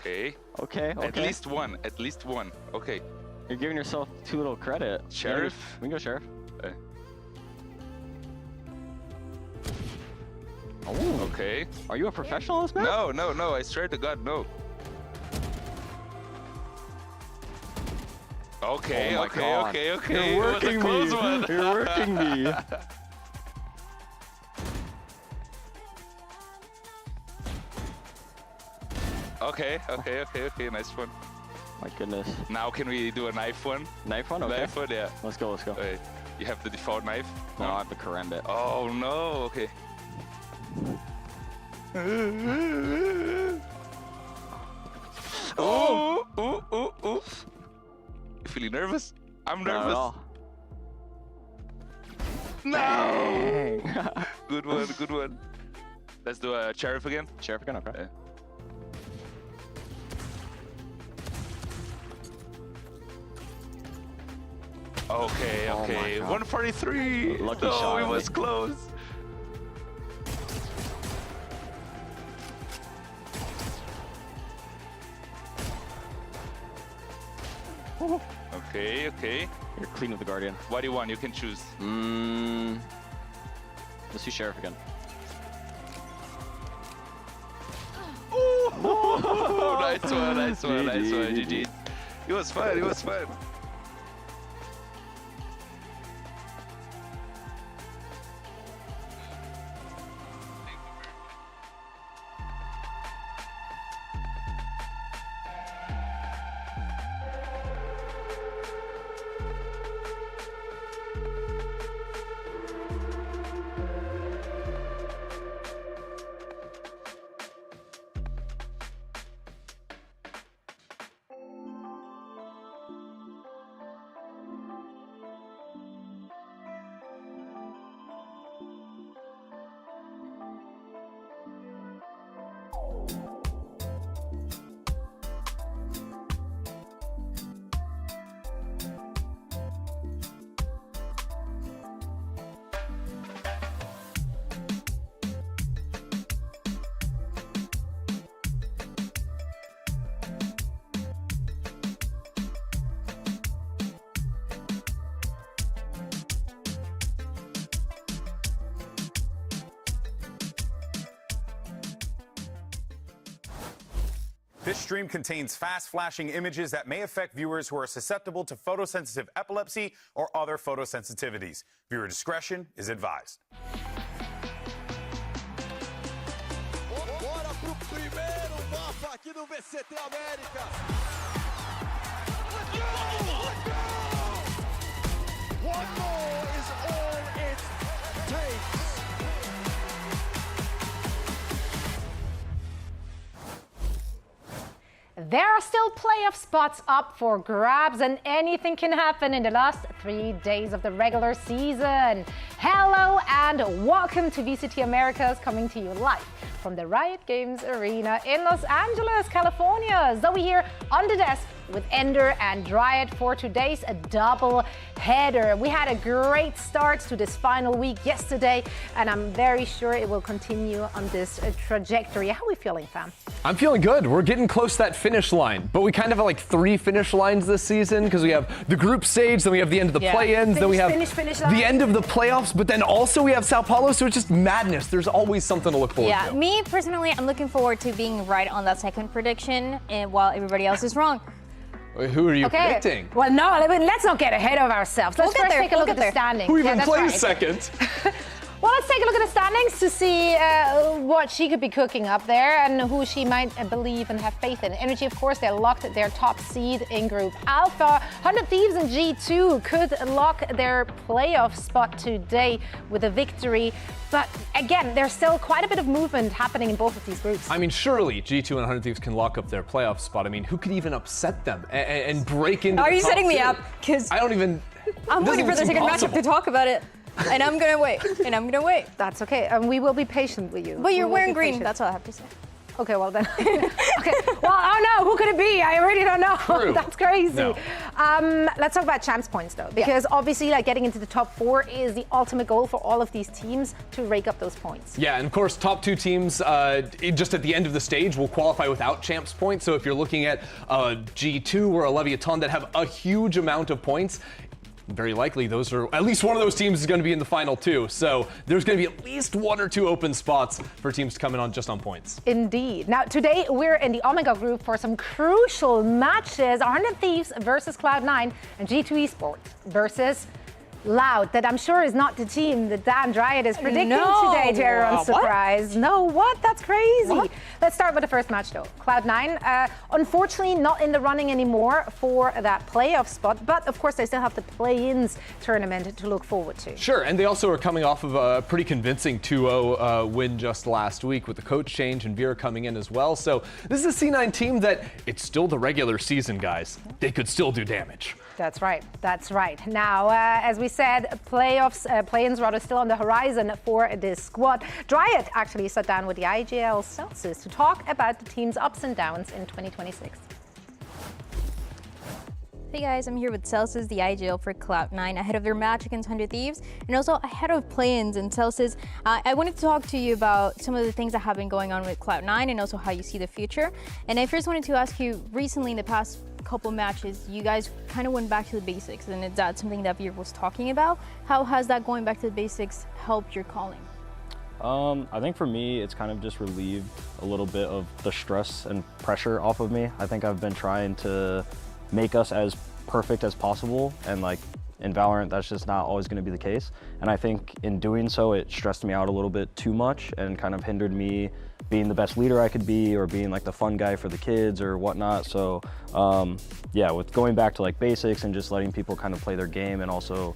Okay. Okay. At least one. At least one. Okay. You're giving yourself too little credit. Sheriff? We can go Sheriff. Oh. Okay. Are you a professional in this map? No. I swear to God, no. Okay. Oh my God. Okay. You're working it was a close one. You're working me. Okay. Nice one. My goodness. Now can we do a knife one? Knife one? Okay. Knife one, yeah. Let's go. Okay. You have the default knife? No, I have the karambit. Oh no, okay. Oh! You feeling nervous? I'm nervous. Not at all. No! Dang. Good one. Let's do a sheriff again. Sheriff again, okay. Yeah. Okay. Oh my God. 143. Lucky no, shot. it was close. Okay. You're clean with the Guardian. What do you want? You can choose. Let's do Sheriff again. Oh, nice one. GG. It was fun. This stream contains fast-flashing images that may affect viewers who are susceptible to photosensitive epilepsy or other photosensitivities. Viewer discretion is advised. Bora pro primeiro mapa aqui no VCT Americas. One more is all it takes. There are still playoff spots up for grabs, and anything can happen in the last 3 days of the regular season. Hello and welcome to VCT Americas, coming to you live from the Riot Games Arena in Los Angeles, California. Zowie here on the desk with Ender and Dryad for today's double header. We had a great start to this final week yesterday, and I'm very sure it will continue on this trajectory. How are we feeling, fam? I'm feeling good. We're getting close to that finish line, but we kind of have like 3 finish lines this season because we have the group stage, then we have the end of the play-ins, then we have the end of the playoffs, but then also we have Sao Paulo, so it's just madness. There's always something to look forward to. Yeah, me personally, I'm looking forward to being right on that second prediction, and while everybody else is wrong. Wait, who are you predicting? Well, no, let's not get ahead of ourselves. Let's first take a look at the standings. Who even plays second? Well, let's take a look at the standings to see what she could be cooking up there and who she might believe and have faith in. Energy, of course, they locked their top seed in Group Alpha. 100 Thieves and G2 could lock their playoff spot today with a victory. But again, there's still quite a bit of movement happening in both of these groups. I mean, surely G2 and 100 Thieves can lock up their playoff spot. I mean, who could even upset them and break into Are the you top setting me 2? up? Because I don't even... I'm waiting for the second matchup to talk about it. And I'm gonna wait. That's okay. And we will be patient with you. But you're wearing green. That's all I have to say. Okay, well then. Okay, well, oh no, who could it be? I really don't know. True. That's crazy. No. Let's talk about champs points though, because obviously like getting into the top 4 is the ultimate goal for all of these teams to rake up those points. Yeah, and of course, top 2 teams just at the end of the stage will qualify without champs points. So if you're looking at a G2 or a Leviatán that have a huge amount of points, very likely those are at least one of those teams is going to be in the final 2. So there's going to be at least 1 or 2 open spots for teams to come in on just on points. Indeed. Now today we're in the Omega group for some crucial matches: 100 Thieves versus Cloud9 and G2 Esports versus Loud, that I'm sure is not the team that Dan Dryad is predicting today, to everyone's surprise. No, what? That's crazy. What? Let's start with the first match though. Cloud9, unfortunately not in the running anymore for that playoff spot, but of course they still have the play-ins tournament to look forward to. Sure, and they also are coming off of a pretty convincing 2-0 win just last week with the coach change and Vera coming in as well. So this is a C9 team that it's still the regular season, guys. They could still do damage. That's right. That's right. Now, as we said, playoffs, play-ins rather still on the horizon for this squad. Dryad actually sat down with the IGL Celsius to talk about the team's ups and downs in 2026. Hey guys, I'm here with Celsius, the IGL for Cloud9, ahead of their match against 100 Thieves, and also ahead of play-ins. And Celsius, I wanted to talk to you about some of the things that have been going on with Cloud9 and also how you see the future. And I first wanted to ask you, recently in the past couple matches, you guys kind of went back to the basics, and is that something that Veer was talking about? How has that going back to the basics helped your calling? I think for me, it's kind of just relieved a little bit of the stress and pressure off of me. I think I've been trying to make us as perfect as possible, and like in Valorant that's just not always going to be the case, and I think in doing so it stressed me out a little bit too much and kind of hindered me being the best leader I could be or being like the fun guy for the kids or whatnot. So yeah, with going back to like basics and just letting people kind of play their game and also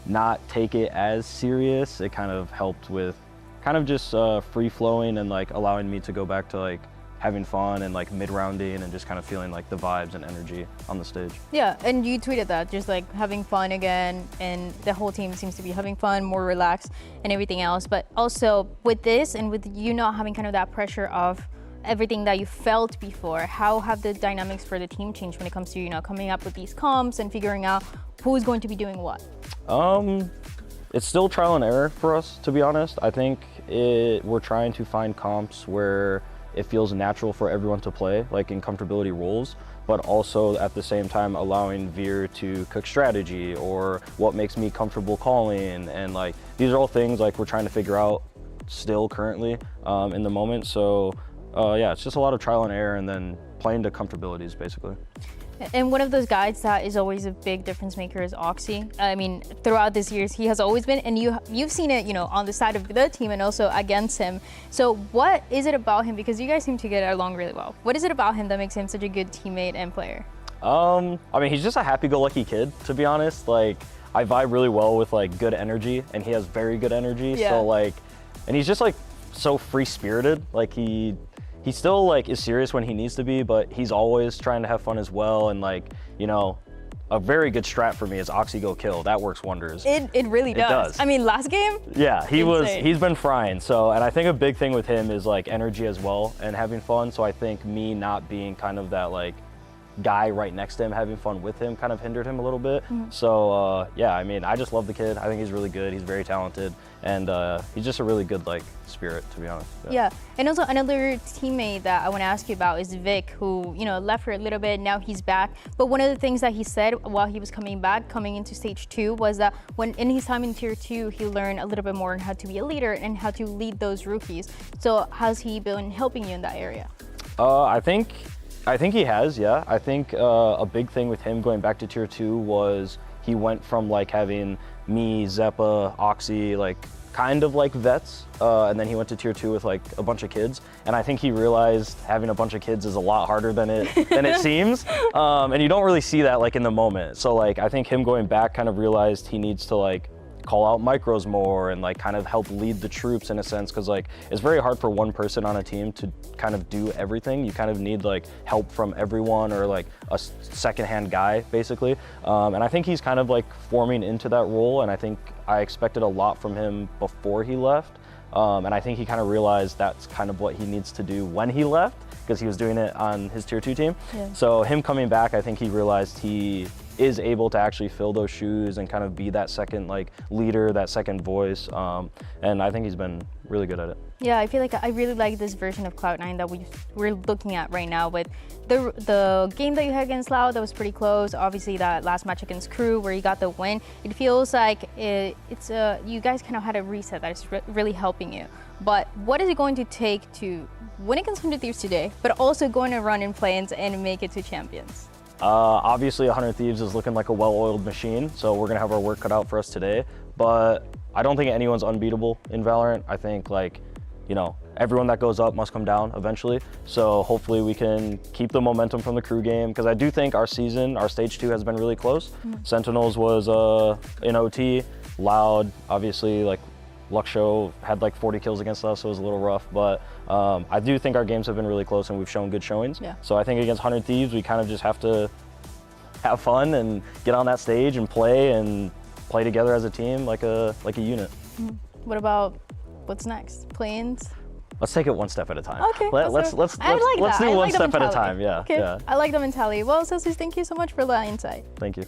not take it as serious, it kind of helped with kind of just free flowing and like allowing me to go back to like having fun and like mid-rounding and just kind of feeling like the vibes and energy on the stage. Yeah, and you tweeted that, just like having fun again, and the whole team seems to be having fun, more relaxed and everything else. But also with this and with you not having kind of that pressure of everything that you felt before, how have the dynamics for the team changed when it comes to, you know, coming up with these comps and figuring out who's going to be doing what? It's still trial and error for us, to be honest. I think we're trying to find comps where it feels natural for everyone to play, like in comfortability roles, but also at the same time allowing Veer to cook strategy or what makes me comfortable calling. And like, these are all things like we're trying to figure out still currently in the moment. So yeah, it's just a lot of trial and error and then playing to comfortabilities basically. And one of those guys that is always a big difference maker is Oxy. I mean, throughout this years, he has always been, and you've seen it, you know, on the side of the team and also against him. So what is it about him? Because you guys seem to get along really well. What is it about him that makes him such a good teammate and player? I mean, he's just a happy-go-lucky kid, to be honest. Like, I vibe really well with like good energy, and he has very good energy. Yeah. So like, and he's just like so free-spirited. Like he still like is serious when he needs to be, but he's always trying to have fun as well. And like, you know, a very good strat for me is Oxy go kill. That works wonders. It really does. It does. I mean, last game? Yeah, he's been frying. So, and I think a big thing with him is like energy as well and having fun. So I think me not being kind of that like guy right next to him having fun with him kind of hindered him a little bit. Mm-hmm. So yeah, I mean, I just love the kid. I think he's really good. He's very talented, and he's just a really good like spirit, to be honest. Yeah, and also another teammate that I want to ask you about is Vic, who, you know, left for a little bit, now he's back. But one of the things that he said while he was coming into stage 2 was that when in his time in tier 2, he learned a little bit more on how to be a leader and how to lead those rookies. So how's he been helping you in that area? I think he has, yeah. I think a big thing with him going back to tier 2 was he went from like having me, Zeppa, Oxy, like kind of like vets, and then he went to tier 2 with like a bunch of kids. And I think he realized having a bunch of kids is a lot harder than it seems. And you don't really see that like in the moment. So like, I think him going back kind of realized he needs to like call out micros more and like kind of help lead the troops in a sense, because like it's very hard for one person on a team to kind of do everything. You kind of need like help from everyone or like a second-hand guy basically. And I think he's kind of like forming into that role, and I think I expected a lot from him before he left. And I think he kind of realized that's kind of what he needs to do when he left, because he was doing it on his tier 2 team. Yeah. So him coming back, I think he realized he is able to actually fill those shoes and kind of be that second leader, that second voice. And I think he's been really good at it. Yeah, I feel like I really like this version of Cloud9 that we're looking at right now with the game that you had against Loud that was pretty close. Obviously that last match against Crew where you got the win. It feels like you guys kind of had a reset that is really helping you. But what is it going to take to win against 100 Thieves today, but also going to run in play-ins and make it to Champions? Obviously 100 Thieves is looking like a well-oiled machine, so we're gonna have our work cut out for us today. But I don't think anyone's unbeatable in Valorant. I think everyone that goes up must come down eventually. So hopefully we can keep the momentum from the Crew game, because I do think our stage 2 has been really close. Sentinels was in OT, Loud, obviously Luxo had 40 kills against us, so it was a little rough, but I do think our games have been really close and we've shown good showings. Yeah. So I think against 100 Thieves, we kind of just have to have fun and get on that stage and play together as a team like a unit. What about what's next? Play-ins? Let's take it one step at a time. Okay. Let's do one step at a time. Yeah. Okay. Yeah. I like the mentality. Well, Celsius, thank you so much for that insight. Thank you.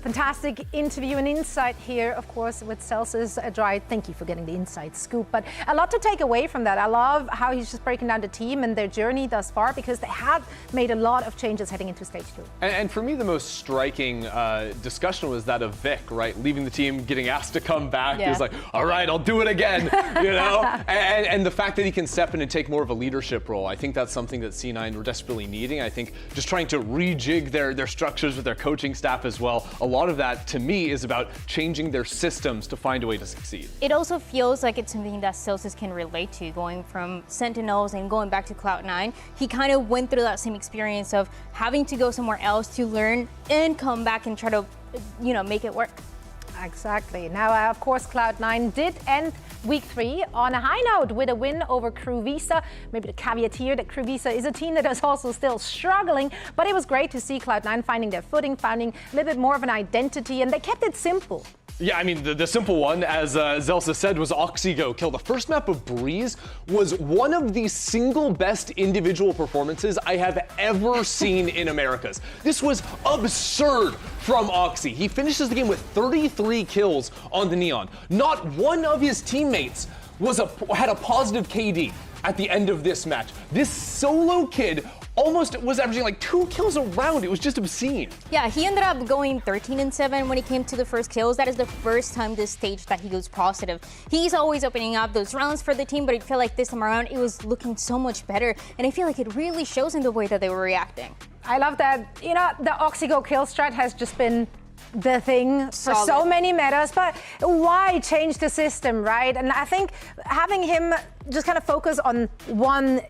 Fantastic interview and insight here, of course, with Celsius Dry. Thank you for getting the inside scoop. But a lot to take away from that. I love how he's just breaking down the team and their journey thus far, because they have made a lot of changes heading into stage 2. And for me, the most striking discussion was that of Vic, right? Leaving the team, getting asked to come back. Yeah. He was like, all right, I'll do it again, and the fact that he can step in and take more of a leadership role, I think that's something that C9 were desperately needing. I think just trying to rejig their structures with their coaching staff as well. A lot of that, to me, is about changing their systems to find a way to succeed. It also feels like it's something that Celsius can relate to, going from Sentinels and going back to Cloud9. He kind of went through that same experience of having to go somewhere else to learn and come back and try to, make it work. Exactly. Now, of course, Cloud9 did end week 3 on a high note with a win over Crew Visa. Maybe the caveat here that Crew Visa is a team that is also still struggling, but it was great to see Cloud9 finding their footing, finding a little bit more of an identity, and they kept it simple. Yeah, I mean, the simple one, as Zelsa said, was Oxygo kill. The first map of Breeze was one of the single best individual performances I have ever seen in Americas. This was absurd from Oxy. He finishes the game with 33 kills on the Neon. Not one of his teammates had a positive KD at the end of this match. This solo kid almost was averaging 2 kills a round. It was just obscene. Yeah, he ended up going 13-7 when he came to the first kills. That is the first time this stage that he goes positive. He's always opening up those rounds for the team, but it felt like this time around it was looking so much better, and I feel like it really shows in the way that they were reacting. I love that, the Oxygo kill strat has just been the thing for Solid. so many metas, but why change the system, right? And I think having him just kind of focus on one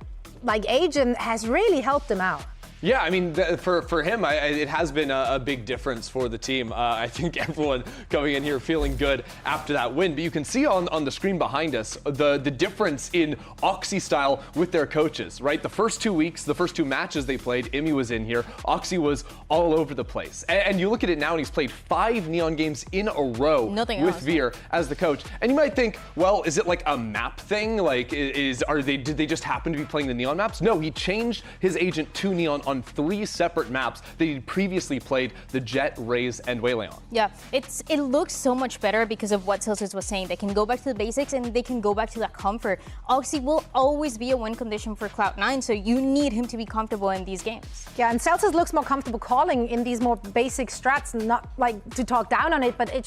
agent has really helped him out. Yeah, I mean, for him, it has been a big difference for the team. I think everyone coming in here feeling good after that win. But you can see on the screen behind us the difference in Oxy style with their coaches, right? The first 2 weeks, the first 2 matches they played, Imi was in here. Oxy was all over the place. And you look at it now, and he's played 5 Neon games in a row with Veer as the coach. And you might think, well, is it a map thing? Did they just happen to be playing the Neon maps? No, he changed his agent to Neon on 3 separate maps that he previously played, the Jet, Raze, and Wayleon. Yeah, it looks so much better because of what Celsius was saying. They can go back to the basics and they can go back to that comfort. Oxy will always be a win condition for Cloud9, so you need him to be comfortable in these games. Yeah, and Celsius looks more comfortable calling in these more basic strats, not to talk down on it, but it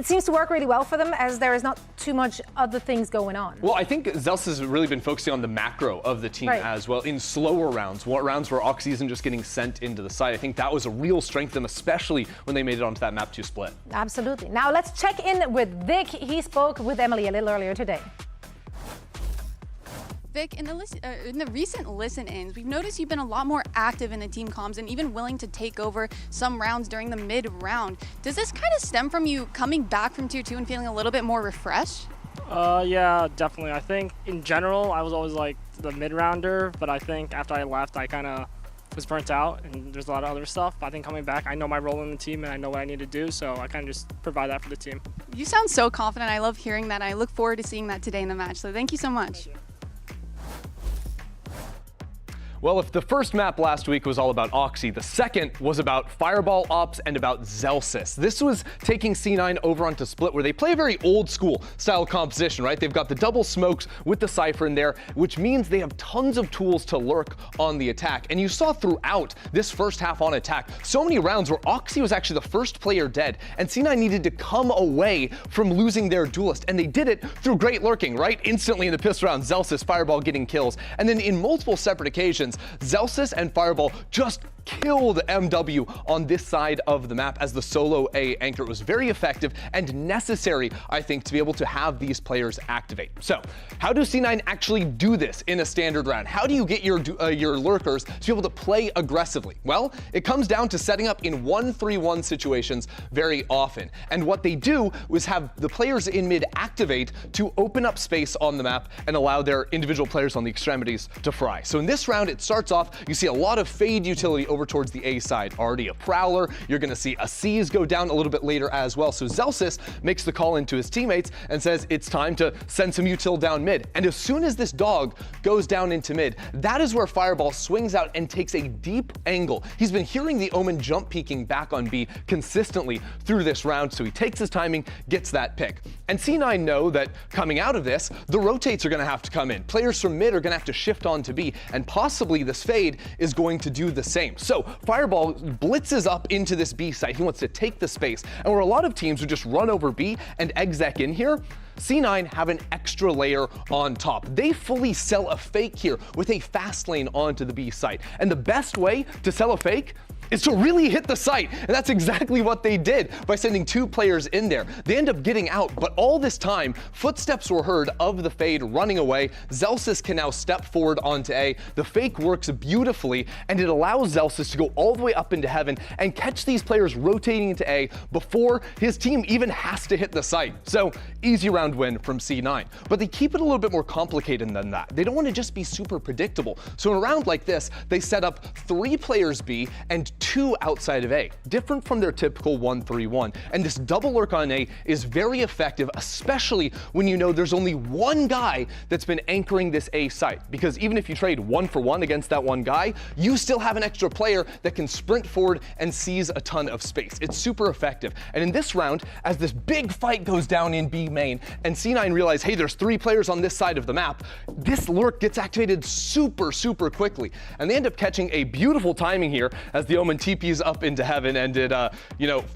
seems to work really well for them as there is not too much other things going on. Well, I think Zelsa has really been focusing on the macro of the team as well, in slower rounds, rounds where Oxy isn't just getting sent into the side. I think that was a real strength to them, especially when they made it onto that map 2 split. Absolutely. Now let's check in with Vic. He spoke with Emily a little earlier today. Vic, in the recent listen-ins, we've noticed you've been a lot more active in the team comms and even willing to take over some rounds during the mid-round. Does this kind of stem from you coming back from Tier 2 and feeling a little bit more refreshed? Yeah, definitely. I think in general, I was always the mid-rounder, but I think after I left, I kind of was burnt out, and there's a lot of other stuff. But I think coming back, I know my role in the team, and I know what I need to do, so I kind of just provide that for the team. You sound so confident. I love hearing that. I look forward to seeing that today in the match, so thank you so much. Well, if the first map last week was all about Oxy, the second was about Fireball Ops and about Zelsis. This was taking C9 over onto Split, where they play a very old school style composition, right? They've got the double smokes with the Cypher in there, which means they have tons of tools to lurk on the attack. And you saw throughout this first half on attack, so many rounds where Oxy was actually the first player dead, and C9 needed to come away from losing their duelist. And they did it through great lurking, right? Instantly in the pistol round, Zelsis, Fireball getting kills. And then in multiple separate occasions, Zelsis and Fireball just killed MW on this side of the map as the solo A anchor. It was very effective and necessary, I think, to be able to have these players activate. So how do C9 actually do this in a standard round? How do you get your lurkers to be able to play aggressively? Well, it comes down to setting up in 1-3-1 situations very often. And what they do is have the players in mid activate to open up space on the map and allow their individual players on the extremities to fry. So in this round, it starts off, you see a lot of fade utility over towards the A side. Already a Prowler. You're going to see a Seize go down a little bit later as well. So Zelsis makes the call into his teammates and says it's time to send some util down mid. And as soon as this dog goes down into mid, that is where Fireball swings out and takes a deep angle. He's been hearing the Omen jump peeking back on B consistently through this round, so he takes his timing, gets that pick. And C9 know that coming out of this, the rotates are going to have to come in. Players from mid are going to have to shift on to B, and possibly this fade is going to do the same. So Fireball blitzes up into this B site. He wants to take the space. And where a lot of teams would just run over B and exec in here, C9 have an extra layer on top. They fully sell a fake here with a fast lane onto the B site. And the best way to sell a fake is to really hit the site. And that's exactly what they did by sending 2 players in there. They end up getting out, but all this time, footsteps were heard of the fade running away. Zelsis can now step forward onto A. The fake works beautifully, and it allows Zelsis to go all the way up into heaven and catch these players rotating into A before his team even has to hit the site. So easy round win from C9. But they keep it a little bit more complicated than that. They don't want to just be super predictable. So in a round like this, they set up 3 players B and 2 outside of A, different from their typical 1-3-1. And this double lurk on A is very effective, especially when you know there's only one guy that's been anchoring this A site. Because even if you trade 1-for-1 against that one guy, you still have an extra player that can sprint forward and seize a ton of space. It's super effective. And in this round, as this big fight goes down in B main, and C9 realize, hey, there's 3 players on this side of the map, this lurk gets activated super quickly. And they end up catching a beautiful timing here as the Omen TPs up into heaven, and it,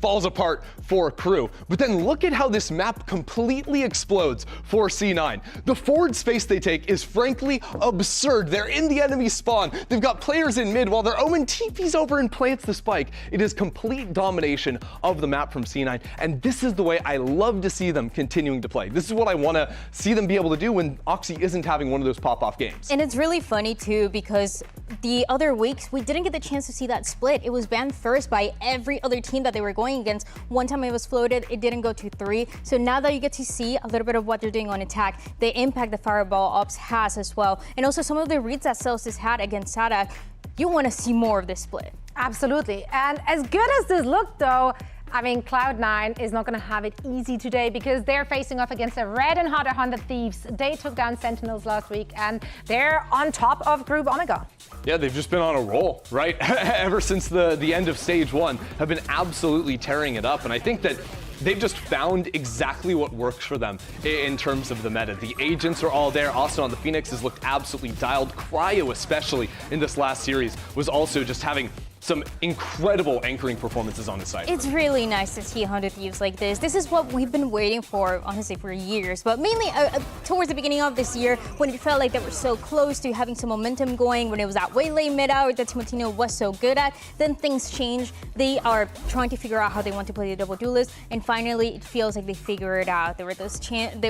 falls apart for crew. But then look at how this map completely explodes for C9. The forward space they take is frankly absurd. They're in the enemy spawn. They've got players in mid while their Omen TPs over and plants the spike. It is complete domination of the map from C9, and this is the way I love to see them continuing to play. This is what I want to see them be able to do when Oxy isn't having one of those pop-off games. And it's really funny too, because the other weeks we didn't get the chance to see that split. It was banned first by every other team that they were going against. One time it was floated, it didn't go to 3. So now that you get to see a little bit of what they're doing on attack, the impact the Fireball Ops has as well, and also some of the reads that Celsius had against Sadak, you want to see more of this split. Absolutely. And as good as this looked, though, I mean, Cloud9 is not going to have it easy today because they're facing off against a red and hot 100 Thieves. They took down Sentinels last week, and they're on top of Group Omega. Yeah, they've just been on a roll, right? Ever since the end of Stage 1, have been absolutely tearing it up. And I think that they've just found exactly what works for them in terms of the meta. The agents are all there. Austin on the Phoenix has looked absolutely dialed. Cryo, especially in this last series, was also just having some incredible anchoring performances on the site. It's really nice to see 100 Thieves like this. This is what we've been waiting for, honestly, for years. But mainly towards the beginning of this year, when it felt like they were so close to having some momentum going, when it was that way late mid-hour that Timotino was so good at, then things changed. They are trying to figure out how they want to play the double duelist, and finally, it feels like they figure it out. They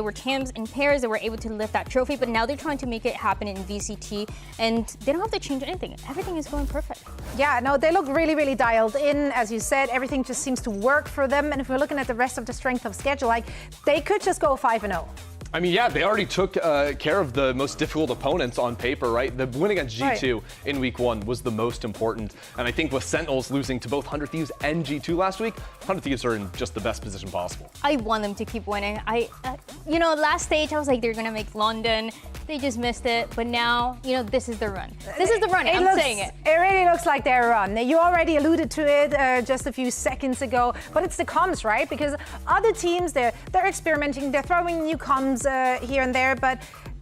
were champs in pairs. They were able to lift that trophy, but now they're trying to make it happen in VCT, and they don't have to change anything. Everything is going perfect. Yeah, no, they look really dialed in. As you said, everything just seems to work for them. And if we're looking at the rest of the strength of schedule, like, they could just go 5-0. I mean, yeah, they already took care of the most difficult opponents on paper, right? The win against G2 in week 1 was the most important. And I think with Sentinels losing to both 100 Thieves and G2 last week, 100 Thieves are in just the best position possible. I want them to keep winning. You know, last stage I was like, they're gonna make London. They just missed it, but now, you know, this is the run. This is the run, I'm saying it. It really looks like their run. You already alluded to it just a few seconds ago, but it's the comms, right? Because other teams, they're experimenting, they're throwing new comms here and there, but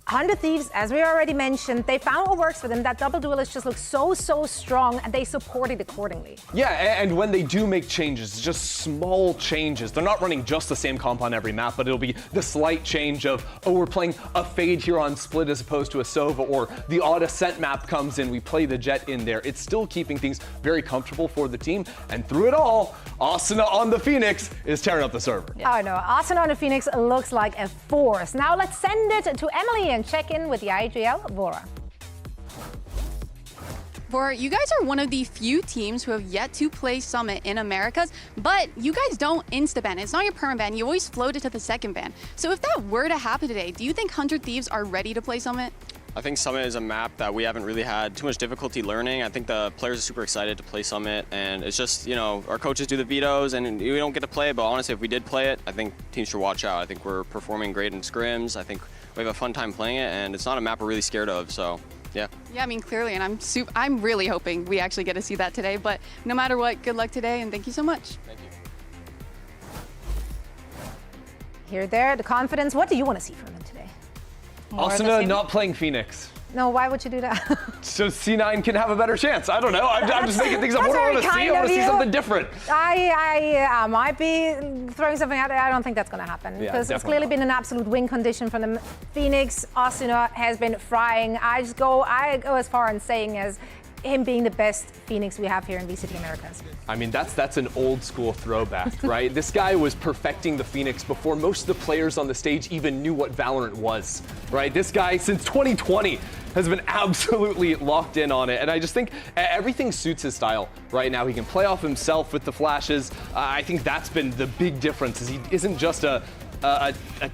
100 Thieves, as we already mentioned, they found what works for them. That double duelist just looks so strong, and they support it accordingly. Yeah, and when they do make changes, just small changes. They're not running just the same comp on every map, but it'll be the slight change of, oh, we're playing a Fade here on Split as opposed to a Sova, or the odd Ascent map comes in, we play the Jet in there. It's still keeping things very comfortable for the team, and through it all, Asuna on the Phoenix is tearing up the server. Yeah. Oh no, Asuna on the Phoenix looks like a force. Now let's send it to Emily and check in with the IGL, Vora. Vora, you guys are one of the few teams who have yet to play Summit in Americas, but you guys don't insta-ban. It's not your perma ban. You always float it to the second ban. So if that were to happen today, do you think 100 Thieves are ready to play Summit? I think Summit is a map that we haven't really had too much difficulty learning. I think the players are super excited to play Summit, and it's just, you know, our coaches do the vetoes and we don't get to play it, but honestly, if we did play it, I think teams should watch out. I think we're performing great in scrims. I think we have a fun time playing it, and it's not a map we're really scared of, so yeah. Yeah, I mean, clearly, and I'm really hoping we actually get to see that today, but no matter what, good luck today, and thank you so much. Thank you. Here, there, the confidence. What do you want to see from them today? Asuna not playing Phoenix. No, why would you do that? So C9 can have a better chance. I don't know. I'm just making things up. What do I want to see? I want to see something different. I might be throwing something out there. I don't think that's going to happen. Because it's clearly been an absolute win condition for them. Phoenix, Asuna has been frying. I go as far in saying as him being the best Phoenix we have here in VCT Americas. I mean, that's an old school throwback, right? This guy was perfecting the Phoenix before most of the players on the stage even knew what Valorant was, right? This guy, since 2020, has been absolutely locked in on it. And I just think everything suits his style right now. He can play off himself with the flashes. I think that's been the big difference, is he isn't just a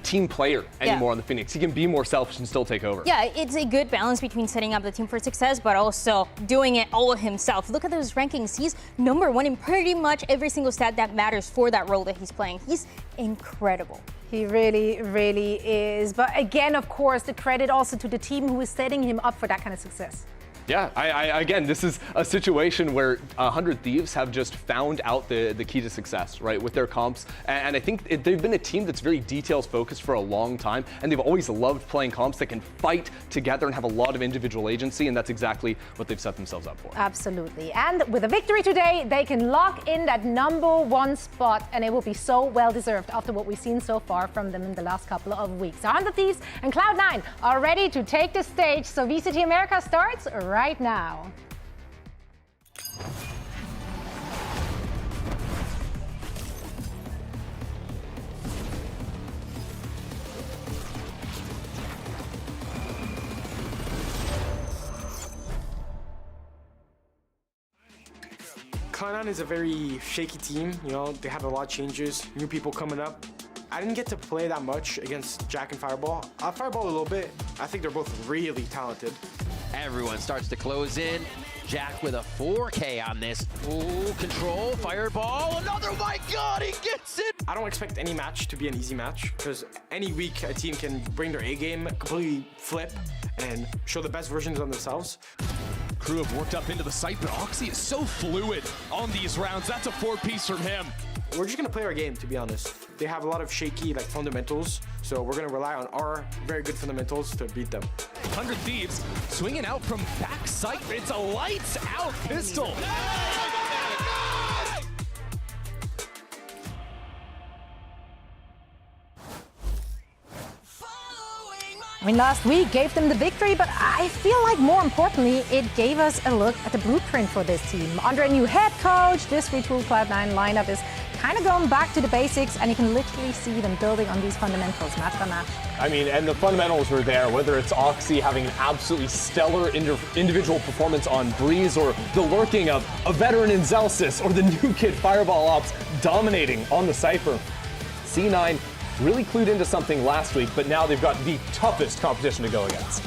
team player anymore on the Phoenix. He can be more selfish and still take over. Yeah, it's a good balance between setting up the team for success, but also doing it all himself. Look at those rankings. He's #1 in pretty much every single stat that matters for that role that he's playing. He's incredible. He really, really is. But again, of course, the credit also to the team who is setting him up for that kind of success. Yeah, again, this is a situation where 100 Thieves have just found out the key to success, right, with their comps. And I think they've been a team that's very details focused for a long time, and they've always loved playing comps that can fight together and have a lot of individual agency, and that's exactly what they've set themselves up for. Absolutely. And with a victory today, they can lock in that #1 spot, and it will be so well deserved after what we've seen so far from them in the last couple of weeks. 100 Thieves and Cloud9 are ready to take the stage, so VCT America starts right now. Cloud9 is a very shaky team. You know, they have a lot of changes, new people coming up. I didn't get to play that much against Jack and Fireball. I Fireball a little bit. I think they're both really talented. Everyone starts to close in. Jack with a 4K on this. Ooh, control, Fireball, another, my God, he gets it! I don't expect any match to be an easy match, because any week a team can bring their A game, completely flip, and show the best versions of themselves. Crew have worked up into the site, but Oxy is so fluid on these rounds. That's a 4-piece from him. We're just gonna play our game, to be honest. They have a lot of shaky fundamentals, so we're gonna rely on our very good fundamentals to beat them. 100 Thieves swinging out from back sight. It's a lights out pistol. I mean, last week gave them the victory, but I feel like more importantly, it gave us a look at the blueprint for this team. Under a new head coach, this retooled Cloud9 lineup is kind of going back to the basics, and you can literally see them building on these fundamentals match by match. I mean, and the fundamentals were there, whether it's Oxy having an absolutely stellar individual performance on Breeze, or the lurking of a veteran in Zelsis, or the new kid Fireball Ops dominating on the Cypher. C9 really clued into something last week, but now they've got the toughest competition to go against.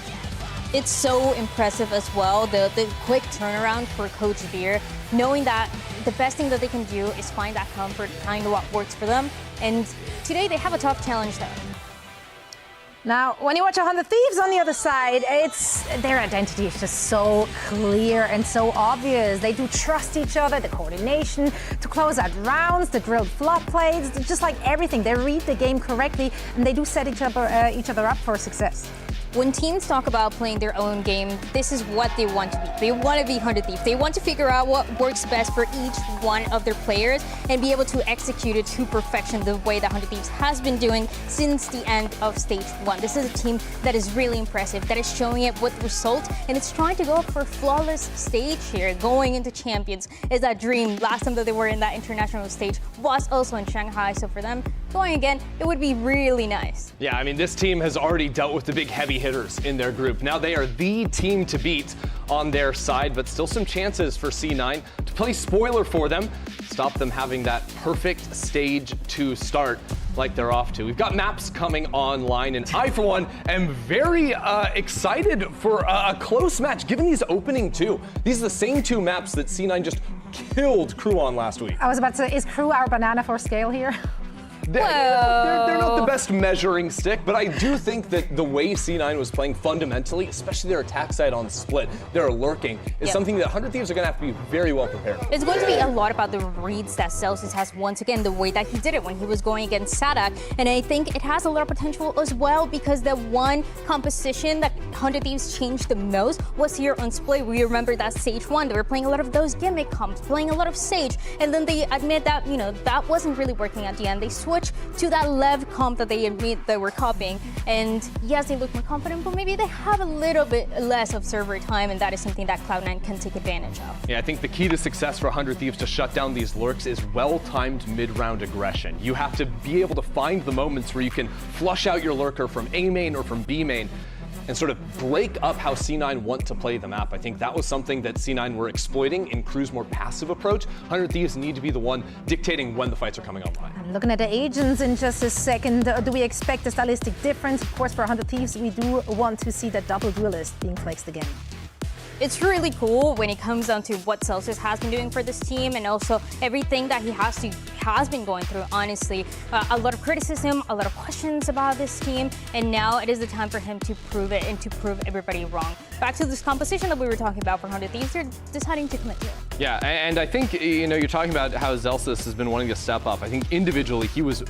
It's so impressive as well, the quick turnaround for Coach Veer, knowing that the best thing that they can do is find that comfort, find what works for them. And today they have a tough challenge though. Now, when you watch 100 Thieves on the other side, their identity is just so clear and so obvious. They do trust each other, the coordination to close out rounds, the drilled flop plays, just like everything. They read the game correctly and they do set each other up for success. When teams talk about playing their own game, this is what they want to be. They want to be 100 Thieves. They want to figure out what works best for each one of their players and be able to execute it to perfection the way that 100 Thieves has been doing since the end of Stage 1. This is a team that is really impressive, that is showing it with results, and it's trying to go for a flawless stage here. Going into Champions is that dream. Last time that they were in that international stage was also in Shanghai, so for them, going again, it would be really nice. Yeah, I mean, this team has already dealt with the big heavy hitters in their group. Now they are the team to beat on their side, but still some chances for C9 to play spoiler for them, stop them having that perfect stage to start like they're off to. We've got maps coming online, and I, for one, am very excited for a close match, given these opening two. These are the same two maps that C9 just killed Crew on last week. I was about to say, is Crew our banana for scale here? They're not the best measuring stick, but I do think that the way C9 was playing fundamentally, especially their attack side on split, their lurking, is something that 100 Thieves are going to have to be very well prepared for. It's going to be a lot about the reads that Celsius has once again, the way that he did it when he was going against Sadak, and I think it has a lot of potential as well because the one composition that 100 Thieves changed the most was here on split. We remember that Stage 1, they were playing a lot of those gimmick comps, playing a lot of Sage, and then they admit that, you know, that wasn't really working at the end. They switched to that Lev comp that they admit they were copying, and yes, they look more confident, but maybe they have a little bit less of server time, and that is something that Cloud9 can take advantage of. Yeah, I think the key to success for 100 Thieves to shut down these lurks is well-timed mid-round aggression. You have to be able to find the moments where you can flush out your lurker from A main or from B main and sort of break up how C9 want to play the map. I think that was something that C9 were exploiting in Crew's more passive approach. 100 Thieves need to be the one dictating when the fights are coming online. I'm looking at the agents in just a second. Do we expect a stylistic difference? Of course, for 100 Thieves, we do want to see that double duelist being flexed again. It's really cool when it comes down to what Celsius has been doing for this team and also everything that he has been going through, honestly. A lot of criticism, a lot of questions about this team, and now it is the time for him to prove it and to prove everybody wrong. Back to this composition that we were talking about for 100 Thieves, they're deciding to commit here. Yeah, and I think, you know, you're talking about how Celsius has been wanting to step up. I think individually he was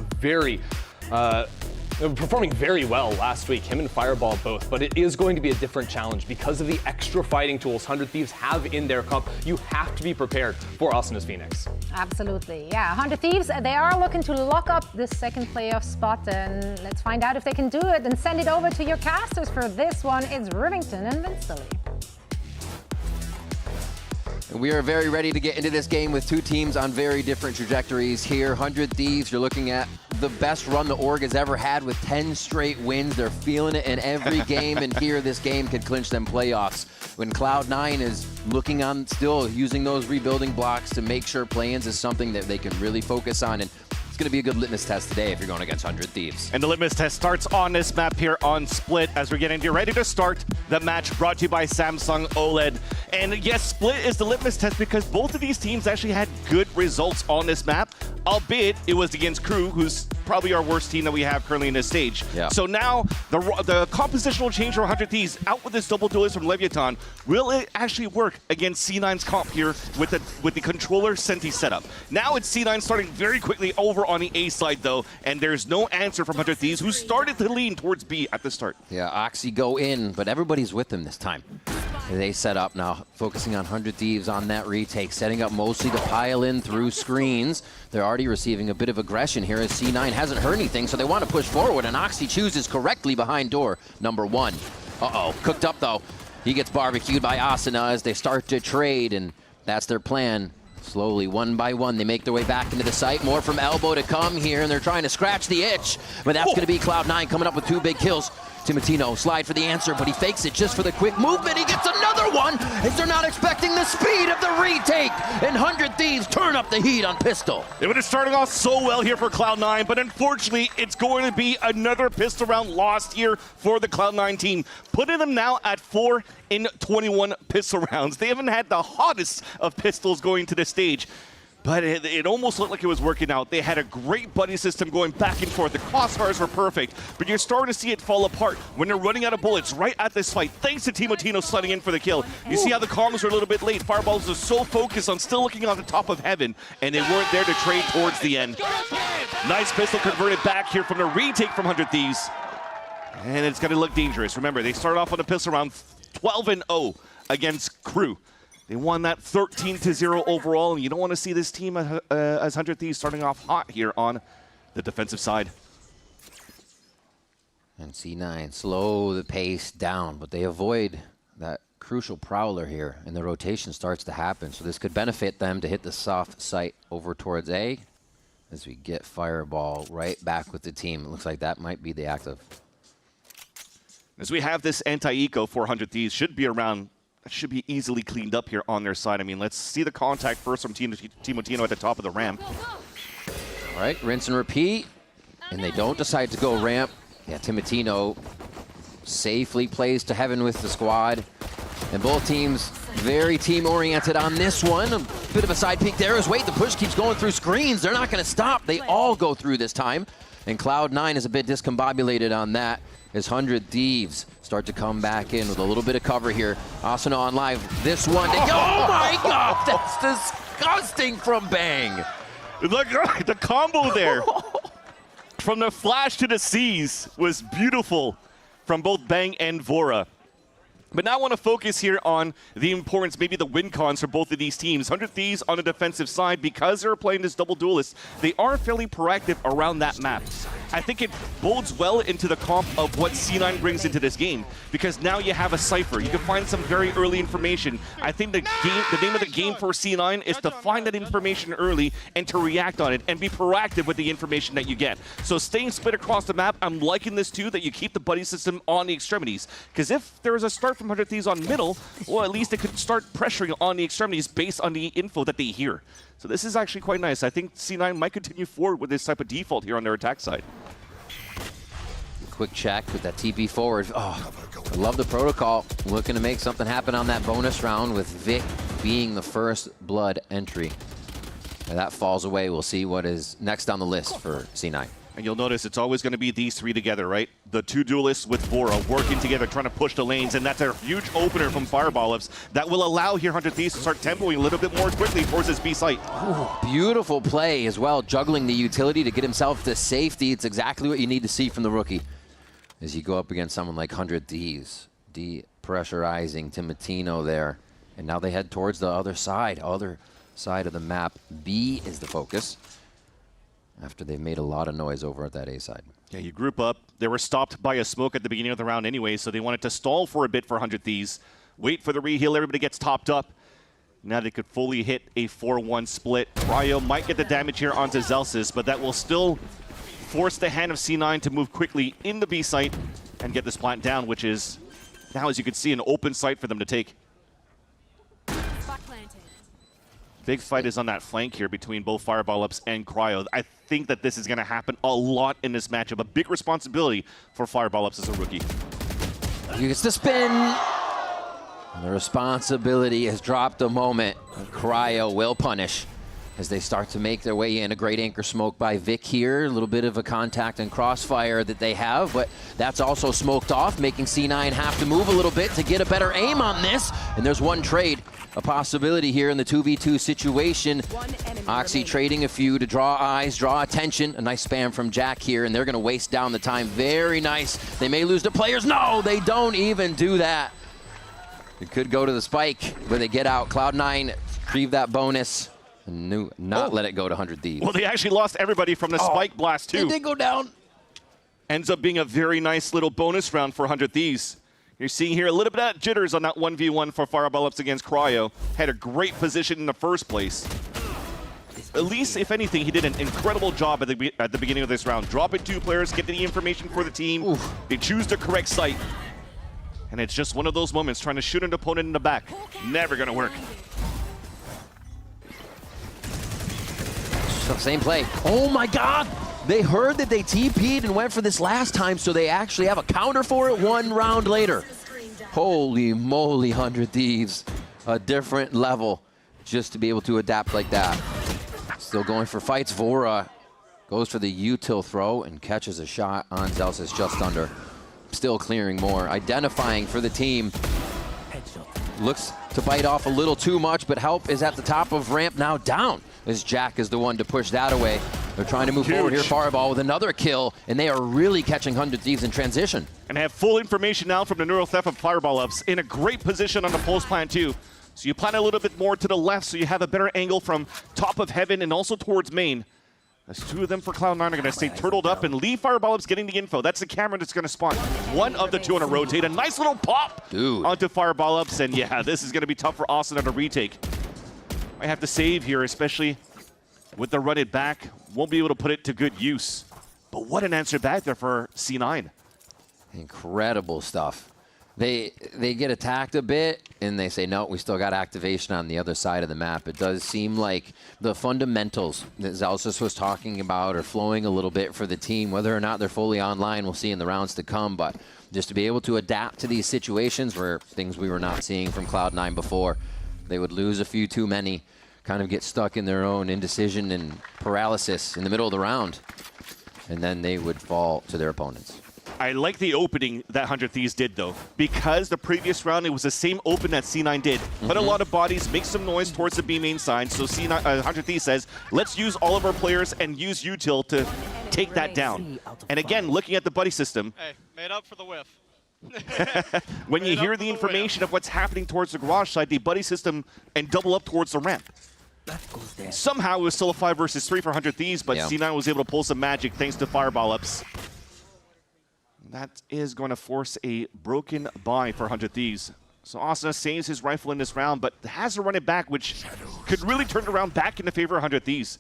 performing very well last week, him and Fireball both, but it is going to be a different challenge because of the extra fighting tools 100 Thieves have in their comp. You have to be prepared for Asuna's Phoenix. Absolutely, yeah. 100 Thieves, they are looking to lock up this second playoff spot, and let's find out if they can do it and send it over to your casters for this one. It's Rivington and Vincelli. We are very ready to get into this game with two teams on very different trajectories here. 100 Thieves, you're looking at the best run the org has ever had with 10 straight wins. They're feeling it in every game, and here this game could clinch them playoffs. When Cloud9 is looking on, still using those rebuilding blocks to make sure play-ins is something that they can really focus on. And it's going to be a good litmus test today if you're going against 100 Thieves. And the litmus test starts on this map here on Split as we're getting ready to start the match brought to you by Samsung OLED. And yes, Split is the litmus test because both of these teams actually had good results on this map, albeit it was against Crew, who's probably our worst team that we have currently in this stage. Yeah. So now the compositional change for 100 Thieves out with this double duelist from Leviatán. Will it actually work against C9's comp here with the controller Senti setup? Now it's C9 starting very quickly over on the A side though, and there's no answer from 100 Thieves, who started to lean towards B at the start. Yeah, Oxy go in, but everybody's with them this time. They set up now, focusing on 100 Thieves on that retake, setting up mostly to pile in through screens. They're already receiving a bit of aggression here as C9 hasn't heard anything, so they want to push forward, and Oxy chooses correctly behind door number 1. Uh-oh, cooked up though. He gets barbecued by Asuna as they start to trade, and that's their plan. Slowly, one by one, they make their way back into the site. More from Elbow to come here, and they're trying to scratch the itch, but that's going to be Cloud9 coming up with 2 big kills. Timotino slide for the answer, but he fakes it just for the quick movement. He gets another one as they're not expecting the speed of the retake. And 100 Thieves turn up the heat on Pistol. It would have started off so well here for Cloud9, but unfortunately, it's going to be another pistol round lost here for the Cloud9 team, putting them now at 4 in 21 pistol rounds. They haven't had the hottest of pistols going to the stage, but it almost looked like it was working out. They had a great buddy system going back and forth. The crossfires were perfect, but you're starting to see it fall apart when they're running out of bullets right at this fight, thanks to Timotino sliding in for the kill. You see how the comms were a little bit late. Fireballs are so focused on still looking on the top of heaven, and they weren't there to trade towards the end. Nice pistol converted back here from the retake from 100 Thieves. And it's going to look dangerous. Remember, they started off on a pistol round 12-0 against Crew. They won that 13-0 overall, and you don't want to see this team as 100 Thieves starting off hot here on the defensive side. And C9 slow the pace down, but they avoid that crucial prowler here, and the rotation starts to happen. So this could benefit them to hit the soft site over towards A as we get Fireball right back with the team. It looks like that might be the active. As we have this anti-eco 400 Thieves, should be around. That should be easily cleaned up here on their side. I mean, let's see the contact first from Timotino at the top of the ramp. All right, rinse and repeat. And they don't decide to go ramp. Yeah, Timotino safely plays to heaven with the squad. And both teams very team-oriented on this one. A bit of a side peek there as wait, the push keeps going through screens. They're not going to stop. They all go through this time. And Cloud9 is a bit discombobulated on that as 100 Thieves start to come back in with a little bit of cover here. Asuna on live. This one. Oh my God, that's disgusting from Bang. Look, the combo there from the flash to the C's was beautiful from both Bang and Vora. But now I want to focus here on the importance, maybe the win cons for both of these teams. 100 Thieves on the defensive side, because they're playing this double duelist, they are fairly proactive around that map. I think it bodes well into the comp of what C9 brings into this game, because now you have a cipher. You can find some very early information. I think the name of the game for C9 is to find that information early and to react on it and be proactive with the information that you get. So staying split across the map, I'm liking this too, that you keep the buddy system on the extremities. Because if there is a start from 100 Thieves on middle, well, at least they could start pressuring on the extremities based on the info that they hear. So this is actually quite nice. I think C9 might continue forward with this type of default here on their attack side. Quick check with that TP forward. Oh, I love the protocol. Looking to make something happen on that bonus round with Vic being the first blood entry. And that falls away. We'll see what is next on the list for C9. And you'll notice it's always going to be these three together, right? The two duelists with Vora working together, trying to push the lanes, and that's a huge opener from Fireballips that will allow here 100 Thieves to start tempoing a little bit more quickly towards this B site. Ooh, beautiful play as well, juggling the utility to get himself to safety. It's exactly what you need to see from the rookie as you go up against someone like 100 Thieves. Depressurizing Timotino there. And now they head towards the other side of the map. B is the focus, after they've made a lot of noise over at that A side. Yeah, you group up. They were stopped by a smoke at the beginning of the round anyway, so they wanted to stall for a bit for 100 Thieves. Wait for the reheal. Everybody gets topped up. Now they could fully hit a 4-1 split. Cryo might get the damage here onto Zelsis, but that will still force the hand of C9 to move quickly in the B site and get this plant down, which is now, as you can see, an open site for them to take. Big fight is on that flank here between both Fireballips and Cryo. I think that this is going to happen a lot in this matchup. A big responsibility for Fireballips as a rookie. He gets the spin. And the responsibility has dropped a moment. Cryo will punish as they start to make their way in. A great anchor smoke by Vic here. A little bit of a contact and crossfire that they have, but that's also smoked off, making C9 have to move a little bit to get a better aim on this. And there's one trade. A possibility here in the 2v2 situation. Oxy trading a few to draw eyes, draw attention. A nice spam from Jack here, and they're going to waste down the time. Very nice. They may lose the players. No, they don't even do that. It could go to the spike, but they get out. Cloud9 retrieve that bonus. And not let it go to 100 Thieves. Well, they actually lost everybody from the spike blast, too. They did go down. Ends up being a very nice little bonus round for 100 Thieves. You're seeing here a little bit of jitters on that 1v1 for Fireballips against Cryo. Had a great position in the first place. at least, if anything, he did an incredible job at the beginning of this round. Dropping 2 players, getting the information for the team. Oof. They choose the correct site. And it's just one of those moments, trying to shoot an opponent in the back. Never gonna work. Same play. Oh my God! They heard that they TP'd and went for this last time, so they actually have a counter for it 1 round later. Holy moly, 100 Thieves. A different level just to be able to adapt like that. Still going for fights. Vora goes for the util throw and catches a shot on Zelsis just under. Still clearing more. Identifying for the team. Looks to bite off a little too much, but help is at the top of ramp, now down, as Jack is the one to push that away. They're trying to move forward here. Fireball with another kill, and they are really catching 100 Thieves in transition. And have full information now from the Neural Theft of Fireball Ups. In a great position on the pulse plant too. So you plan a little bit more to the left so you have a better angle from top of heaven and also towards main. As 2 of them for Cloud9 are going to stay turtled up and leave Fireball Ups getting the info. That's the camera that's going to spawn. 1 of the 2 on a rotate. A nice little pop onto Fireball Ups. And yeah, this is going to be tough for Asuna to retake. Might have to save here, especially with the run it back. Won't be able to put it to good use. But what an answer back there for C9. Incredible stuff. They get attacked a bit, and they say, no, we still got activation on the other side of the map. It does seem like the fundamentals that Zelsis was talking about are flowing a little bit for the team. Whether or not they're fully online, we'll see in the rounds to come. But just to be able to adapt to these situations where things we were not seeing from Cloud9 before, they would lose a few too many, kind of get stuck in their own indecision and paralysis in the middle of the round, and then they would fall to their opponents. I like the opening that 100 Thieves did, though, because the previous round, it was the same open that C9 did. Put a lot of bodies, make some noise towards the B main side, so C9, 100 Thieves says, let's use all of our players and use util to take that down. And again, looking at the buddy system. Hey, made up for the whiff. When you hear the information of what's happening towards the garage side, the buddy system and double up towards the ramp. Somehow it was still a 5 versus 3 for 100 Thieves, but C9 was able to pull some magic thanks to Fireball Ups. That is going to force a broken buy for 100 Thieves. So Asuna saves his rifle in this round, but has to run it back, which could really turn it around back in the favor of 100 Thieves.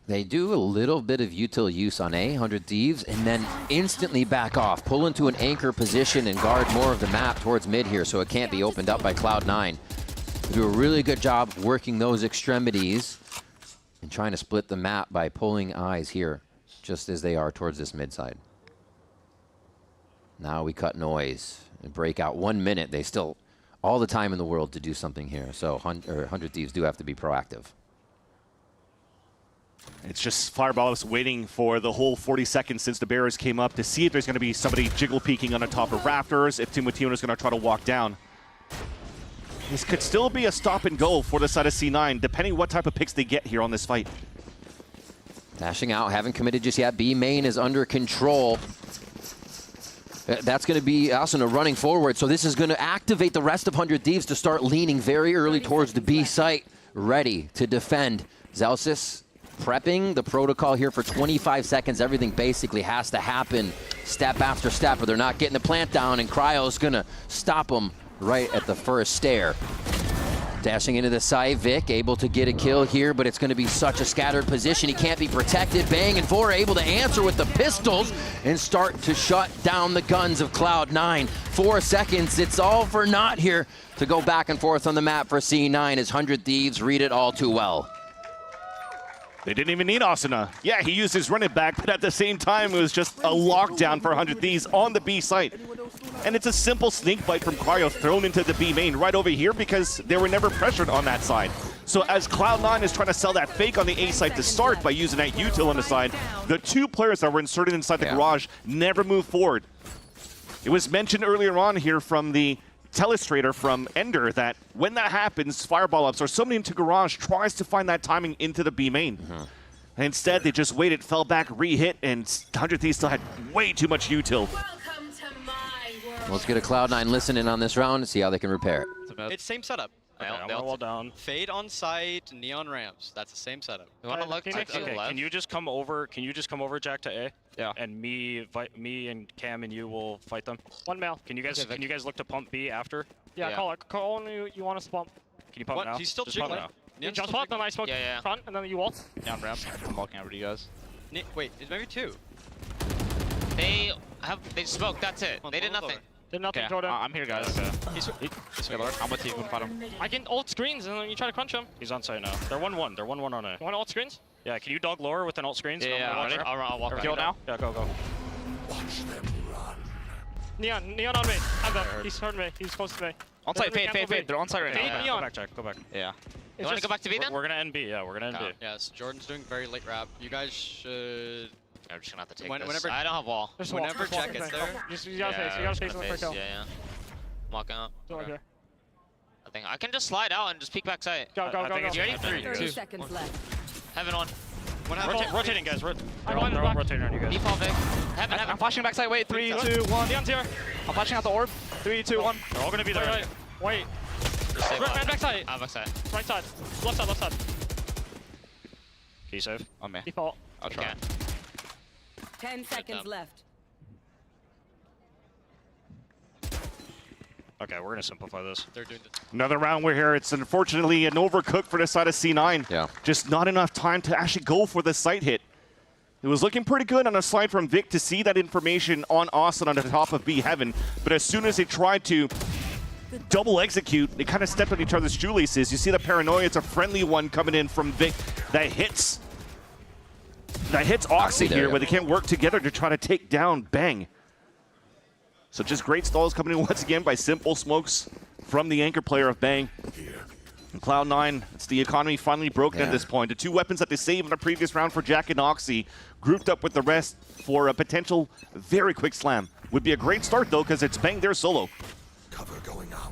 They do a little bit of util use on A, 100 Thieves, and then instantly back off, pull into an anchor position and guard more of the map towards mid here, so it can't be opened up by Cloud9. They do a really good job working those extremities and trying to split the map by pulling eyes here, just as they are towards this mid side. Now we cut noise and break out 1 minute. They still all the time in the world to do something here. So 100 Thieves do have to be proactive. It's just Fireball Ups waiting for the whole 40 seconds since the barriers came up to see if there's going to be somebody jiggle peeking on the top of rafters, if Timotino is going to try to walk down. This could still be a stop and go for the side of C9, depending what type of picks they get here on this fight. Dashing out, haven't committed just yet. B main is under control. That's going to be Asuna running forward, so this is going to activate the rest of 100 Thieves to start leaning very early towards the B site, ready to defend. Zelsis prepping the protocol here for 25 seconds. Everything basically has to happen step after step, or they're not getting the plant down, and Cryo's going to stop them right at the first stair. Dashing into the side, Vic able to get a kill here, but it's going to be such a scattered position. He can't be protected. Bang, and Vora able to answer with the pistols and start to shut down the guns of Cloud9. 4 seconds, it's all for naught here to go back and forth on the map for C9 as 100 Thieves read it all too well. They didn't even need Asuna. Yeah, he used his run it back, but at the same time, it was just a lockdown for 100 Thieves on the B site. And it's a simple snake bite from Cryo thrown into the B main right over here because they were never pressured on that side. So as Cloud9 is trying to sell that fake on the A side to start by using that util on the side, the 2 players that were inserted inside the garage never moved forward. It was mentioned earlier on here from the telestrator from Ender that when that happens, Fireball Ups or somebody into garage tries to find that timing into the B main. And instead, they just waited, fell back, re-hit, and 100 Thieves still had way too much util. Let's get a Cloud9 listening on this round and see how they can repair it. It's same setup. Well down. Fade on site, neon ramps. That's the same setup. You want to look to the left? Can you just come over? Can you just come over, Jack, to A? Yeah. And me and Cam and you will fight them. 1 male. Can you guys look to pump B after? Yeah. Call when you want us to pump. Can you pump now? He's still just jiggling. Pump You jump spot, then I smoke front, and then you wall. Down ramp. I'm walking over to you guys. Wait, it's maybe 2. They smoked, that's it. They did nothing. Did nothing, Okay, Jordan. I'm here, guys. He's I'm with you, couldn't find him. I can ult screens, and then you try to crunch him. He's on site now. They're 1-1. They're 1-1 on A. You want ult screens? Yeah, can you dog lower with an ult screens? Yeah, I'll walk Kill back. now? Yeah, go, go. Neon on me. I'm done. He's hurting me. He's close to me. On site, fade. They're on site right now. Fade, Go Neon. back, Jack. Go back. Yeah. You want to go back to B then? We're gonna end B. Yeah, we're gonna end B. Yes, Jordan's doing very late wrap. You guys should... I'm just gonna have to take this. Whenever- I don't have wall. Just Whenever walk, Jack gets walk. there, You gotta face. You gotta face on the quick kill. Yeah. I'm walking up. Don't Okay. care. I think I can just slide out and just peek back site. Go. You ready? 3, 2. seconds left. Heaven on. Rotating, guys. They're I'm all going back. rotating on you guys. Default Vic. Heaven. I'm flashing back side. Wait, 3, 2, 1. Neon's here. I'm flashing out the orb. 3, 2, 1. They're all gonna be there. Wait. Just save Man back side. back side. Right side. Left side. Can you save? On me. Default. I'll try. 10 seconds left. Okay, we're gonna simplify this. They're doing this. Another round where here it's unfortunately an overcook for the side of C9. Yeah. Just not enough time to actually go for the site hit. It was looking pretty good on a slide from Vic to see that information on Austin on the top of B Heaven, but as soon as they tried to double execute, they kind of stepped on each other's shoelaces. You see the paranoia, it's a friendly one coming in from Vic that hits Oxy here, where they can't work together to try to take down Bang. So just great stalls coming in once again by Simple Smokes from the anchor player of Bang. And Cloud9, it's the economy finally broken at this point. The 2 weapons that they saved in the previous round for Jack and Oxy, grouped up with the rest for a potential very quick slam. Would be a great start though, because it's Bang there solo.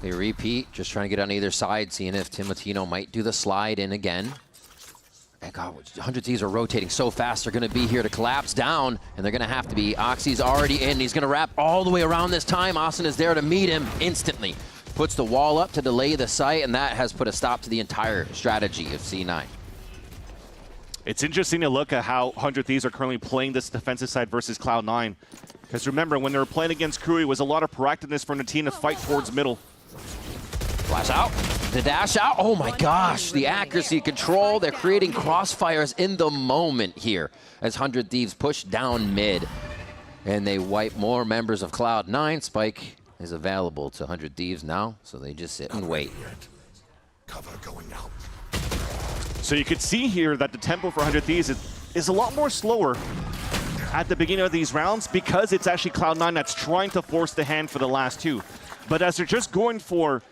They repeat, just trying to get on either side, seeing if Timotino might do the slide in again. And God, 100 Thieves are rotating so fast, they're going to be here to collapse down, and they're going to have to be. Oxy's already in. He's going to wrap all the way around this time. Austin is there to meet him instantly. Puts the wall up to delay the site, and that has put a stop to the entire strategy of C9. It's interesting to look at how 100 Thieves are currently playing this defensive side versus Cloud9. Because remember, when they were playing against Crew, it was a lot of proactiveness from the team to fight towards middle. Flash out. The dash out. Oh my gosh. The accuracy, control. They're creating crossfires in the moment here as 100 Thieves push down mid. And they wipe more members of Cloud9. Spike is available to 100 Thieves now, so they just sit and wait. Cover going out. So you could see here that the tempo for 100 Thieves is a lot more slower at the beginning of these rounds because it's actually Cloud9 that's trying to force the hand for the last 2. But as they're just going for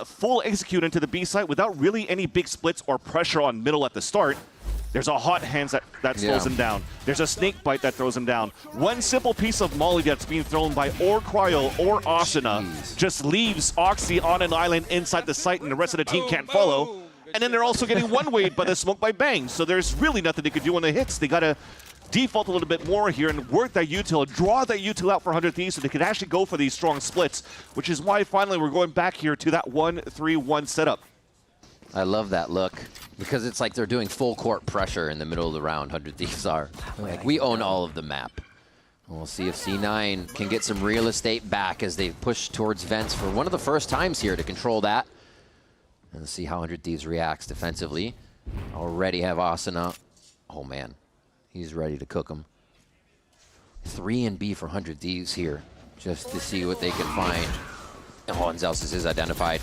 full execute into the B site without really any big splits or pressure on middle at the start, there's a hot hands that slows him down. There's a snake bite that throws him down. One simple piece of molly that's being thrown by or Cryo or Asuna just leaves Oxy on an island inside the site and the rest of the team can't follow. And then they're also getting one-wayed by the smoke by Bang. So there's really nothing they could do on the hits. They got to default a little bit more here and work that util, draw that util out for 100 Thieves so they could actually go for these strong splits, which is why finally we're going back here to that 1-3-1 setup. I love that look because it's like they're doing full court pressure in the middle of the round. 100 Thieves are. Like, we own all of the map. We'll see if C9 can get some real estate back as they push towards vents for one of the first times here to control that. And see how 100 Thieves reacts defensively. Already have Asuna. Oh man, he's ready to cook him. 3 and B for 100 Thieves here, just to see what they can find. Oh, and Zelsis is identified.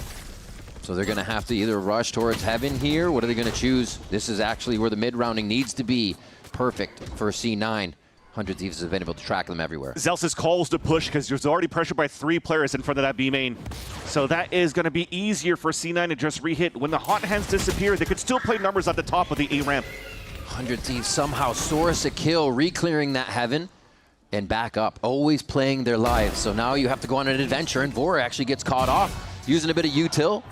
So they're gonna have to either rush towards Heaven here. What are they gonna choose? This is actually where the mid-rounding needs to be. Perfect for C9. 100 Thieves have been able to track them everywhere. Zelsis calls to push because there's already pressure by 3 players in front of that B main. So that is going to be easier for C9 to just re-hit. When the hot hands disappear, they could still play numbers at the top of the A ramp. 100 Thieves somehow source a kill, re-clearing that Heaven, and back up, always playing their lives. So now you have to go on an adventure, and Vora actually gets caught off, using a bit of util.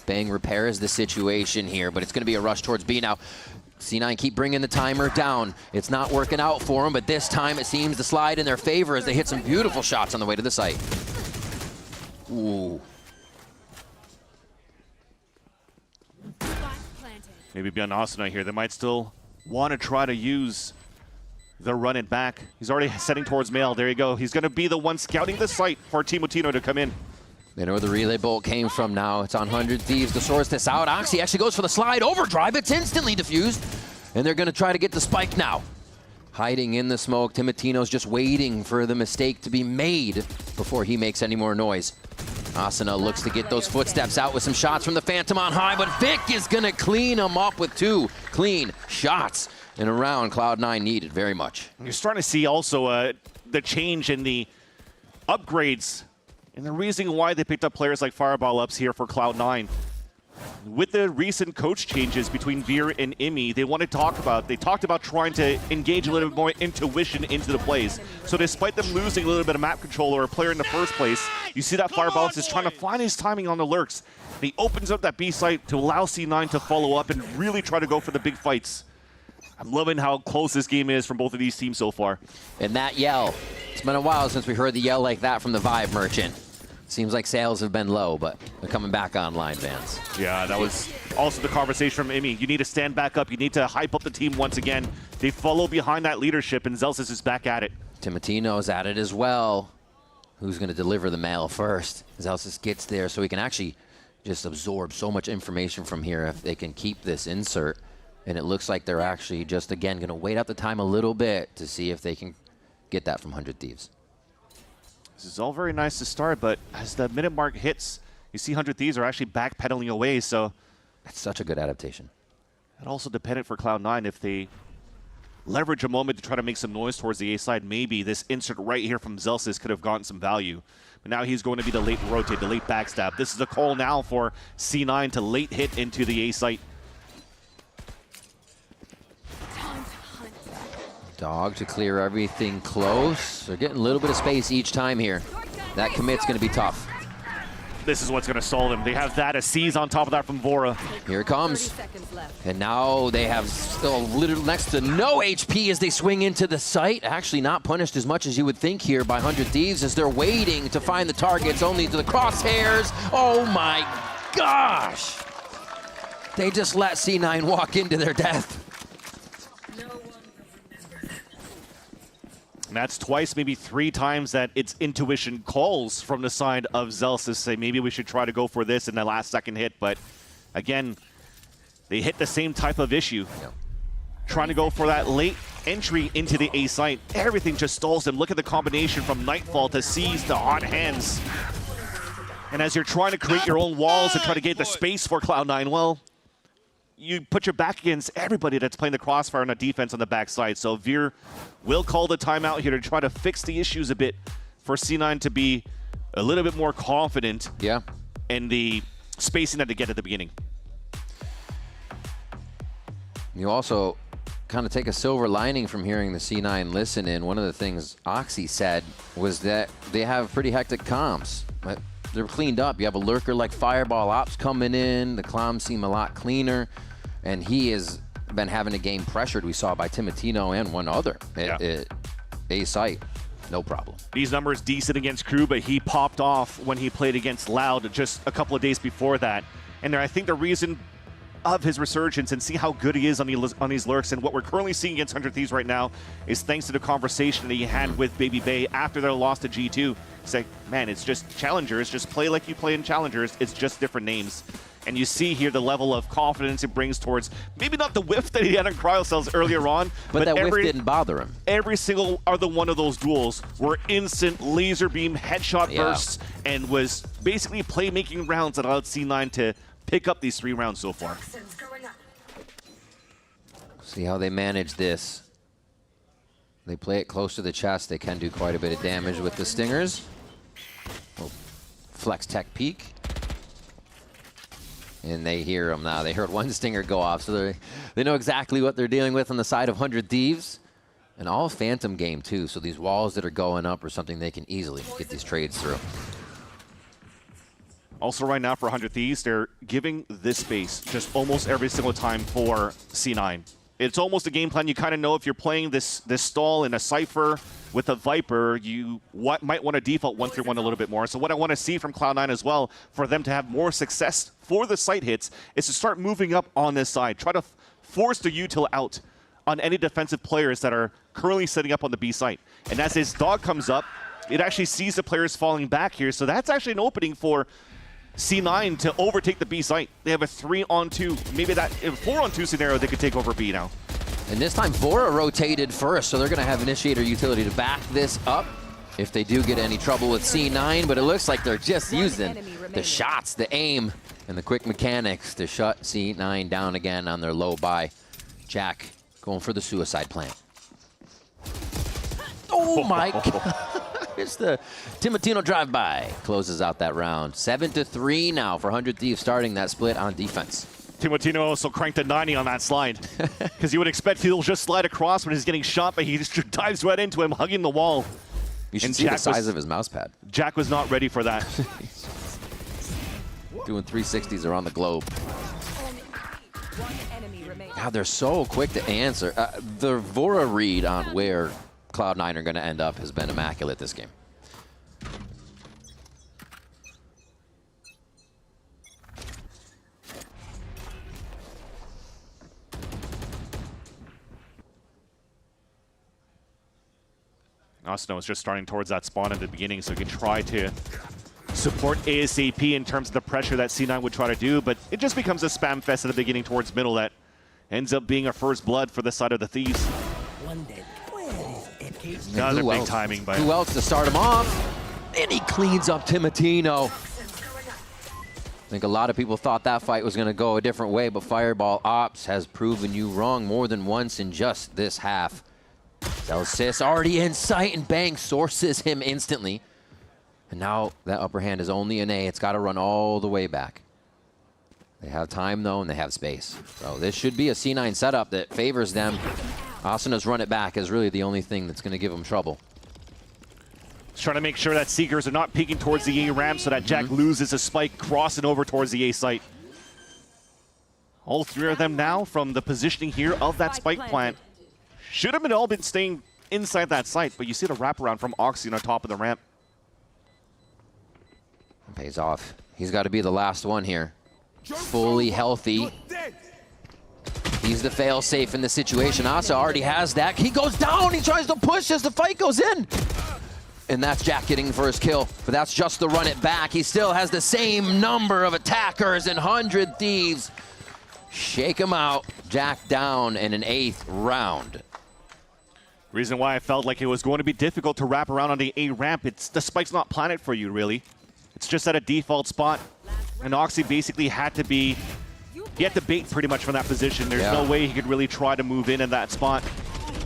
Bang repairs the situation here, but it's going to be a rush towards B now. C9 keep bringing the timer down. It's not working out for them, but this time it seems to slide in their favor as they hit some beautiful shots on the way to the site. Ooh. Maybe beyond Asuna here, they might still want to try to use the run it back. He's already setting towards Mail. There you go. He's going to be the one scouting the site for Timotino to come in. They know where the relay bolt came from now. It's on 100 Thieves to source this out. Oxy actually goes for the slide overdrive. It's instantly diffused. And they're going to try to get the spike now. Hiding in the smoke. Timotino's just waiting for the mistake to be made before he makes any more noise. Asuna looks to get those footsteps out with some shots from the Phantom on high, but Vic is going to clean him up with 2 clean shots in a round Cloud9 needed very much. You're starting to see also the change in the upgrades and the reason why they picked up players like Fireball Ups here for Cloud9. With the recent coach changes between Veer and Imi, they talked about trying to engage a little bit more intuition into the plays. So despite them losing a little bit of map control or a player in the first place, you see that Fireball is trying to find his timing on the lurks. He opens up that B site to allow C9 to follow up and really try to go for the big fights. I'm loving how close this game is from both of these teams so far. And that yell, it's been a while since we heard the yell like that from the Vive Merchant. Seems like sales have been low, but they're coming back online, Vance. Yeah, that was also the conversation from Imi. You need to stand back up. You need to hype up the team once again. They follow behind that leadership, and Zelsis is back at it. Timotino's at it as well. Who's going to deliver the mail first? Zelsis gets there so he can actually just absorb so much information from here if they can keep this insert. And it looks like they're actually just, again, going to wait out the time a little bit to see if they can get that from 100 Thieves. This is all very nice to start, but as the minute mark hits, you see 100 Thieves are actually backpedaling away, so... That's such a good adaptation. And also dependent for Cloud9, if they leverage a moment to try to make some noise towards the A side, maybe this insert right here from Zelsis could have gotten some value. But now he's going to be the late rotate, the late backstab. This is a call now for C9 to late hit into the A site. Dog to clear everything close. They're getting a little bit of space each time here. That commit's going to be tough. This is what's going to stall them. They have that, a seize on top of that from Vora. Here it comes. And now they have still little next to no HP as they swing into the site. Actually not punished as much as you would think here by 100 Thieves as they're waiting to find the targets only to the crosshairs. Oh my gosh! They just let C9 walk into their death. And that's twice, maybe 3 times that its intuition calls from the side of Zelsis, say maybe we should try to go for this in the last second hit. But again, they hit the same type of issue. Yep. Trying to go for that late entry into the A site. Everything just stalls them. Look at the combination from Nightfall to Seize to Hot Hands. And as you're trying to create your own walls and try to get the space for Cloud9, well, you put your back against everybody that's playing the crossfire on the defense on the backside. So Veer will call the timeout here to try to fix the issues a bit for C9 to be a little bit more confident in the spacing that they get at the beginning. You also kind of take a silver lining from hearing the C9 listen in. One of the things Oxy said was that they have pretty hectic comms, but they're cleaned up. You have a lurker like Fireball Ops coming in. The comms seem a lot cleaner. And he has been having a game pressured, we saw by Timotino and one other at A site. No problem. These numbers decent against Crew, but he popped off when he played against Loud just a couple of days before that. And I think the reason of his resurgence and see how good he is on these lurks and what we're currently seeing against 100 Thieves right now is thanks to the conversation that he had with Baby Bay after their loss to G2. Say, man, it's just Challengers. Just play like you play in Challengers. It's just different names. And you see here the level of confidence it brings towards maybe not the whiff that he had on Cryocells earlier on. but that whiff didn't bother him. Every single other one of those duels were instant laser beam headshot bursts and was basically playmaking rounds that allowed C9 to pick up these 3 rounds so far. See how they manage this. They play it close to the chest. They can do quite a bit of damage with the stingers. Flex tech peek. And they hear him now. They heard one stinger go off, so they know exactly what they're dealing with on the side of 100 Thieves. And all Phantom game, too, so these walls that are going up are something they can easily get these trades through. Also right now for 100 Thieves, they're giving this space just almost every single time for C9. It's almost a game plan. You kind of know if you're playing this stall in a Cypher with a Viper, you might want to default 1-3-1 a little bit more. So what I want to see from Cloud9 as well, for them to have more success for the site hits, is to start moving up on this side. Try to force the util out on any defensive players that are currently setting up on the B site. And as his dog comes up, it actually sees the players falling back here. So that's actually an opening for C9 to overtake the B site. They have a 3-on-2, maybe that a 4-on-2 scenario they could take over B now. And this time Vora rotated first, so they're going to have initiator utility to back this up if they do get any trouble with C9, but it looks like they're just using the shots, the aim, and the quick mechanics to shut C9 down again on their low buy. Jack going for the suicide plan. Oh my God. It's the Timotino drive-by. Closes out that round. 7-3 now for 100 Thieves starting that split on defense. Timotino also cranked a 90 on that slide. Because you would expect he'll just slide across when he's getting shot, but he just dives right into him, hugging the wall. You should see the size of his mouse pad. Jack was not ready for that. Doing 360s around the globe. God, they're so quick to answer. The Vora read on where Cloud9 are going to end up has been immaculate this game. Asno is just starting towards that spawn at the beginning, so he can try to support ASAP in terms of the pressure that C9 would try to do, but it just becomes a spam fest at the beginning towards middle that ends up being a first blood for the side of the Thieves. Another big timing by who else to start him off? And he cleans up Timotino. I think a lot of people thought that fight was going to go a different way, but Fireball Ops has proven you wrong more than once in just this half. Celsius already in sight, and bang, sources him instantly. And now that upper hand is only an A. It's got to run all the way back. They have time, though, and they have space. So this should be a C9 setup that favors them. Asana's run it back is really the only thing that's going to give them trouble. Just trying to make sure that Seekers are not peeking towards the A ramp so that Jack loses a spike crossing over towards the A site. All three of them now from the positioning here of that spike plant. Should have all been staying inside that site, but you see the wraparound from Oxy on top of the ramp. Pays off. He's got to be the last one here. Fully healthy. He's the fail-safe in the situation. Asa already has that. He goes down. He tries to push as the fight goes in. And that's Jack getting the first kill. But that's just the run it back. He still has the same number of attackers and 100 Thieves. Shake him out. Jack down in an 8th round. Reason why I felt like it was going to be difficult to wrap around on the A ramp. It's the spike's not planted for you, really. It's just at a default spot. And Oxy basically had to be... He had to bait pretty much from that position. There's no way he could really try to move in that spot.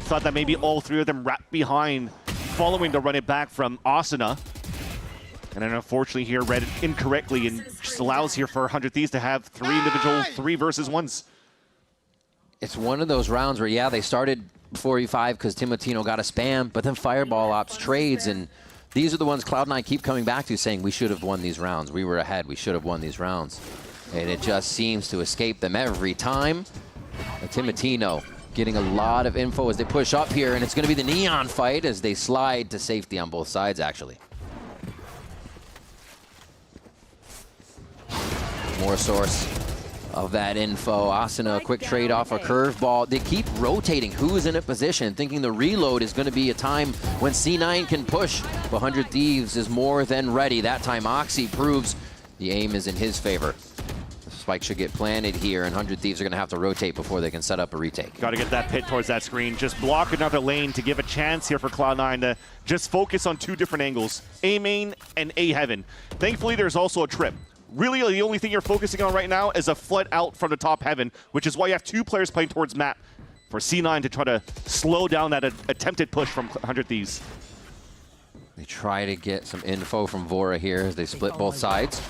Thought that maybe all three of them wrapped behind, following the run it back from Asuna. And then unfortunately here read it incorrectly and just allows here for 100 Thieves to have three individual 3-versus-1s. It's one of those rounds where, yeah, they started 4v5 because Timotino got a spam, but then Fireball Ops trades, and these are the ones Cloud9 keep coming back to, saying we should have won these rounds. We were ahead. We should have won these rounds. And it just seems to escape them every time. And Timotino getting a lot of info as they push up here, and it's going to be the Neon fight as they slide to safety on both sides, actually. More source of that info. Asuna, a quick trade off a curveball. They keep rotating who is in a position, thinking the reload is going to be a time when C9 can push. 100 Thieves is more than ready. That time Oxy proves the aim is in his favor. The spike should get planted here, and 100 Thieves are going to have to rotate before they can set up a retake. Got to get that pit towards that screen. Just block another lane to give a chance here for Cloud9 to just focus on two different angles, A main and A heaven. Thankfully, there's also a trip. Really, the only thing you're focusing on right now is a flood out from the top heaven, which is why you have two players playing towards map for C9 to try to slow down that attempted push from 100 Thieves. They try to get some info from Vora here as they split both sides.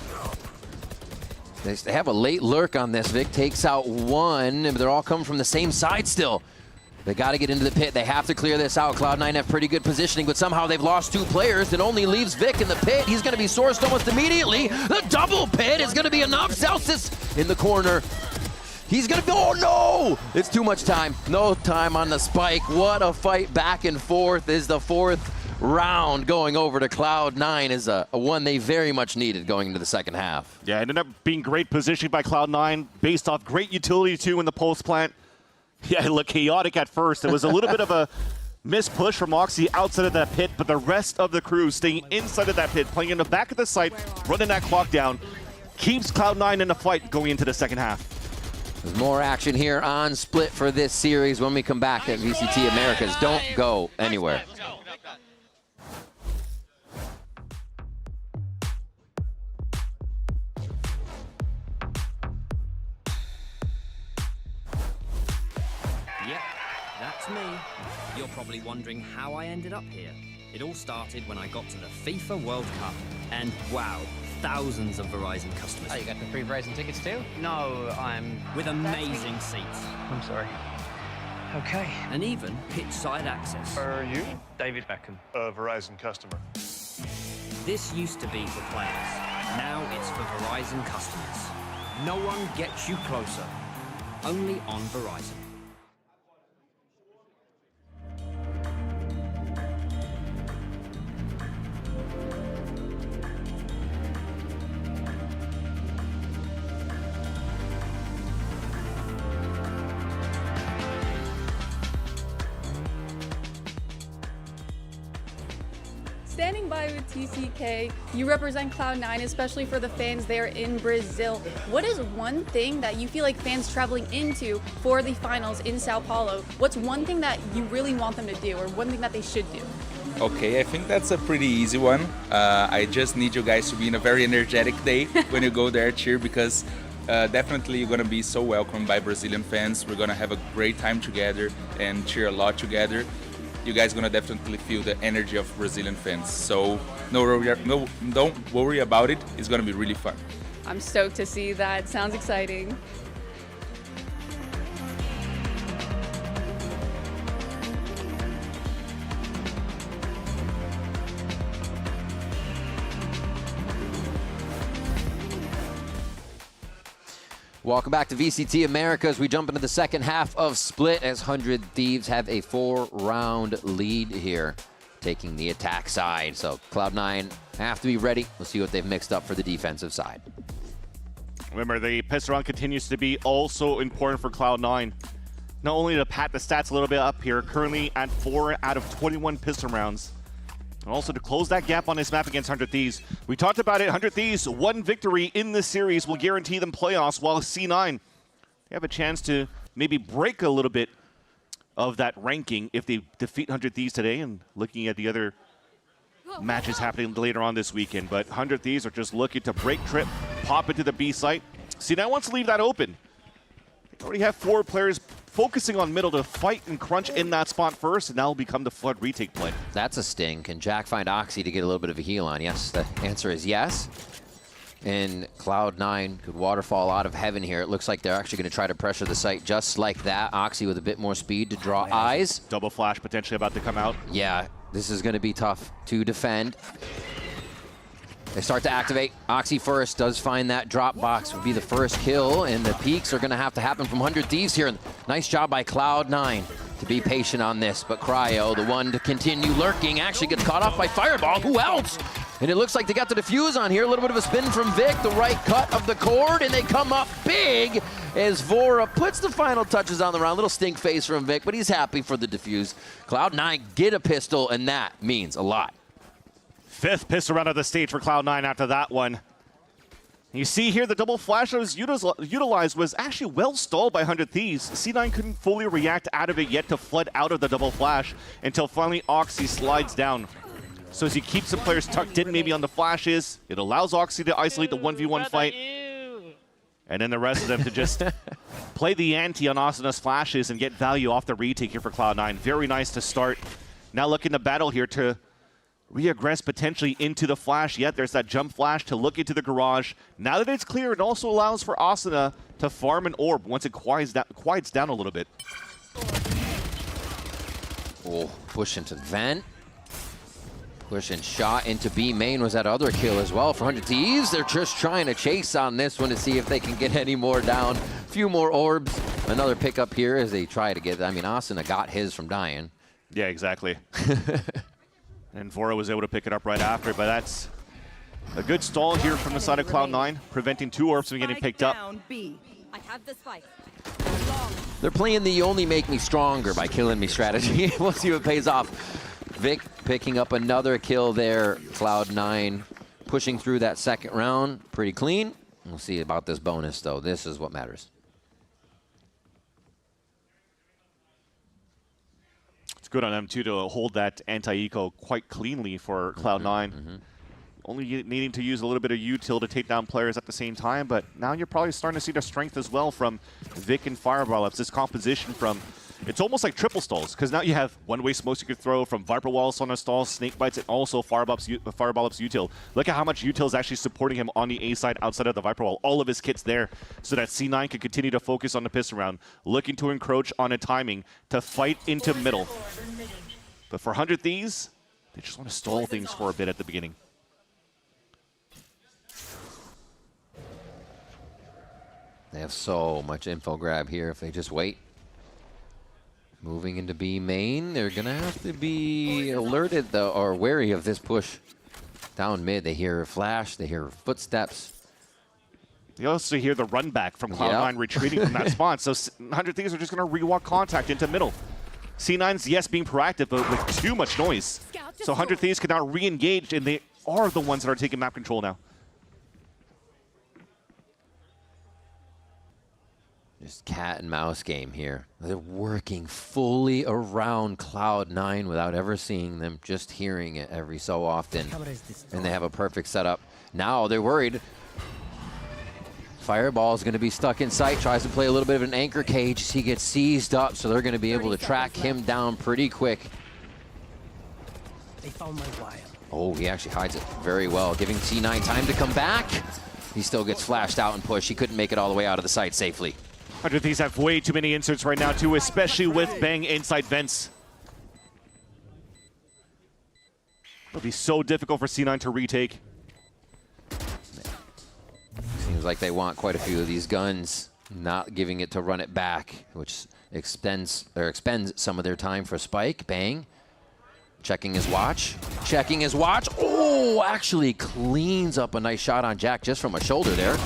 They have a late lurk on this. Vic takes out one, but they're all coming from the same side still. They got to get into the pit. They have to clear this out. Cloud9 have pretty good positioning, but somehow they've lost two players. It only leaves Vic in the pit. He's going to be sourced almost immediately. The double pit is going to be enough. Celsius in the corner. He's going to be, oh no! It's too much time. No time on the spike. What a fight back and forth. Is the 4th round going over to Cloud9 is a one they very much needed going into the second half. Yeah, it ended up being great positioning by Cloud9 based off great utility too in the pulse plant. Yeah, it looked chaotic at first. It was a little bit of a Missed push from Oxy outside of that pit, but the rest of the crew staying inside of that pit, playing in the back of the site, running that clock down, keeps Cloud9 in the fight going into the second half. There's more action here on Split for this series when we come back at VCT Americas. Don't go anywhere. Yep, that's me. You're probably wondering how I ended up here. It all started when I got to the FIFA World Cup, and wow, thousands of Verizon customers. Oh, you got the free Verizon tickets too? No, I'm with amazing seats. I'm sorry. Okay. And even pitch-side access. Are you? David Beckham, a Verizon customer. This used to be for players. Now it's for Verizon customers. No one gets you closer. Only on Verizon. Standing by with TCK, you represent Cloud9, especially for the fans there in Brazil. What is one thing that you feel like fans traveling into for the finals in Sao Paulo, what's one thing that you really want them to do, or one thing that they should do? Okay, I think that's a pretty easy one. I just need you guys to be in a very energetic day when you go there, cheer, because definitely you're going to be so welcomed by Brazilian fans. We're going to have a great time together and cheer a lot together. You guys are going to definitely feel the energy of Brazilian fans. So don't worry about it. It's going to be really fun. I'm stoked to see that. Sounds exciting. Welcome back to VCT Americas. We jump into the second half of Split as 100 Thieves have a 4-round lead here, taking the attack side. So Cloud9 have to be ready. We'll see what they've mixed up for the defensive side. Remember, the pistol round continues to be also important for Cloud9. Not only to pat the stats a little bit up here, currently at 4 out of 21 pistol rounds. And also to close that gap on this map against 100 Thieves. We talked about it, 100 Thieves, one victory in this series will guarantee them playoffs, while C9, they have a chance to maybe break a little bit of that ranking if they defeat 100 Thieves today, and looking at the other matches happening later on this weekend. But 100 Thieves are just looking to break trip, pop into the B site. C9 wants to leave that open. They already have 4 players focusing on middle to fight and crunch in that spot first, and that'll become the Flood retake play. That's a sting. Can Jack find Oxy to get a little bit of a heal on? Yes, the answer is yes. And Cloud9 could waterfall out of heaven here. It looks like they're actually going to try to pressure the site just like that. Oxy with a bit more speed to draw eyes. Double flash potentially about to come out. Yeah, this is going to be tough to defend. They start to activate. Oxy first does find that drop box, would be the first kill, and the peaks are going to have to happen from 100 Thieves here. Nice job by Cloud9 to be patient on this, but Cryo, the one to continue lurking, actually gets caught off by Fireball. Who else? And it looks like they got the defuse on here. A little bit of a spin from Vic, the right cut of the cord, and they come up big as Vora puts the final touches on the round. Little stink face from Vic, but he's happy for the defuse. Cloud9 get a pistol, and that means a lot. 5th pistol round of the stage for Cloud9 after that one. You see here the double flash that was utilized was actually well stalled by 100 Thieves. C9 couldn't fully react out of it yet to flood out of the double flash until finally Oxy slides down. So as he keeps the players tucked in maybe on the flashes, it allows Oxy to isolate the 1v1 fight. And then the rest of them to just play the ante on Asana's flashes and get value off the retake here for Cloud9. Very nice to start. Now looking to battle here to reaggress potentially into the flash. Yet there's that jump flash to look into the garage. Now that it's clear, it also allows for Asuna to farm an orb once it quiets down a little bit. Oh, push into vent. Push and shot into B main was that other kill as well for 100 Thieves. They're just trying to chase on this one to see if they can get any more down. A few more orbs. Another pickup here as they try to get, I mean, Asuna got his from dying. Yeah, exactly. And Vora was able to pick it up right after, but that's a good stall here from the side of Cloud9, preventing 2 orbs from getting picked up. B. I have the spike. They're playing the only make me stronger by killing me strategy. We'll see what pays off. Vic picking up another kill there. Cloud9 pushing through that second round pretty clean. We'll see about this bonus, though. This is what matters. It's good on them, too, to hold that anti-eco quite cleanly for Cloud9. Only needing to use a little bit of util to take down players at the same time, but now you're probably starting to see the strength as well from Vic and Fireball. It's this composition from, it's almost like triple stalls, because now you have one-way smokes you could throw from Viper Walls on a stall, Snake Bites, and also Fireball's util. Look at how much util is actually supporting him on the A side outside of the Viper Wall. All of his kits there, so that C9 can continue to focus on the pistol round, looking to encroach on a timing to fight into middle. But for 100 Thieves, they just want to stall things for a bit at the beginning. They have so much info grab here if they just wait. Moving into B main, they're going to have to be alerted, though, or wary of this push. Down mid, they hear a flash, they hear footsteps. You also hear the run back from Cloud9 retreating from that spawn, so 100 Thieves are just going to rewalk contact into middle. C9's, yes, being proactive, but with too much noise. So 100 Thieves can now re-engage, and they are the ones that are taking map control now. Just cat and mouse game here. They're working fully around Cloud9 without ever seeing them, just hearing it every so often. And they have a perfect setup. Now they're worried. Fireball's going to be stuck in sight, tries to play a little bit of an anchor cage as he gets seized up, so they're going to be able to track him down pretty quick. They found my wire. Oh, he actually hides it very well, giving C9 time to come back. He still gets flashed out and pushed. He couldn't make it all the way out of the site safely. 100 Thieves have way too many inserts right now, too, especially with Bang inside vents. It'll be so difficult for C9 to retake. Seems like they want quite a few of these guns, not giving it to run it back, which expends some of their time for Spike. Bang. Checking his watch. Checking his watch. Oh, actually cleans up a nice shot on Jack just from a shoulder there.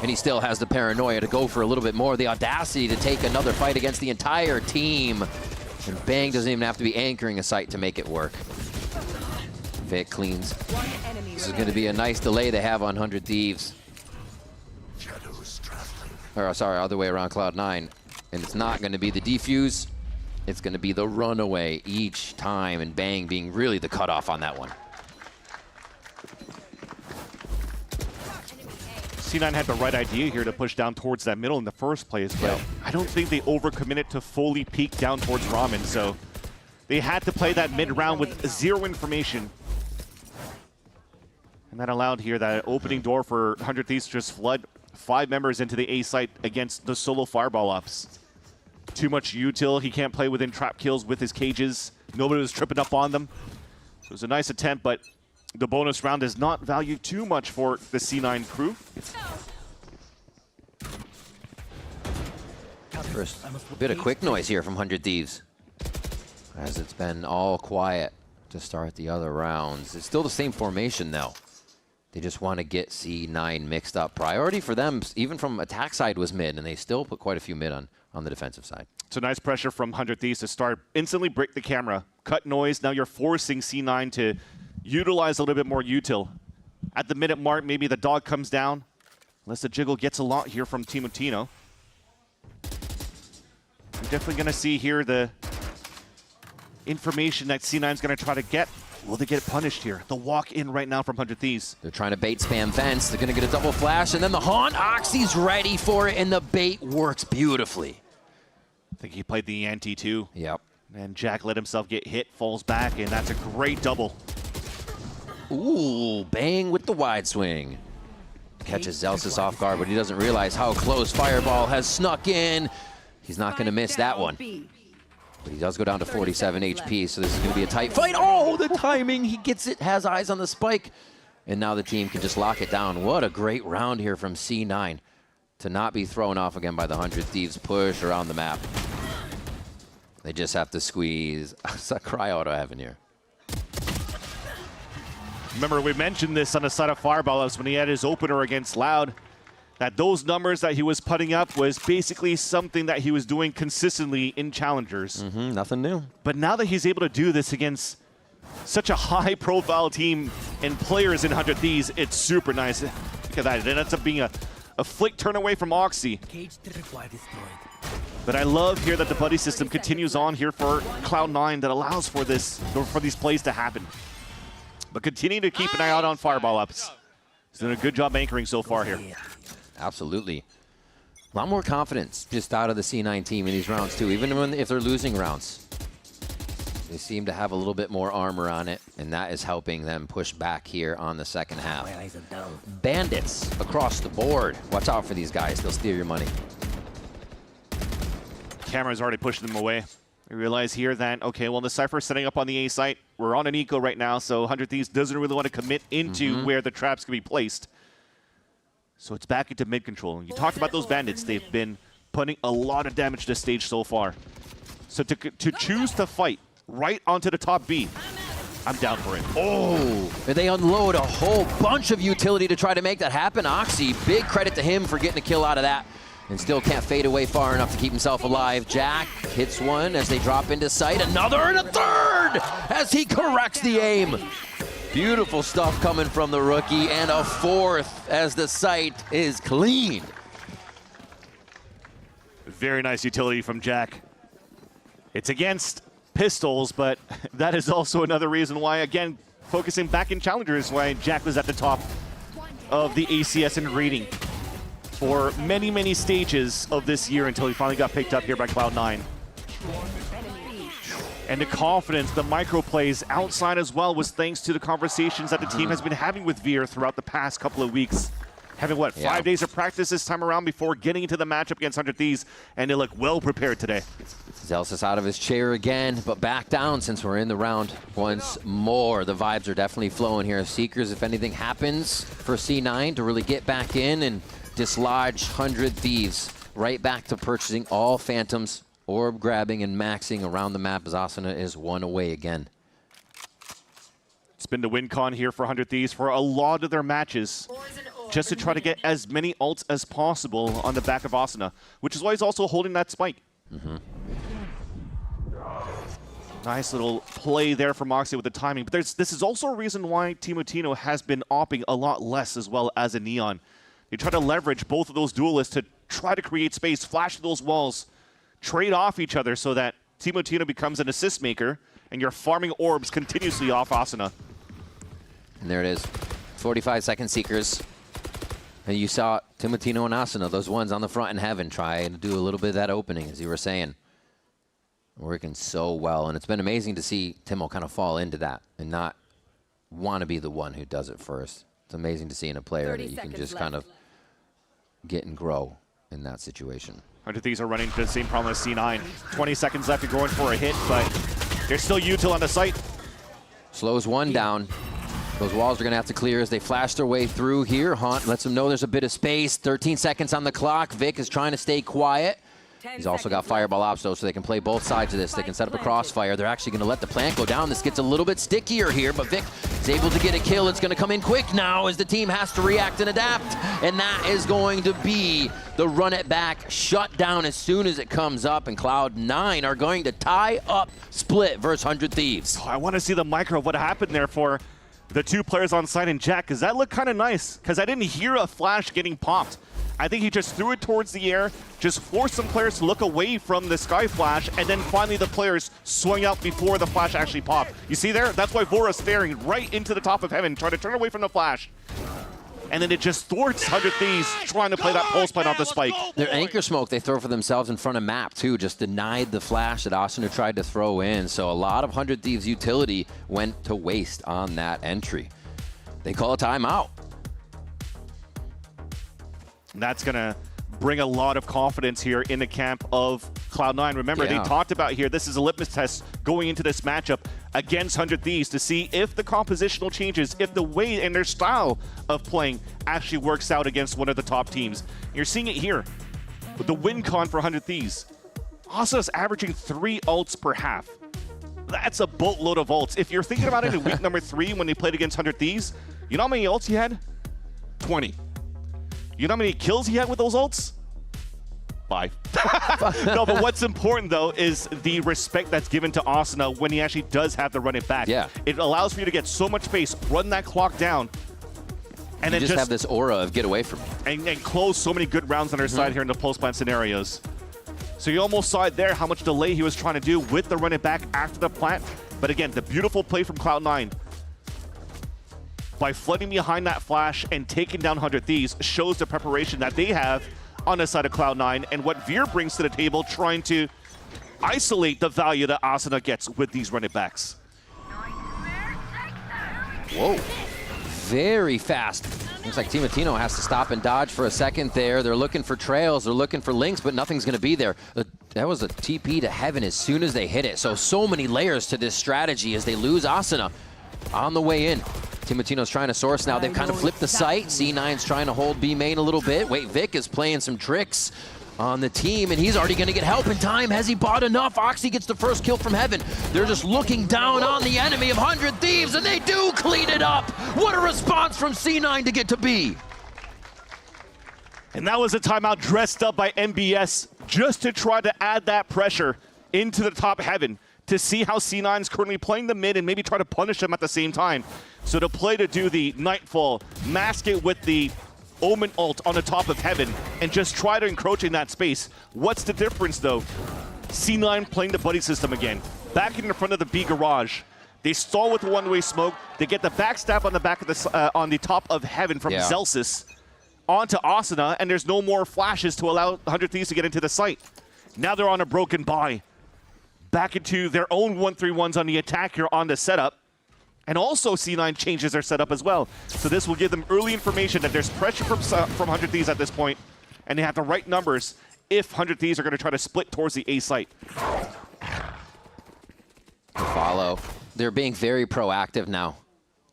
And he still has the paranoia to go for a little bit more, the audacity to take another fight against the entire team. And Bang doesn't even have to be anchoring a site to make it work. Vic cleans. This is going to be a nice delay they have on 100 Thieves. Or, sorry, other way around Cloud9. And it's not going to be the defuse. It's going to be the runaway each time, and Bang being really the cutoff on that one. C9 had the right idea here to push down towards that middle in the first place, but I don't think they overcommitted to fully peek down towards Ramen, so they had to play that mid-round with zero information. And that allowed here that opening door for 100 Thieves to just flood 5 members into the A site against the solo Fireball ops. Too much util. He can't play within trap kills with his cages. Nobody was tripping up on them. So it was a nice attempt, but the bonus round is not valued too much for the C9 crew. First bit of quick noise here from 100 Thieves, as it's been all quiet to start the other rounds. It's still the same formation, though. They just want to get C9 mixed up. Priority for them, even from attack side, was mid, and they still put quite a few mid on the defensive side. So nice pressure from 100 Thieves to start. Instantly break the camera, cut noise. Now you're forcing C9 to utilize a little bit more util. At the minute mark, maybe the dog comes down. Unless the jiggle gets a lot here from Timotino. We're definitely going to see here the information that C9's going to try to get. Will they get punished here? The walk in right now from 100 Thieves. They're trying to bait spam vents. They're going to get a double flash, and then the haunt. Oxy's ready for it, and the bait works beautifully. I think he played the ante too. Yep. And Jack let himself get hit, falls back, and that's a great double. Ooh, Bang with the wide swing. Catches Zelsis off guard, but he doesn't realize how close Fireball has snuck in. He's not going to miss that one. But he does go down to 47 HP, so this is going to be a tight fight. Oh, the timing. He gets it, has eyes on the spike. And now the team can just lock it down. What a great round here from C9 to not be thrown off again by the 100 Thieves push around the map. They just have to squeeze. It's a cry auto heaven here. Remember, we mentioned this on the side of Fireball when he had his opener against Loud. that those numbers that he was putting up was basically something that he was doing consistently in challengers. Nothing new. But now that he's able to do this against such a high-profile team and players in 100 Thieves, it's super nice. Look at that. It ends up being a flick turn away from Oxy. But I love here that the buddy system continues on here for Cloud9 that allows for this, for these plays to happen. But continue to keep an eye out on Fireball ups. He's doing a good job anchoring so far here. Absolutely. A lot more confidence just out of the C9 team in these rounds too, even if they're losing rounds. They seem to have a little bit more armor on it, and that is helping them push back here on the second half. Bandits across the board. Watch out for these guys. They'll steal your money. Camera's already pushing them away. We realize here that, okay, well, the Cypher setting up on the A site. We're on an eco right now, so 100 Thieves doesn't really want to commit into where the traps can be placed. So it's back into mid control. You talked about those bandits. They've been putting a lot of damage to this stage so far. So to choose to fight right onto the top B, I'm down for it. Oh, and they unload a whole bunch of utility to try to make that happen. Oxy, big credit to him for getting a kill out of that. And still can't fade away far enough to keep himself alive. Jack hits one as they drop into sight. Another and a third as he corrects the aim. Beautiful stuff coming from the rookie. And a fourth as the sight is clean. Very nice utility from Jack. It's against pistols, but that is also another reason why, again, focusing back in challengers, why Jack was at the top of the ACS in rating for many, many stages of this year until he finally got picked up here by Cloud9. And the confidence, the micro plays outside as well was thanks to the conversations that the team has been having with Veer throughout the past couple of weeks. Having, what, 5 days of practice this time around before getting into the matchup against 100 Thieves, and they look well prepared today. Zelsis out of his chair again, but back down since we're in the round once more. The vibes are definitely flowing here. Seekers, if anything happens for C9 to really get back in and dislodge 100 Thieves, right back to purchasing all Phantoms, orb grabbing and maxing around the map as Asuna is one away again. It's been the win con here for 100 Thieves for a lot of their matches, just to try to get as many ults as possible on the back of Asuna, which is why he's also holding that spike. Nice little play there from Moxie with the timing, but this is also a reason why Timotino has been opping a lot less as well as a Neon. They try to leverage both of those duelists to try to create space, flash those walls, trade off each other so that Timotino becomes an assist maker and you're farming orbs continuously off Asuna. And there it is. 45-second Seekers. And you saw Timotino and Asuna, those ones on the front in heaven, trying to do a little bit of that opening, as you were saying. Working so well. And it's been amazing to see Timo kind of fall into that and not want to be the one who does it first. It's amazing to see in a player that you can just kind of get and grow in that situation. 100 Thieves are running into the same problem as C9. 20 seconds left to going for a hit, but there's still util on the site. Slows one down. Those walls are going to have to clear as they flash their way through here. Haunt lets them know there's a bit of space. 13 seconds on the clock. Vic is trying to stay quiet. He's also got Fireball Ops, though, so they can play both sides of this. They can set up a crossfire. They're actually going to let the plant go down. This gets a little bit stickier here, but Vic is able to get a kill. It's going to come in quick now as the team has to react and adapt. And that is going to be the run it back, shut down as soon as it comes up. And Cloud9 are going to tie up split versus 100 Thieves. Oh, I want to see the micro of what happened there for the two players on site and Jack, because that looked kind of nice, because I didn't hear a flash getting popped. I think he just threw it towards the air, just forced some players to look away from the sky flash, and then finally the players swung out before the flash actually popped. You see there? That's why Vora's staring right into the top of heaven, trying to turn away from the flash. And then it just thwarts 100 Thieves trying to play that pulse point off the spike. Their anchor smoke they throw for themselves in front of map, too, just denied the flash that Asuna tried to throw in. So a lot of 100 Thieves utility went to waste on that entry. They call a timeout. And that's going to bring a lot of confidence here in the camp of Cloud9. Remember, they talked about here, this is a litmus test going into this matchup against 100 Thieves to see if the compositional changes, if the way and their style of playing actually works out against one of the top teams. And you're seeing it here with the win con for 100 Thieves. Asuna's averaging 3 ults per half. That's a boatload of ults. If you're thinking about it in week number 3 when they played against 100 Thieves, you know how many ults he had? 20. You know how many kills he had with those ults? 5. No, but what's important, though, is the respect that's given to Asuna when he actually does have to run it back. Yeah. It allows for you to get so much space, run that clock down, and you then just have this aura of get away from me. And close so many good rounds on our side here in the post-plant scenarios. So you almost saw it there, how much delay he was trying to do with the run it back after the plant. But again, the beautiful play from Cloud9 by flooding behind that flash and taking down 100 Thieves shows the preparation that they have on the side of Cloud9 and what Veer brings to the table, trying to isolate the value that Asuna gets with these run it backs. Whoa. Very fast. Looks like Timatino has to stop and dodge for a second there. They're looking for trails, they're looking for links, but nothing's going to be there. That was a TP to heaven as soon as they hit it. So many layers to this strategy as they lose Asuna on the way in. Timatino's trying to source now. They've kind of flipped the site. C9's trying to hold B main a little bit. Wait, Vic is playing some tricks on the team, and he's already going to get help in time. Has he bought enough? Oxy gets the first kill from heaven. They're just looking down on the enemy of 100 Thieves, and they do clean it up. What a response from C9 to get to B. And that was a timeout dressed up by MBS just to try to add that pressure into the top heaven to see how C9 is currently playing the mid and maybe try to punish them at the same time. So to play to do the Nightfall, mask it with the Omen ult on the top of heaven, and just try to encroach in that space. What's the difference, though? C9 playing the buddy system again. Back in front of the B garage. They stall with the one-way smoke. They get the backstab on the back of the on the top of heaven from Zelsis onto Asuna, and there's no more flashes to allow 100 Thieves to get into the site. Now they're on a broken buy. Back into their own 1-3-1s on the attack here on the setup. And also C9 changes their setup as well. So this will give them early information that there's pressure from 100 Thieves at this point, and they have the right numbers if 100 Thieves are going to try to split towards the A site. Follow. They're being very proactive now.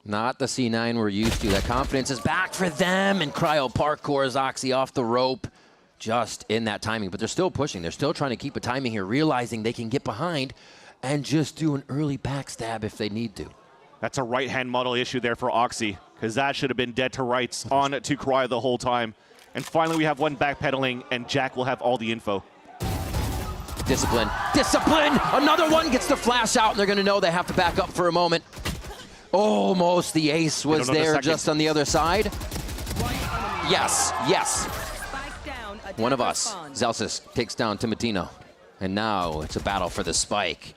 Not the C9 we're used to. That confidence is back for them, and Cryo parkours Oxy off the rope just in that timing. But they're still pushing. They're still trying to keep a timing here, realizing they can get behind and just do an early backstab if they need to. That's a right-hand model issue there for Oxy, because that should have been dead to rights on to Cryo the whole time. And finally, we have one backpedaling, and Jack will have all the info. Discipline. Discipline! Another one gets the flash out, and they're going to know they have to back up for a moment. Almost the ace was there just on the other side. Yes, yes. One of us. Zelsis takes down Timatino. And now it's a battle for the spike.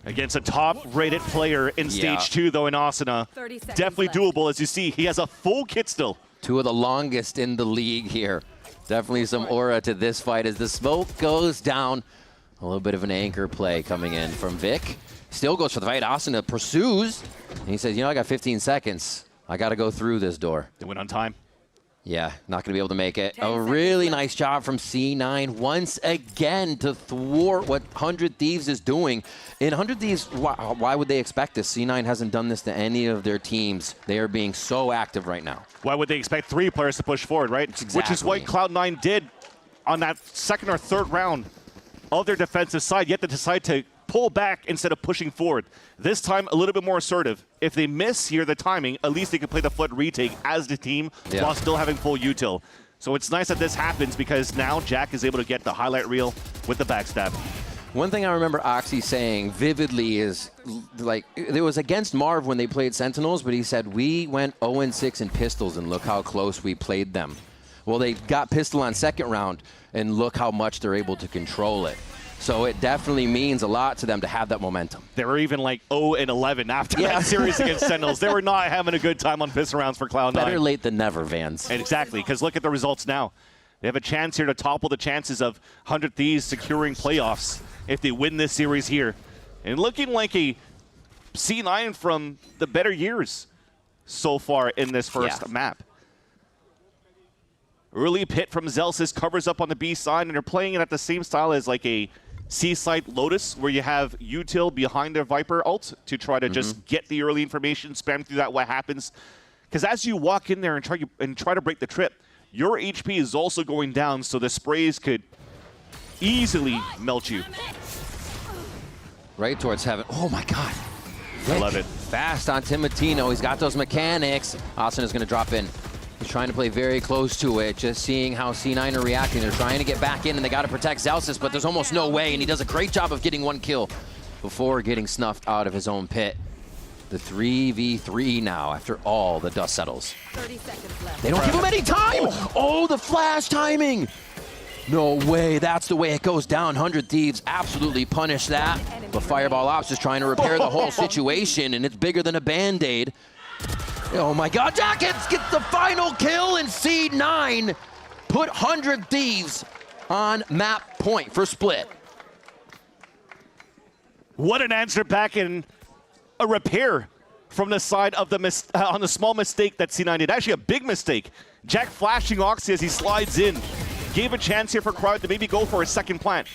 Against a top-rated player in Stage 2, though, in Asuna. Definitely doable, as you see. He has a full kit still. Two of the longest in the league here. Definitely some aura to this fight as the smoke goes down. A little bit of an anchor play coming in from Vic. Still goes for the fight. Asuna pursues. And he says, you know, I got 15 seconds. I got to go through this door. They went on time. Yeah, not going to be able to make it. A really nice job from C9 once again to thwart what 100 Thieves is doing. In 100 Thieves, why would they expect this? C9 hasn't done this to any of their teams. They are being so active right now. Why would they expect 3 players to push forward, right? Exactly. Which is what Cloud9 did on that second or third round of their defensive side, yet they decide to pull back instead of pushing forward. This time, a little bit more assertive. If they miss here the timing, at least they can play the flood retake as the team while still having full util. So it's nice that this happens because now Jack is able to get the highlight reel with the backstab. One thing I remember Oxy saying vividly is, like, it was against Marv when they played Sentinels, but he said, we went 0-6 in pistols and look how close we played them. Well, they got pistol on second round, and look how much they're able to control it. So it definitely means a lot to them to have that momentum. They were even like 0-11 after that series against Sentinels. They were not having a good time on pistol rounds for Cloud9. Better late than never, Vans. Exactly, because look at the results now. They have a chance here to topple the chances of 100 Thieves securing playoffs if they win this series here. And looking like a C9 from the better years so far in this first map. Early pit from Zelsis covers up on the B side, and they're playing it at the same style as like a C-site Lotus, where you have util behind their Viper ult to try to just get the early information, spam through that what happens. Because as you walk in there and try to break the trip, your HP is also going down, so the sprays could easily melt you. Right towards heaven. Oh my God. I love it. Fast on Timatino. He's got those mechanics. Asuna's going to drop in. He's trying to play very close to it, just seeing how C9 are reacting. They're trying to get back in, and they got to protect Zelsis, but there's almost no way, and he does a great job of getting one kill before getting snuffed out of his own pit. The 3v3 now, after all the dust settles. 30 seconds left. They don't give him any time! Oh, the flash timing! No way, that's the way it goes down. 100 Thieves absolutely punish that. But Fireball Ops is trying to repair the whole situation, and it's bigger than a Band-Aid. Oh my God, Jackets gets the final kill, and C9 put 100 Thieves on map point for split. What an answer back in a repair from the side of the on the small mistake that C9 did. Actually, a big mistake. Jack flashing Oxy as he slides in. Gave a chance here for Cryo to maybe go for a second plant.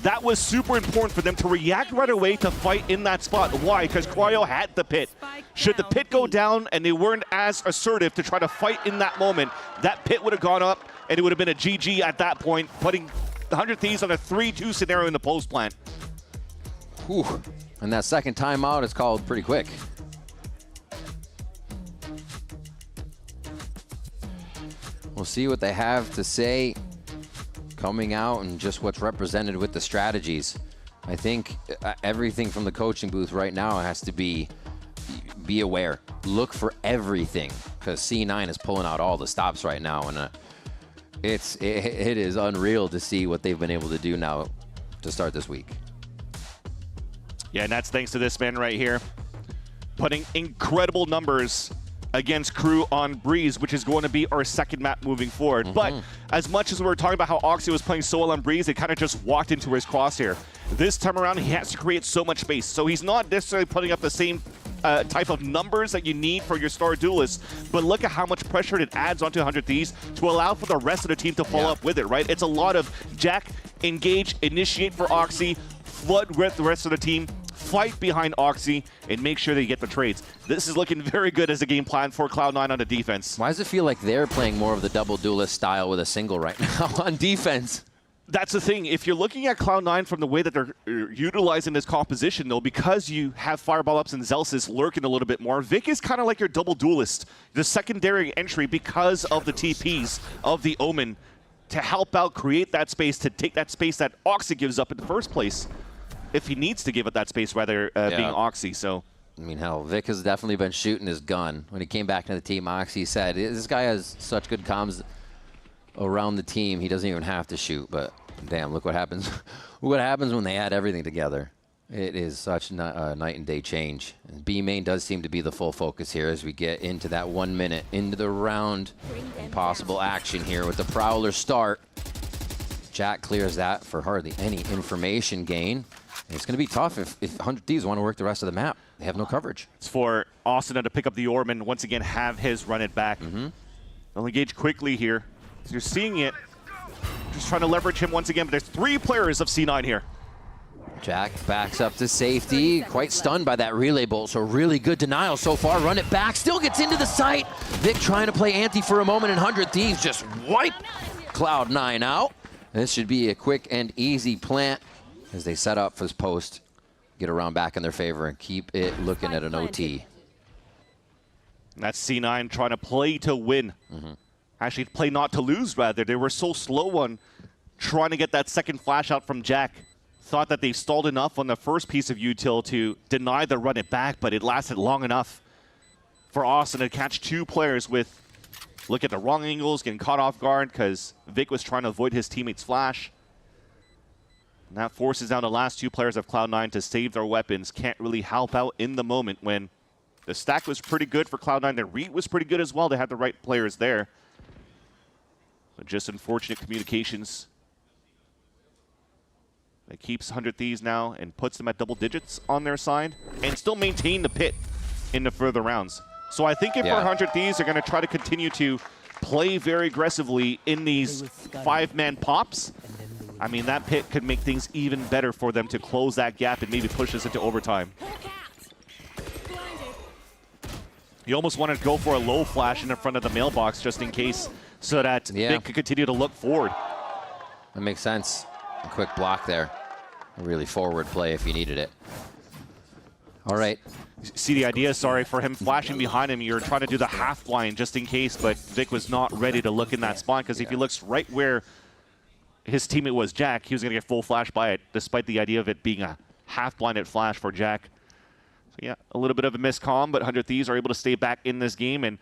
That was super important for them to react right away to fight in that spot. Why? Because Cryo had the pit. Should the pit go down and they weren't as assertive to try to fight in that moment, that pit would have gone up and it would have been a GG at that point, putting 100 Thieves on a 3-2 scenario in the post plant. Whew. And that second timeout is called pretty quick. We'll see what they have to say coming out and just what's represented with the strategies. I think everything from the coaching booth right now has to be aware. Look for everything, because C9 is pulling out all the stops right now, and it is unreal to see what they've been able to do now to start this week. Yeah, and that's thanks to this man right here, putting incredible numbers against Crew on Breeze, which is going to be our second map moving forward. But as much as we were talking about how Oxy was playing so well on Breeze, it kind of just walked into his crosshair. This time around, he has to create so much space. So he's not necessarily putting up the same type of numbers that you need for your star duelist, but look at how much pressure it adds onto 100 Thieves to allow for the rest of the team to follow up with it, right? It's a lot of Jack, engage, initiate for Oxy, flood with the rest of the team, fight behind Oxy, and make sure they get the trades. This is looking very good as a game plan for Cloud9 on the defense. Why does it feel like they're playing more of the double duelist style with a single right now on defense? That's the thing. If you're looking at Cloud9 from the way that they're utilizing this composition, though, because you have Fireball Ups and Zelsis lurking a little bit more, Vic is kind of like your double duelist, the secondary entry because of the TPs of the Omen to help out create that space, to take that space that Oxy gives up in the first place. If he needs to give it that space, rather being Oxy. So, I mean, hell, Vic has definitely been shooting his gun. When he came back into the team, Oxy said, this guy has such good comms around the team, he doesn't even have to shoot. But damn, look what happens. What happens when they add everything together. It is such a night and day change. And B main does seem to be the full focus here as we get into that 1 minute, into the round. Possible action here with the Prowler start. Jack clears that for hardly any information gain. It's going to be tough if 100 Thieves want to work the rest of the map. They have no coverage. It's for Austin to pick up the orb and once again have his run it back. They'll engage quickly here. So you're seeing it. Just trying to leverage him once again, but there's 3 players of C9 here. Jack backs up to safety. Quite stunned by that relay bolt, so really good denial so far. Run it back, still gets into the site. Vic trying to play anti for a moment, and 100 Thieves just wipe Cloud9 out. This should be a quick and easy plant as they set up for this post, get around back in their favor, and keep it looking at an OT. And that's C9 trying to play to win. Actually, play not to lose, rather. They were so slow on trying to get that second flash out from Jack. Thought that they stalled enough on the first piece of util to deny the run it back, but it lasted long enough for Austin to catch 2 players with, look at the wrong angles, getting caught off guard because Vic was trying to avoid his teammate's flash. And that forces down the last 2 players of Cloud9 to save their weapons. Can't really help out in the moment when the stack was pretty good for Cloud9. The read was pretty good as well. They had the right players there. But just unfortunate communications. That keeps 100 Thieves now and puts them at double digits on their side and still maintain the pit in the further rounds. So I think if our 100 Thieves are going to try to continue to play very aggressively in these 5-man pops, I mean, that pit could make things even better for them to close that gap and maybe push us into overtime. You almost want to go for a low flash in the front of the mailbox just in case so that Vic could continue to look forward. That makes sense. A quick block there. A really forward play if you needed it. All right. See the idea, sorry, for him flashing behind him. You're trying to do the half blind just in case, but Vic was not ready to look in that spot because if he looks right where his teammate was, Jack, he was going to get full flash by it, despite the idea of it being a half blinded flash for Jack. So yeah, a little bit of a miscomm, but 100 Thieves are able to stay back in this game and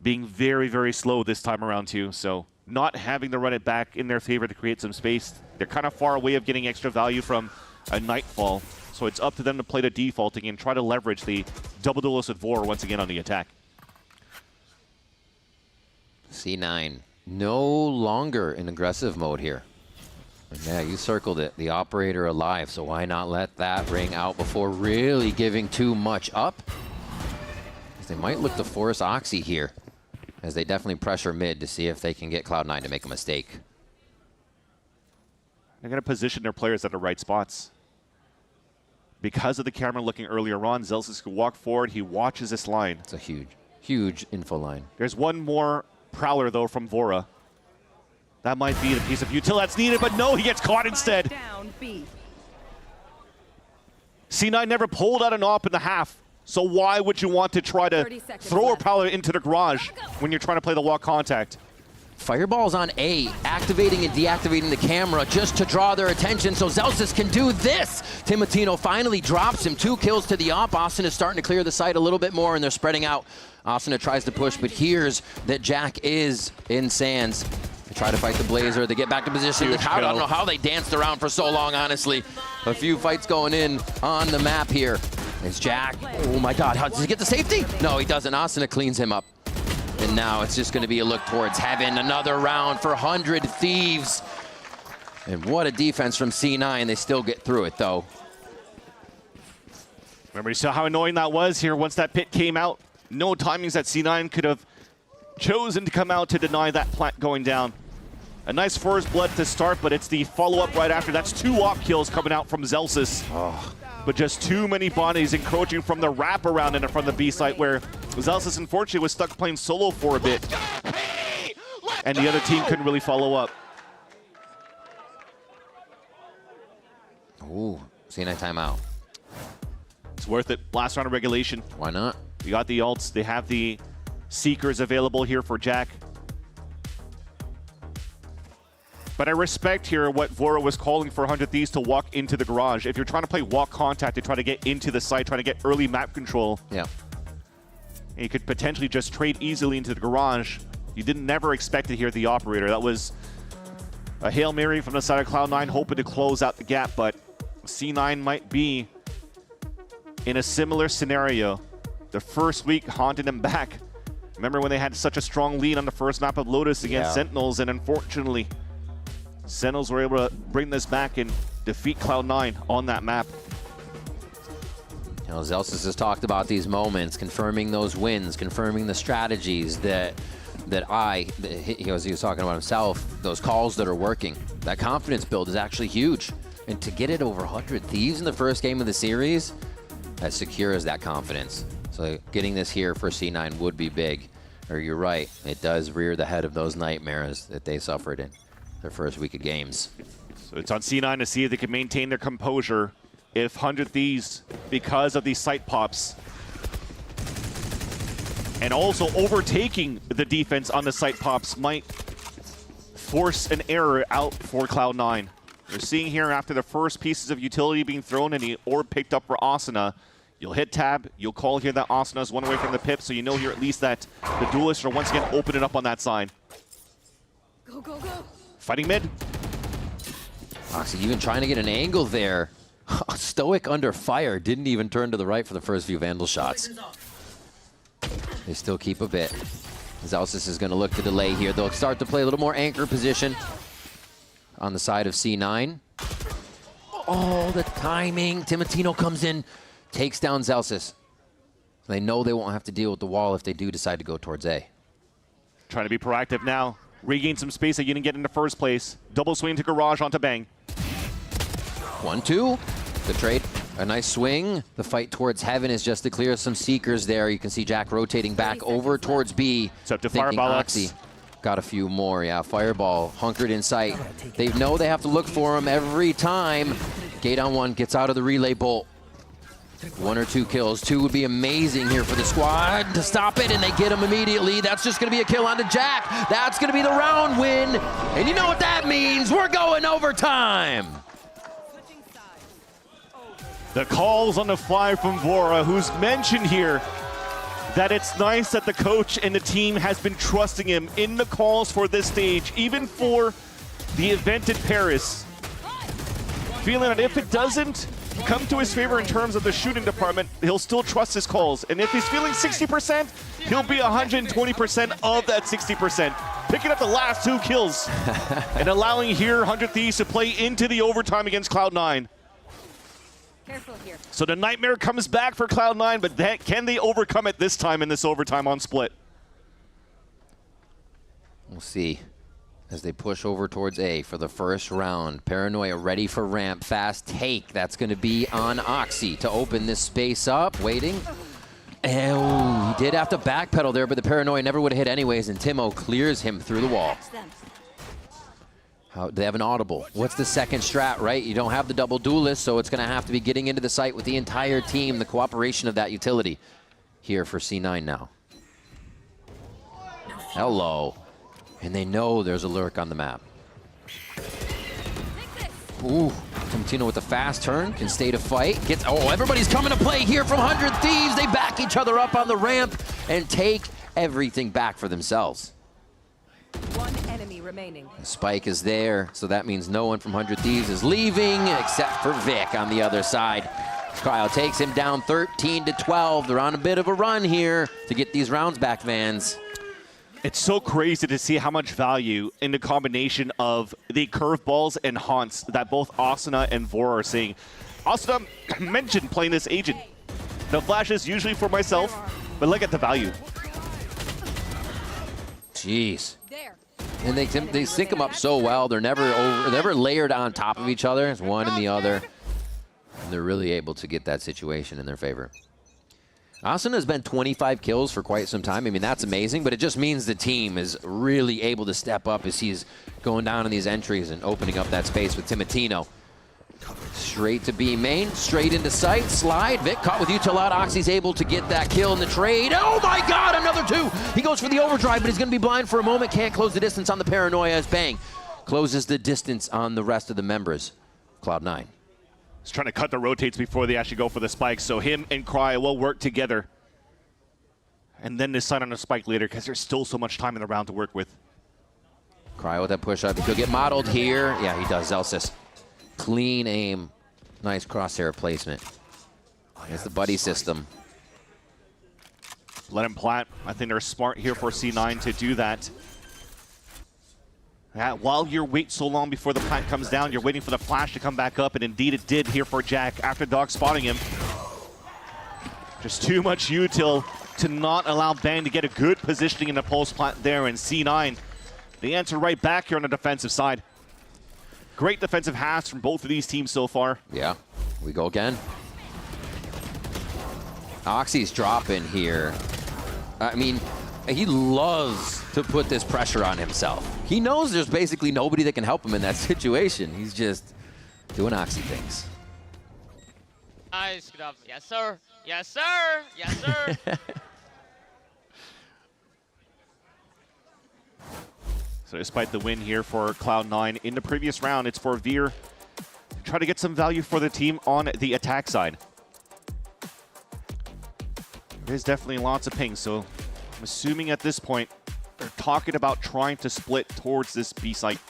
being very, very slow this time around too. So not having to run it back in their favor to create some space. They're kind of far away of getting extra value from a Nightfall. So it's up to them to play the defaulting and try to leverage the double duelist with Vor once again on the attack. C9 no longer in aggressive mode here. Yeah, you circled it. The operator alive, so why not let that ring out before really giving too much up? They might look to force Oxy here, as they definitely pressure mid to see if they can get Cloud9 to make a mistake. They're going to position their players at the right spots. Because of the camera looking earlier on, Zelsis could walk forward. He watches this line. It's a huge, huge info line. There's one more Prowler, though, from Vora. That might be the piece of utility that's needed, but no, he gets caught instead. C9 never pulled out an op in the half, so why would you want to try to throw a Prowler into the garage when you're trying to play the walk contact? Fireball's on A, activating and deactivating the camera just to draw their attention so Zelsis can do this. Timotino finally drops him. 2 kills to the op. Austin is starting to clear the site a little bit more, and they're spreading out. Austin tries to push, but hears that Jack is in Sands. They try to fight the Blazer. They get back to position. I don't know how they danced around for so long, honestly. A few fights going in on the map here. It's Jack. Oh my God, does he get the safety? No, he doesn't. Austin cleans him up. And now it's just going to be a look towards heaven. Another round for 100 Thieves. And what a defense from C9. They still get through it, though. Remember, you saw how annoying that was here once that pit came out. No timings that C9 could have chosen to come out to deny that plant going down. A nice first blood to start, but it's the follow-up right after. That's 2 op kills coming out from Zelsis. But just too many bodies encroaching from the wraparound and from the B site, where Zelsis unfortunately was stuck playing solo for a bit. And the other team couldn't really follow up. Ooh, C9 timeout. It's worth it. Last round of regulation. Why not? You got the ults. They have the Seekers available here for Jack. But I respect here what Vora was calling for 100 Thieves to walk into the garage. If you're trying to play walk contact to try to get into the site, trying to get early map control, yeah, and you could potentially just trade easily into the garage. You didn't never expect to hear the operator. That was a Hail Mary from the side of Cloud9, hoping to close out the gap, but C9 might be in a similar scenario. The first week haunted them back. Remember when they had such a strong lead on the first map of Lotus against Sentinels, and unfortunately, Sentinels were able to bring this back and defeat Cloud9 on that map. You know, Zelsis has talked about these moments, confirming those wins, confirming the strategies that he was talking about himself, those calls that are working. That confidence build is actually huge. And to get it over 100 Thieves in the first game of the series, that secures that confidence. So getting this here for C9 would be big. Or you're right, it does rear the head of those nightmares that they suffered in their first week of games. So it's on C9 to see if they can maintain their composure. If 100 Thieves, because of these site pops, and also overtaking the defense on the site pops, might force an error out for Cloud9. We're seeing here after the first pieces of utility being thrown and the orb picked up for Asuna, you'll hit tab, you'll call here that Asuna is one away from the pip, so you know here at least that the duelists are once again opening up on that side. Go, go, go. Fighting mid. Oxy even trying to get an angle there. Stoic under fire. Didn't even turn to the right for the first few Vandal shots. They still keep a bit. Zelsis is going to look to delay here. They'll start to play a little more anchor position on the side of C9. Oh, the timing. Timotino comes in, takes down Zelsis. They know they won't have to deal with the wall if they do decide to go towards A. Trying to be proactive now. Regain some space that you didn't get in the first place. Double swing to garage onto Bang. 1-2. The trade. A nice swing. The fight towards heaven is just to clear some Seekers there. You can see Jack rotating back over towards B. It's up to Fireball. Oxy got a few more. Yeah, Fireball hunkered in sight. They know they have to look for him every time. Gate on one gets out of the relay bolt. 1 or 2 kills. 2 would be amazing here for the squad to stop it, and they get him immediately. That's just going to be a kill onto Jack. That's going to be the round win. And you know what that means? We're going overtime. The calls on the fly from Vora, who's mentioned here that it's nice that the coach and the team has been trusting him in the calls for this stage, even for the event in Paris. Feeling that if it doesn't come to his favor in terms of the shooting department, he'll still trust his calls. And if he's feeling 60%, he'll be 120% of that 60%. Picking up the last 2 kills and allowing here 100 Thieves to play into the overtime against Cloud9. Careful here. So the nightmare comes back for Cloud9, but can they overcome it this time in this overtime on Split? We'll see as they push over towards A for the first round. Paranoia ready for ramp. Fast take. That's going to be on Oxy to open this space up. Waiting. Oh, he did have to backpedal there, but the Paranoia never would have hit anyways, and Timo clears him through the wall. They have an audible. What's the second strat, right? You don't have the double duelist, so it's going to have to be getting into the site with the entire team, the cooperation of that utility here for C9 now. Hello. And they know there's a lurk on the map. Ooh, Timotino with the fast turn, can stay to fight. Everybody's coming to play here from 100 Thieves. They back each other up on the ramp and take everything back for themselves. One enemy remaining. The spike is there, so that means no one from 100 Thieves is leaving except for Vic on the other side. Kyle takes him down 13-12. They're on a bit of a run here to get these rounds back, Vans. It's so crazy to see how much value in the combination of the curveballs and haunts that both Asuna and Vora are seeing. Asuna mentioned playing this agent. The flash is usually for myself, but look at the value. Jeez. And they sync them up so well. They're never layered on top of each other. It's one and the other. And they're really able to get that situation in their favor. Asuna has been 25 kills for quite some time. I mean, that's amazing, but it just means the team is really able to step up as he's going down in these entries and opening up that space with Timotino. Straight to B main, straight into sight, slide. Vic caught with util out. Oxy's able to get that kill in the trade. Oh my God, another 2. He goes for the overdrive, but he's gonna be blind for a moment. Can't close the distance on the Paranoia as Bang closes the distance on the rest of the members. Cloud9. He's trying to cut the rotates before they actually go for the spike, so him and Cry will work together. And then decide on a spike later, because there's still so much time in the round to work with. Cry with that push up. He'll get modeled here. Yeah, he does. Zelsis. Clean aim. Nice crosshair placement. It's the buddy system. Let him plant. I think they're smart here for C9 to do that. While you wait so long before the plant comes down, you're waiting for the flash to come back up, and indeed it did here for Jack after Dog spotting him. Just too much util to not allow Bang to get a good positioning in the pulse plant there, and C9, they answer right back here on the defensive side. Great defensive halves from both of these teams so far. Yeah, we go again. Oxy's dropping here. I mean, he loves to put this pressure on himself. He knows there's basically nobody that can help him in that situation. He's just doing Oxy things. Nice, good job. Yes, sir. Yes, sir. Yes, sir. So despite the win here for Cloud9 in the previous round, it's for Veer to try to get some value for the team on the attack side. There's definitely lots of pings, so I'm assuming at this point they're talking about trying to split towards this B site.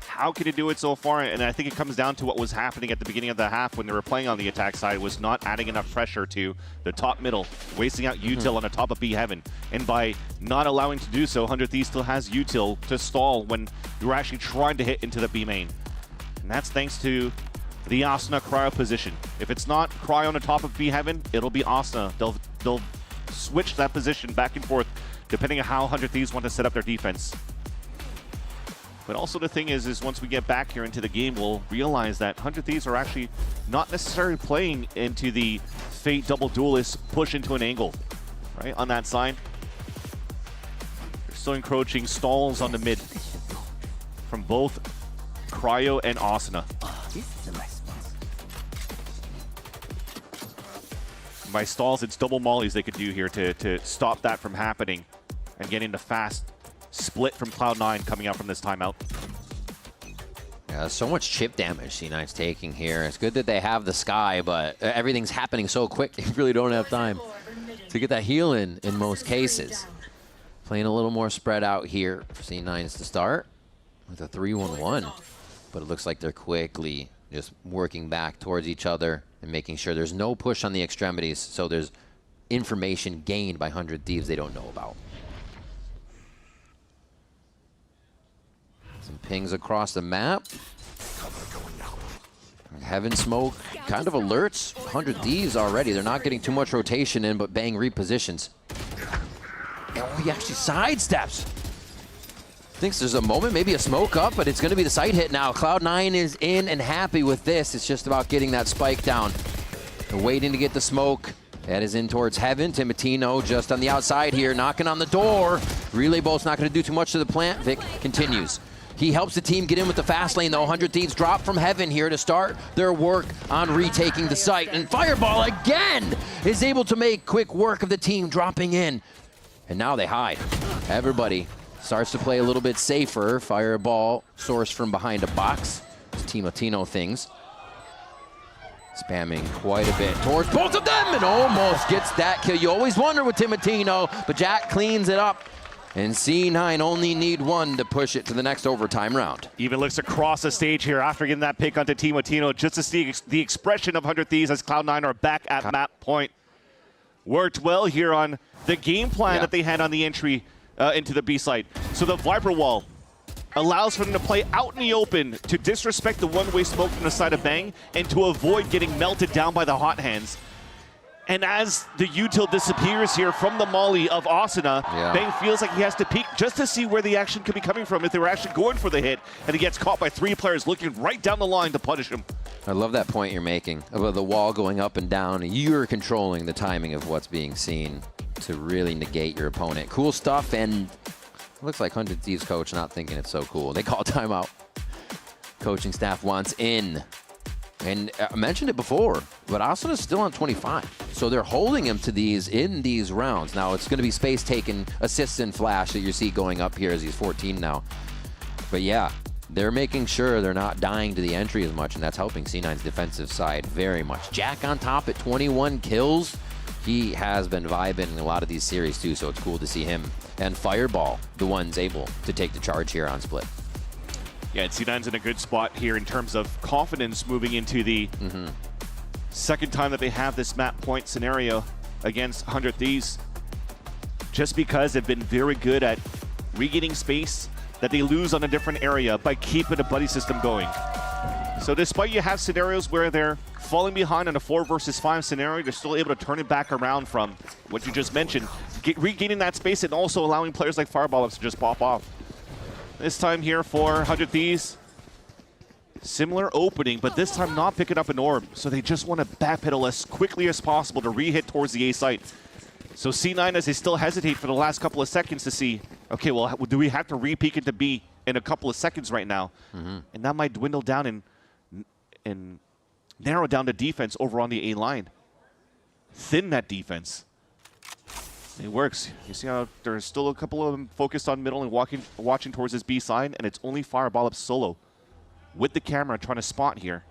How can it do it so far? And I think it comes down to what was happening at the beginning of the half when they were playing on the attack side, was not adding enough pressure to the top middle, wasting out util on the top of B heaven. And by not allowing to do so, 100 Thieves still has util to stall when you're actually trying to hit into the B main. And that's thanks to the Asuna cryo position. If it's not cryo on the top of B heaven, it'll be Asuna. They'll switch that position back and forth depending on how 100 Thieves want to set up their defense. But also the thing is once we get back here into the game, we'll realize that 100 Thieves are actually not necessarily playing into the Fate double duelist push into an angle, right, on that side. They're still encroaching stalls on the mid from both Cryo and Asuna. By stalls, it's double mollies they could do here to stop that from happening and getting the fast split from Cloud9 coming out from this timeout. Yeah, so much chip damage C9's taking here. It's good that they have the Sky, but everything's happening so quick, they really don't have time to get that heal in most cases. Playing a little more spread out here for C9's to start with a 3-1-1. But it looks like they're quickly just working back towards each other and making sure there's no push on the extremities, so there's information gained by 100 Thieves they don't know about. Some pings across the map. Heaven smoke kind of alerts 100 Thieves already. They're not getting too much rotation in, but Bang repositions. And he actually sidesteps. Thinks there's a moment, maybe a smoke up, but it's going to be the side hit now. Cloud9 is in and happy with this. It's just about getting that spike down. They're waiting to get the smoke. That is in towards Heaven. Timotino just on the outside here, knocking on the door. Relay bolt's not going to do too much to the plant. Vic continues. He helps the team get in with the fast lane, though. 100 Thieves drop from Heaven here to start their work on retaking the site. And Fireball again is able to make quick work of the team dropping in. And now they hide. Everybody starts to play a little bit safer. Fireball sourced from behind a box. It's Timotino things. Spamming quite a bit towards both of them and almost gets that kill. You always wonder with Timotino, but Jack cleans it up. And C9 only need one to push it to the next overtime round. Even looks across the stage here after getting that pick onto Timotino, just to see the expression of 100 Thieves as Cloud9 are back at map point. Worked well here on the game plan that they had on the entry into the B site. So the Viper Wall allows for them to play out in the open to disrespect the one-way smoke from the side of Bang and to avoid getting melted down by the hot hands. And as the util disappears here from the molly of Asuna, Bang feels like he has to peek just to see where the action could be coming from if they were actually going for the hit, and he gets caught by 3 players looking right down the line to punish him. I love that point you're making about the wall going up and down, and you're controlling the timing of what's being seen to really negate your opponent. Cool stuff, and looks like 100 Thieves coach not thinking it's so cool. They call timeout. Coaching staff wants in. And I mentioned it before, but Asuna's still on 25. So they're holding him to these in these rounds. Now it's going to be space taken, assists and flash that you see going up here as he's 14 now. But yeah, they're making sure they're not dying to the entry as much, and that's helping C9's defensive side very much. Jack on top at 21 kills. He has been vibing in a lot of these series too, so it's cool to see him. And Fireball, the ones able to take the charge here on split. Yeah, and C9's in a good spot here in terms of confidence moving into the second time that they have this map point scenario against 100 Thieves. Just because they've been very good at regaining space that they lose on a different area by keeping a buddy system going. So despite you have scenarios where they're falling behind on a 4 versus 5 scenario, they're still able to turn it back around from what you just mentioned, regaining that space and also allowing players like Fireball to just pop off. This time here for 100 Thieves, similar opening, but this time not picking up an orb. So they just want to backpedal as quickly as possible to re-hit towards the A site. So C9, as they still hesitate for the last couple of seconds to see, okay, well, do we have to re-peek into B in a couple of seconds right now? And that might dwindle down and narrow down the defense over on the A line. Thin that defense. It works. You see how there's still a couple of them focused on middle and watching towards this B side, and it's only Fireball up solo with the camera trying to spot here.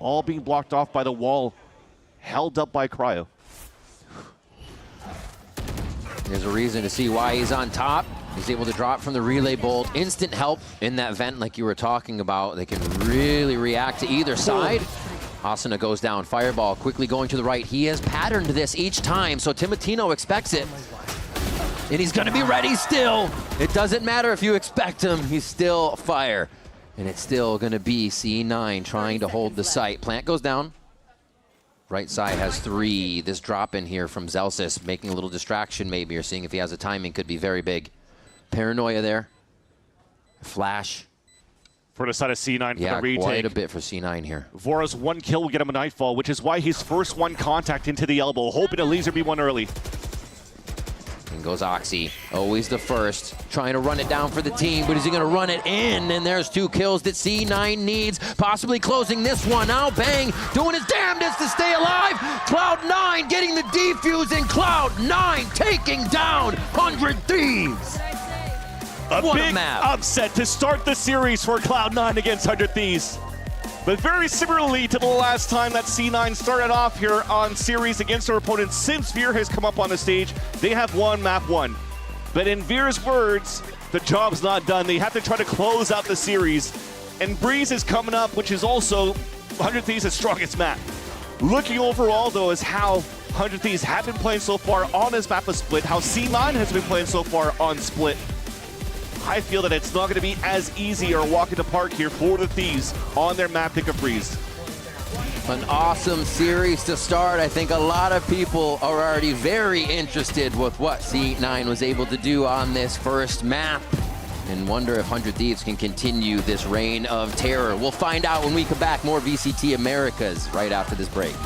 All being blocked off by the wall, held up by Cryo. There's a reason to see why he's on top. He's able to drop from the relay bolt. Instant help in that vent like you were talking about. They can really react to either side. Asuna goes down. Fireball quickly going to the right. He has patterned this each time, so Timotino expects it. And he's going to be ready still. It doesn't matter if you expect him. He's still fire. And it's still going to be C9 trying to hold the site. Plant goes down. Right side has 3. This drop in here from Zelsis, making a little distraction maybe, or seeing if he has a timing, could be very big. Paranoia there. Flash. For the side of C9 for the retake. Yeah, quite a bit for C9 here. Vora's 1 kill will get him a Nightfall, which is why he's first 1 contact into the elbow, hoping to laser B1 early. In goes Oxy, always the first, trying to run it down for the team, but is he gonna run it in? And there's 2 kills that C9 needs, possibly closing this one out. Bang, doing his damnedest to stay alive. Cloud9 getting the defuse, and Cloud9 taking down 100 Thieves. A big upset to start the series for Cloud9 against 100 Thieves. But very similarly to the last time that C9 started off here on series against their opponent, since Veer has come up on the stage, they have won map 1. But in Veer's words, the job's not done. They have to try to close out the series. And Breeze is coming up, which is also 100 Thieves' strongest map. Looking overall, though, is how 100 Thieves have been playing so far on this map of Split, how C9 has been playing so far on Split. I feel that it's not going to be as easy or a walk in the park here for the Thieves on their map pick of Breeze. An awesome series to start. I think a lot of people are already very interested with what C9 was able to do on this first map, and wonder if 100 Thieves can continue this reign of terror. We'll find out when we come back. More VCT Americas right after this break.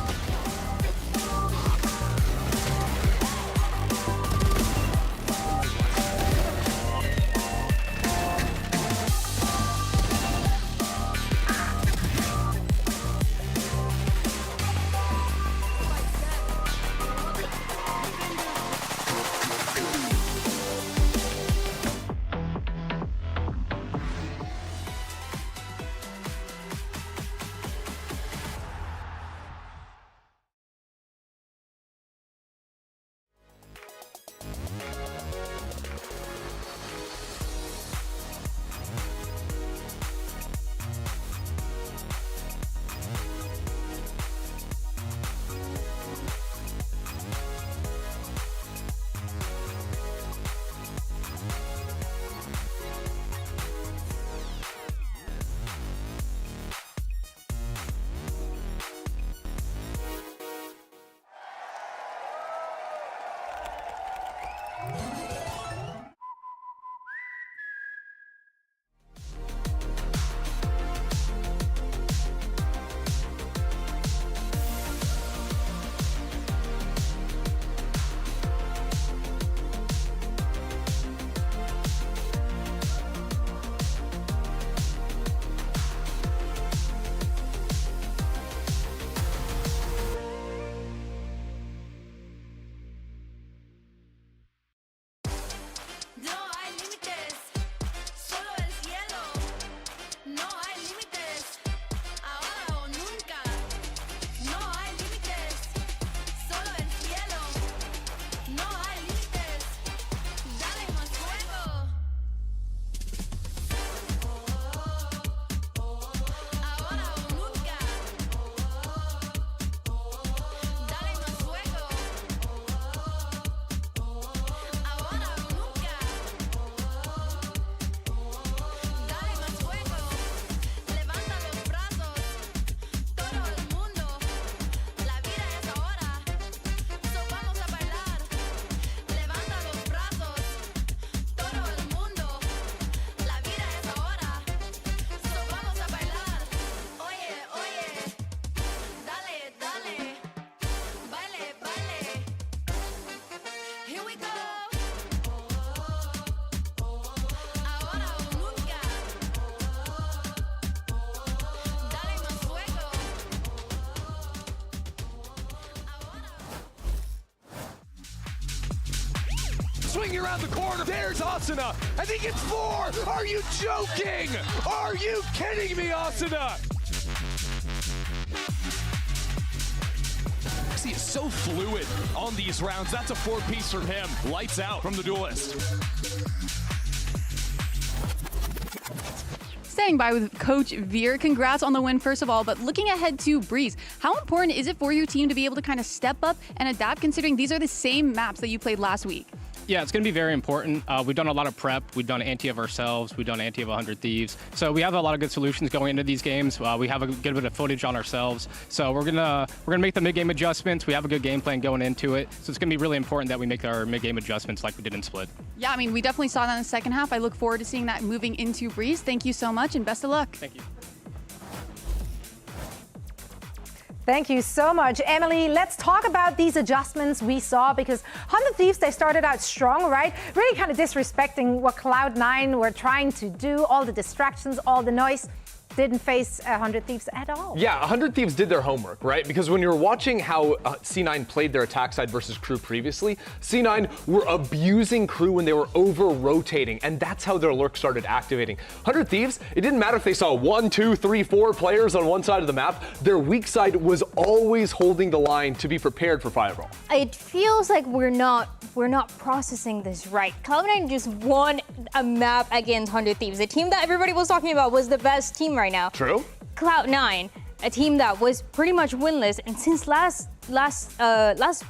Swinging around the corner, there's Asuna. I think it's 4. Are you joking? Are you kidding me, Asuna? He is so fluid on these rounds. That's a 4-piece from him. Lights out from the duelist. Staying by with Coach Veer, congrats on the win first of all, but looking ahead to Breeze, how important is it for your team to be able to kind of step up and adapt considering these are the same maps that you played last week? Yeah, it's going to be very important. We've done a lot of prep. We've done anti of ourselves. We've done anti of 100 Thieves. So we have a lot of good solutions going into these games. We have a good bit of footage on ourselves. So we're gonna make the mid-game adjustments. We have a good game plan going into it. So it's going to be really important that we make our mid-game adjustments like we did in Split. Yeah, I mean, we definitely saw that in the second half. I look forward to seeing that moving into Breeze. Thank you so much and best of luck. Thank you. Thank you so much, Emily. Let's talk about these adjustments we saw, because 100 Thieves, they started out strong, right? Really kind of disrespecting what Cloud9 were trying to do, all the distractions, all the noise. Didn't face 100 Thieves at all. Yeah, 100 Thieves did their homework, right? Because when you were watching how C9 played their attack side versus Crew previously, C9 were abusing Crew when they were over-rotating, and that's how their lurk started activating. 100 Thieves, it didn't matter if they saw 1, 2, 3, 4 players on one side of the map, their weak side was always holding the line to be prepared for Fireball. It feels like we're not processing this right. Cloud9 just won a map against 100 Thieves. The team that everybody was talking about was the best team right now. True. Cloud9, a team that was pretty much winless, and since last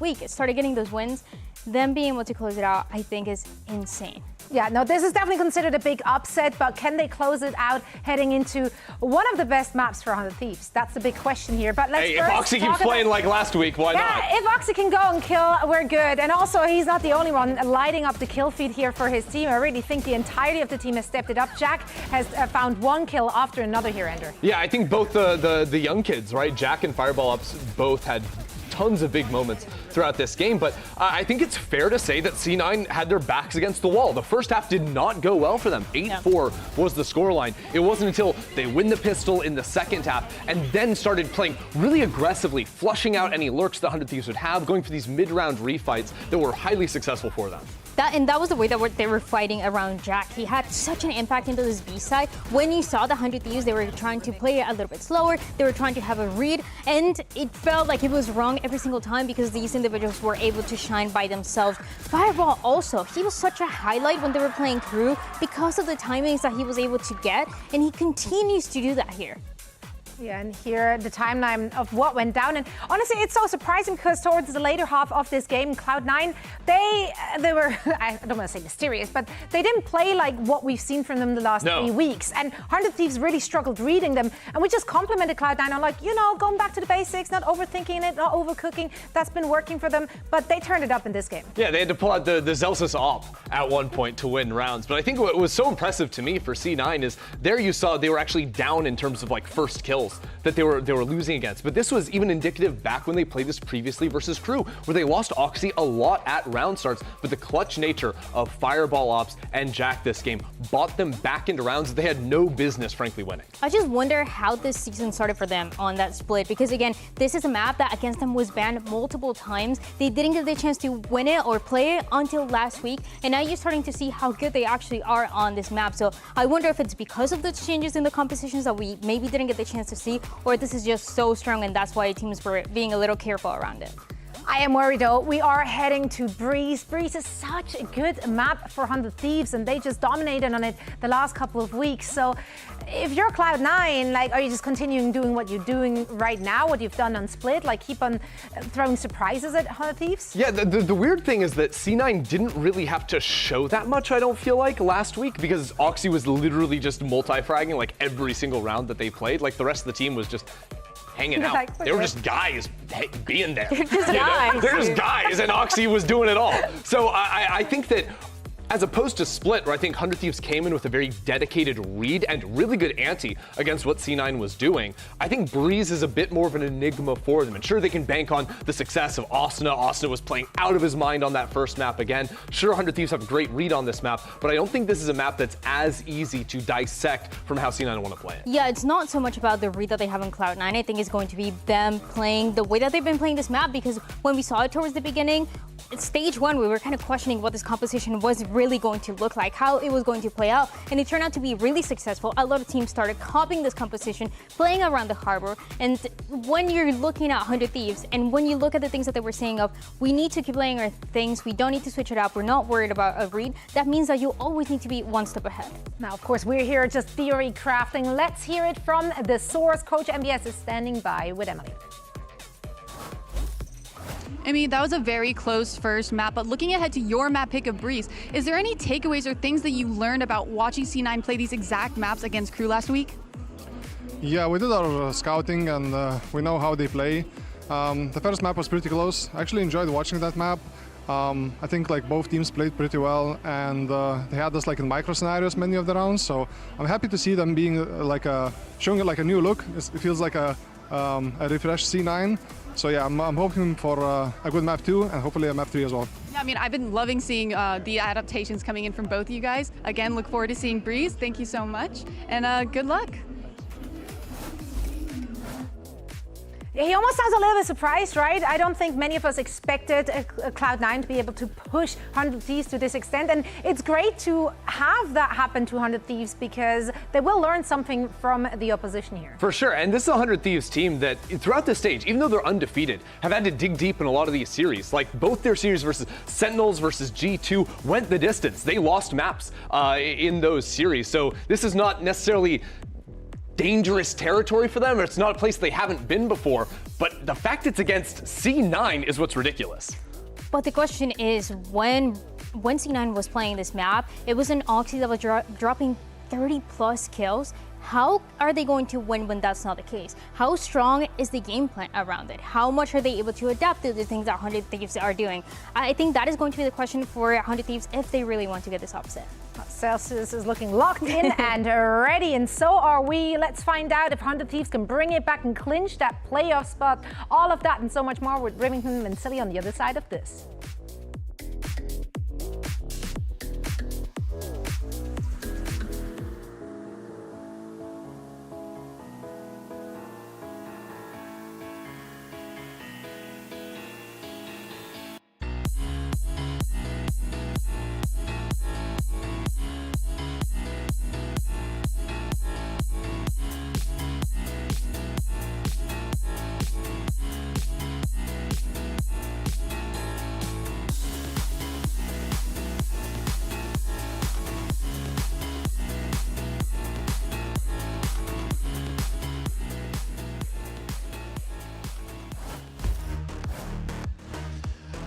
week it started getting those wins, them being able to close it out, I think is insane. Yeah, no, this is definitely considered a big upset, but can they close it out heading into one of the best maps for 100 Thieves? That's the big question here. But let's if Oxy keeps playing like last week, why not? Yeah, if Oxy can go and kill, we're good. And also, he's not the only one lighting up the kill feed here for his team. I really think the entirety of the team has stepped it up. Jack has found one kill after another here, Ender. Yeah, I think both the young kids, right? Jack and Fireball Ups both had tons of big moments throughout this game, but I think it's fair to say that C9 had their backs against the wall. The first half did not go well for them. 8-4 was the scoreline. It wasn't until they win the pistol in the second half and then started playing really aggressively, flushing out any lurks that 100 Thieves would have, going for these mid-round refights that were highly successful for them. That was the way that they were fighting around Jack. He had such an impact into this B side. When you saw the 100 Thieves, they were trying to play it a little bit slower. They were trying to have a read, and it felt like it was wrong every single time because these individuals were able to shine by themselves. Fireball also, he was such a highlight when they were playing Crew because of the timings that he was able to get, and he continues to do that here. Yeah, and here the timeline of what went down. And honestly, it's so surprising because towards the later half of this game, Cloud9, they were, I don't want to say mysterious, but they didn't play like what we've seen from them the last 3 weeks. And 100 Thieves really struggled reading them. And we just complimented Cloud9 on, like, you know, going back to the basics, not overthinking it, not overcooking. That's been working for them. But they turned it up in this game. Yeah, they had to pull out the Zelsis op at one point to win rounds. But I think what was so impressive to me for C9 is there you saw they were actually down in terms of like first kills that they were losing against. But this was even indicative back when they played this previously versus Crew, where they lost Oxy a lot at round starts, but the clutch nature of Fireball Ops and Jack this game brought them back into rounds that they had no business, frankly, winning. I just wonder how this season started for them on that split, because again, this is a map that against them was banned multiple times. They didn't get the chance to win it or play it until last week, and now you're starting to see how good they actually are on this map. So I wonder if it's because of the changes in the compositions that we maybe didn't get the chance to see, or this is just so strong and that's why teams were being a little careful around it. I am worried though. We are heading to Breeze. Breeze is such a good map for 100 Thieves, and they just dominated on it the last couple of weeks. So if you're Cloud9, like, are you just continuing doing what you're doing right now, what you've done on Split, like keep on throwing surprises at 100 Thieves? Yeah, the weird thing is that C9 didn't really have to show that much, I don't feel like, last week, because Oxy was literally just multi-fragging like every single round that they played. Like the rest of the team was just hanging out. Like, they were just guys being there. They're just guys. They're just guys, and Oxy was doing it all. So I think that as opposed to Split, where I think 100 Thieves came in with a very dedicated read and really good ante against what C9 was doing, I think Breeze is a bit more of an enigma for them. And sure, they can bank on the success of Asuna. Asuna was playing out of his mind on that first map again. Sure, 100 Thieves have a great read on this map, but I don't think this is a map that's as easy to dissect from how C9 want to play it. Yeah, it's not so much about the read that they have on Cloud9. I think it's going to be them playing the way that they've been playing this map, because when we saw it towards the beginning, stage 1, we were kind of questioning what this composition was really going to look like, how it was going to play out, and it turned out to be really successful. A lot of teams started copying this composition, playing around the harbor, and when you're looking at 100 Thieves, and when you look at the things that they were saying of, we need to keep playing our things, we don't need to switch it up, we're not worried about a read, that means that you always need to be one step ahead. Now, of course, we're here just theory crafting. Let's hear it from the source. Coach MBS is standing by with Emily. I mean, that was a very close first map, but looking ahead to your map pick of Breeze, is there any takeaways or things that you learned about watching C9 play these exact maps against Crew last week? Yeah, we did our scouting and we know how they play. The first map was pretty close. I actually enjoyed watching that map. I think like both teams played pretty well, and they had us like in micro scenarios many of the rounds. So I'm happy to see them being showing like a new look. It feels like a a refreshed C9. So yeah, I'm hoping for a good map 2 and hopefully a map 3 as well. Yeah, I mean, I've been loving seeing the adaptations coming in from both of you guys. Again, look forward to seeing Breeze. Thank you so much, and good luck. He almost sounds a little bit surprised, right? I don't think many of us expected Cloud9 to be able to push 100 Thieves to this extent. And it's great to have that happen to 100 Thieves because they will learn something from the opposition here. For sure. And this is a 100 Thieves team that throughout this stage, even though they're undefeated, have had to dig deep in a lot of these series. Like both their series versus Sentinels versus G2 went the distance. They lost maps in those series. So this is not necessarily dangerous territory for them, or it's not a place they haven't been before, but the fact it's against C9 is what's ridiculous. But the question is, when C9 was playing this map, it was an Oxy that was dropping 30 plus kills. How are they going to win when that's not the case? How strong is the game plan around it? How much are they able to adapt to the things that 100 Thieves are doing? I think that is going to be the question for 100 Thieves if they really want to get this upset. Celsius is looking locked in and ready, and so are we. Let's find out if 100 Thieves can bring it back and clinch that playoff spot. All of that and so much more with Remington and Silly on the other side of this.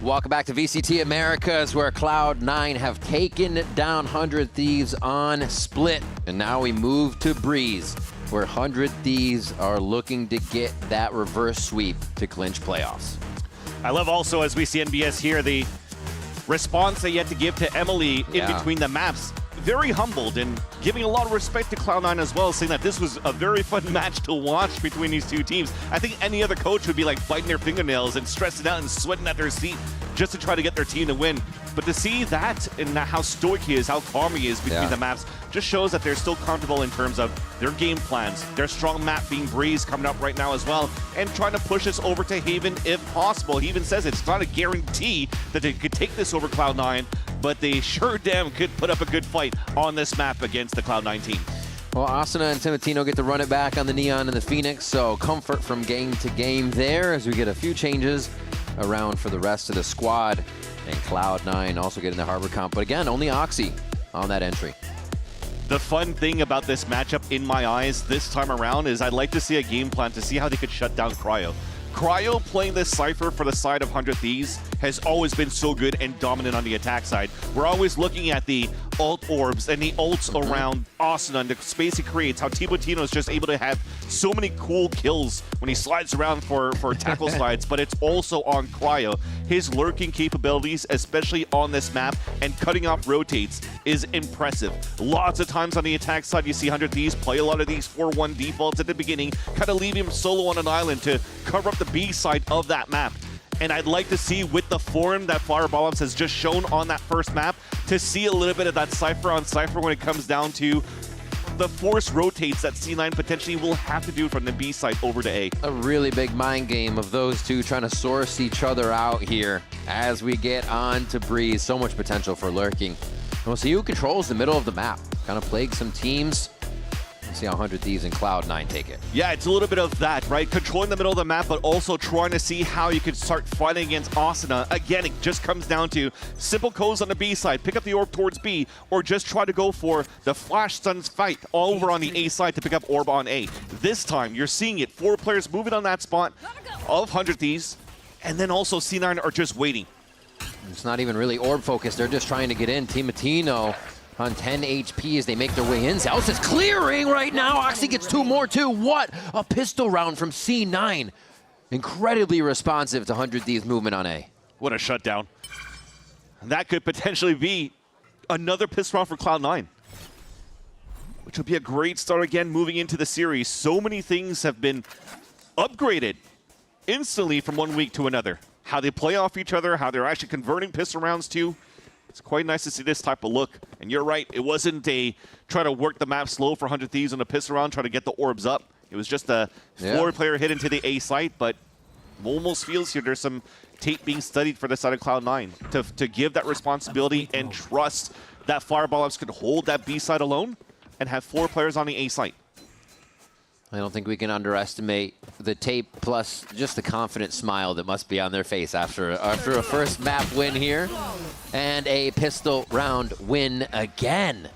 Welcome back to VCT Americas, where Cloud9 have taken down 100 Thieves on Split. And now we move to Breeze, where 100 Thieves are looking to get that reverse sweep to clinch playoffs. I love also, as we see NBS here, the response they had to give to Emily in between the maps. Very humbled and giving a lot of respect to Cloud9 as well, saying that this was a very fun match to watch between these two teams. I think any other coach would be like biting their fingernails and stressing out and sweating at their seat just to try to get their team to win. But to see that and how stoic he is, how calm he is between the maps, just shows that they're still comfortable in terms of their game plans, their strong map being Breeze coming up right now as well, and trying to push us over to Haven if possible. He even says it's not a guarantee that they could take this over Cloud9, but they sure damn could put up a good fight on this map against the Cloud9 team. Well, Asuna and Timotino get to run it back on the Neon and the Phoenix, so comfort from game to game there as we get a few changes around for the rest of the squad. And Cloud9 also getting the Harbor comp, but again, only Oxy on that entry. The fun thing about this matchup in my eyes this time around is I'd like to see a game plan to see how they could shut down Cryo. Cryo playing this Cypher for the side of 100 Thieves has always been so good and dominant on the attack side. We're always looking at the ult orbs and the ults around Asuna and the space he creates, how Timotino is just able to have so many cool kills when he slides around for tackle slides, but it's also on Cryo. His lurking capabilities, especially on this map, and cutting off rotates is impressive. Lots of times on the attack side, you see 100 Thieves play a lot of these 4-1 defaults at the beginning, kind of leave him solo on an island to cover up the B side of that map. And I'd like to see, with the form that Fireball has just shown on that first map, to see a little bit of that Cypher on Cypher when it comes down to the force rotates that C9 potentially will have to do from the B side over to A. A really big mind game of those two trying to source each other out here as we get on to Breeze. So much potential for lurking. And we'll see who controls the middle of the map. Kind of plague some teams. See how 100 Thieves and Cloud9 take it. Yeah, it's a little bit of that, right? Controlling the middle of the map, but also trying to see how you can start fighting against Asuna. Again, it just comes down to simple codes on the B side, pick up the orb towards B, or just try to go for the flash stuns fight all over on the A side to pick up orb on A. This time, you're seeing it. 4 players moving on that spot of 100 Thieves, and then also C9 are just waiting. It's not even really orb focused. They're just trying to get in. Timotino on 10 HP as they make their way in. Zeus is clearing right now. Oxy gets 2 more too. What a pistol round from C9. Incredibly responsive to 100 Thieves movement on A. What a shutdown. That could potentially be another pistol round for Cloud9, which would be a great start again moving into the series. So many things have been upgraded instantly from one week to another. How they play off each other, how they're actually converting pistol rounds too. It's quite nice to see this type of look. And you're right, it wasn't a try to work the map slow for 100 Thieves on a pistol round, try to get the orbs up. It was just a floor player hit into the A site, but almost feels here there's some tape being studied for the side of Cloud9 to give that responsibility and trust that Fireball Labs could hold that B side alone and have 4 players on the A site. I don't think we can underestimate the tape plus just the confident smile that must be on their face after a first map win here and a pistol round win again.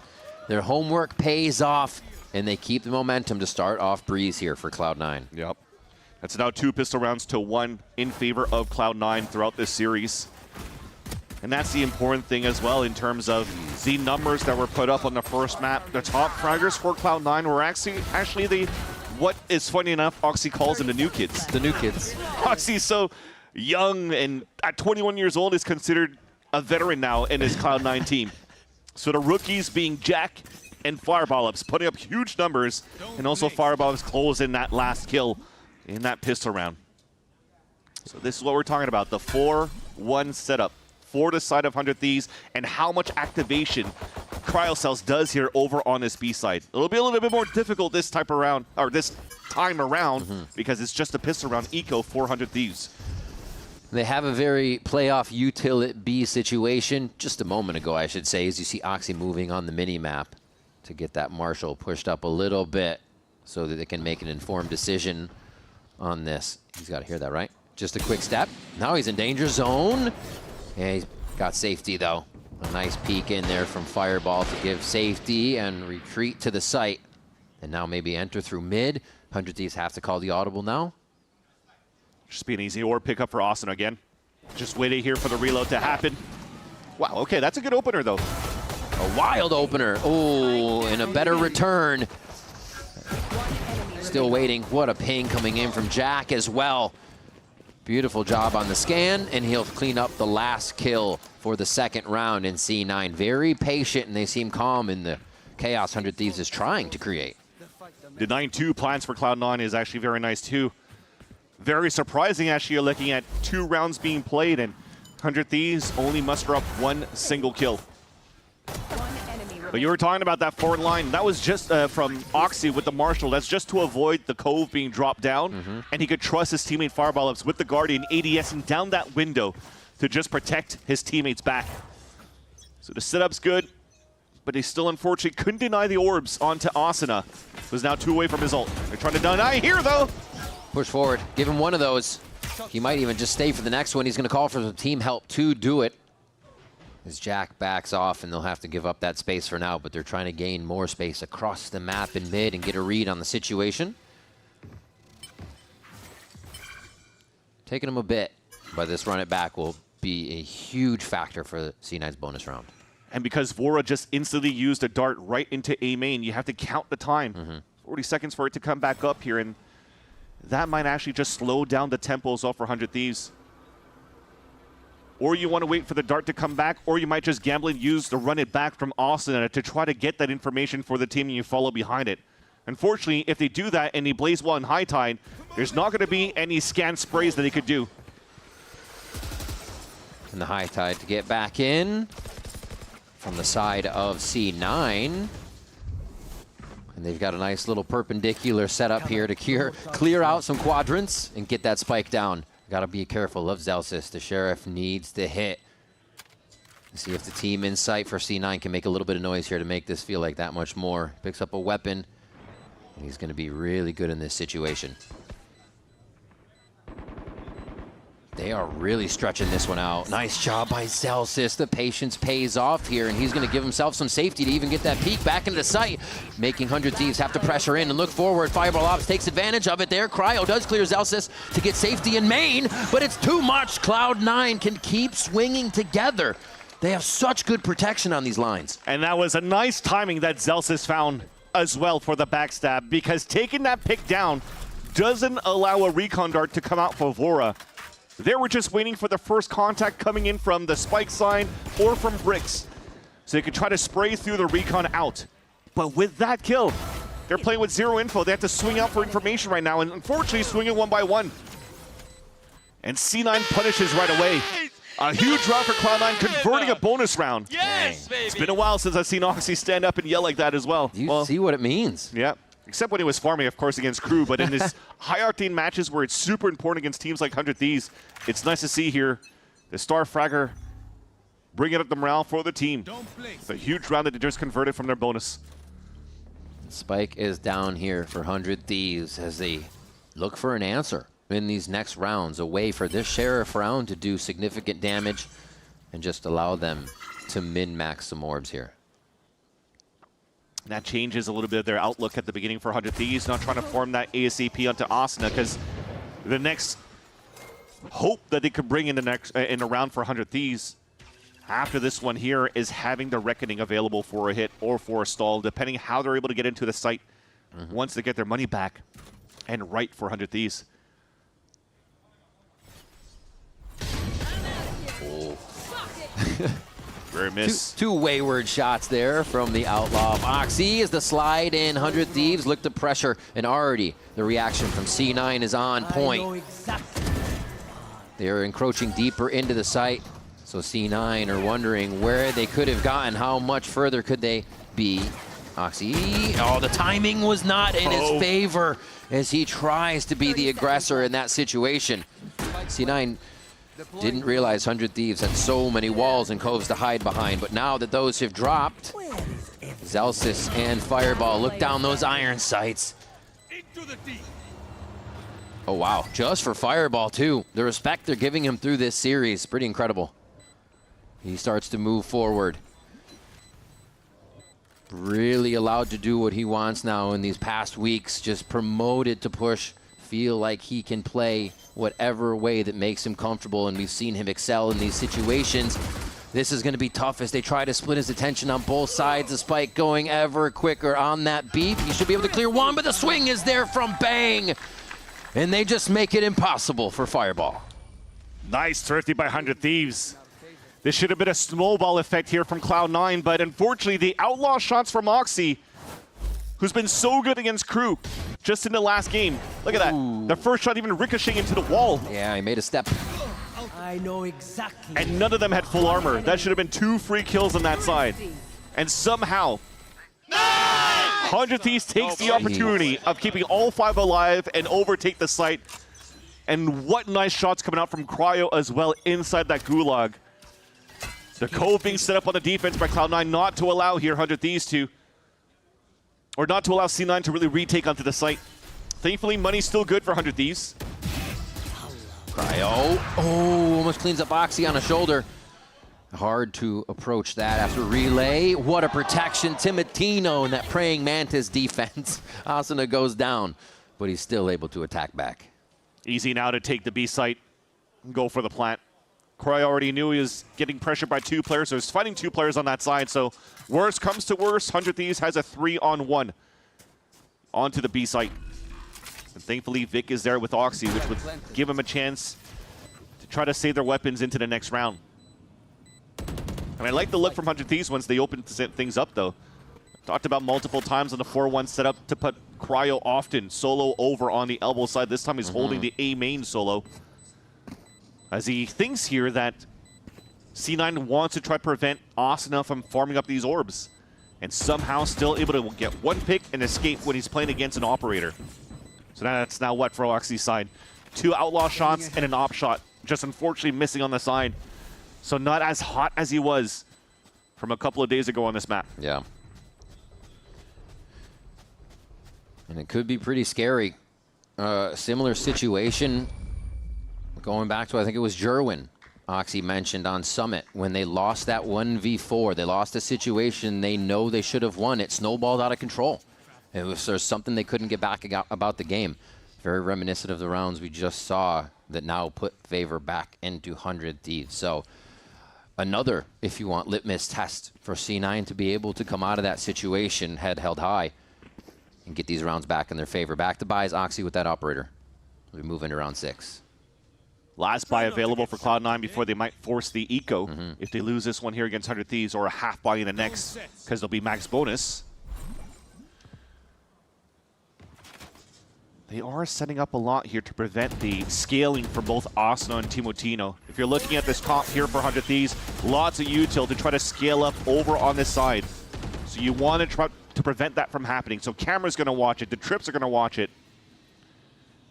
Their homework pays off and they keep the momentum to start off breeze here for Cloud9. Yep. That's now 2 pistol rounds to 1 in favor of Cloud9 throughout this series. And that's the important thing as well in terms of the numbers that were put up on the first map. The top fraggers for Cloud9 were actually the, what is funny enough, Oxy calls them the new kids. The new kids. Oxy's so young and at 21 years old is considered a veteran now in his Cloud9 team. So the rookies being Jack and Fireball Labs putting up huge numbers, and also Fireball Labs closing that last kill in that pistol round. So this is what we're talking about, the 4-1 setup for the side of 100 Thieves and how much activation Cryocells does here over on this B side. It'll be a little bit more difficult this time around, because it's just a pistol round eco for 100 Thieves. They have a very playoff utility B situation just a moment ago, I should say, as you see Oxy moving on the mini-map to get that Marshall pushed up a little bit so that they can make an informed decision on this. He's got to hear that, right? Just a quick step. Now he's in danger zone. Yeah, he's got safety, though. A nice peek in there from Fireball to give safety and retreat to the site. And now maybe enter through mid. 100 Thieves have to call the audible now. Just be an easy orb pickup for Austin again. Just waiting here for the reload to happen. Wow, okay, that's a good opener, though. A wild opener. Oh, and a better return. Still waiting. What a ping coming in from Jack as well. Beautiful job on the scan, and he'll clean up the last kill for the second round in C9. Very patient, and they seem calm in the chaos 100 Thieves is trying to create. The 9-2 plans for Cloud9 is actually very nice, too. Very surprising, actually, you're looking at 2 rounds being played, and 100 Thieves only muster up 1 single kill. But you were talking about that forward line. That was just from Oxy with the Marshall. That's just to avoid the Cove being dropped down. And he could trust his teammate Fireball Labs with the Guardian ADSing down that window to just protect his teammates back. So the setup's good, but they still unfortunately couldn't deny the orbs onto Asuna, who's now 2 away from his ult. They're trying to deny here, though. Push forward. Give him one of those. He might even just stay for the next one. He's going to call for some team help to do it. As Jack backs off, and they'll have to give up that space for now, but they're trying to gain more space across the map in mid and get a read on the situation. Taking them a bit, but this run it back will be a huge factor for C9's bonus round. And because Vora just instantly used a dart right into A main, you have to count the time. 40 seconds for it to come back up here, and that might actually just slow down the tempo as well for 100 Thieves. Or you want to wait for the dart to come back, or you might just gamble and use the run it back from Austin to try to get that information for the team and you follow behind it. Unfortunately, if they do that and they blaze one high tide, there's not going to be any scan sprays that they could do. And the high tide to get back in from the side of C9. And they've got a nice little perpendicular setup here to clear out some quadrants and get that spike down. Got to be careful of Zelsis. The Sheriff needs to hit. See if the team in sight for C9 can make a little bit of noise here to make this feel like that much more. Picks up a weapon. And he's going to be really good in this situation. They are really stretching this one out. Nice job by Zelsis. The patience pays off here, and he's going to give himself some safety to even get that peek back into sight, making 100 Thieves have to pressure in and look forward. Fireball Ops takes advantage of it there. Cryo does clear Zelsis to get safety in main, but it's too much. Cloud9 can keep swinging together. They have such good protection on these lines. And that was a nice timing that Zelsis found as well for the backstab, because taking that pick down doesn't allow a recon dart to come out for Vora. They were just waiting for the first contact coming in from the spike sign or from bricks, so they could try to spray through the recon out. But with that kill, They're playing with zero info. They have to swing out for information right now, and unfortunately swinging one by one. And C9 punishes right away. A huge round for Cloud9, converting a bonus round. Yes, baby. It's been a while since I've seen Oxy stand up and yell like that as well. You see what it means. Yeah, except when he was farming, of course, against Crew. But in this high-octane matches where it's super important against teams like 100 Thieves, it's nice to see here the Star Fragger bringing up the morale for the team. It's a huge round that they just converted from their bonus. Spike is down here for 100 Thieves as they look for an answer in these next rounds, a way for this Sheriff round to do significant damage and just allow them to min-max some orbs here. That changes a little bit of their outlook at the beginning for 100 Thieves, not trying to form that ASAP onto Asuna, because the next hope that they could bring in the round for 100 Thieves after this one here is having the Reckoning available for a hit or for a stall, depending how they're able to get into the site once they get their money back and right for 100 Thieves. Very miss. Two wayward shots there from the Outlaw of Oxy as the slide in. 100 Thieves look to pressure, and already the reaction from C9 is on point. They're encroaching deeper into the site, so C9 are wondering where they could have gotten, how much further could they be. Oxy, oh, the timing was not in his favor as he tries to be the aggressor in that situation. C9 didn't realize 100 Thieves had so many walls and coves to hide behind, but now that those have dropped, Zelsis and Fireball look down those iron sights. Oh wow, just for Fireball too. The respect they're giving him through this series, pretty incredible. He starts to move forward. Really allowed to do what he wants now in these past weeks, just promoted to push, feel like he can play whatever way that makes him comfortable, and we've seen him excel in these situations. This is going to be tough as they try to split his attention on both sides. The Spike going ever quicker on that beep. He should be able to clear one, but the swing is there from Bang, and they just make it impossible for Fireball. Nice thrifty by 100 Thieves. This should have been a snowball effect here from Cloud9, but unfortunately the outlaw shots from Oxy, who's been so good against Crew just in the last game. Look at that. The first shot even ricocheting into the wall. Yeah, he made a step. I know exactly. And none of them had full armor. That should have been 2 free kills on that side. And somehow, 100 Thieves takes the opportunity of keeping all 5 alive and overtake the site. And what nice shots coming out from Cryo as well inside that gulag. The cove being set up on the defense by Cloud9, not to allow here 100 Thieves to, or not to allow C9 to really retake onto the site. Thankfully, money's still good for 100 Thieves. Cryo, oh, almost cleans up Oxy on a shoulder. Hard to approach that after relay. What a protection, Timotino in that praying mantis defense. Asuna goes down, but he's still able to attack back. Easy now to take the B site and go for the plant. Cryo already knew he was getting pressured by 2 players, so he's fighting 2 players on that side. So worst comes to worst, 100 Thieves has a 3-on-1 onto the B site. And thankfully, Vic is there with Oxy, which would give him a chance to try to save their weapons into the next round. I like the look from 100 Thieves once they open things up, though. Talked about multiple times on the 4-1 setup to put Cryo often solo over on the elbow side. This time he's holding the A main solo, as he thinks here that C9 wants to try to prevent Asuna from farming up these orbs, and somehow still able to get 1 pick and escape when he's playing against an operator. So that's now what for Oxy's side. 2 outlaw shots and an op shot, just unfortunately missing on the side. So not as hot as he was from a couple of days ago on this map. Yeah. And it could be pretty scary. Similar situation going back to, I think it was Jerwin, Oxy mentioned on Summit, when they lost that 1v4. They lost a situation they know they should have won. It snowballed out of control. There's something they couldn't get back about the game. Very reminiscent of the rounds we just saw that now put favor back into 100 Thieves. So another, if you want, litmus test for C9 to be able to come out of that situation, head held high, and get these rounds back in their favor. Back to buys Oxy with that operator. We move into round 6. Last buy available for Cloud9 before they might force the eco if they lose this one here against 100 Thieves, or a half buy in the next because they'll be max bonus. they are setting up a lot here to prevent the scaling for both Asuna and Timotino. If you're looking at this comp here for 100 Thieves, lots of util to try to scale up over on this side. So you want to try to prevent that from happening. So camera's going to watch it, the trips are going to watch it.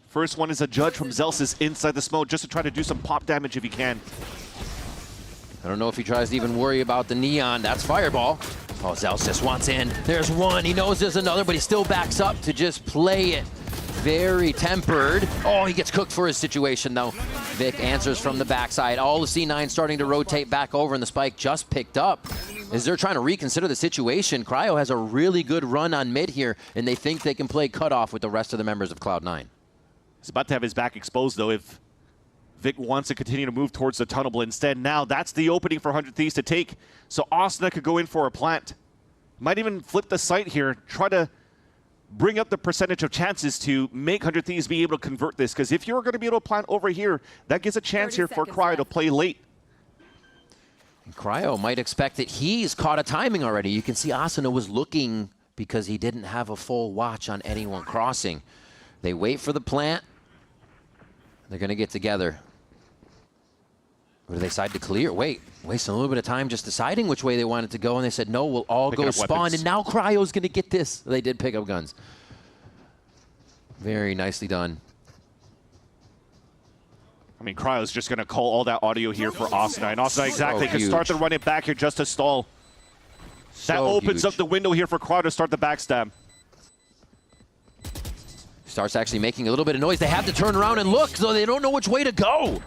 First one is a judge from Zelsis inside the smoke just to try to do some pop damage if he can. I don't know if he tries to even worry about the neon. That's Fireball. Oh, Zelsis wants in. There's one. He knows there's another, but he still backs up to just play it. Very tempered. Oh, he gets cooked for his situation, though. Vic answers from the backside. All of C9 starting to rotate back over, and the spike just picked up. As they're trying to reconsider the situation, Cryo has a really good run on mid here, and they think they can play cutoff with the rest of the members of Cloud9. He's about to have his back exposed, though, if Vic wants to continue to move towards the tunnel. But instead, now that's the opening for 100 Thieves to take. So Asuna could go in for a plant. Might even flip the site here, try to bring up the percentage of chances to make 100 Thieves be able to convert this. Because if you're going to be able to plant over here, that gives a chance here for Cryo to play late. And Cryo might expect that he's caught a timing already. You can see Asuna was looking because he didn't have a full watch on anyone crossing. They wait for the plant. They're going to get together. Or do they decide to clear? Wait, wasting a little bit of time just deciding which way they wanted to go, and they said, no, we'll all go spawn, weapons. And now Cryo's going to get this. They did pick up guns. Very nicely done. I mean, Cryo's just going to call all that audio here for Asuna. And Asuna exactly can start to run it back here just to stall. That opens up the window here for Cryo to start the backstab. Starts actually making a little bit of noise. They have to turn around and look, so they don't know which way to go.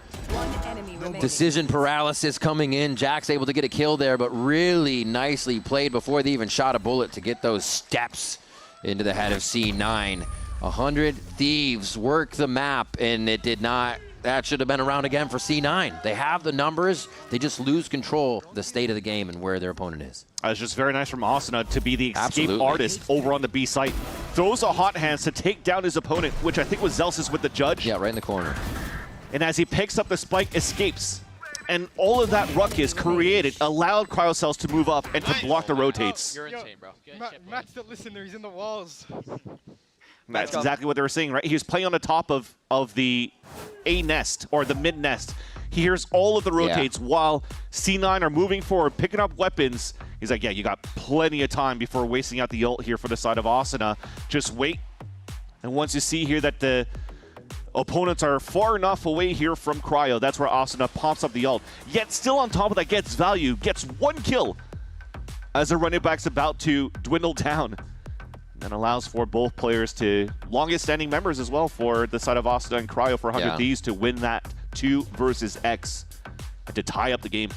Decision paralysis coming in. Jack's able to get a kill there, but really nicely played before they even shot a bullet to get those steps into the head of C9. 100 Thieves work the map, and it did not. That should have been around again for C9. They have the numbers. They just lose control of the state of the game and where their opponent is. It's just very nice from Asuna to be the escape artist over on the B site. Throws a hot hands to take down his opponent, which I think was Zelsis with the judge. Yeah, right in the corner. And as he picks up the spike, escapes. And all of that ruckus created allowed Cryocells to move up and to block the rotates. You're insane, bro. Matt's the listener. He's in the walls. That's exactly what they were saying, right? He was playing on the top of the A nest, or the mid nest. He hears all of the rotates while C9 are moving forward, picking up weapons. He's like, yeah, you got plenty of time before wasting out the ult here for the side of Asuna. Just wait. And once you see here that the opponents are far enough away here from Cryo, that's where Asuna pops up the ult. Yet still on top of that, gets value, gets one kill as the running back's about to dwindle down. And allows for both players to, longest standing members as well, for the side of Asuna and Cryo for 100 Thieves to win that 2 versus X and to tie up the game.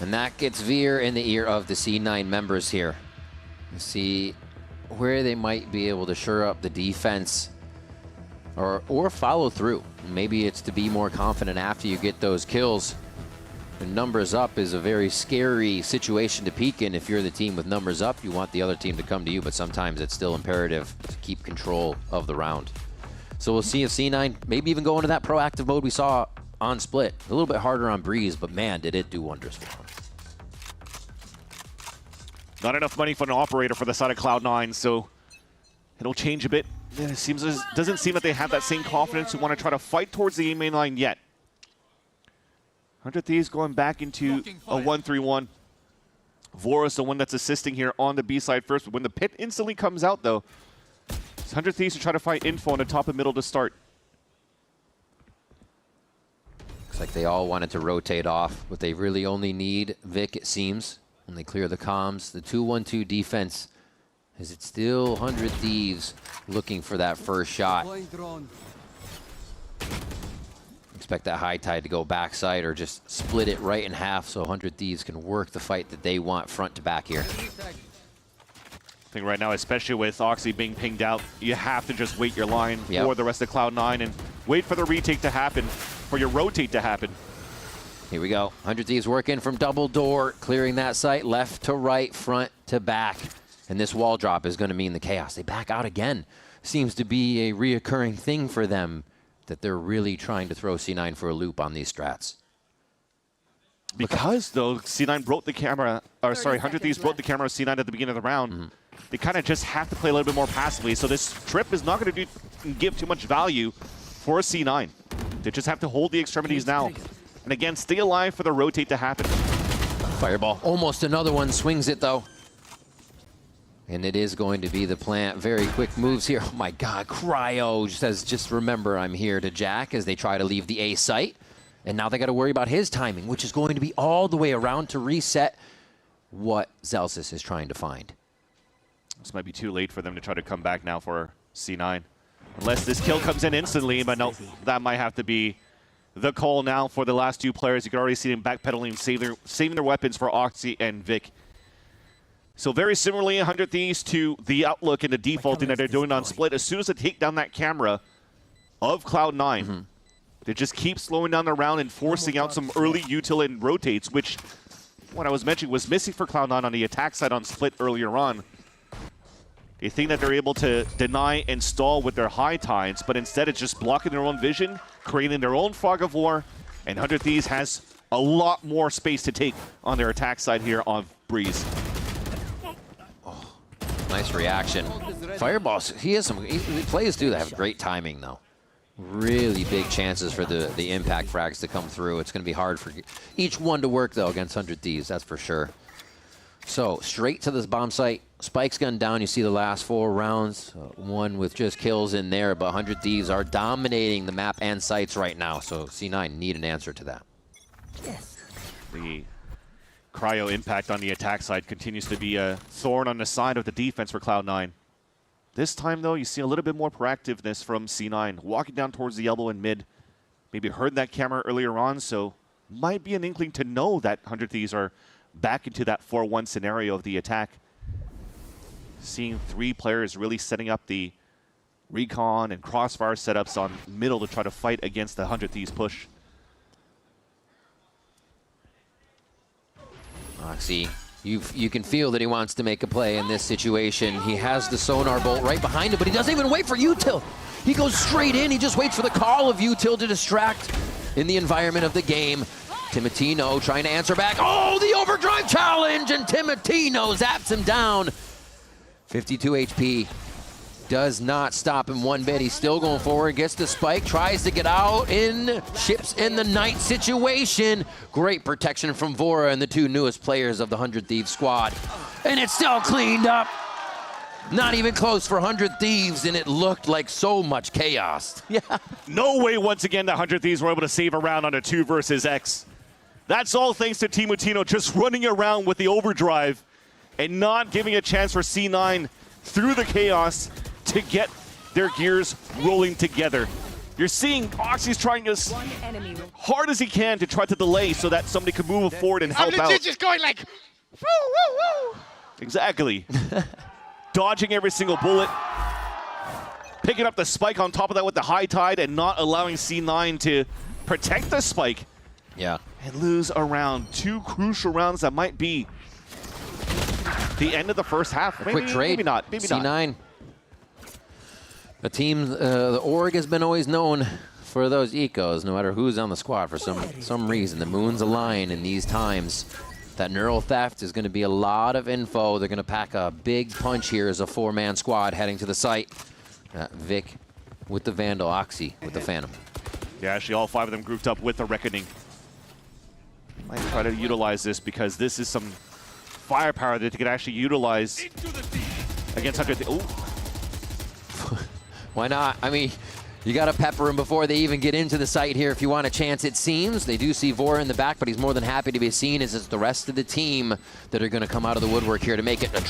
And that gets Veer in the ear of the C9 members here. You see where they might be able to shore up the defense or follow through. Maybe it's to be more confident after you get those kills. And numbers up is a very scary situation to peek in. If you're the team with numbers up, you want the other team to come to you, but sometimes it's still imperative to keep control of the round. So we'll see if C9 maybe even go into that proactive mode we saw on Split. A little bit harder on Breeze, but man, did it do wonders for him. Not enough money for an operator for the side of Cloud9, so it'll change a bit. It doesn't seem that they have that same confidence to want to try to fight towards the A main line yet. 100 Thieves going back into a 1-3-1. Vora's the one that's assisting here on the B side first. But when the pit instantly comes out, though, 100 Thieves to try to find info on the top and middle to start. Looks like they all wanted to rotate off, but they really only need Vic, it seems, when they clear the comms. The 2-1-2 defense, is it still 100 Thieves looking for that first shot? Expect that high tide to go backside or just split it right in half so 100 Thieves can work the fight that they want front to back here. I think right now, especially with Oxy being pinged out, you have to just wait your line for the rest of Cloud9 and wait for the retake to happen, for your rotate to happen. Here we go. 100 Thieves working from double door, clearing that site left to right, front to back. And this wall drop is going to mean the chaos. They back out again. Seems to be a reoccurring thing for them, that they're really trying to throw C9 for a loop on these strats. Because, though, C9 broke the camera, or sorry, 100 Thieves broke the camera of C9 at the beginning of the round. they kind of just have to play a little bit more passively. So this trip is not going to give too much value for C9. They just have to hold the extremities now. And again, stay alive for the rotate to happen. Fireball, almost another one, swings it though. And it is going to be the plant. Very quick moves here. Oh my God, Cryo says, just remember I'm here to Jack as they try to leave the A site. And now they got to worry about his timing, which is going to be all the way around to reset what Zelsis is trying to find. This might be too late for them to try to come back now for C9. Unless this kill comes in instantly, but no, that might have to be the call now for the last two players. You can already see them backpedaling, saving their weapons for Oxy and Vic. So very similarly, 100 Thieves to the outlook and the defaulting that they're doing on Split. As soon as they take down that camera of Cloud9, they just keep slowing down the round and forcing out some early util and rotates, which, what I was mentioning, was missing for Cloud9 on the attack side on Split earlier on. They think that they're able to deny and stall with their high tides, but instead it's just blocking their own vision, creating their own fog of war, and 100 Thieves has a lot more space to take on their attack side here on Breeze. Nice reaction. Fireballs, he has some, players do have great timing though. Really big chances for the impact frags to come through. It's going to be hard for each one to work though against 100 Thieves, that's for sure. So straight to this bomb site. Spike's gun down, you see the last 4 rounds. One with just kills in there, but 100 Thieves are dominating the map and sites right now. So C9 need an answer to that. Yes. The Cryo impact on the attack side continues to be a thorn on the side of the defense for Cloud9. This time, though, you see a little bit more proactiveness from C9, walking down towards the elbow and mid. Maybe heard that camera earlier on, so might be an inkling to know that 100 Thieves are back into that 4-1 scenario of the attack. Seeing 3 players really setting up the recon and crossfire setups on middle to try to fight against the 100 Thieves push. Oxy, you can feel that he wants to make a play in this situation. He has the sonar bolt right behind him, but he doesn't even wait for util. He goes straight in. He just waits for the call of util to distract in the environment of the game. Timotino trying to answer back. Oh, the overdrive challenge, and Timotino zaps him down. 52 HP. Does not stop him one bit. He's still going forward, gets the spike, tries to get out in ships in the night situation. Great protection from Vora and the 2 newest players of the 100 Thieves squad. And it's still cleaned up. Not even close for 100 Thieves, and it looked like so much chaos. Yeah. No way once again that 100 Thieves were able to save a round on a 2 versus X. That's all thanks to Timotino just running around with the overdrive and not giving a chance for C9 through the chaos to get their gears rolling together. You're seeing Oxy's trying as hard as he can to try to delay so that somebody can move forward and help out. Just going like, woo, woo, woo. Exactly. Dodging every single bullet. Picking up the spike on top of that with the high tide and not allowing C9 to protect the spike. Yeah. And lose a round. 2 crucial rounds that might be the end of the first half. Maybe, quick trade. Maybe not. Maybe C9. not. The team, the org has been always known for those ecos, no matter who's on the squad for some reason. The moons align in these times. That neural theft is going to be a lot of info. They're going to pack a big punch here as a 4-man squad heading to the site. Vic with the Vandal, Oxy with the Phantom. Yeah, actually all 5 of them grouped up with the Reckoning. Might try to utilize this because this is some firepower that they could actually utilize against 100. Ooh. Why not? I mean, you got to pepper him before they even get into the site here if you want a chance, it seems. They do see Vora in the back, but he's more than happy to be seen as it's the rest of the team that are going to come out of the woodwork here to make it a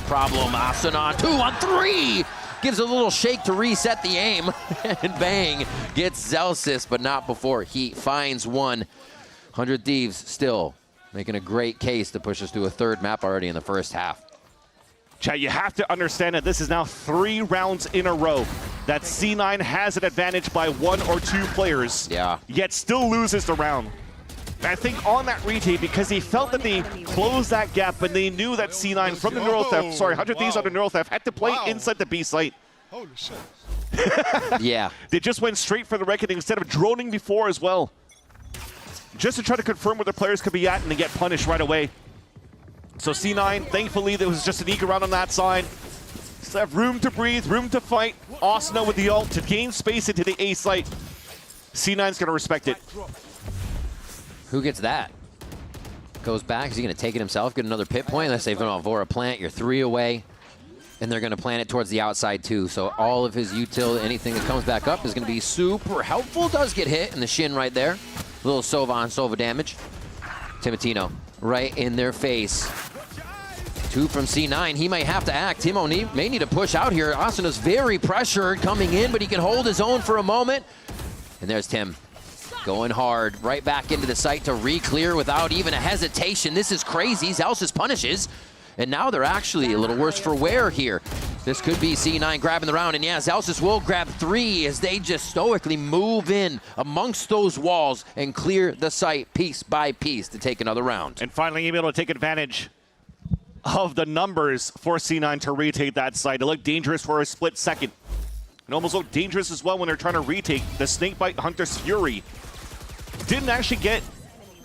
problem. Asuna 2 on 3! Gives a little shake to reset the aim, and bang, gets Zelsis, but not before he finds one. 100 Thieves still making a great case to push us to a 3rd map already in the first half. Chat, you have to understand that this is now 3 rounds in a row that C9 has an advantage by 1 or 2 players, yet still loses the round. And I think on that retake, because he felt that they closed that gap, but they knew that C9 from the neural theft, sorry, 100 Thieves on the neural theft, had to play inside the B site. Holy shit. Yeah. They just went straight for the Reckoning instead of droning before as well. Just to try to confirm where the players could be at and to get punished right away. So C9, thankfully, there was just an eager round on that side. Still have room to breathe, room to fight. Asuna with the ult to gain space into the A site. C9's gonna respect it. Who gets that? Goes back. Is he gonna take it himself? Get another pit point? Let's say if Vora plant, you're 3 away. And they're gonna plant it towards the outside too. So all of his util, anything that comes back up is gonna be super helpful. Does get hit in the shin right there. A little Sova on Sova damage. Timotino right in their face. 2 from C9. He might have to act. Timo may need to push out here. Asuna's very pressured coming in, but he can hold his own for a moment. And there's Tim going hard right back into the site to re-clear without even a hesitation. This is crazy. Zelsis punishes. And now they're actually a little worse for wear here. This could be C9 grabbing the round. And yeah, Zelsis will grab 3 as they just stoically move in amongst those walls and clear the site piece by piece to take another round. And finally able to take advantage of the numbers for C9 to retake that site. It looked dangerous for a split second. It almost looked dangerous as well when they're trying to retake the Snakebite Hunter's Fury. Didn't actually get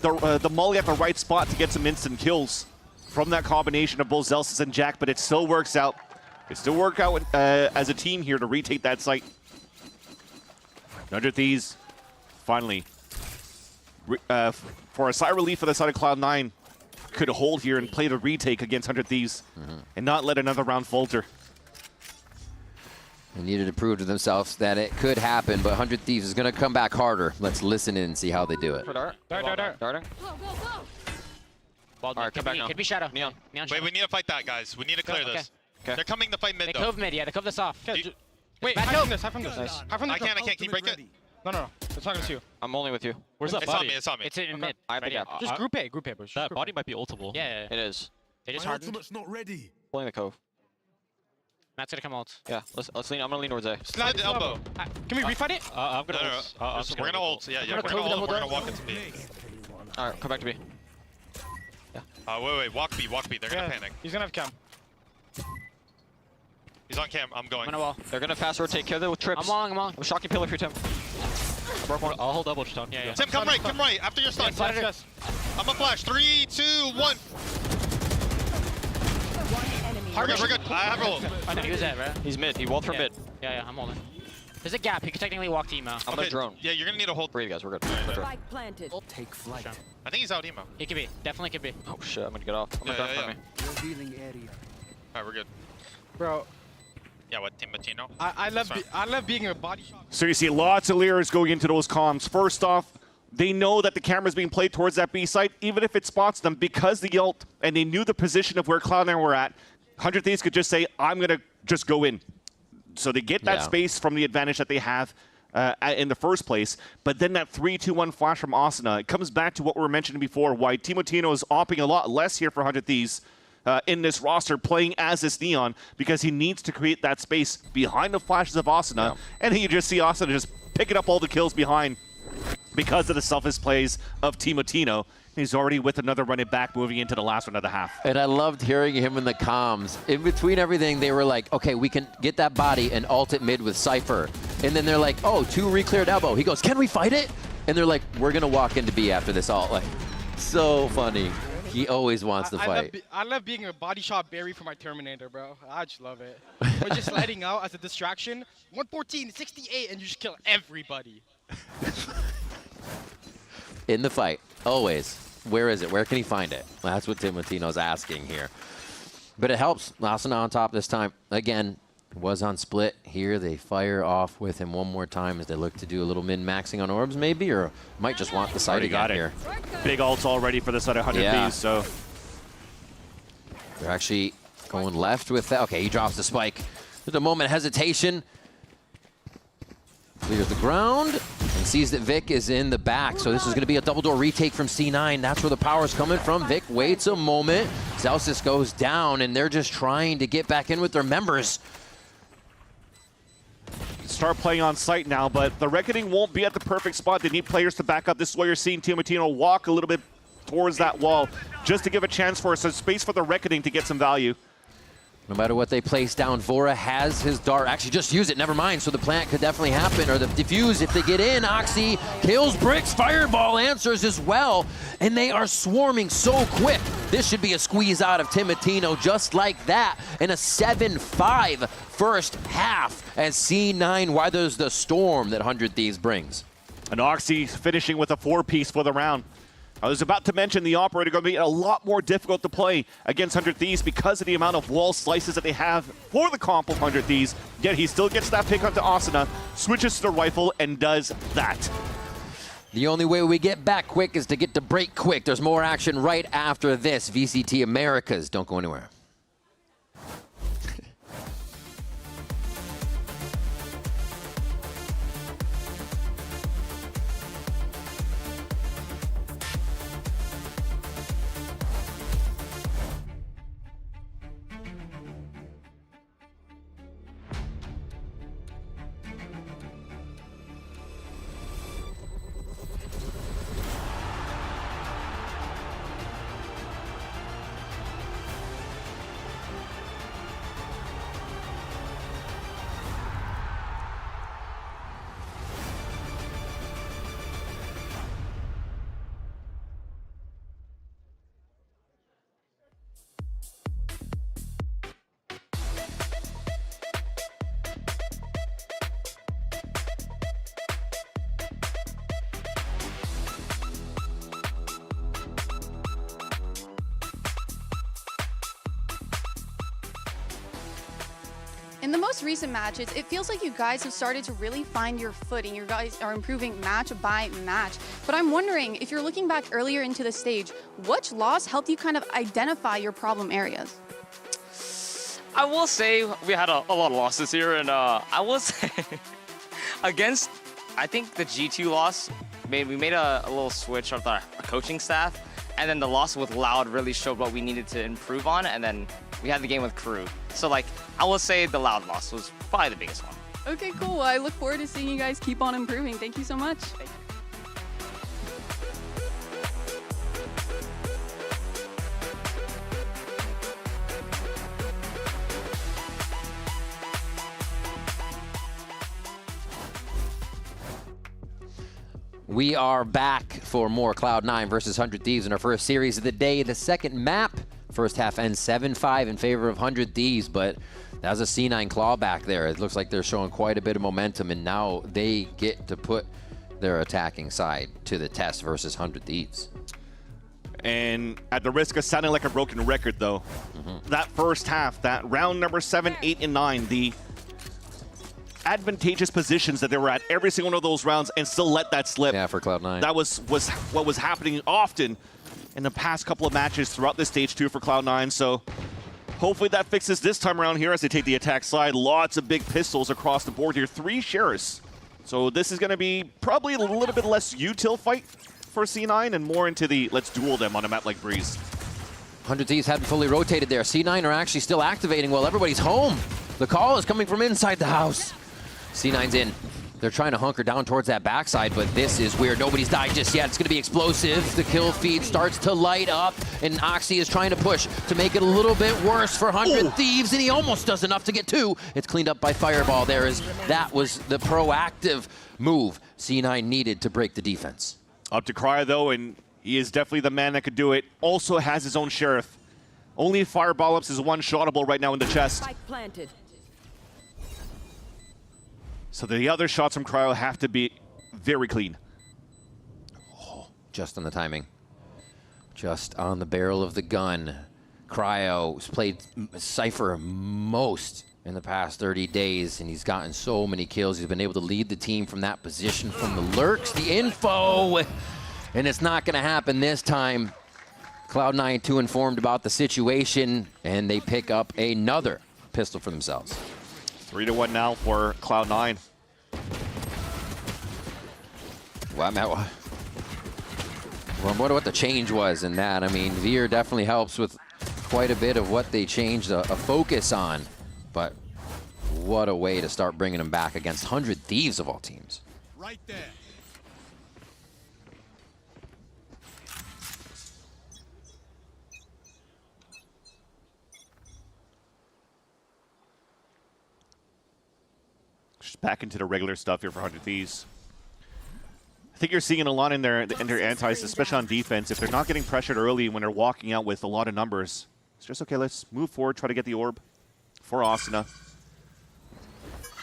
the molly at the right spot to get some instant kills from that combination of both Zelsis and Jack, but it still works out. It still worked out as a team here to retake that site. 100 Thieves, finally, for a sigh of relief for the side of Cloud9, could hold here and play the retake against 100 Thieves and not let another round falter. They needed to prove to themselves that it could happen, but 100 Thieves is going to come back harder. Let's listen in and see how they do it. Darting. Alright, come back now. Could be Shadow. Neon. Wait, we need to fight that, guys. We need to clear this. Okay. They're coming to fight mid, They though. cove mid, yeah. They cove this off. Wait, Back hide from this, hide from this. Nice. Hide from this. I can't. Can you break it? No. It's not gonna see you. I'm only with you. Where's that It's body? on me. It's on me. It's in mid. I have the gap. Just group A, boys. That body might be ultable. Yeah. It is. They just hardened. not ready. Pulling the cove. Matt's gonna come out. Yeah, let's lean. I'm gonna lean towards A. Slide the elbow. Can we refight it? I'm gonna. No. We're gonna ult. Yeah, we're gonna ult. We're gonna walk into B. Alright, come back to B. Wait. Walk B. They're gonna panic. He's gonna have cam. He's on cam. I'm going. I'm gonna wall. They're gonna fast rotate. Kill with trips. I'm walling. I'm shocking pillar for Tim. Broke one. I'll hold double stun. Yeah. Tim, come right. After your stun. Yes. I'm a flash. 3, 2, 1. We're good. I have ult. I know he was that, right? He's mid. He walled from mid. Yeah, I'm holding. There's a gap. He could technically walk to emo. I'm gonna drone. Yeah, you're gonna need a hold. Breathe, guys. We're good. Spike planted. Take flight. I think he's out emo. He could be. Definitely could be. Oh shit, I'm gonna get off. I'm gonna drone from me. Revealing area. Alright, we're good. Bro, Yeah, what, Timotino? I love being a body shot. So you see lots of layers going into those comms. First off, they know that the camera's being played towards that B site, even if it spots them, because the ult, and they knew the position of where Cloud9 were at. 100 Thieves could just say, I'm going to just go in. So they get that space from the advantage that they have in the first place. But then that 3-2-1 flash from Asuna, it comes back to what we were mentioning before, why Timotino is opting a lot less here for 100 Thieves in this roster, playing as this Neon, because he needs to create that space behind the flashes of Asuna. And you just see Asuna just picking up all the kills behind because of the selfish plays of Timotino. He's already with another running back moving into the last one of the half. And I loved hearing him in the comms. In between everything, they were like, okay, we can get that body and ult it mid with Cypher. And then they're like, oh, 2 re-cleared elbow. He goes, can we fight it? And they're like, we're going to walk into B after this ult. Like, so funny. He always wants to fight. I love being a body shot berry for my Terminator, bro. I just love it. We're just letting out as a distraction. 114, 68, and you just kill everybody. In the fight, always. Where is it? Where can he find it? Well, that's what Timotino's asking here. But it helps. Asuna on top this time. Again, was on split. Here they fire off with him one more time as they look to do a little min-maxing on orbs maybe, or might just want the site again here. Big ults already for the side of 100 Thieves, so. They're actually going left with that. Okay, he drops the spike. There's a moment of hesitation. Clears the ground and sees that Vic is in the back. So this is going to be a double door retake from C9. That's where the power's coming from. Vic waits a moment. Zelsis goes down, and they're just trying to get back in with their members. Start playing on site now, but the Reckoning won't be at the perfect spot. They need players to back up. This is why you're seeing Timotino walk a little bit towards that wall, just to give a chance for some space for the Reckoning to get some value. No matter what they place down, Vora has his dart. Actually, just use it, never mind. So the plant could definitely happen, or the defuse if they get in. Oxy kills Bricks, Fireball answers as well, and they are swarming so quick. This should be a squeeze out of Timotino just like that, and a 7-5 first half as C9 weathers the storm that 100 Thieves brings. And Oxy finishing with a 4-piece for the round. I was about to mention the Operator going to be a lot more difficult to play against 100 Thieves because of the amount of wall slices that they have for the comp of 100 Thieves. Yet he still gets that pick onto Asuna, switches to the rifle, and does that. The only way we get back quick is to get to break quick. There's more action right after this. VCT Americas, don't go anywhere. In the most recent matches, it feels like you guys have started to really find your footing. You guys are improving match by match. But I'm wondering, if you're looking back earlier into the stage, which loss helped you kind of identify your problem areas? I will say we had a lot of losses here, and I will say against, I think the G2 loss, we made a little switch with our coaching staff, and then the loss with Loud really showed what we needed to improve on, and then we had the game with Crew. So like, I will say the Loud loss was probably the biggest one. Okay, cool. I look forward to seeing you guys keep on improving. Thank you so much. We are back for more Cloud9 versus 100 Thieves in our first series of the day. The second map, first half ends 7-5 in favor of 100 Thieves, but that was a C9 clawback there. It looks like they're showing quite a bit of momentum, and now they get to put their attacking side to the test versus 100 Thieves. And at the risk of sounding like a broken record, though, that first half, that round number 7, 8, and 9, the advantageous positions that they were at every single one of those rounds and still let that slip. Yeah, for Cloud9. That was what was happening often in the past couple of matches throughout this stage 2 for Cloud9. So hopefully that fixes this time around here as they take the attack side. Lots of big pistols across the board here. 3 shares. So this is going to be probably a little bit less util fight for C9 and more into the let's duel them on a map like Breeze. 100 Thieves hadn't fully rotated there. C9 are actually still activating while everybody's home. The call is coming from inside the house. C9's in. They're trying to hunker down towards that backside, but this is weird. Nobody's died just yet. It's going to be explosive. The kill feed starts to light up, and Oxy is trying to push to make it a little bit worse for 100 Thieves, and he almost does enough to get 2. It's cleaned up by Fireball. That was the proactive move C9 needed to break the defense. Up to Cryo, though, and he is definitely the man that could do it. Also has his own Sheriff. Only Fireball ups is one-shotable right now in the chest. Spike planted. So the other shots from Cryo have to be very clean. Oh, just on the timing. Just on the barrel of the gun. Cryo's played Cypher most in the past 30 days, and he's gotten so many kills. He's been able to lead the team from that position, from the lurks, the info, and it's not going to happen this time. Cloud9 too informed about the situation, and they pick up another pistol for themselves. 3-1 now for Cloud9. Well, I wonder what the change was in that. I mean, Veer definitely helps with quite a bit of what they changed a focus on, but what a way to start bringing them back against 100 Thieves of all teams. Right there. just back into the regular stuff here for 100 Thieves. I think you're seeing it a lot in their antis, especially on defense. If they're not getting pressured early when they're walking out with a lot of numbers, it's just, okay, let's move forward, try to get the orb for Asuna.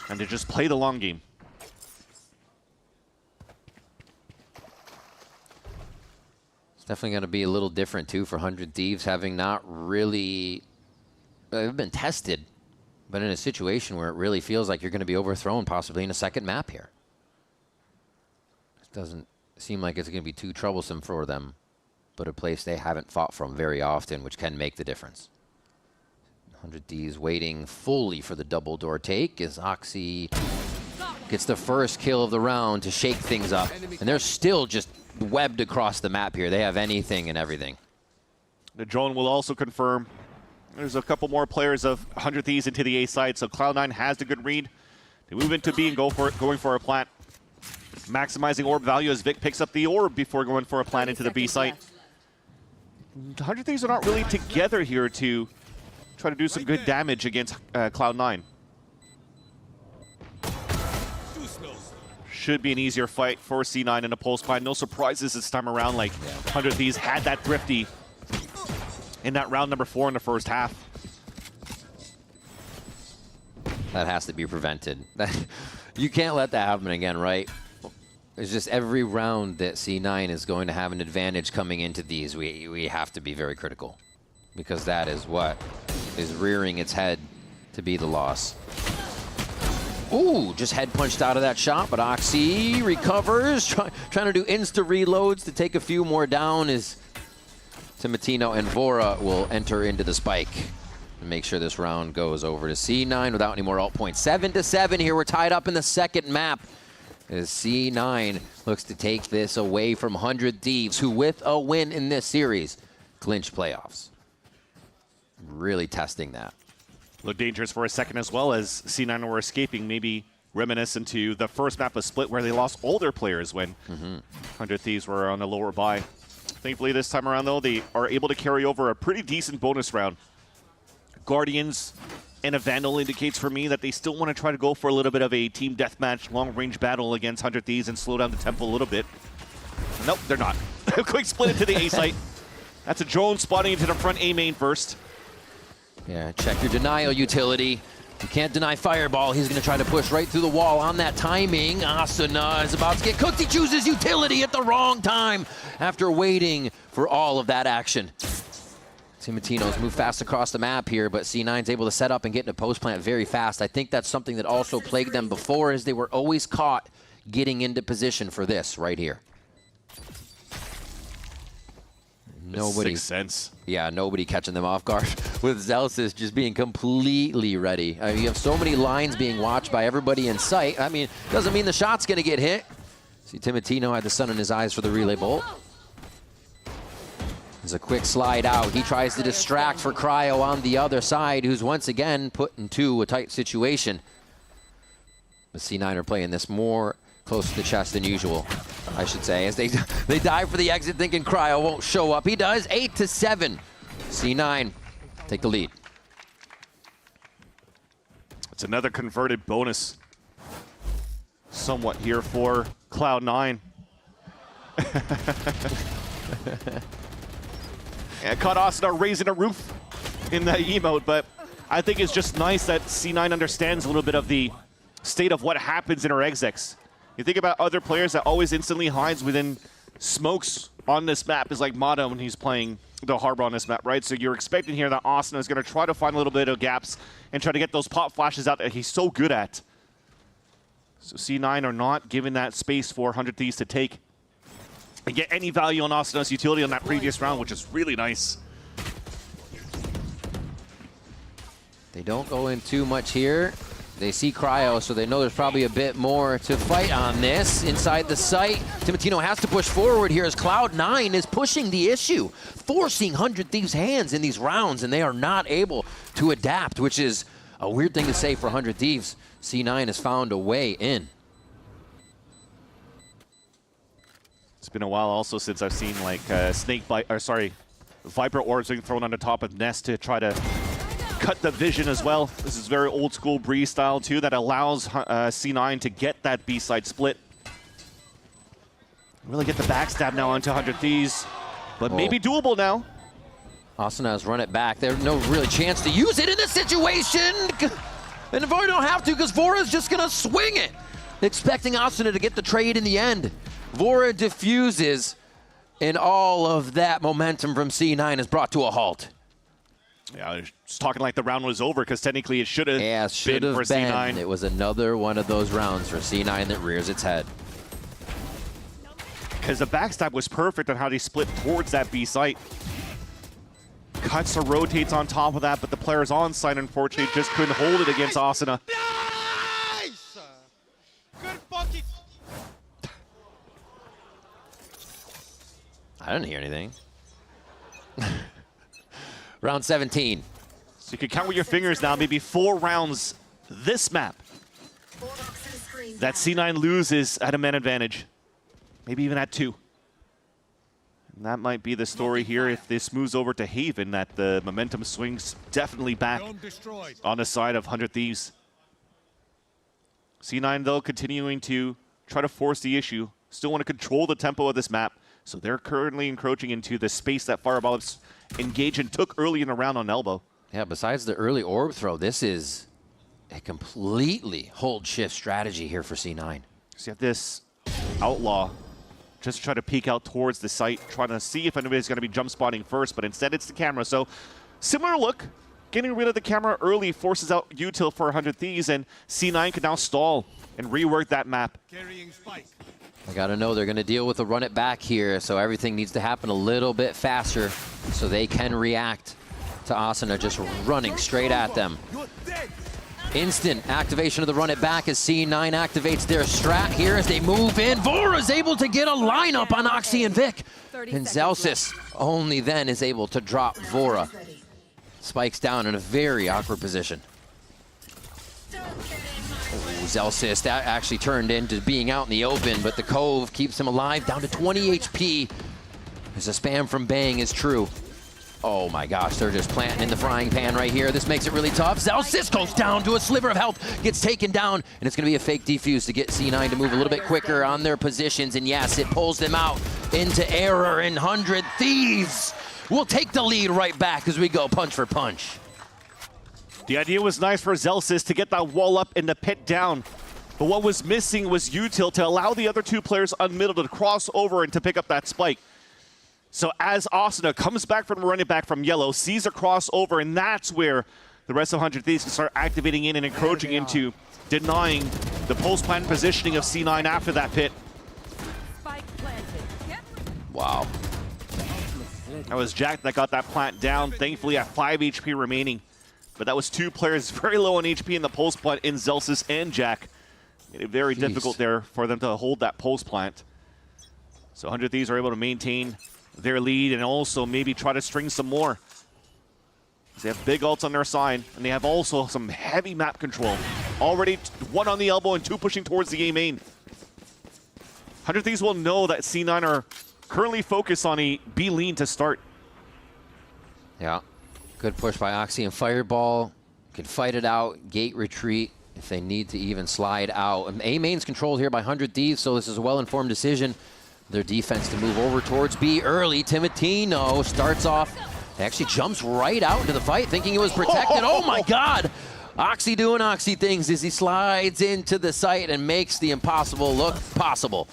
And to just play the long game. It's definitely going to be a little different, too, for 100 Thieves, having not really been tested, but in a situation where it really feels like you're going to be overthrown possibly in a second map here. It doesn't seem like it's going to be too troublesome for them, but a place they haven't fought from very often, which can make the difference. 100 Thieves waiting fully for the double door take as Oxy gets the first kill of the round to shake things up. And they're still just webbed across the map here. They have anything and everything. The drone will also confirm there's a couple more players of 100 Thieves into the A side, so Cloud9 has the good read. They move into B and going for a plant. Maximizing orb value as Vic picks up the orb before going for a plant into the B site. 100 Thieves are not really together here to try to do some good damage against Cloud9. Should be an easier fight for C9 in a pulse fight. No surprises this time around, like 100 Thieves had that thrifty in that round number 4 in the first half. That has to be prevented. You can't let that happen again, right? It's just every round that C9 is going to have an advantage coming into these, we have to be very critical, because that is what is rearing its head to be the loss. Ooh, just head punched out of that shot, but Oxy recovers, trying to do insta reloads to take a few more down as Timatino and Vora will enter into the spike and make sure this round goes over to C9 without any more ult points. 7-7 here. We're tied up in the second map as C9 looks to take this away from 100 Thieves, who with a win in this series clinch playoffs. Really testing that. Looked dangerous for a second as well as C9 were escaping, maybe reminiscent to the first map of Split where they lost all their players when 100 Thieves were on the lower buy. Thankfully this time around though, they are able to carry over a pretty decent bonus round. Guardians and a Vandal indicates for me that they still want to try to go for a little bit of a team deathmatch, long-range battle against 100 Thieves and slow down the tempo a little bit. Nope, they're not. Quick split into the A site. That's a drone spotting into the front A main first. Yeah, check your denial utility. You can't deny Fireball. He's going to try to push right through the wall on that timing. Asuna is about to get cooked. He chooses utility at the wrong time after waiting for all of that action. Timatino's move fast across the map here, but C9's able to set up and get into post plant very fast. I think that's something that also plagued them before, as they were always caught getting into position for this right here. Nobody. Sixth sense. Yeah, nobody catching them off guard with Zelsis just being completely ready. I mean, you have so many lines being watched by everybody in sight. I mean, doesn't mean the shot's going to get hit. See, Timatino had the sun in his eyes for the relay bolt. There's a quick slide out. He tries to distract for Cryo on the other side, who's once again put into a tight situation. But C9 are playing this more close to the chest than usual, I should say, as they dive for the exit thinking Cryo won't show up. He does. 8-7. C9 take the lead. It's another converted bonus somewhat here for Cloud9. Yeah, caught Asuna raising a roof in that emote, but I think it's just nice that C9 understands a little bit of the state of what happens in our execs. You think about other players that always instantly hides within smokes on this map, is like Mata when he's playing the Harbor on this map, right? So you're expecting here that Asuna is going to try to find a little bit of gaps and try to get those pop flashes out that he's so good at. So C9 are not giving that space for 100 Thieves to take and get any value on Asuna's utility on that previous round, which is really nice. They don't go in too much here. They see Cryo, so they know there's probably a bit more to fight on this. Inside the site, Timatino has to push forward here as Cloud9 is pushing the issue, forcing 100 Thieves' hands in these rounds, and they are not able to adapt, which is a weird thing to say for 100 Thieves. C9 has found a way in. It's been a while also since I've seen like Viper orbs being thrown on the top of Nest to try to cut the vision as well. This is very old school Breeze style too that allows C9 to get that B-side split. Really get the backstab now onto 100 Thieves, but maybe doable now. Asuna has run it back. There's no really chance to use it in this situation. And Vora don't have to because Vora's just gonna swing it. Expecting Asuna to get the trade in the end. Vora diffuses, and all of that momentum from C9 is brought to a halt. Yeah, I was just talking like the round was over because technically it should have been for been. C9. It was another one of those rounds for C9 that rears its head. Because the backstab was perfect on how they split towards that B site. Cuts or rotates on top of that, but the players on site unfortunately just couldn't hold it against Asuna. Nice! Good fucking... I didn't hear anything. Round 17. So you can count with your fingers now, maybe 4 rounds this map that C9 loses at a man advantage. Maybe even at 2. And that might be the story here if this moves over to Haven, that the momentum swings definitely back on the side of 100 Thieves. C9 though continuing to try to force the issue. Still want to control the tempo of this map. So they're currently encroaching into the space that Fireball engaged and took early in the round on elbow. Yeah, besides the early orb throw, this is a completely hold shift strategy here for C9. So you have this Outlaw just try to peek out towards the site, trying to see if anybody's going to be jump spotting first, but instead it's the camera. So similar look, getting rid of the camera early forces out util for 100 Thieves, and C9 can now stall and rework that map. I gotta know they're gonna deal with a run it back here, so everything needs to happen a little bit faster so they can react to Asuna just running straight at them. Instant activation of the run it back as C9 activates their strat here as they move in. Vora is able to get a lineup on Oxy and Vic. And Zelsis only then is able to drop Vora. Spikes down in a very awkward position. Zelsis, that actually turned into being out in the open, but the Cove keeps him alive, down to 20 HP. As a spam from Bang is true. Oh my gosh, they're just planting in the frying pan right here. This makes it really tough. Zelsis goes down to a sliver of health, gets taken down, and it's gonna be a fake defuse to get C9 to move a little bit quicker on their positions, and yes, it pulls them out into error, and 100 Thieves will take the lead right back as we go punch for punch. The idea was nice for Zelsis to get that wall up and the pit down. But what was missing was util to allow the other 2 players on middle to cross over and to pick up that spike. So as Asuna comes back from running back from yellow, sees a crossover, and that's where the rest of 100 Thieves can start activating in and encroaching into denying the post-plant positioning of C9 after that pit. Wow. That was Jack that got that plant down, thankfully at 5 HP remaining. But that was 2 players very low on HP in the pulse plant in Zelsis and Jack. Made it very difficult there for them to hold that pulse plant. So 100 Thieves are able to maintain their lead and also maybe try to string some more. They have big ults on their side, and they have also some heavy map control. Already 1 on the elbow and 2 pushing towards the A main. 100 Thieves will know that C9 are currently focused on a B lean to start. Yeah. Good push by Oxy and Fireball. Can fight it out, gate retreat if they need to even slide out. And A main's controlled here by 100 Thieves, so this is a well-informed decision. Their defense to move over towards B early. Timotino starts off, actually jumps right out into the fight thinking it was protected. Oh my God! Oxy doing Oxy things as he slides into the site and makes the impossible look possible.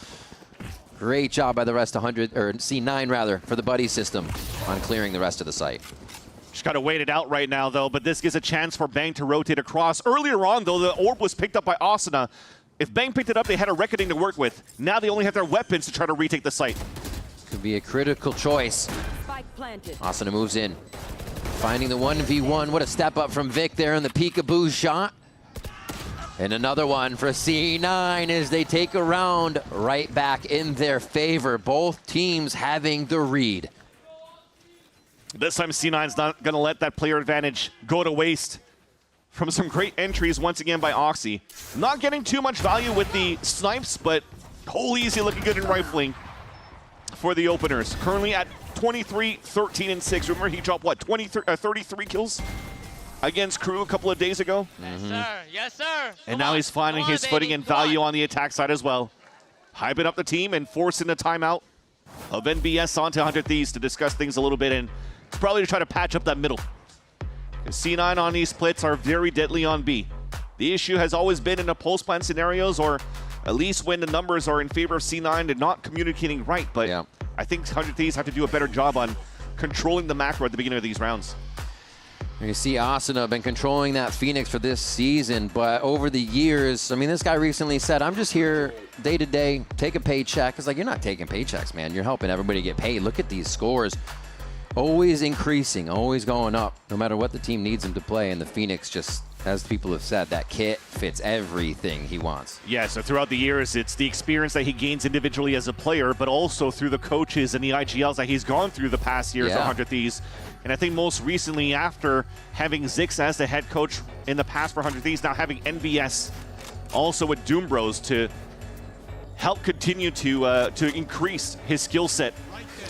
Great job by the rest of C9 rather, for the buddy system on clearing the rest of the site. Just got to wait it out right now, though, but this gives a chance for Bang to rotate across. Earlier on, though, the orb was picked up by Asuna. If Bang picked it up, they had a reckoning to work with. Now they only have their weapons to try to retake the site. Could be a critical choice. Asuna moves in. Finding the 1v1. What a step up from Vic there in the peekaboo shot. And another one for C9 as they take a round right back in their favor. Both teams having the read. This time C9's not going to let that player advantage go to waste. From some great entries once again by Oxy. Not getting too much value with the snipes, but whole easy looking good in rifling for the openers. Currently at 23, 13, and 6. Remember he dropped what, 33 kills against Crew a couple of days ago. Yes, sir. Yes, sir. And now he's finding his footing and value on the attack side as well. Hyping up the team and forcing a timeout of NBS onto 100 Thieves to discuss things a little bit, and probably to try to patch up that middle. C9 on these splits are very deadly on B. The issue has always been in the pulse plan scenarios, or at least when the numbers are in favor of C9, they're not communicating right, but yeah. I think 100 Thieves have to do a better job on controlling the macro at the beginning of these rounds. You see Asuna been controlling that Phoenix for this season, but over the years, I mean, this guy recently said, I'm just here day to day, take a paycheck. It's like, you're not taking paychecks, man. You're helping everybody get paid. Look at these scores. Always increasing, always going up, no matter what the team needs him to play. And the Phoenix just, as people have said, that kit fits everything he wants. Yeah, so throughout the years, it's the experience that he gains individually as a player, but also through the coaches and the IGLs that he's gone through the past years at 100 Thieves. And I think most recently, after having Zix as the head coach in the past for 100 Thieves, now having NBS also with Doom Bros to help continue to increase his skill set.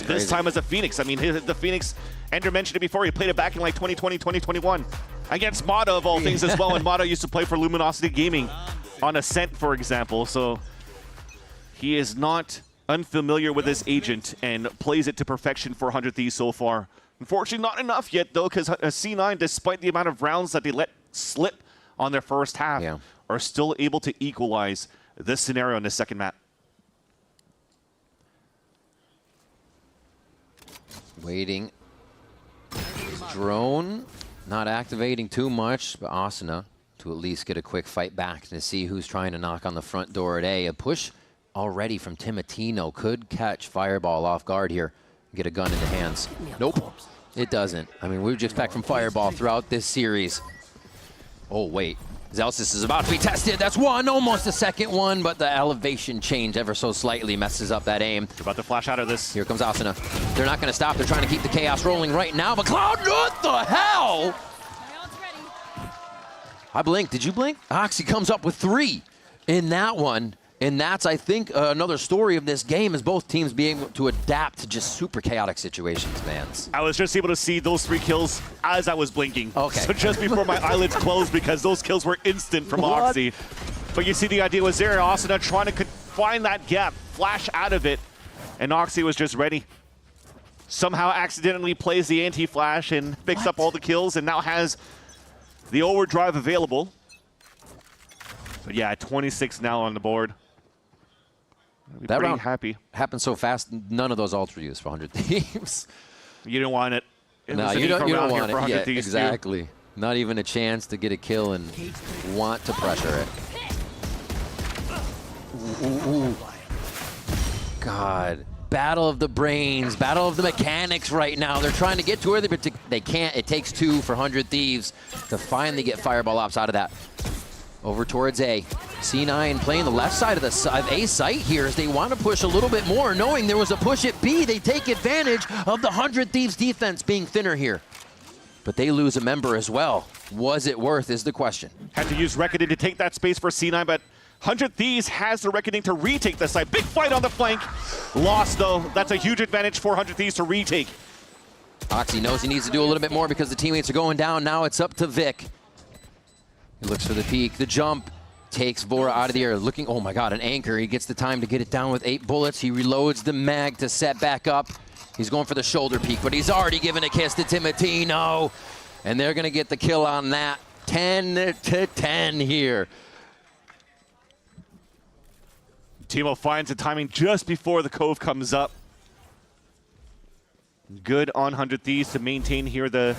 This time as a Phoenix. I mean, the Phoenix, Ender mentioned it before, he played it back in like 2020, 2021 against Mata of all things as well. And Mata used to play for Luminosity Gaming on Ascent, for example. So he is not unfamiliar with this agent and plays it to perfection for 100 Thieves so far. Unfortunately, not enough yet, though, because C9, despite the amount of rounds that they let slip on their first half, are still able to equalize this scenario in the second map. Waiting. Drone not activating too much, but Asuna to at least get a quick fight back to see who's trying to knock on the front door at A. A push already from Timotino could catch Fireball off guard here. Get a gun in the hands. Nope, it doesn't. I mean, we would expect from Fireball throughout this series. Oh, wait. Zelsis is about to be tested. That's one, almost a second one, but the elevation change ever so slightly messes up that aim. They're about to flash out of this. Here comes Asuna. They're not going to stop. They're trying to keep the chaos rolling right now, but Cloud, what the hell? I blinked. Did you blink? Oxy comes up with 3 in that one. And that's, I think, another story of this game is both teams being able to adapt to just super chaotic situations, man. I was just able to see those 3 kills as I was blinking. Okay. So just before my eyelids closed, because those kills were instant from Oxy. But you see the idea was there. Asuna trying to find that gap, flash out of it, and Oxy was just ready. Somehow accidentally plays the anti-flash and picks up all the kills and now has the overdrive available. But yeah, 26 now on the board. That round happy. Happened so fast, none of those ults were used for 100 Thieves. You didn't want it. No, you don't want it. Yeah, Thieves exactly. Too. Not even a chance to get a kill and want to pressure it. Ooh. God. Battle of the brains, battle of the mechanics right now. They're trying to get to where they can't. It takes 2 for 100 Thieves to finally get Fireball Ops out of that. Over towards A. C9 playing the left side of the A site here as they want to push a little bit more, knowing there was a push at B. They take advantage of the 100 Thieves defense being thinner here. But they lose a member as well. Was it worth is the question. Had to use Reckoning to take that space for C9, but 100 Thieves has the Reckoning to retake the site. Big fight on the flank. Lost, though. That's a huge advantage for 100 Thieves to retake. Oxy knows he needs to do a little bit more because the teammates are going down. Now it's up to Vic. He looks for the peek, the jump, takes Vora out of the air, looking, oh my God, an anchor. He gets the time to get it down with 8 bullets. He reloads the mag to set back up. He's going for the shoulder peek, but he's already given a kiss to Timotino. And they're gonna get the kill on that. 10-10 here. Timo finds the timing just before the Cove comes up. Good on 100 Thieves to maintain here the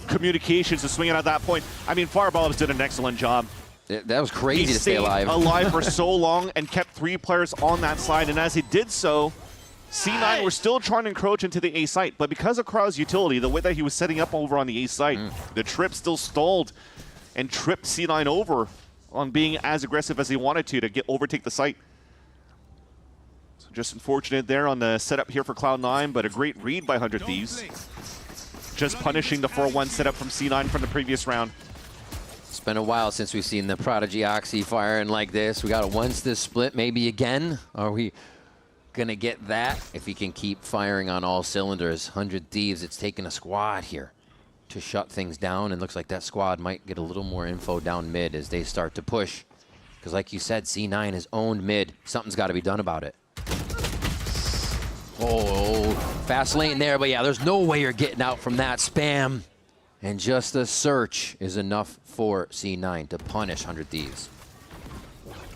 communications to swing it at that point. I mean, Fireball has done an excellent job. That was crazy to stay alive. Alive for so long and kept 3 players on that side. And as he did so, C9 were still trying to encroach into the A site. But because of Krau's utility, the way that he was setting up over on the A site, the trip still stalled and tripped C9 over on being as aggressive as he wanted to overtake the site. So just unfortunate there on the setup here for Cloud9, but a great read by 100 Thieves. Just punishing the 4-1 setup from C9 from the previous round. It's been a while since we've seen the Prodigy Oxy firing like this. We got a once this split, maybe again. Are we gonna get that? If he can keep firing on all cylinders. 100 Thieves, it's taken a squad here to shut things down, and looks like that squad might get a little more info down mid as they start to push. Because like you said, C9 has owned mid. Something's got to be done about it. Oh, fast lane there, but yeah, there's no way you're getting out from that spam. And just a search is enough for C9 to punish 100 Thieves.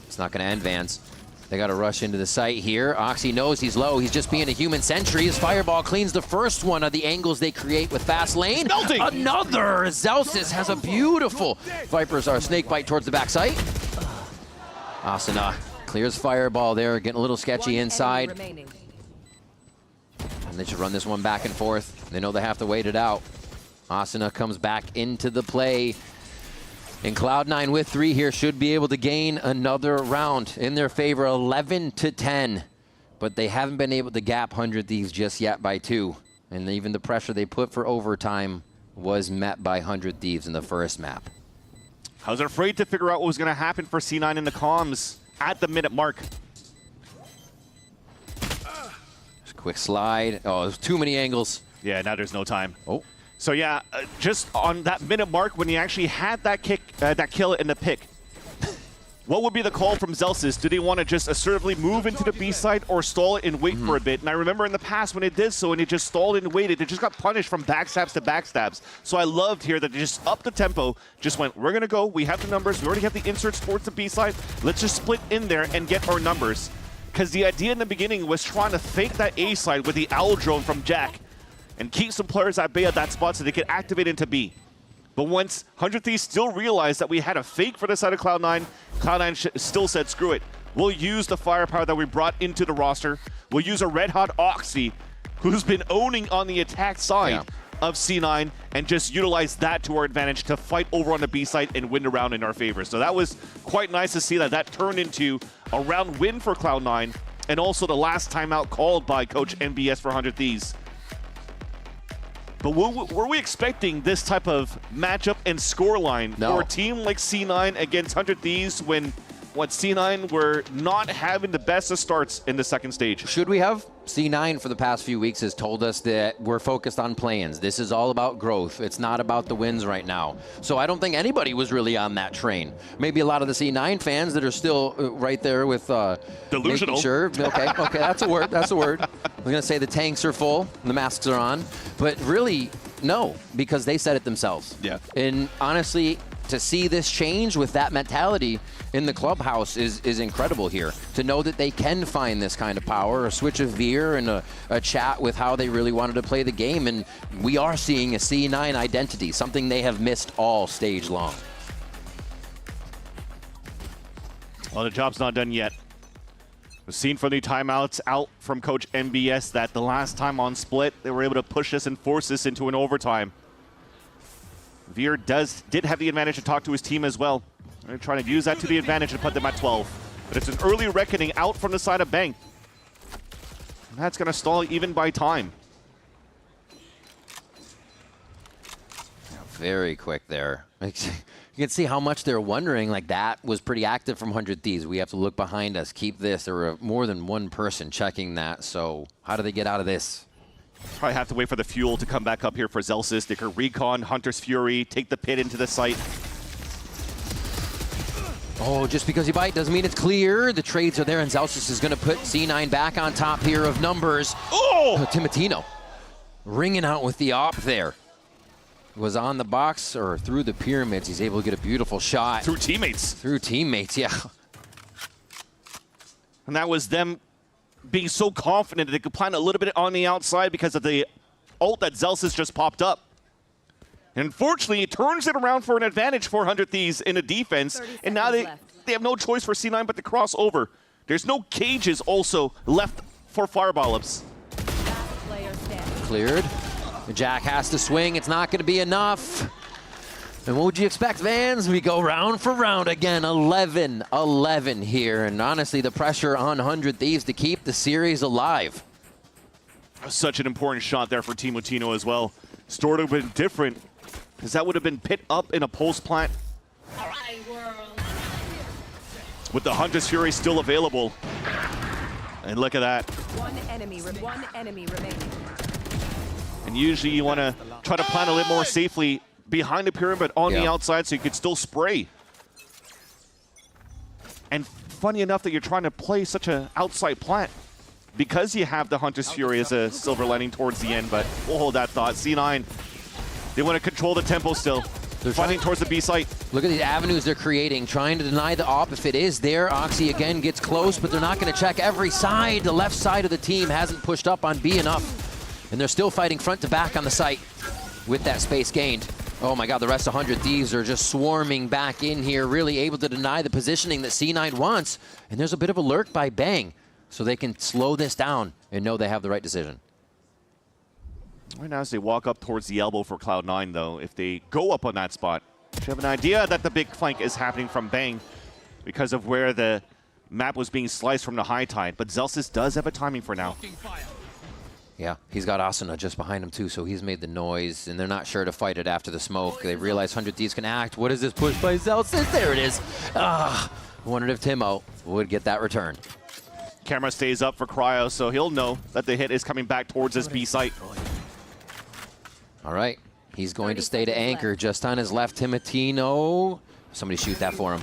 It's not going to end, Vans. They got to rush into the site here. Oxy knows he's low. He's just being a human sentry. His fireball cleans the first one of the angles they create with fast lane. Melting. Another! Zelsis has a beautiful Vipers are snake bite towards the back site. Asuna clears fireball there, getting a little sketchy inside. And they should run this one back and forth. They know they have to wait it out. Asuna comes back into the play. And Cloud9 with 3 here should be able to gain another round in their favor, 11-10. But they haven't been able to gap 100 Thieves just yet by 2. And even the pressure they put for overtime was met by 100 Thieves in the first map. I was afraid to figure out what was going to happen for C9 in the comms at the minute mark. Just a quick slide. Oh, there's too many angles. Yeah, now there's no time. Oh. So yeah, just on that minute mark when he actually had that kill in the pick, what would be the call from Zelsis? Do they want to just assertively move into the B side or stall it and wait for a bit? And I remember in the past when it did so and it just stalled and waited, it just got punished from backstabs to backstabs. So I loved here that they just upped the tempo, just went, we're going to go, we have the numbers, we already have the inserts towards the B side, let's just split in there and get our numbers. Because the idea in the beginning was trying to fake that A side with the owl drone from Jack and keep some players at bay at that spot so they could activate into B. But once 100 Thieves still realized that we had a fake for the side of Cloud9, Cloud9 still said, screw it. We'll use the firepower that we brought into the roster. We'll use a red-hot Oxy, who's been owning on the attack side of C9, and just utilize that to our advantage to fight over on the B side and win the round in our favor. So that was quite nice to see that turned into a round win for Cloud9, and also the last timeout called by Coach NBS for 100 Thieves. But were we expecting this type of matchup and scoreline for a team like C9 against 100 Thieves when C9 were not having the best of starts in the second stage? Should we have? C9 for the past few weeks has told us that we're focused on play-ins. This is all about growth. It's not about the wins right now. So I don't think anybody was really on that train. Maybe a lot of the C9 fans that are still right there with delusional. Sure. Okay, that's a word. That's a word. I was gonna say the tanks are full, and the masks are on, but really no, because they said it themselves. Yeah. And honestly, to see this change with that mentality in the clubhouse is incredible here. To know that they can find this kind of power, a switch of veer and a chat with how they really wanted to play the game. And we are seeing a C9 identity, something they have missed all stage long. Well, the job's not done yet. We've seen from the timeouts out from Coach NBS that the last time on Split, they were able to push this and force this into an overtime. Veer did have the advantage to talk to his team as well. They're trying to use that to the advantage and put them at 12. But it's an early reckoning out from the side of Bang. And that's going to stall even by time. Very quick there. You can see how much they're wondering, like that was pretty active from 100 Thieves. We have to look behind us, keep this. There were more than one person checking that, so how do they get out of this? Probably have to wait for the fuel to come back up here for Zelsis. They could recon Hunter's Fury, take the pit into the site. Oh, just because you bite doesn't mean it's clear. The trades are there, and Zelsis is going to put C9 back on top here of numbers. Oh! Timotino ringing out with the op there. Was on the box or through the pyramids. He's able to get a beautiful shot. Through teammates. Through teammates, yeah. And that was them being so confident that they could plant a little bit on the outside because of the ult that Zelsis just popped up. And unfortunately, it turns it around for an advantage for 100 Thieves in a defense. And now they have no choice for C9 but to cross over. There's no cages also left for Fireball Ups. Cleared. Jack has to swing. It's not going to be enough. And what would you expect, Vans? We go round for round again. 11-11 here. And honestly, the pressure on 100 Thieves to keep the series alive. Such an important shot there for Team Latino as well. Story would have been different, because that would have been pit up in a pulse plant. With the Hunter's Fury still available. And look at that. One enemy remaining. And usually you want to try to plan a little more safely behind the pyramid, but on the outside so you could still spray. And funny enough that you're trying to play such an outside plant because you have the Hunter's Fury as a silver lining towards the end, but we'll hold that thought. C9, they want to control the tempo still. They're fighting towards the B site. Look at these avenues they're creating, trying to deny the op if it is there. Oxy again gets close, but they're not going to check every side. The left side of the team hasn't pushed up on B enough, and they're still fighting front to back on the site with that space gained. Oh my God, the rest of 100 Thieves are just swarming back in here, really able to deny the positioning that C9 wants. And there's a bit of a lurk by Bang, so they can slow this down and know they have the right decision. Right now as they walk up towards the elbow for Cloud9 though, if they go up on that spot, you have an idea that the big flank is happening from Bang because of where the map was being sliced from the high tide. But Zelsis does have a timing for now. Yeah, he's got Asuna just behind him too, so he's made the noise, and they're not sure to fight it after the smoke. They realize 100 Thieves can act. What is this push by Zelsis? There it is. I wondered if Timo would get that return. Camera stays up for Cryo, so he'll know that the hit is coming back towards his B site. All right, he's going to stay to anchor just on his left. Timotino. Somebody shoot that for him.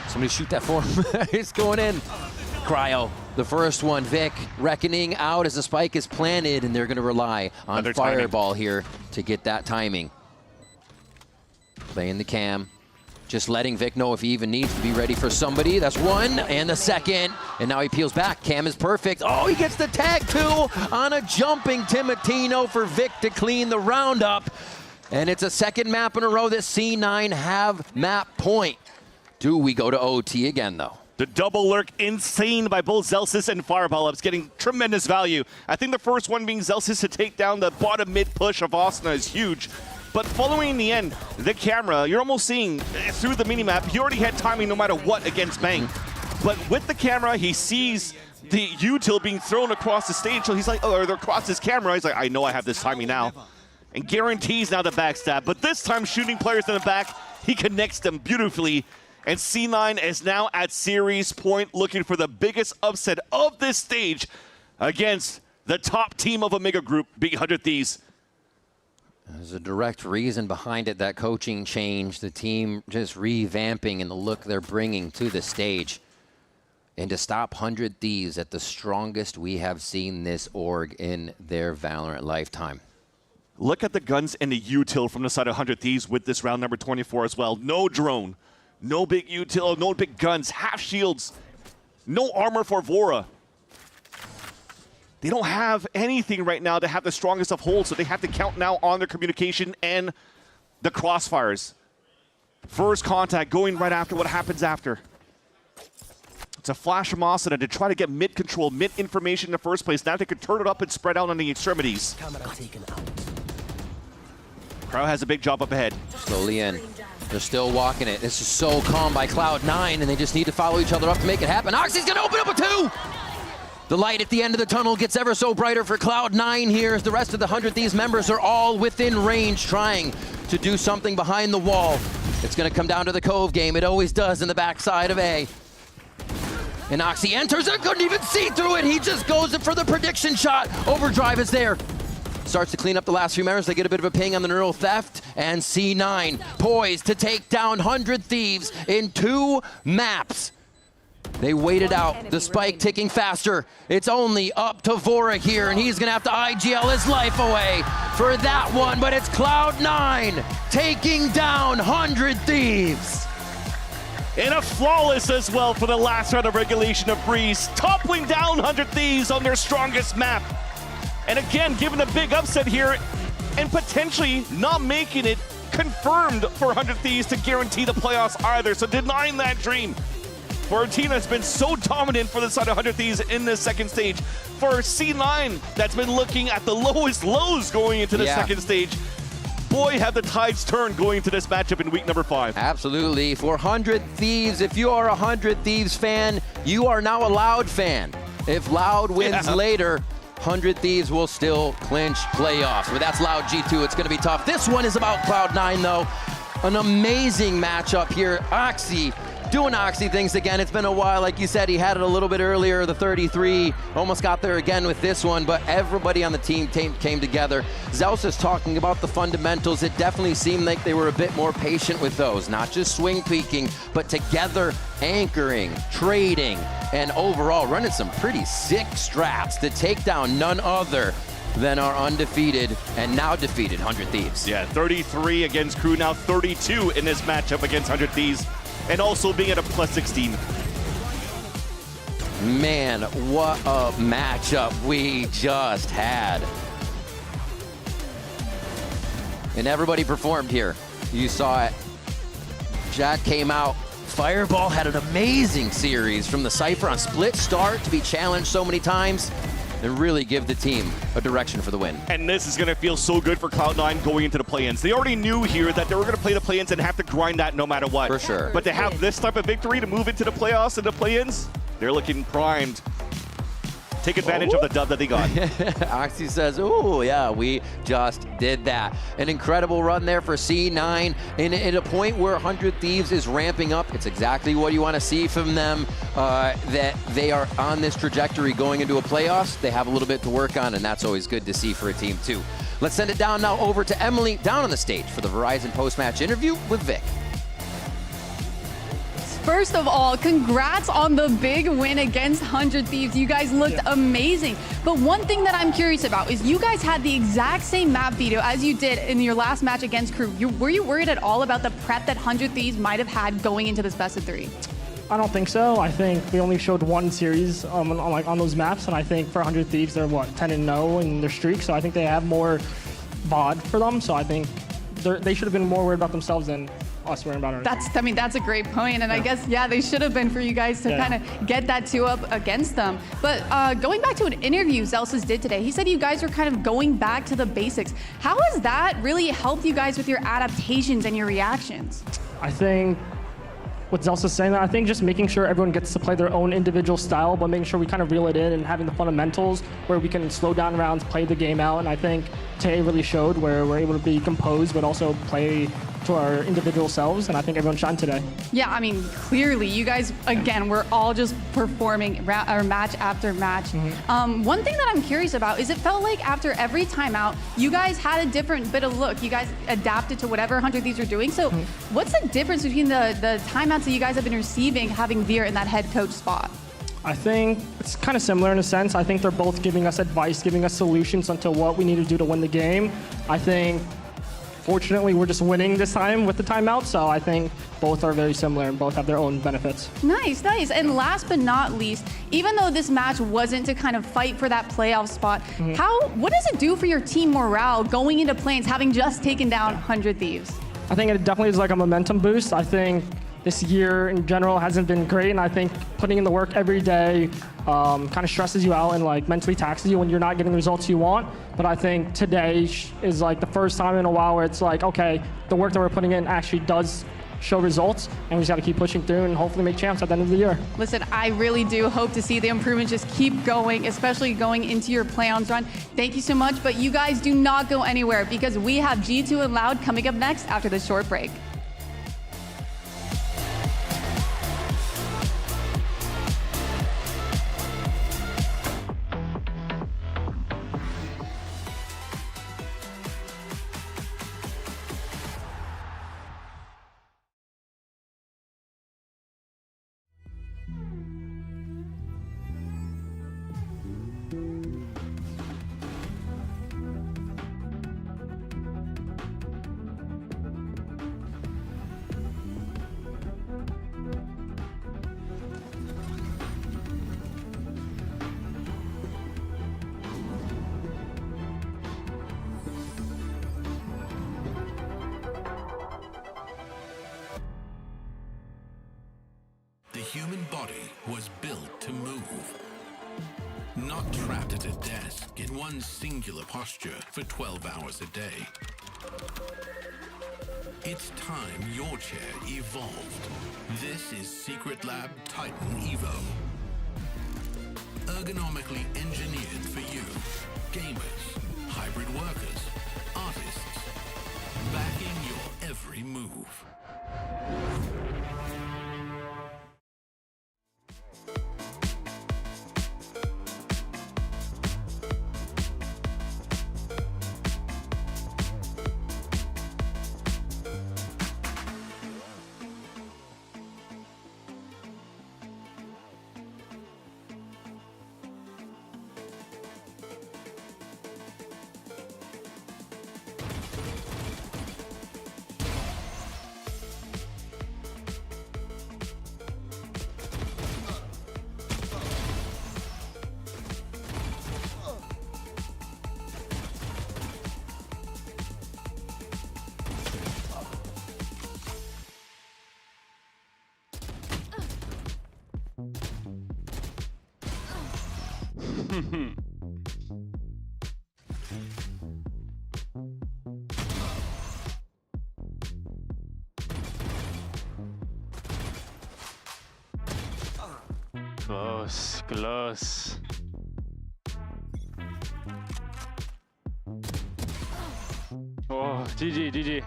Somebody shoot that for him. It's going in. Cryo, the first one. Vic reckoning out as the spike is planted, and they're going to rely on Another Fireball here to get that timing. Playing the cam. Just letting Vic know if he even needs to be ready for somebody. That's one, and the second. And now he peels back. Cam is perfect. Oh, he gets the tag too on a jumping Timotino for Vic to clean the round up. And it's a second map in a row that C9 have map point. Do we go to OT again, though? The double lurk, insane by both Zelsis and Fireball Ups, getting tremendous value. I think the first one being Zelsis to take down the bottom mid push of Asuna is huge. But following in the end, the camera, you're almost seeing through the minimap, he already had timing no matter what against Bang. But with the camera, he sees the util being thrown across the stage, so he's like, or across his camera, he's like, I know I have this timing now. And guarantees now the backstab. But this time, shooting players in the back, he connects them beautifully. And C9 is now at series point, looking for the biggest upset of this stage against the top team of Omega Group, being 100 Thieves. There's a direct reason behind it, that coaching change, the team just revamping and the look they're bringing to the stage. And to stop 100 Thieves at the strongest we have seen this org in their Valorant lifetime. Look at the guns and the util from the side of 100 Thieves with this round number 24 as well. No drone, no big util, no big guns, half shields, no armor for Vora. They don't have anything right now to have the strongest of holds, so they have to count now on their communication and the crossfires. First contact going right after what happens after. It's a flash from Asuna to try to get mid control, mid information in the first place. Now they could turn it up and spread out on the extremities. Crow has a big job up ahead. Slowly in. They're still walking it. This is so calm by Cloud9, and they just need to follow each other up to make it happen. Oxy's gonna open up a 2! The light at the end of the tunnel gets ever so brighter for Cloud9 here as the rest of the 100 Thieves members are all within range trying to do something behind the wall. It's going to come down to the Cove game. It always does in the backside of A. And Oxy enters and couldn't even see through it. He just goes in for the prediction shot. Overdrive is there. Starts to clean up the last few members. They get a bit of a ping on the neural theft. And C9 poised to take down 100 Thieves in 2 maps. They waited out, the spike ticking faster. It's only up to Vora here, and he's gonna have to IGL his life away for that one, but it's Cloud9 taking down 100 Thieves. And a flawless as well for the last round of regulation of Breeze, toppling down 100 Thieves on their strongest map. And again, given a big upset here, and potentially not making it confirmed for 100 Thieves to guarantee the playoffs either, so denying that dream. Fortina has been so dominant for the side of 100 Thieves in the second stage. For C9, that's been looking at the lowest lows going into the second stage. Boy, have the tides turned going into this matchup in week number 5. Absolutely. For 100 Thieves, if you are a 100 Thieves fan, you are now a Loud fan. If Loud wins later, 100 Thieves will still clinch playoffs. But that's Loud G2. It's going to be tough. This one is about Cloud9, though. An amazing matchup here. Oxy doing Oxy things again. It's been a while. Like you said, he had it a little bit earlier, the 33. Almost got there again with this one, but everybody on the team came together. Zelsa's talking about the fundamentals. It definitely seemed like they were a bit more patient with those. Not just swing peeking, but together anchoring, trading, and overall running some pretty sick strats to take down none other than our undefeated and now defeated 100 Thieves. Yeah, 33 against Crew, now 32 in this matchup against 100 Thieves, and also being at a plus 16. Man, what a matchup we just had. And everybody performed here. You saw it. Jack came out. Fireball had an amazing series from the Cypher on split start to be challenged so many times and really give the team a direction for the win. And this is going to feel so good for Cloud9 going into the play-ins. They already knew here that they were going to play the play-ins and have to grind that no matter what. For sure. But to have this type of victory to move into the playoffs and the play-ins, they're looking primed. Take advantage of the dub that they got. Oxy says, oh yeah, we just did that. An incredible run there for C9, and at a point where 100 Thieves is ramping up. It's exactly what you want to see from them, that they are on this trajectory going into a playoffs. They have a little bit to work on, and that's always good to see for a team too. Let's send it down now over to Emily down on the stage for the Verizon post-match interview with Vic. First of all, congrats on the big win against 100 Thieves. You guys looked amazing. But one thing that I'm curious about is you guys had the exact same map video as you did in your last match against Crew. Were you worried at all about the prep that 100 Thieves might have had going into this best of 3? I don't think so. I think we only showed one series on those maps, and I think for 100 Thieves, they're what, 10-0 in their streak. So I think they have more VOD for them. So I think they should have been more worried about themselves than us worrying about ourselves. That's a great point, and I guess they should have been for you guys to kind of get that 2-up against them. But going back to an interview Zelsa's did today, he said you guys are kind of going back to the basics. How has that really helped you guys with your adaptations and your reactions? I think what Zelsa's saying, I think just making sure everyone gets to play their own individual style, but making sure we kind of reel it in and having the fundamentals where we can slow down rounds, play the game out, and I think today really showed where we're able to be composed but also play to our individual selves, and I think everyone shined today. Yeah, I mean, clearly, you guys, again, we're all just performing match after match. One thing that I'm curious about is it felt like after every timeout, you guys had a different bit of look. You guys adapted to whatever 100 Thieves are doing. So what's the difference between the timeouts that you guys have been receiving having Veer in that head coach spot? I think it's kind of similar in a sense. I think they're both giving us advice, giving us solutions onto what we need to do to win the game. I think fortunately, we're just winning this time with the timeout, so I think both are very similar and both have their own benefits. Nice. And last but not least, even though this match wasn't to kind of fight for that playoff spot, what does it do for your team morale going into play-ins, having just taken down 100 Thieves? I think it definitely is like a momentum boost. I think this year in general hasn't been great, and I think putting in the work every day kind of stresses you out and like mentally taxes you when you're not getting the results you want. But I think today is like the first time in a while where it's like, okay, the work that we're putting in actually does show results, and we just got to keep pushing through and hopefully make champs at the end of the year. Listen, I really do hope to see the improvements just keep going, especially going into your play-ons run. Thank you so much, but you guys do not go anywhere because we have G2 and Loud coming up next after this short break. The human body was built to move, not trapped at a desk in one singular posture for 12 hours a day. It's time your chair evolved. This is Secretlab Titan Evo. Ergonomically engineered for you, gamers, hybrid workers, artists, backing your every move. Close, close. Oh, GG, GG.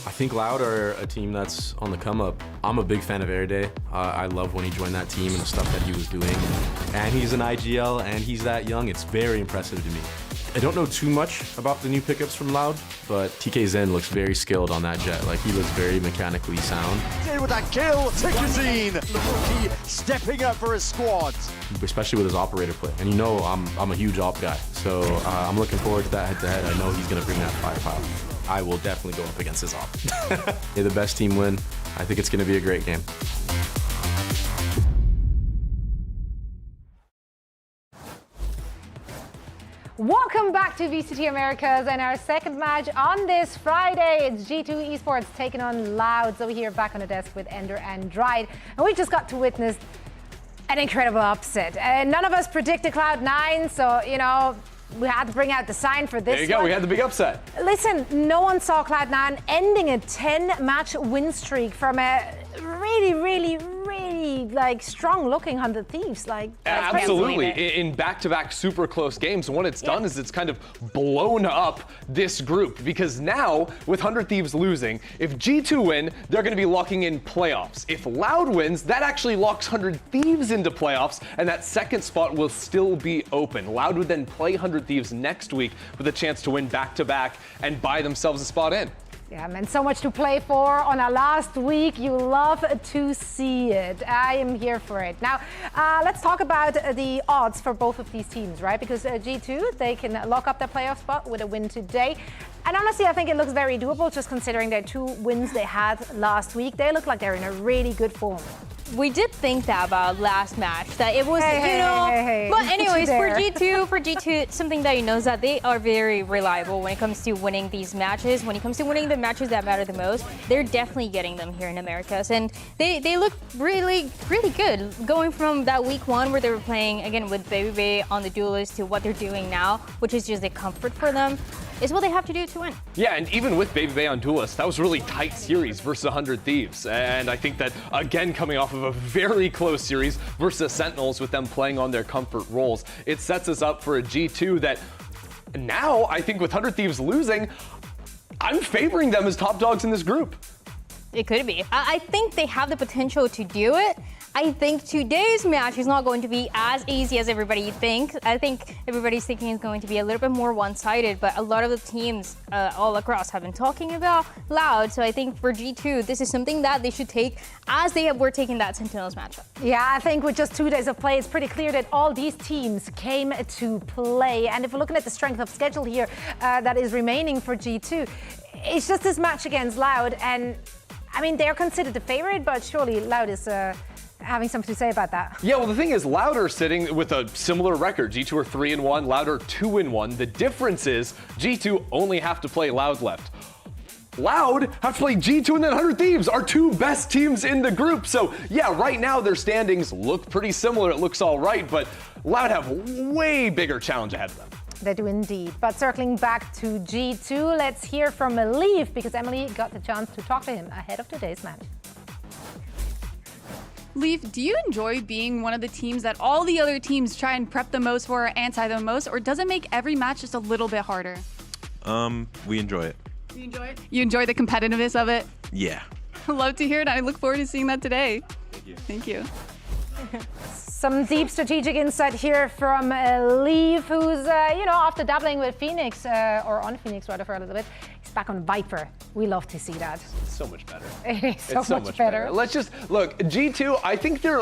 I think Loud are a team that's on the come up. I'm a big fan of Airday. I love when he joined that team and the stuff that he was doing. And he's an IGL and he's that young. It's very impressive to me. I don't know too much about the new pickups from Loud, but TK Zen looks very skilled on that jet. Like, he looks very mechanically sound. In with that kill, Tikazine, the rookie stepping up for his squad. Especially with his operator play. And you know I'm a huge op guy, so I'm looking forward to that head-to-head. I know he's gonna bring that firepower. I will definitely go up against his op. May the best team win. I think it's gonna be a great game. Welcome back to VCT Americas and our second match on this Friday. It's G2 Esports taking on Loud. So we're here back on the desk with Ender and Dryad. And we just got to witness an incredible upset. None of us predicted Cloud9, so, you know, we had to bring out the sign for this. There you go, we had the big upset. Listen, no one saw Cloud9 ending a 10-match win streak from a really like strong-looking 100 Thieves. Like, absolutely, in back-to-back super close games. And what it's done is it's kind of blown up this group, because now with 100 Thieves losing, if G2 win, they're going to be locking in playoffs. If Loud wins, that actually locks 100 Thieves into playoffs, and that second spot will still be open. Loud would then play 100 Thieves next week with a chance to win back-to-back and buy themselves a spot in. Yeah, man, so much to play for on our last week. You love to see it. I am here for it. Now, let's talk about the odds for both of these teams, right? Because G2, they can lock up their playoff spot with a win today. And honestly, I think it looks very doable, just considering their 2 wins they had last week. They look like they're in a really good form. We did think that about last match, that it was, But anyways, for G2, something that you know is that they are very reliable when it comes to winning these matches. When it comes to winning the matches that matter the most, they're definitely getting them here in Americas. And they look really good. Going from that week 1 where they were playing, again, with Baby on the duelist to what they're doing now, which is just a comfort for them, is what they have to do to win. Yeah, and even with Baby Bay on Duelist, that was a really tight series versus 100 Thieves. And I think that, again, coming off of a very close series versus Sentinels with them playing on their comfort roles, it sets us up for a G2 that now, I think with 100 Thieves losing, I'm favoring them as top dogs in this group. It could be. I think they have the potential to do it. I think today's match is not going to be as easy as everybody thinks. I think everybody's thinking it's going to be a little bit more one-sided, but a lot of the teams all across have been talking about Loud. So I think for G2, this is something that they should take as they were taking that Sentinels matchup. Yeah, I think with just 2 days of play, it's pretty clear that all these teams came to play. And if we're looking at the strength of schedule here that is remaining for G2, it's just this match against Loud. And I mean, they're considered the favorite, but surely Loud is having something to say about that. Yeah, well, the thing is, Loud are sitting with a similar record. G2 are 3-1, Loud are 2-1. The difference is G2 only have to play Loud left. Loud have to play G2 and then 100 Thieves, our 2 best teams in the group. So yeah, right now their standings look pretty similar. It looks all right, but Loud have a way bigger challenge ahead of them. They do indeed. But circling back to G2, let's hear from Leaf, because Emily got the chance to talk to him ahead of today's match. Leaf, do you enjoy being one of the teams that all the other teams try and prep the most for or anti the most, or does it make every match just a little bit harder? We enjoy it. You enjoy it? You enjoy the competitiveness of it? Yeah. Love to hear it. I look forward to seeing that today. Thank you. Thank you. Some deep strategic insight here from Leaf, who's, after dabbling with Phoenix, or on Phoenix rather for a little bit, he's back on Viper. We love to see that. It's so much better. It is so It's so much better. Let's just look, G2, I think they're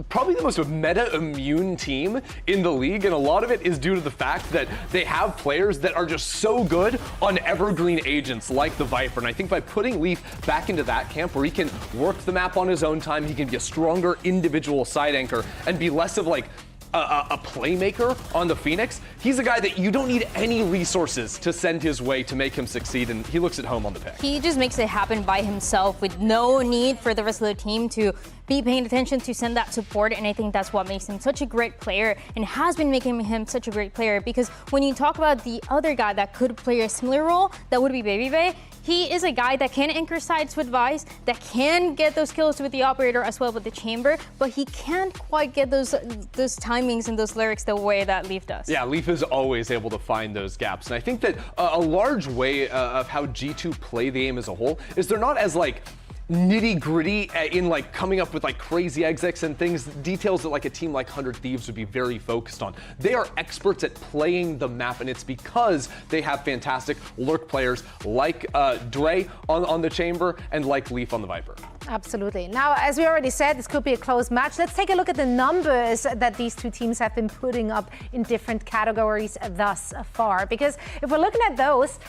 probably the most meta immune team in the league, and a lot of it is due to the fact that they have players that are just so good on evergreen agents like the Viper. And I think by putting Leaf back into that camp where he can work the map on his own time, he can be a stronger individual side anchor and be less of like a playmaker on the Phoenix. He's a guy that you don't need any resources to send his way to make him succeed, and he looks at home on the pick. He just makes it happen by himself with no need for the rest of the team to be paying attention to send that support, and I think that's what makes him such a great player and has been making him such a great player, because when you talk about the other guy that could play a similar role, that would be Baby Bay. He is a guy that can anchor sides with Vice, that can get those kills with the operator as well with the chamber, but he can't quite get those timings and those lyrics the way that Leaf does. Yeah, Leaf is always able to find those gaps, and I think that a large way of how G2 play the game as a whole is they're not as like nitty gritty in like coming up with like crazy exits and things, details that like a team like 100 Thieves would be very focused on. They are experts at playing the map, and it's because they have fantastic lurk players like Dre on the chamber and like Leaf on the Viper. Absolutely. Now, as we already said, this could be a close match. Let's take a look at the numbers that these two teams have been putting up in different categories thus far, because if we're looking at those,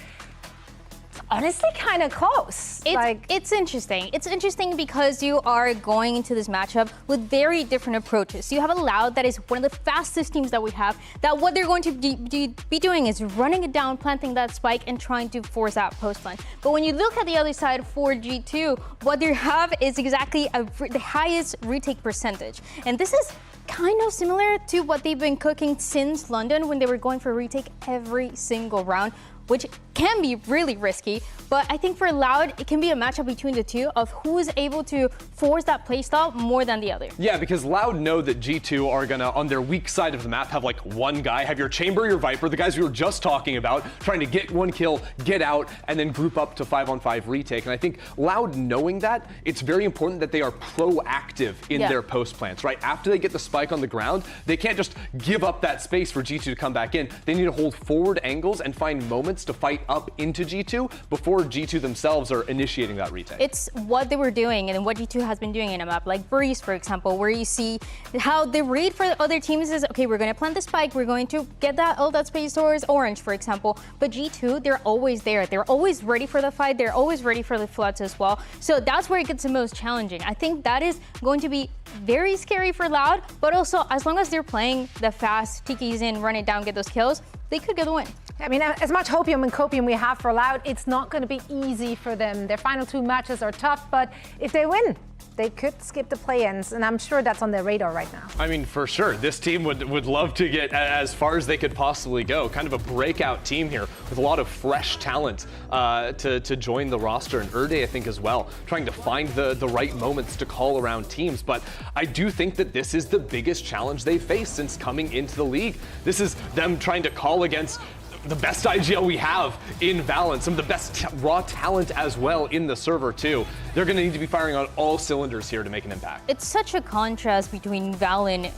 honestly kind of close. It's interesting. It's interesting because you are going into this matchup with very different approaches. You have a Loud that is one of the fastest teams that we have, that what they're going to be doing is running it down, planting that spike, and trying to force out post line. But when you look at the other side for G2, what they have is exactly the highest retake percentage. And this is kind of similar to what they've been cooking since London, when they were going for retake every single round, which can be really risky. But I think for Loud, it can be a matchup between the two of who is able to force that playstyle more than the other. Yeah, because Loud know that G2 are gonna, on their weak side of the map, have like one guy, have your chamber, your Viper, the guys we were just talking about, trying to get one kill, get out, and then group up to 5-on-5 retake. And I think Loud knowing that, it's very important that they are proactive in their post plants, right? After they get the spike on the ground, they can't just give up that space for G2 to come back in. They need to hold forward angles and find moments to fight up into G2 before G2 themselves are initiating that retake. It's what they were doing and what G2 has been doing in a map like Breeze, for example, where you see how the read for the other teams is, okay, we're going to plant the spike, we're going to get all that space towards Orange, for example. But G2, they're always there. They're always ready for the fight. They're always ready for the floods as well. So that's where it gets the most challenging. I think that is going to be very scary for Loud, but also as long as they're playing the fast, Tiki's in, run it down, get those kills, they could get the win. I mean, as much hopium and copium we have for Loud, it's not going to be easy for them. Their final two matches are tough, but if they win, they could skip the play-ins, and I'm sure that's on their radar right now. I mean, for sure. This team would love to get as far as they could possibly go. Kind of a breakout team here with a lot of fresh talent to join the roster. And Erde, I think, as well, trying to find the right moments to call around teams. But I do think that this is the biggest challenge they've faced since coming into the league. This is them trying to call against the best IGL we have in VALORANT, some of the best raw talent as well in the server too. They're going to need to be firing on all cylinders here to make an impact. It's such a contrast between VALORANT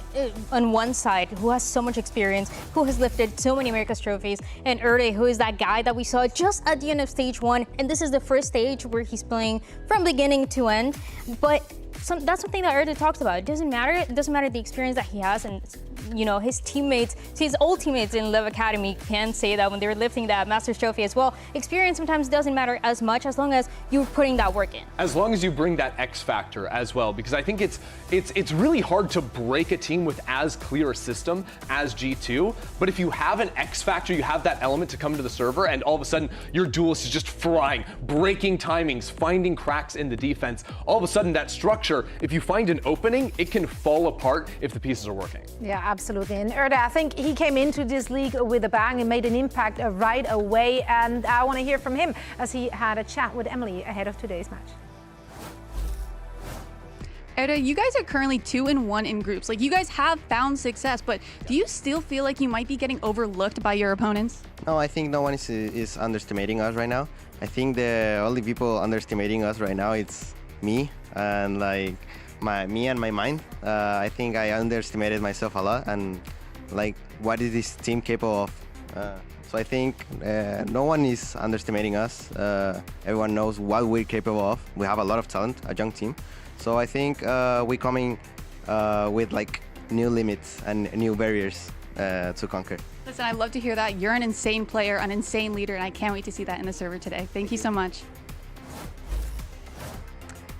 on one side, who has so much experience, who has lifted so many Americas trophies, and Erde, who is that guy that we saw just at the end of stage 1, and this is the first stage where he's playing from beginning to end. But that's something that Erde talks about. It doesn't matter the experience that he has, and you know, his teammates, his old teammates in Lev Academy can say that when they were lifting that Masters trophy as well. Experience sometimes doesn't matter as much as long as you're putting that work in. As long as you bring that X factor as well, because I think it's really hard to break a team with as clear a system as G2. But if you have an X factor, you have that element to come to the server, and all of a sudden your duelist is just flying, breaking timings, finding cracks in the defense. All of a sudden that structure, if you find an opening, it can fall apart if the pieces are working. Yeah, absolutely. And Erde, I think he came into this league with a bang and made an impact right away. And I want to hear from him as he had a chat with Emily ahead of today's match. Erde, you guys are currently 2-1 in groups. Like, you guys have found success, but do you still feel like you might be getting overlooked by your opponents? No, I think no one is underestimating us right now. I think the only people underestimating us right now, it's me and like me and my mind. I think I underestimated myself a lot, and like what is this team capable of. So I think no one is underestimating us. Everyone knows what we're capable of. We have a lot of talent, a young team. So I think we're coming with like new limits and new barriers to conquer. Listen, I love to hear that. You're an insane player, an insane leader, and I can't wait to see that in the server today. Thank you so much.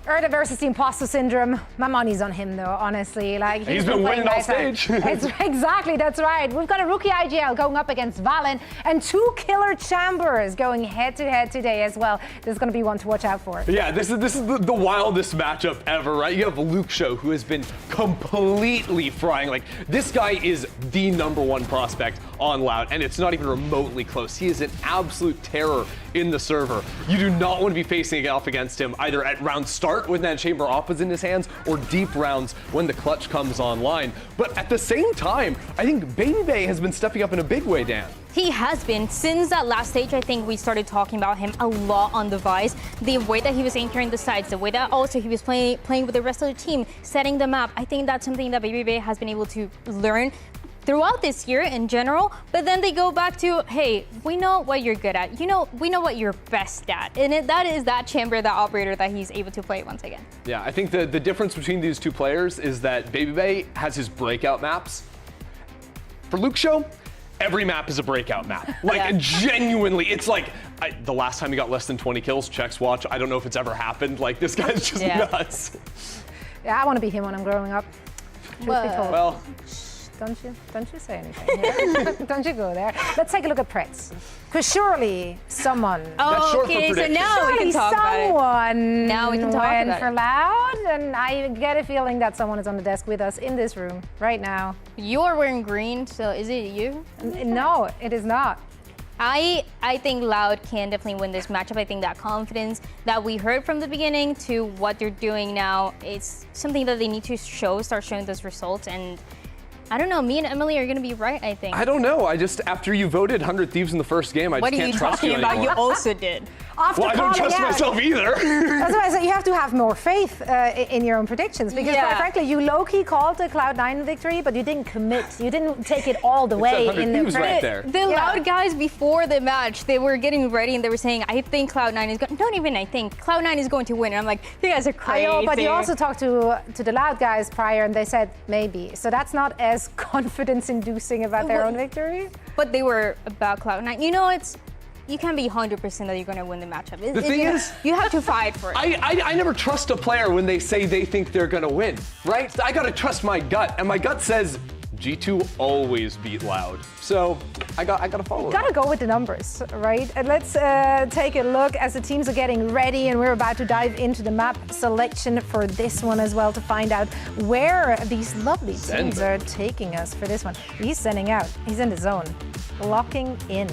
Erda versus the imposter syndrome. My money's on him, though, honestly. Like he's been winning off stage. Exactly, that's right. We've got a rookie IGL going up against VALORANT and 2 killer chambers going head-to-head today as well. This is going to be one to watch out for. Yeah, this is the wildest matchup ever, right? You have Luke Show, who has been completely frying. Like, this guy is the #1 prospect on Loud, and it's not even remotely close. He is an absolute terror in the server. You do not want to be facing off against him either at round start when that chamber op is in his hands or deep rounds when the clutch comes online. But at the same time, I think Baby Bay has been stepping up in a big way, Dan. He has been. Since that last stage, I think we started talking about him a lot on the Vice. The way that he was anchoring the sides, the way that also he was playing with the rest of the team, setting them up. I think that's something that Baby Bay has been able to learn throughout this year in general, but then they go back to, hey, we know what you're good at. We know what you're best at. And that is that chamber, that operator that he's able to play once again. Yeah, I think the difference between these two players is that Baby Bay has his breakout maps. For Luke Show, every map is a breakout map. Like, genuinely, it's like, the last time he got less than 20 kills, checks watch, I don't know if it's ever happened. Like, this guy's just nuts. Yeah, I want to be him when I'm growing up. Well, don't you say anything here. Don't you go there. Let's take a look at Pretz. Because surely someone... Oh, okay, so now we can talk about it. Now we can talk about it. For Loud, and I get a feeling that someone is on the desk with us in this room right now. You're wearing green, so is it you? No, it is not. I think Loud can definitely win this matchup. I think that confidence that we heard from the beginning to what they're doing now, it's something that they need to start showing those results. And I don't know, me and Emily are going to be right, I think. I don't know. After you voted 100 Thieves in the first game, I just can't trust you anymore. What are you talking about? You also did. After I don't trust myself either. That's why I said you have to have more faith in your own predictions, because quite frankly, you low-key called the Cloud9 victory, but you didn't commit. You didn't take it all the way in the right there. The Loud guys before the match, they were getting ready and they were saying, I think Cloud9 is going, not even I think, Cloud9 is going to win. And I'm like, you guys are crazy. I know, but you also talked to the Loud guys prior and they said maybe. So that's not as confidence-inducing about their own victory. But they were about Cloud9. You know, you can't be 100% that you're going to win the matchup. The thing is, you have to fight for it. I never trust a player when they say they think they're going to win, right? I got to trust my gut, and my gut says G2 always beat Loud. So I got to follow it. Got to go with the numbers, right? And let's take a look as the teams are getting ready, and we're about to dive into the map selection for this one as well to find out where these lovely teams are taking us for this one. He's sending out. He's in the zone, locking in.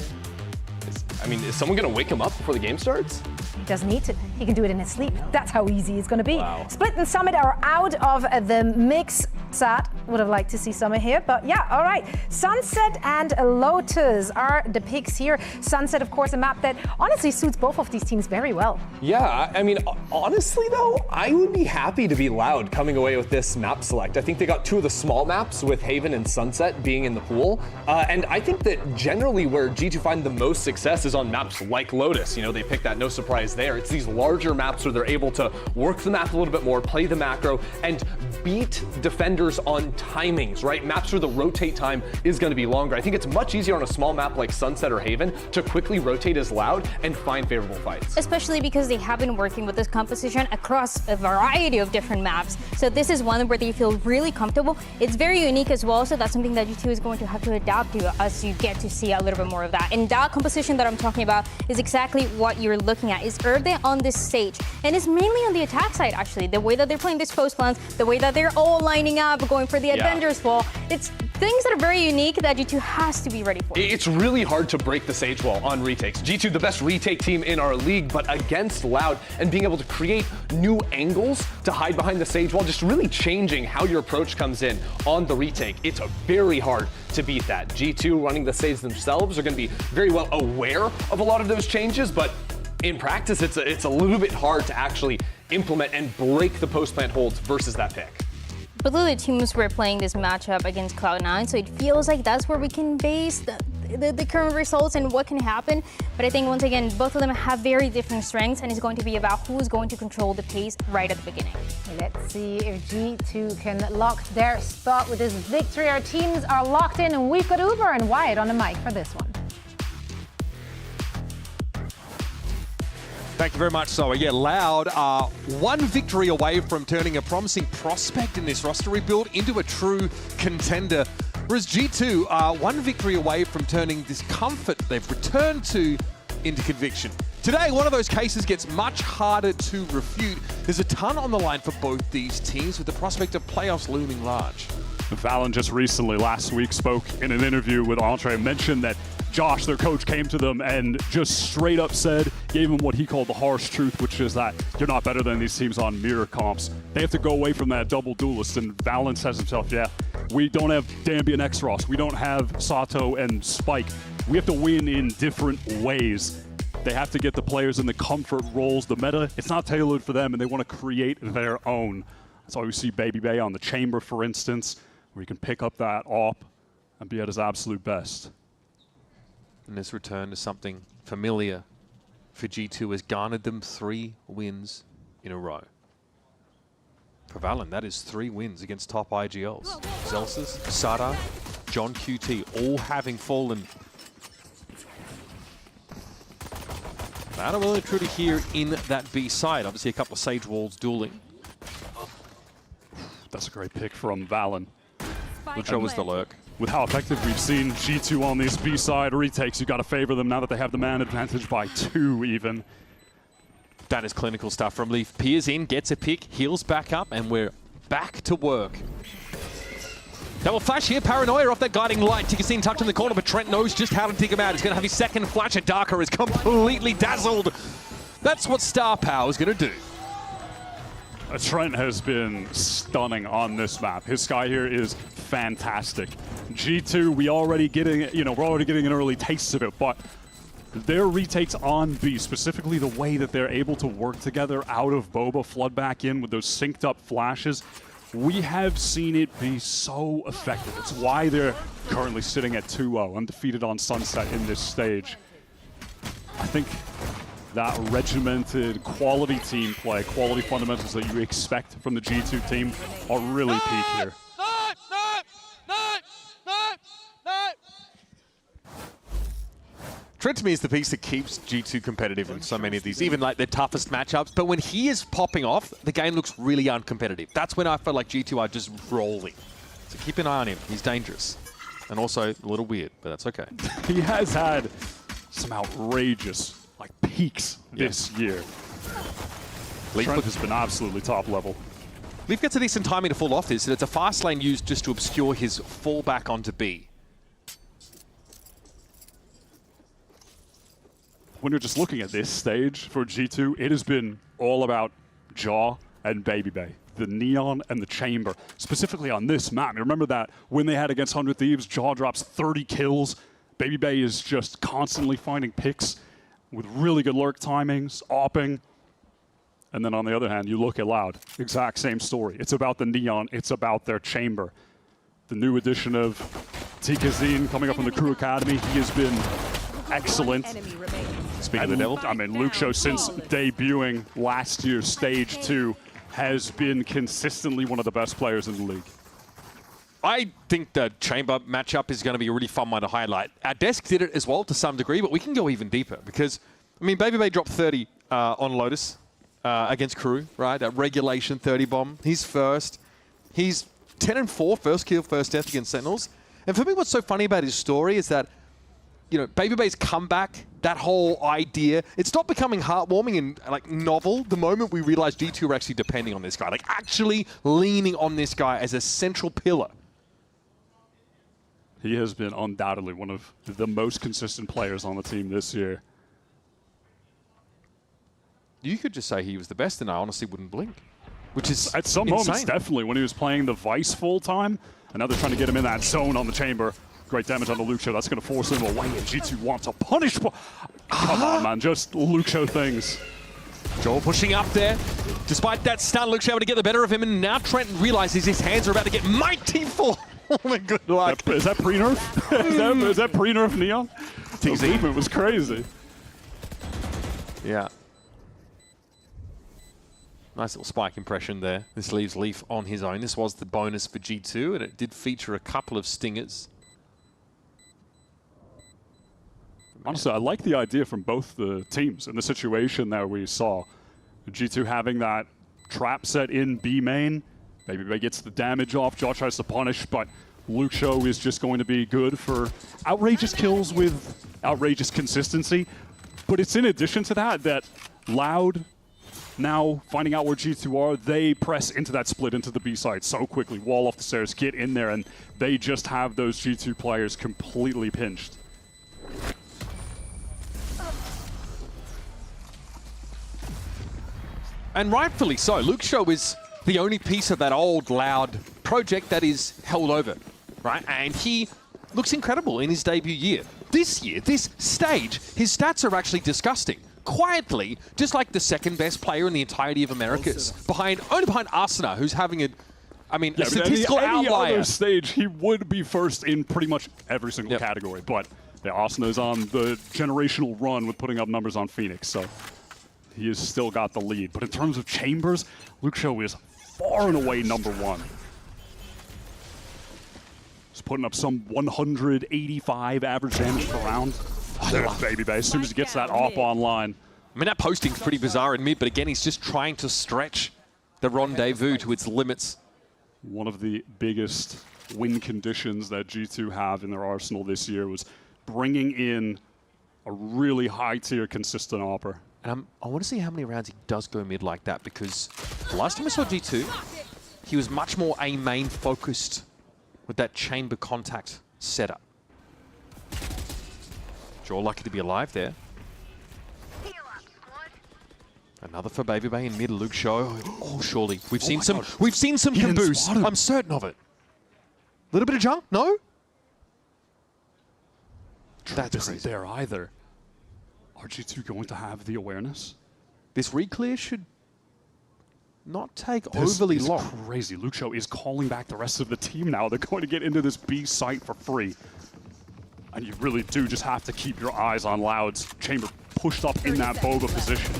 I mean, is someone going to wake him up before the game starts? He doesn't need to. He can do it in his sleep. That's how easy it's going to be. Wow. Split and Summit are out of the mix. Sad. Would have liked to see Summit here, but yeah, all right. Sunset and Lotus are the picks here. Sunset, of course, a map that honestly suits both of these teams very well. Yeah, I mean, honestly, though, I would be happy to be Loud coming away with this map select. I think they got 2 of the small maps with Haven and Sunset being in the pool. And I think that generally where G2 find the most success is on maps like Lotus. You know, they pick that, no surprise there. It's these larger maps where they're able to work the map a little bit more, play the macro, and beat defenders on timings, right? Maps where the rotate time is going to be longer. I think it's much easier on a small map like Sunset or Haven to quickly rotate as Loud and find favorable fights. Especially because they have been working with this composition across a variety of different maps. So this is one where they feel really comfortable. It's very unique as well, so that's something that G2 is going to have to adapt to as you get to see a little bit more of that. And that composition that I'm talking about is exactly what you're looking at. Is Erde on this stage, and it's mainly on the attack side actually. The way that they're playing this post plans, the way that they're all lining up, going for the Avengers wall. It's things that are very unique that G2 has to be ready for. It's really hard to break the Sage wall on retakes. G2, the best retake team in our league, but against Loud and being able to create new angles to hide behind the Sage wall, just really changing how your approach comes in on the retake. It's very hard to beat that. G2 running the Sage themselves are going to be very well aware of a lot of those changes, but in practice, it's a little bit hard to actually implement and break the post plant holds versus that pick. Both of the teams were playing this matchup against Cloud9, so it feels like that's where we can base the current results and what can happen. But I think once again, both of them have very different strengths, and it's going to be about who's going to control the pace right at the beginning. Let's see if G2 can lock their spot with this victory. Our teams are locked in, and we've got Uber and Wyatt on the mic for this one. Thank you very much, Zowie. Yeah, Loud are one victory away from turning a promising prospect in this roster rebuild into a true contender. Whereas G2 are one victory away from turning this comfort they've returned to into conviction. Today, one of those cases gets much harder to refute. There's a ton on the line for both these teams, with the prospect of playoffs looming large. VALORANT just recently, last week, spoke in an interview with Entree, mentioned that Josh, their coach, came to them and just straight up said, gave them what he called the harsh truth, which is that you're not better than these teams on mirror comps. They have to go away from that double duelist, and VALORANT says himself, yeah, we don't have Dambi and X-Ross, we don't have Sato and Spike. We have to win in different ways. They have to get the players in the comfort roles. The meta, it's not tailored for them, and they want to create their own. That's why we see Baby Bay on the Chamber, for instance, where he can pick up that AWP and be at his absolute best. And this return to something familiar for G2 has garnered them 3 wins in a row. For VALORANT, that is 3 wins against top IGLs. Zelsis, Sada, John QT, all having fallen. That are really true to here in that B side. Obviously, a couple of Sage Walls dueling. That's a great pick from VALORANT. Lucho was the lurk. With how effective we've seen G2 on these B-side retakes, you've got to favor them now that they have the man advantage by 2 even. That is clinical stuff from Leaf. Peers in, gets a pick, heals back up, and we're back to work. Double flash here, Paranoia off that guiding light. Tickerstein tucked in the corner, but Trent knows just how to dig him out. He's going to have his second flash, and Darker is completely dazzled. That's what Star Power is going to do. Trent has been stunning on this map. His Sky here is fantastic. G2, we're already getting an early taste of it, but their retakes on B, specifically the way that they're able to work together out of Boba, flood back in with those synced up flashes, we have seen it be so effective. It's why they're currently sitting at 2-0, undefeated on Sunset in this stage. I think that regimented quality team play, quality fundamentals that you expect from the G2 team are really peak here. Trent to me is the piece that keeps G2 competitive in so many of these, even like their toughest matchups. But when he is popping off, the game looks really uncompetitive. That's when I feel like G2 are just rolling. So keep an eye on him. He's dangerous. And also a little weird, but that's okay. He has had some outrageous peaks this year. Trent has been absolutely top level. Leaf gets a decent timing to fall off this, and it's a fast lane used just to obscure his fallback onto B. When you're just looking at this stage for G2, it has been all about Jaw and Baby Bay. The Neon and the Chamber, specifically on this map. I remember that when they had against 100 Thieves, Jaw drops 30 kills. Baby Bay is just constantly finding picks with really good lurk timings, opping. And then on the other hand, you look at Loud, exact same story. It's about the Neon, it's about their Chamber. The new addition of Tickerstein coming up from the Crew Academy, he has been excellent. Speaking of the devil, I mean, Lucho, since debuting last year's Stage 2, has been consistently one of the best players in the league. I think the Chamber matchup is going to be a really fun one to highlight. Our desk did it as well to some degree, but we can go even deeper because, I mean, Baby Bay dropped 30 on Lotus against Crew, right? That regulation 30 bomb. He's first. He's 10-4, first kill, first death against Sentinels. And for me, what's so funny about his story is that, you know, Baby Bay's comeback, that whole idea, it stopped becoming heartwarming and like novel the moment we realized G2 were actually depending on this guy, like actually leaning on this guy as a central pillar. He has been undoubtedly one of the most consistent players on the team this year. You could just say he was the best, and I honestly wouldn't blink, which is at some insane. moments, definitely, when he was playing the Vice full time, and now they're trying to get him in that zone on the Chamber. Great damage on the Lucho. That's going to force him away, and G2 wants to punish. Come on, man. Just Lucho things. Joel pushing up there. Despite that stun, Lucho able to get the better of him, and now Trent realizes his hands are about to get mighty full. my good luck. Is that pre-nerf? is that pre-nerf Neon? His movement was crazy. Yeah. Nice little spike impression there. This leaves Leaf on his own. This was the bonus for G2, and it did feature a couple of stingers. Honestly, I like the idea from both the teams in the situation that we saw. G2 having that trap set in B main. Baby gets the damage off. Jaw tries to punish, but Luxo is just going to be good for outrageous kills with outrageous consistency. But it's in addition to that, that Loud, now finding out where G2 are, they press into that split into the B side so quickly. Wall off the stairs, get in there, and they just have those G2 players completely pinched. And rightfully so. Luxo is the only piece of that old Loud project that is held over, right? And he looks incredible in his debut year. This year, this stage, his stats are actually disgusting. Quietly, just like the second best player in the entirety of Americas, only behind Asuna, who's having a statistical any outlier. Other stage, he would be first in pretty much every single category. But yeah, Asuna's on the generational run with putting up numbers on Phoenix, so he has still got the lead. But in terms of chambers, Luxo is far and away #1. He's putting up some 185 average damage per round. There's Baby Bay, as soon as he gets that op online. I mean, that posting's pretty bizarre in mid, but again, he's just trying to stretch the rendezvous to its limits. One of the biggest win conditions that G2 have in their arsenal this year was bringing in a really high-tier consistent opper. And I want to see how many rounds he does go mid like that, because the last time I saw G2, he was much more A-main focused with that chamber contact setup. Jaw lucky to be alive there. Another for Baby Bay in mid. Luxo. Oh, surely we've seen some caboose. I'm certain of it. Little bit of junk? No. That's isn't there either. Are G2 going to have the awareness? This re-clear should not take overly long. Crazy. Luxo is calling back the rest of the team now. They're going to get into this B site for free. And you really do just have to keep your eyes on Loud's chamber pushed up in that boba position.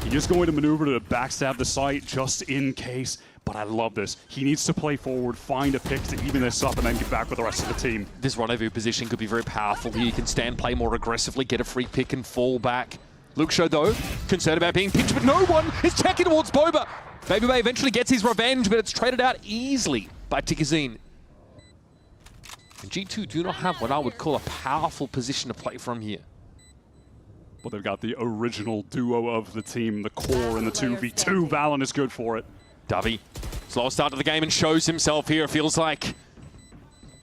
He is going to maneuver to backstab the site just in case, but I love this. He needs to play forward, find a pick to even this up, and then get back with the rest of the team. This rendezvous position could be very powerful here. You can stand, play more aggressively, get a free pick, and fall back. Luxo, though, concerned about being pinched, but no one is checking towards Boba. Baby Bay eventually gets his revenge, but it's traded out easily by Tikazine. And G2 do not have what I would call a powerful position to play from here. Well, they've got the original duo of the team, the core and the 2v2. VALORANT is good for it. Davi, slow start to the game and shows himself here. Feels like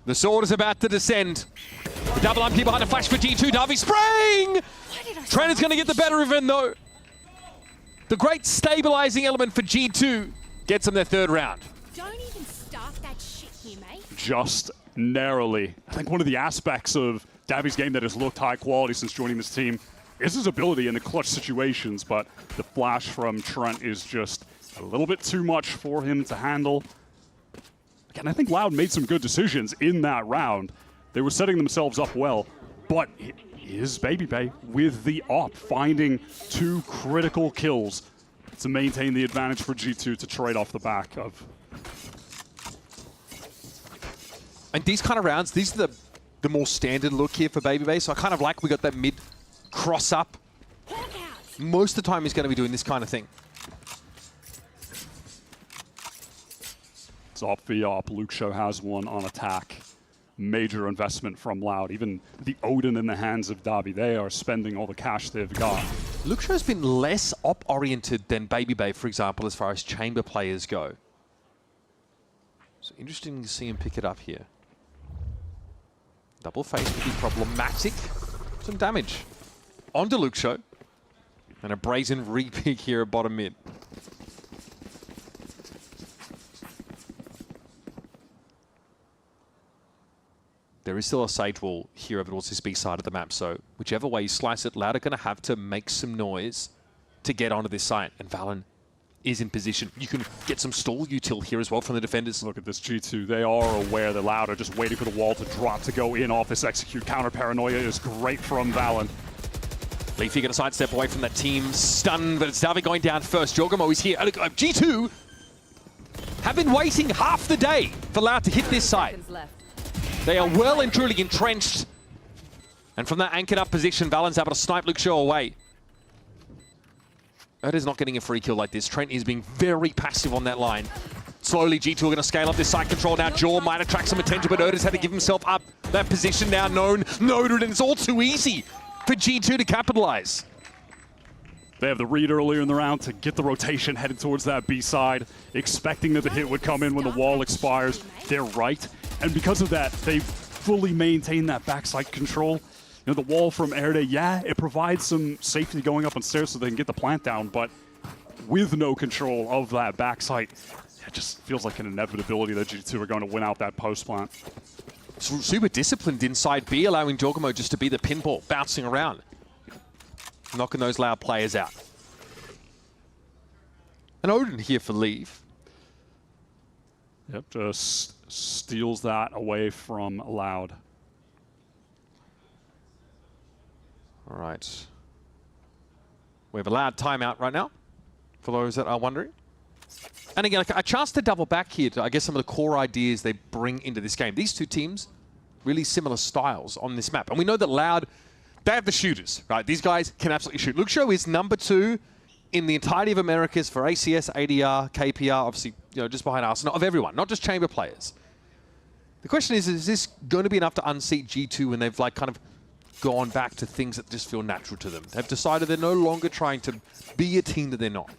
the sword is about to descend. The double up here behind a flash for G2. Davi spraying! Trent is going to get the better of him, though. The great stabilizing element for G2 gets them their third round. Don't even start that shit here, mate. Just narrowly. I think one of the aspects of Davi's game that has looked high quality since joining this team is his ability in the clutch situations, but the flash from Trent is just a little bit too much for him to handle. Again, I think Loud made some good decisions in that round. They were setting themselves up well, but it is Baby Bay with the op, finding 2 critical kills to maintain the advantage for G2 to trade off the back of. And these kind of rounds, these are the more standard look here for Baby Bay, so I kind of like we got that mid cross up. Most of the time he's going to be doing this kind of thing. It's off the op. Luxo has one on attack. Major investment from Loud. Even the Odin in the hands of Davi. They are spending all the cash they've got. Luxo's been less op-oriented than Baby Bay, for example, as far as chamber players go. So interesting to see him pick it up here. Double face would be problematic. Some damage onto Luxo. And a brazen re-peek here at bottom mid. There is still a Sage Wall here over towards this B side of the map, so whichever way you slice it, Loud are going to have to make some noise to get onto this site. And VALORANT is in position. You can get some stall util here as well from the defenders. Look at this G2. They are aware that Loud are just waiting for the wall to drop to go in off this execute. Counter paranoia is great from Valen. Leafy going to sidestep away from that team. Stun, but it's Zowie going down first. Jorgamo is here. G2 have been waiting half the day for Loud to hit this site. They are well and truly entrenched. And from that anchored up position, Valen's able to snipe Luke Shaw away. Erda's not getting a free kill like this. Trent is being very passive on that line. Slowly, G2 are going to scale up this side control now. Jaw might attract some attention, but Erda's had to give himself up. That position now noted, and it's all too easy for G2 to capitalize. They have the read earlier in the round to get the rotation headed towards that B side, expecting that the hit would come in when the wall expires. They're right. And because of that, they fully maintain that backside control. You know, the wall from Erde, yeah, it provides some safety going up on stairs so they can get the plant down, but with no control of that backside, it just feels like an inevitability that G2 are going to win out that post plant. Super disciplined inside B, allowing Jorgamo just to be the pinball, bouncing around. Knocking those Loud players out. And Odin here for leave. Yep, just steals that away from Loud. All right. We have a Loud timeout right now, for those that are wondering. And again, a chance to double back here to, I guess, some of the core ideas they bring into this game. These two teams, really similar styles on this map. And we know that Loud, they have the shooters, right? These guys can absolutely shoot. Luke Shaw is #2 in the entirety of Americas for ACS, ADR, KPR, obviously, you know, just behind Arsenal, of everyone, not just Chamber players. The question is this going to be enough to unseat G2 when they've like kind of gone back to things that just feel natural to them? They've decided they're no longer trying to be a team that they're not.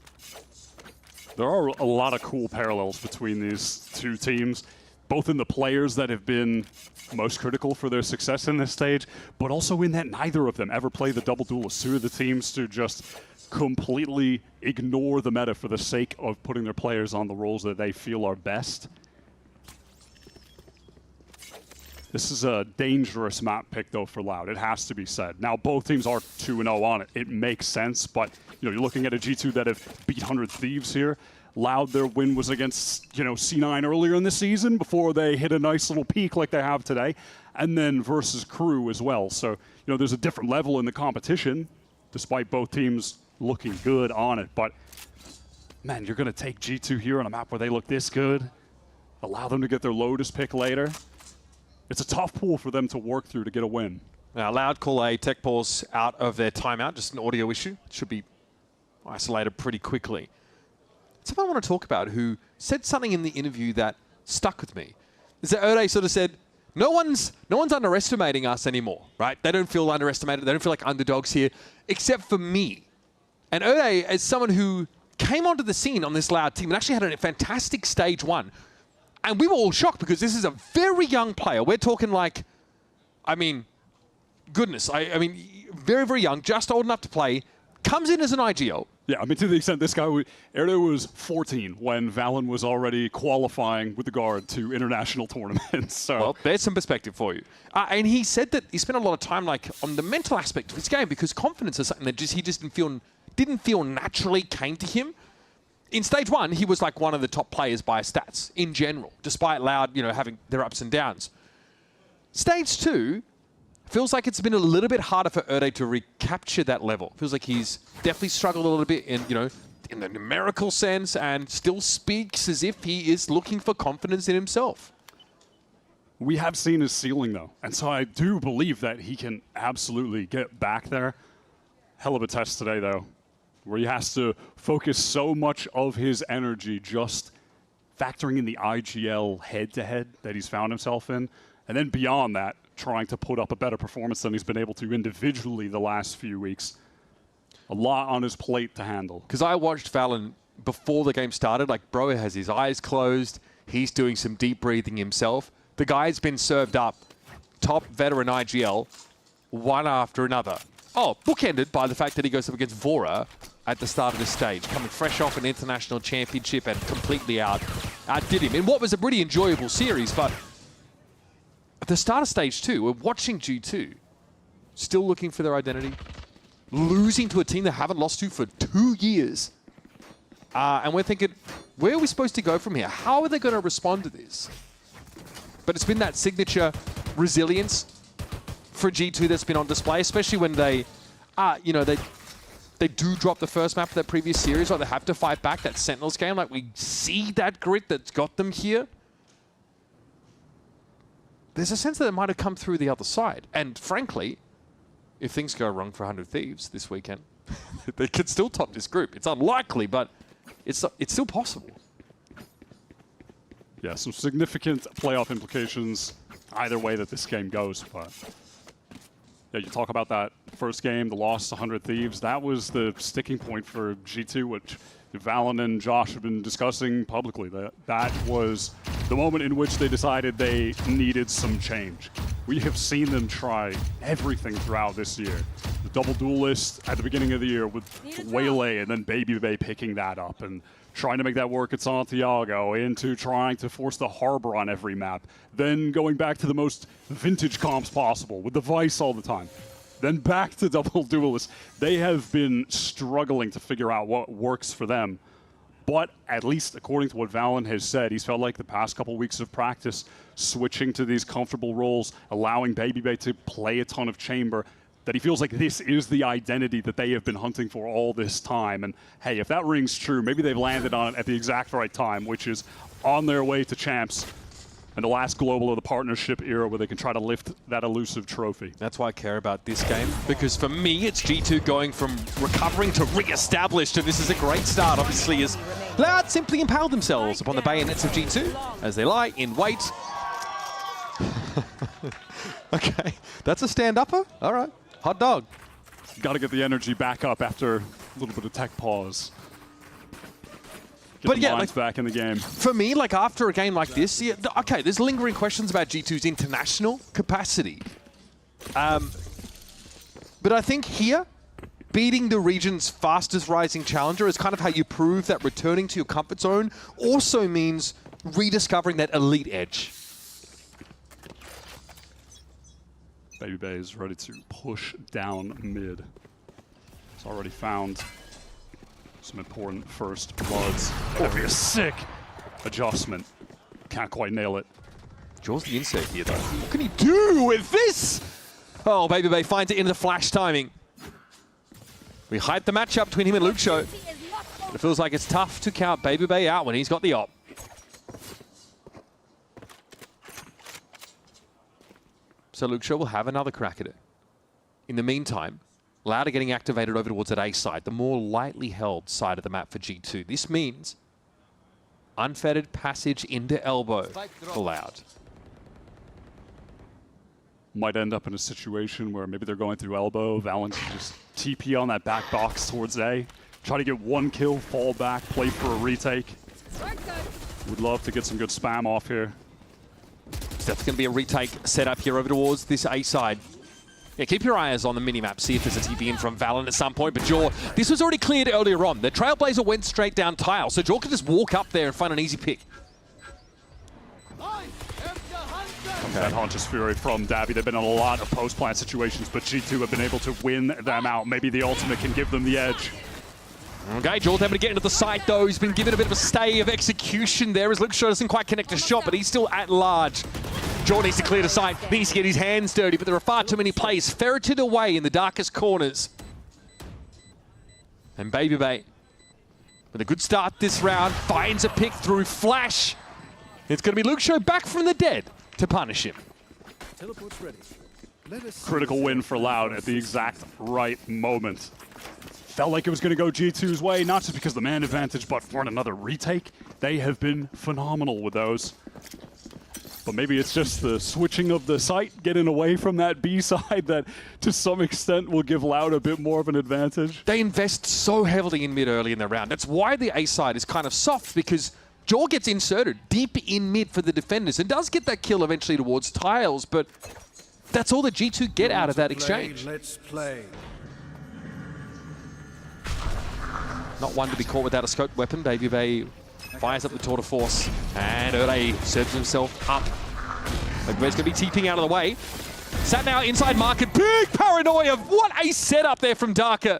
There are a lot of cool parallels between these two teams, both in the players that have been most critical for their success in this stage, but also in that neither of them ever play the double duelist. Two of the teams to just completely ignore the meta for the sake of putting their players on the roles that they feel are best. This is a dangerous map pick, though, for Loud. It has to be said. Now, both teams are 2-0 on it. It makes sense, but you know, you're looking at a G2 that have beat 100 Thieves here. Loud, their win was against, you know, C9 earlier in the season before they hit a nice little peak like they have today, and then versus Crew as well. So, you know, there's a different level in the competition, despite both teams looking good on it. But, man, you're going to take G2 here on a map where they look this good, allow them to get their Lotus pick later. It's a tough pool for them to work through to get a win. Now, Loud call a tech pause out of their timeout, just an audio issue. It should be isolated pretty quickly. Someone I want to talk about who said something in the interview that stuck with me is that Erde sort of said, no one's underestimating us anymore, right? They don't feel underestimated. They don't feel like underdogs here, except for me. And Erde, as someone who came onto the scene on this Loud team and actually had a fantastic stage one, and we were all shocked because this is a very young player. We're talking like, I mean, goodness, I mean, very, very young, just old enough to play, comes in as an IGL. Yeah, I mean, to the extent this guy, Erde was 14 when Valen was already qualifying with the Guard to international tournaments. So, well, there's some perspective for you. And he said that he spent a lot of time like on the mental aspect of his game because confidence is something that he just didn't feel naturally came to him. In stage one, he was like one of the top players by stats in general, despite Loud, you know, having their ups and downs. Stage two feels like it's been a little bit harder for Erde to recapture that level. Feels like he's definitely struggled a little bit in, you know, in the numerical sense and still speaks as if he is looking for confidence in himself. We have seen his ceiling, though. And so I do believe that he can absolutely get back there. Hell of a test today, though, where he has to focus so much of his energy just factoring in the IGL head-to-head that he's found himself in. And then beyond that, trying to put up a better performance than he's been able to individually the last few weeks. A lot on his plate to handle. Because I watched Valen before the game started. Like, bro has his eyes closed. He's doing some deep breathing himself. The guy's been served up top veteran IGL one after another. Oh, bookended by the fact that he goes up against Vora at the start of the stage, coming fresh off an international championship and completely outdid him in what was a pretty enjoyable series. But at the start of stage two, we're watching G2 still looking for their identity, losing to a team they haven't lost to for 2 years. And we're thinking, where are we supposed to go from here? How are they going to respond to this? But it's been that signature resilience for G2 that's been on display, especially when they, they do drop the first map of that previous series, like they have to fight back that Sentinels game. Like we see that grit that's got them here. There's a sense that it might have come through the other side. And frankly, if things go wrong for 100 Thieves this weekend, they could still top this group. It's unlikely, but it's still possible. Yeah, some significant playoff implications either way that this game goes. But yeah, you talk about that first game, the loss to 100 Thieves. That was the sticking point for G2, which Valen and Josh have been discussing publicly. That was the moment in which they decided they needed some change. We have seen them try everything throughout this year. The double duelist at the beginning of the year with Waylay and then Baby Bay picking that up and trying to make that work at Santiago, into trying to force the Harbor on every map, then going back to the most vintage comps possible with the Vice all the time, then back to double duelist. They have been struggling to figure out what works for them. But at least according to what Valen has said, he's felt like the past couple weeks of practice, switching to these comfortable roles, allowing Baby Bay to play a ton of chamber, that he feels like this is the identity that they have been hunting for all this time. And hey, if that rings true, maybe they've landed on it at the exact right time, which is on their way to champs and the last global of the partnership era where they can try to lift that elusive trophy. That's why I care about this game, because for me, it's G2 going from recovering to re-established, and this is a great start, obviously, as Loud simply impale themselves upon the bayonets of G2 as they lie in wait. Okay, that's a stand-upper? All right, hot dog. Got to get the energy back up after a little bit of tech pause. But yeah, like, back in the game. For me, like after a game like this, yeah, okay, there's lingering questions about G2's international capacity. But I think here, beating the region's fastest rising challenger is kind of how you prove that returning to your comfort zone also means rediscovering that elite edge. Baby Bay is ready to push down mid. It's already found some important first bloods. That'd be a sick adjustment. Can't quite nail it. Jaws the insert here, though. What can he do with this? Oh, Baby Bay finds it in the flash timing. We hyped the matchup between him and Luke Show. It feels like it's tough to count Baby Bay out when he's got the op. So Luke Show will have another crack at it. In the meantime, Loud are getting activated over towards that A side, the more lightly held side of the map for G2. This means unfettered passage into elbow for Loud. Might end up in a situation where maybe they're going through elbow. Valen can just TP on that back box towards A. Try to get one kill, fall back, play for a retake. Would love to get some good spam off here. So that's going to be a retake set up here over towards this A side. Yeah, keep your eyes on the minimap, see if there's a TP in from Valen at some point, but Jaw, this was already cleared earlier on. The Trailblazer went straight down tile, so Jaw could just walk up there and find an easy pick. That Haunter's Fury from Dabby. They've been in a lot of post-plant situations, but G2 have been able to win them out. Maybe the ultimate can give them the edge. Okay, Jaw's able to get into the site, though. He's been given a bit of a stay of execution there as Luke Shaw doesn't quite connect a shot, but he's still at large. Jaw needs to clear the site, needs to get his hands dirty, but there are far too many plays ferreted away in the darkest corners. And Baby Bay, with a good start this round, finds a pick through Flash. It's going to be Luke Shaw back from the dead to punish him. Critical win for Loud at the exact right moment. Felt like it was going to go G2's way, not just because of the man advantage, but for another retake. They have been phenomenal with those. But maybe it's just the switching of the site, getting away from that B side that to some extent will give Loud a bit more of an advantage. They invest so heavily in mid early in the round. That's why the A side is kind of soft, because Jaw gets inserted deep in mid for the defenders and does get that kill eventually towards tiles, but that's all the G2 get out of that exchange. Let's play. Not one to be caught without a scoped weapon. Baby Bay fires up the tour de force, and Erde serves himself up. Baby Bay's going to be TPing out of the way. Sat now inside market. Big paranoia. What a setup there from Darker.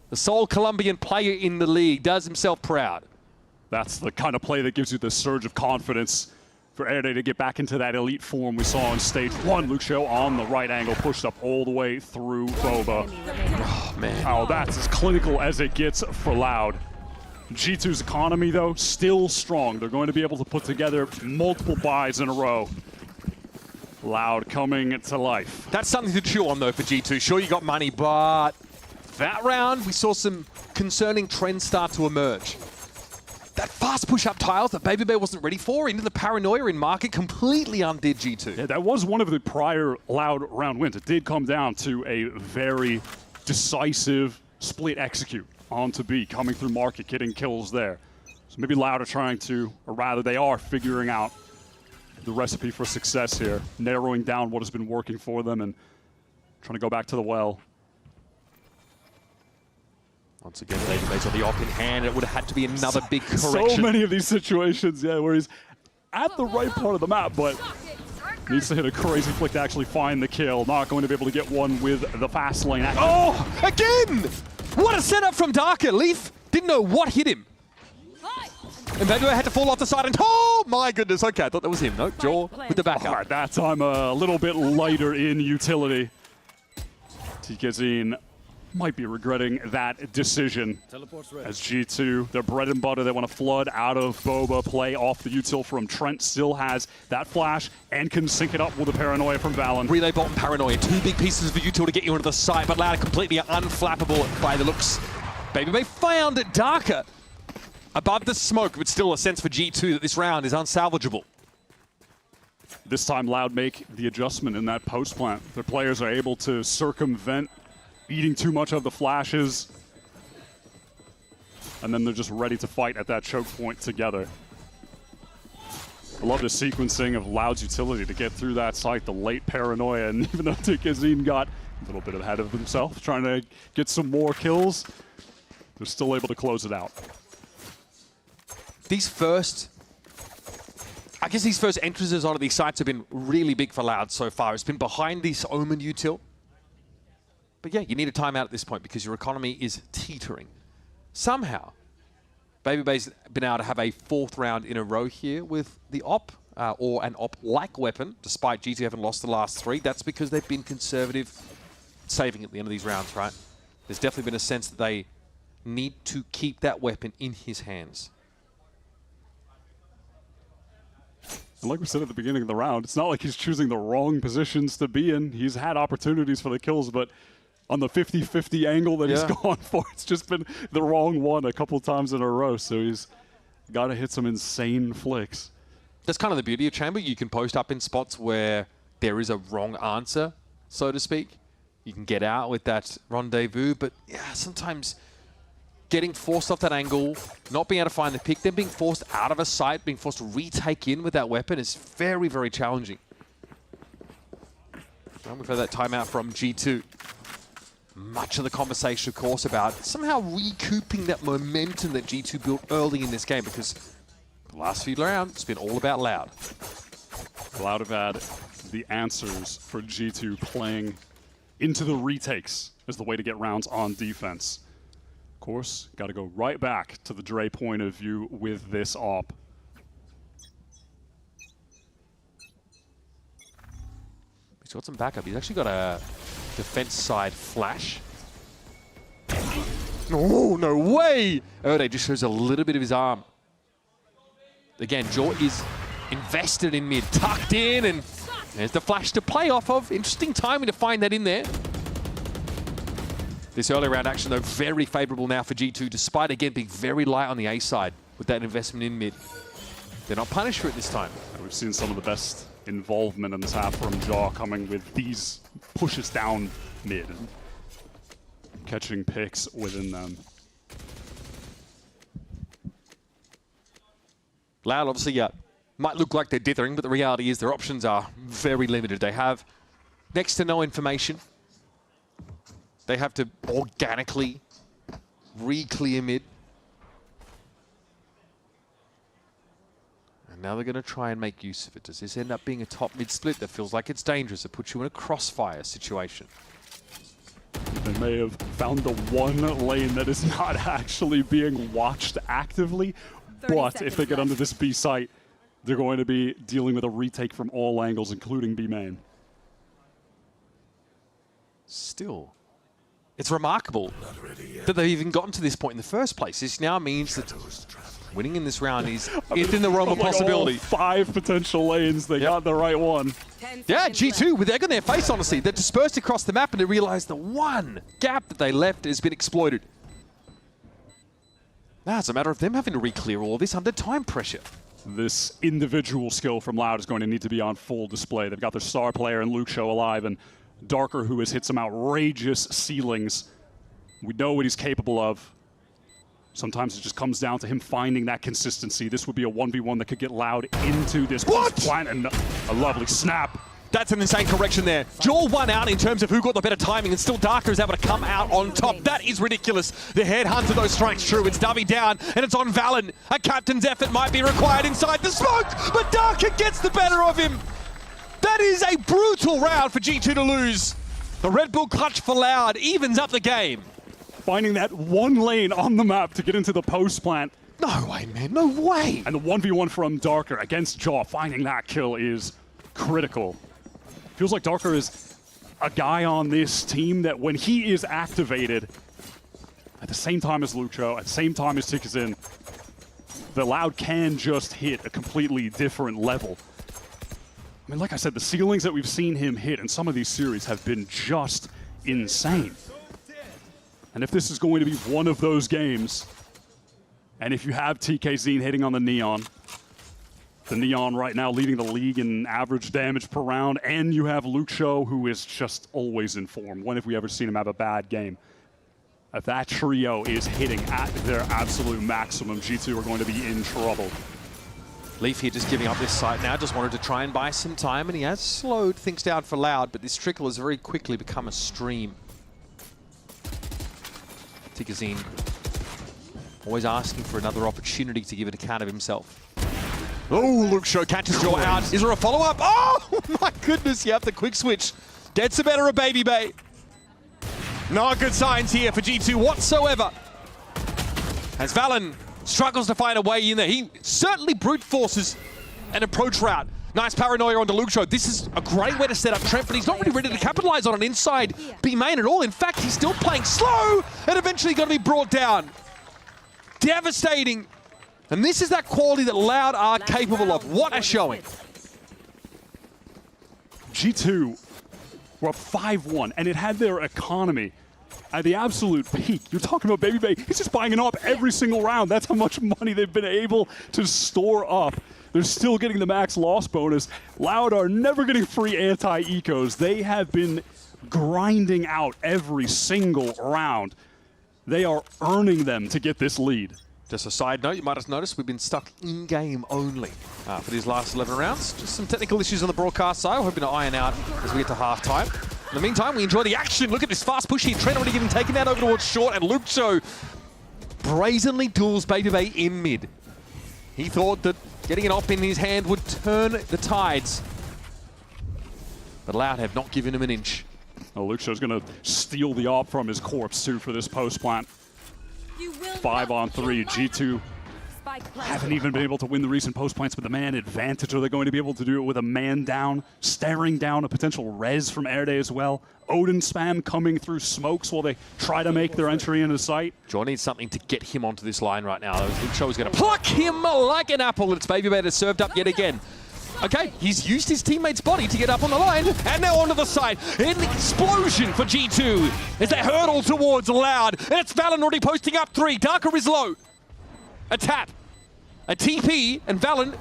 The sole Colombian player in the league does himself proud. That's the kind of play that gives you the surge of confidence for Airday to get back into that elite form we saw on stage 1. Lucio on the right angle, pushed up all the way through Boba. Oh, man. Oh, that's as clinical as it gets for Loud. G2's economy, though, still strong. They're going to be able to put together multiple buys in a row. Loud coming to life. That's something to chew on, though, for G2. Sure, you got money, but that round, we saw some concerning trends start to emerge. That fast push-up tiles that Baby Bear wasn't ready for into the paranoia in market completely undid G2. Yeah, that was one of the prior Loud round wins. It did come down to a very decisive split execute onto B, coming through market, getting kills there. So maybe Loud are trying to, or rather they are figuring out the recipe for success here, narrowing down what has been working for them and trying to go back to the well. Once again, Babyface on the op in hand. It would have had to be another big correction. So many of these situations, yeah, where he's at the right part of the map, but needs to hit a crazy flick to actually find the kill. Not going to be able to get one with the fast lane action. Oh, again! What a setup from Darker. Leaf didn't know what hit him. And Baby Bear had to fall off the side and, oh my goodness, okay, I thought that was him. No, Jaw with the backup. All right, that time a little bit lighter in utility. TKZ might be regretting that decision as G2, their bread and butter, they want to flood out of Boba, play off the util from Trent, still has that flash and can sync it up with a paranoia from Valen. Relay bot and paranoia, 2 big pieces of the util to get you into the site, but Loud completely unflappable by the looks. Baby Bay found it Darker above the smoke, but still a sense for G2 that this round is unsalvageable. This time Loud make the adjustment in that post plant. Their players are able to circumvent eating too much of the flashes, and then they're just ready to fight at that choke point together. I love the sequencing of Loud's utility to get through that site, the late paranoia, and even though TKZ got a little bit ahead of himself, trying to get some more kills, they're still able to close it out. These first entrances onto these sites have been really big for Loud so far. It's been behind this Omen util. But yeah, you need a timeout at this point because your economy is teetering. Somehow, Baby Bay's been able to have a 4th round in a row here with the op, or an op-like weapon, despite G2 having lost the last 3. That's because they've been conservative, saving at the end of these rounds, right? There's definitely been a sense that they need to keep that weapon in his hands. And like we said at the beginning of the round, it's not like he's choosing the wrong positions to be in. He's had opportunities for the kills, but on the 50-50 angle that he's gone for, it's just been the wrong one a couple times in a row. So he's got to hit some insane flicks. That's kind of the beauty of Chamber. You can post up in spots where there is a wrong answer, so to speak. You can get out with that rendezvous, but yeah, sometimes getting forced off that angle, not being able to find the pick, then being forced out of a site, being forced to retake in with that weapon is very, very challenging. And we've had that timeout from G2. Much of the conversation, of course, about somehow recouping that momentum that G2 built early in this game, because the last few rounds, it's been all about Loud. Loud have had the answers for G2 playing into the retakes as the way to get rounds on defense. Of course, got to go right back to the Dre point of view with this op. He's got some backup. He's actually got a defense side flash. Oh, no way! Erde just shows a little bit of his arm. Again, Jaw is invested in mid, tucked in, and there's the flash to play off of. Interesting timing to find that in there. This early round action, though, very favorable now for G2, despite, again, being very light on the A side with that investment in mid. They're not punished for it this time. We've seen some of the best involvement in this half from Jaw coming with these pushes down mid. Catching picks within them. Loud, obviously, might look like they're dithering, but the reality is their options are very limited. They have next to no information. They have to organically re-clear mid. And now they're going to try and make use of it. Does this end up being a top mid split that feels like it's dangerous? It puts you in a crossfire situation. They may have found the one lane that is not actually being watched actively, but if they get under this B site, they're going to be dealing with a retake from all angles, including B main. Still, it's remarkable that they've even gotten to this point in the first place. This now means that winning in this round is within the realm of possibility. 5 potential lanes, they got the right one. Yeah, G2 with egg on their face, honestly. They're dispersed across the map and they realize the one gap that they left has been exploited. Now it's a matter of them having to re-clear all this under time pressure. This individual skill from Loud is going to need to be on full display. They've got their star player and Luke Show alive, and Darker, who has hit some outrageous ceilings. We know what he's capable of. Sometimes it just comes down to him finding that consistency. This would be a 1v1 that could get Loud into this plant, and a lovely snap. That's an insane correction there. Jaw won out in terms of who got the better timing, and still Darker is able to come out on top. That is ridiculous. The headhunter, though, strikes true. It's Dubby down, and it's on Valen. A captain's effort might be required inside the smoke, but Darker gets the better of him. That is a brutal round for G2 to lose. The Red Bull clutch for Loud evens up the game. Finding that one lane on the map to get into the post plant. No way, man, no way. And the 1v1 from Darker against Jaw, finding that kill is critical. Feels like Darker is a guy on this team that when he is activated, at the same time as Lucho, at the same time as Tikazin, the Loud can just hit a completely different level. I mean, like I said, the ceilings that we've seen him hit in some of these series have been just insane. And if this is going to be one of those games, and if you have TKZ hitting on the Neon right now leading the league in average damage per round, and you have Luke Show, who is just always in form. When have we ever seen him have a bad game? If that trio is hitting at their absolute maximum, G2 are going to be in trouble. Leaf here just giving up this site now, just wanted to try and buy some time, and he has slowed things down for Loud, but this trickle has very quickly become a stream. Tikazin always asking for another opportunity to give an account of himself. Oh, Luke Show catches Jaw out. Is there a follow-up? Oh, my goodness, you have the quick switch. Gets the better of Baby Bay. No good signs here for G2 whatsoever. As Valen struggles to find a way in there. He certainly brute forces an approach route. Nice paranoia onto Luke Show. This is a great way to set up Trent, but he's not really ready to capitalize on an inside B main at all. In fact, he's still playing slow and eventually going to be brought down. Devastating. And this is that quality that Loud are capable of. What a showing. G2 were up 5-1, and it had their economy at the absolute peak. You're talking about Baby Bay. He's just buying it up every single round. That's how much money they've been able to store up. They're still getting the max loss bonus. Loud are never getting free anti-ecos. They have been grinding out every single round. They are earning them to get this lead. Just a side note, you might have noticed we've been stuck in-game only for these last 11 rounds. Just some technical issues on the broadcast side. We're hoping to iron out as we get to halftime. In the meantime, we enjoy the action. Look at this fast push here. Trent already getting taken out over towards short, and Luke Show brazenly duels Baby Bay in mid. He thought that getting an op in his hand would turn the tides. But Loud have not given him an inch. Oh, Luke Show's going to steal the op from his corpse, too, for this post plant. 5-on-3. G2 haven't even been able to win the recent post plants with the man advantage. Are they going to be able to do it with a man down, staring down a potential res from Airday as well? Odin spam coming through smokes while they try to make their entry into sight. Jaw needs something to get him onto this line right now. Luke Show is going to pluck him like an apple. It's Baby Bay served up yet again. Okay, he's used his teammate's body to get up on the line, and now onto the side. An explosion for G2 as they hurdle towards Loud, and it's Valen already posting up 3. Darker is low. A tap, a TP, and Valen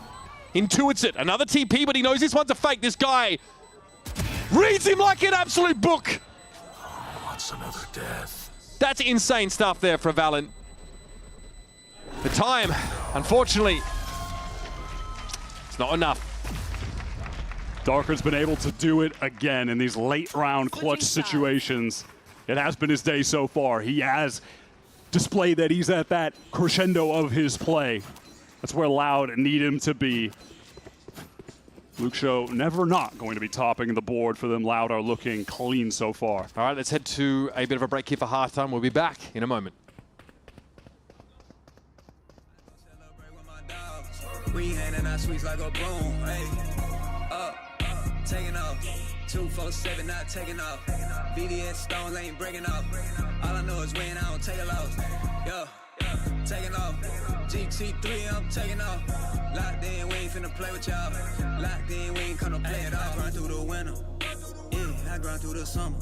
intuits it. Another TP, but he knows this one's a fake. This guy reads him like an absolute book. What's another death? That's insane stuff there for Valen. The time, unfortunately, it's not enough. Darker's been able to do it again in these late round clutch situations. It has been his day so far. He has displayed that he's at that crescendo of his play. That's where Loud need him to be. Luke Show never not going to be topping the board for them. Loud are looking clean so far. All right, let's head to a bit of a break here for halftime. We'll be back in a moment. We handing out sweets like a broom, hey. Taking off. 247 not taking off. VDS stones ain't breaking off. All I know is win, I don't take a loss. Yo, taking off. GT3, I'm taking off. Locked in, we ain't finna play with y'all. Locked in, we ain't gonna play it off. I grind through the winter. Yeah, I grind through the summer.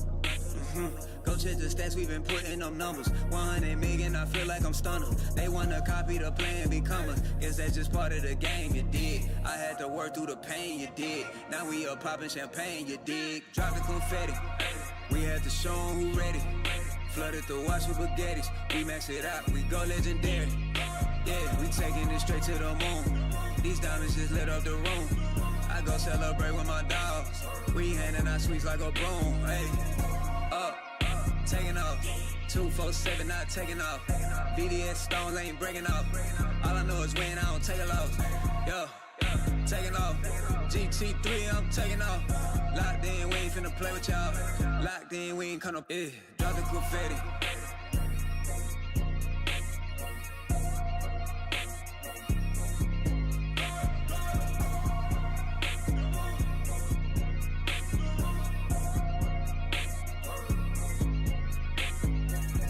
Go check the stats, we've been putting them numbers. 100 million, I feel like I'm stunner. They wanna copy the plan, become us. Guess that's just part of the game, you dig. I had to work through the pain, you dig. Now we up popping champagne, you dig. Drop the confetti, we had to show 'em who ready. Flooded the watch with baguettes, we max it out, we go legendary. Yeah, we taking it straight to the moon. These diamonds just lit up the room. I go celebrate with my dogs. We handing out sweets like a broom, hey. Taking off. 247 not taking off. VDS stones ain't breaking off. All I know is win, I don't take a loss. Yo, taking off. GT3, I'm taking off. Locked in, we ain't finna play with y'all. Locked in, we ain't gonna, drop the confetti.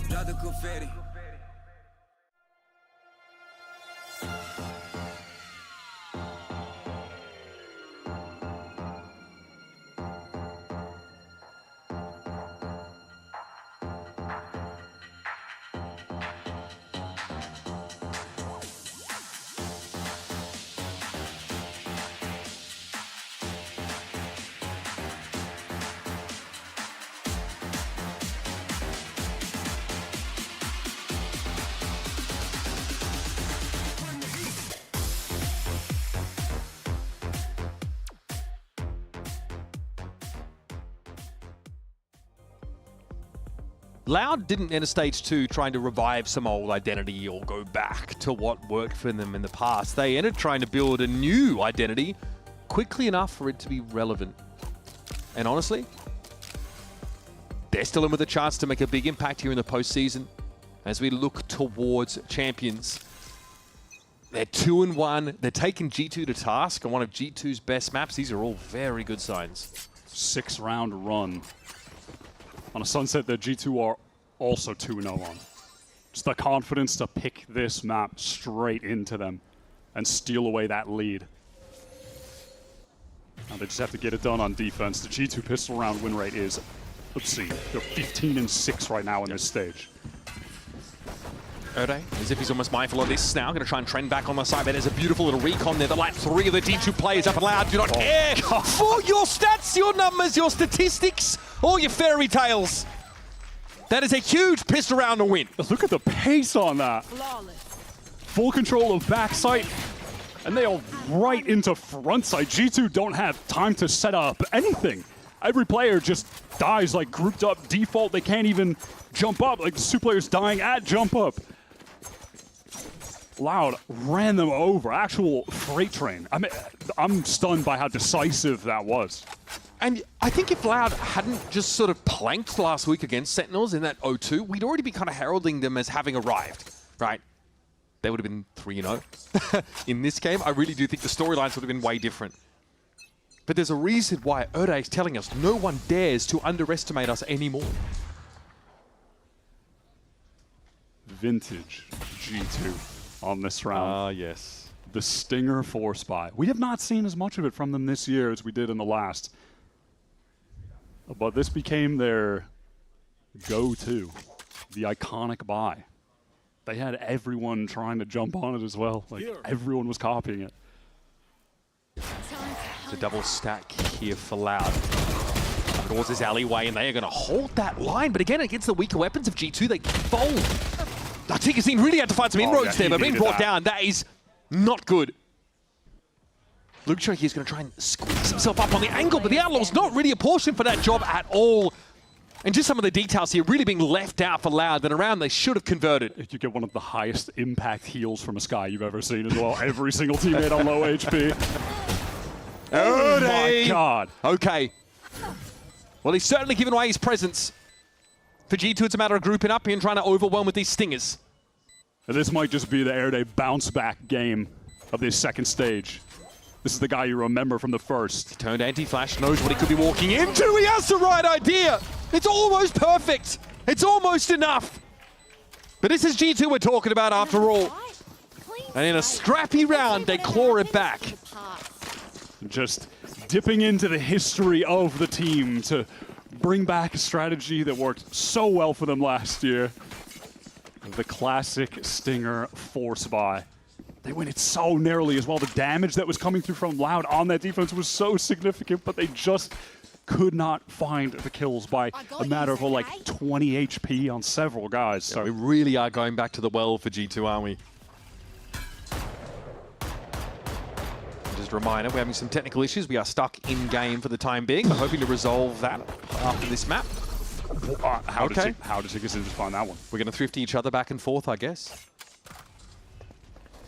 Drop the confetti. Loud didn't enter stage 2 trying to revive some old identity or go back to what worked for them in the past. They entered trying to build a new identity quickly enough for it to be relevant. And honestly, they're still in with a chance to make a big impact here in the postseason as we look towards champions. They're 2-1. They're taking G2 to task on one of G2's best maps. These are all very good signs. 6-round run on a Sunset that G2 are also 2-0 on. Just the confidence to pick this map straight into them and steal away that lead. Now they just have to get it done on defense. The G2 pistol round win rate is obscene. They're 15-6 right now in this stage. Ode, as if he's almost mindful of this now, going to try and trend back on the side. There's a beautiful little recon there. The light 3 of the D2 players up and loud. Do not care for your stats, your numbers, your statistics, all your fairy tales. That is a huge pistol round to win. Look at the pace on that. Full control of backside, and they are right into frontside. G2 don't have time to set up anything. Every player just dies like grouped up default. They can't even jump up. Like the 2 players dying at jump up. Loud ran them over. Actual freight train. I mean, I'm stunned by how decisive that was. And I think if Loud hadn't just sort of planked last week against Sentinels in that 0-2, we'd already be kind of heralding them as having arrived, right? They would have been 3-0 in this game. I really do think the storylines would have been way different. But there's a reason why Ode is telling us no one dares to underestimate us anymore. Vintage G2 on this round. Ah, yes. The Stinger Force Buy. We have not seen as much of it from them this year as we did in the last. But this became their go-to, the iconic buy. They had everyone trying to jump on it as well. Like, everyone was copying it. It's a double stack here for Loud. Towards this alleyway, and they are going to hold that line. But again, against the weaker weapons of G2, they fold. I think Tigazine really had to find some inroads there, but being brought down, that is not good. Luke Choki is going to try and squeeze himself up on the angle, but the Outlaw's not really a portion for that job at all. And just some of the details here really being left out for Loud. That around they should have converted. You get one of the highest impact heals from a Skye you've ever seen as well. Every single teammate on low HP. Oh my God. Okay. Well, he's certainly given away his presence. For G2, it's a matter of grouping up and trying to overwhelm with these stingers. And this might just be the Air Day bounce back game of this second stage. This is the guy you remember from the first. He turned anti-flash, knows what he could be walking into. He has the right idea. It's almost perfect. It's almost enough. But this is G2 we're talking about after all. And in a scrappy round, they claw it back. Just dipping into the history of the team to bring back a strategy that worked so well for them last year. The classic Stinger force buy. They win it so narrowly as well. The damage that was coming through from Loud on that defense was so significant, but they just could not find the kills by a matter of like 20 HP on several guys. So we really are going back to the well for G2, aren't we? Just a reminder, we're having some technical issues. We are stuck in-game for the time being. We're hoping to resolve that after this map. How did Tickets just find that one? We're going to thrift each other back and forth, I guess.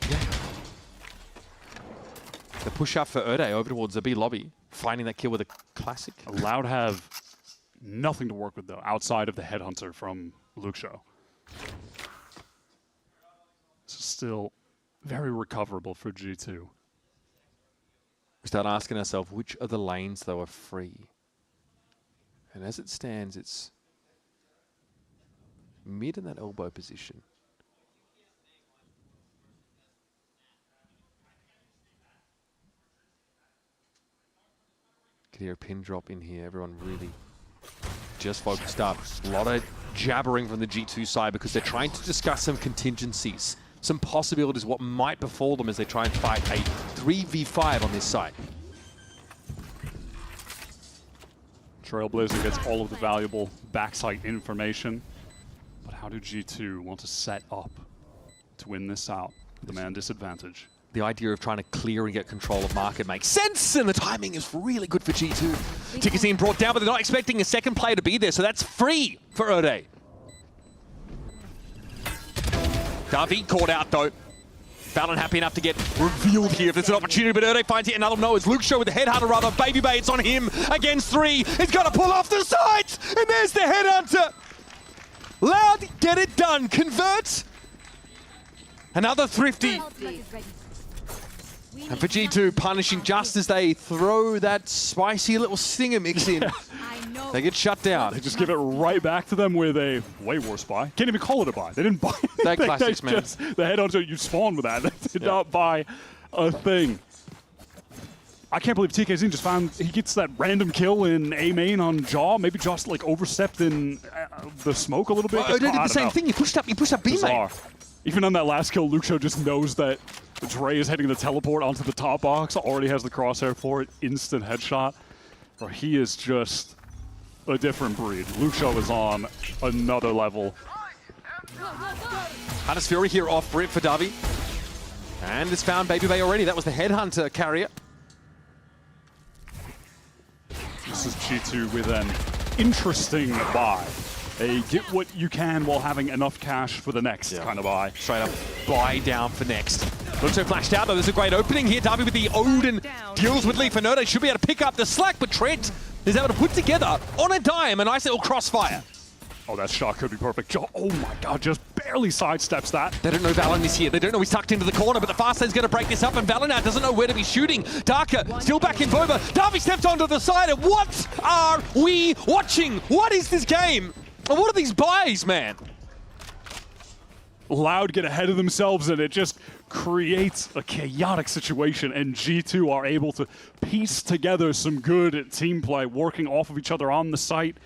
Yeah. The push up for Erde over towards the B lobby, finding that kill with a classic. Loud have nothing to work with, though, outside of the Headhunter from Luke Show. This is still very recoverable for G2. We start asking ourselves, which of the lanes, though, are free? And as it stands, it's mid in that elbow position. Could hear a pin drop in here. Everyone really just focused up. A lot of jabbering from the G2 side because they're trying to discuss some contingencies, some possibilities, what might befall them as they try and fight a 3v5 on this side. Trailblazer gets all of the valuable backside information. But how do G2 want to set up to win this out with the man disadvantage? The idea of trying to clear and get control of market makes sense, and the timing is really good for G2. Tickets being brought down, but they're not expecting a second player to be there, so that's free for Erde. Davi caught out, though. VALORANT happy enough to get revealed here if there's an opportunity, but Erde finds yet another no as Luke Show with the Headhunter, rather. Baby Bay, it's on him against 3. He's got to pull off the sides, and there's the Headhunter. Loud, get it done. Convert. Another thrifty. And for G2, punishing just as they throw that spicy little stinger mix in. They get shut down. They just give it right back to them with a way worse buy. Can't even call it a buy. They didn't buy it. That classics, man. The Headhunter, you spawned with that. They did not buy a thing. I can't believe TKZ just found, he gets that random kill in A main on Jaw. Maybe just like overstepped in the smoke a little bit. They did the same thing. He pushed up B main. Even on that last kill, Luke Show just knows that Dre is heading the teleport onto the top box. Already has the crosshair for it. Instant headshot. Bro, he is just a different breed. Luke Show is on another level. Hannes Fury here off Brit for Davi. And it's found Baby Bay already. That was the Headhunter carrier. This is G2 with an interesting buy. A get what you can while having enough cash for the next kind of buy. Straight up buy down for next. Looks flashed out though. There's a great opening here. Davi with the Odin deals with Leaf and Node. Should be able to pick up the slack, but Trent is able to put together on a dime a nice little crossfire. Oh, that shot could be perfect. Oh my god, just barely sidesteps that. They don't know VALORANT is here. They don't know he's tucked into the corner, but the fast lane's going to break this up, and VALORANT now doesn't know where to be shooting. Darker still back in Boba. Davi stepped onto the side, and what are we watching? What is this game? And what are these buys, man? Loud get ahead of themselves, and it just creates a chaotic situation, and G2 are able to piece together some good team play, working off of each other on the site.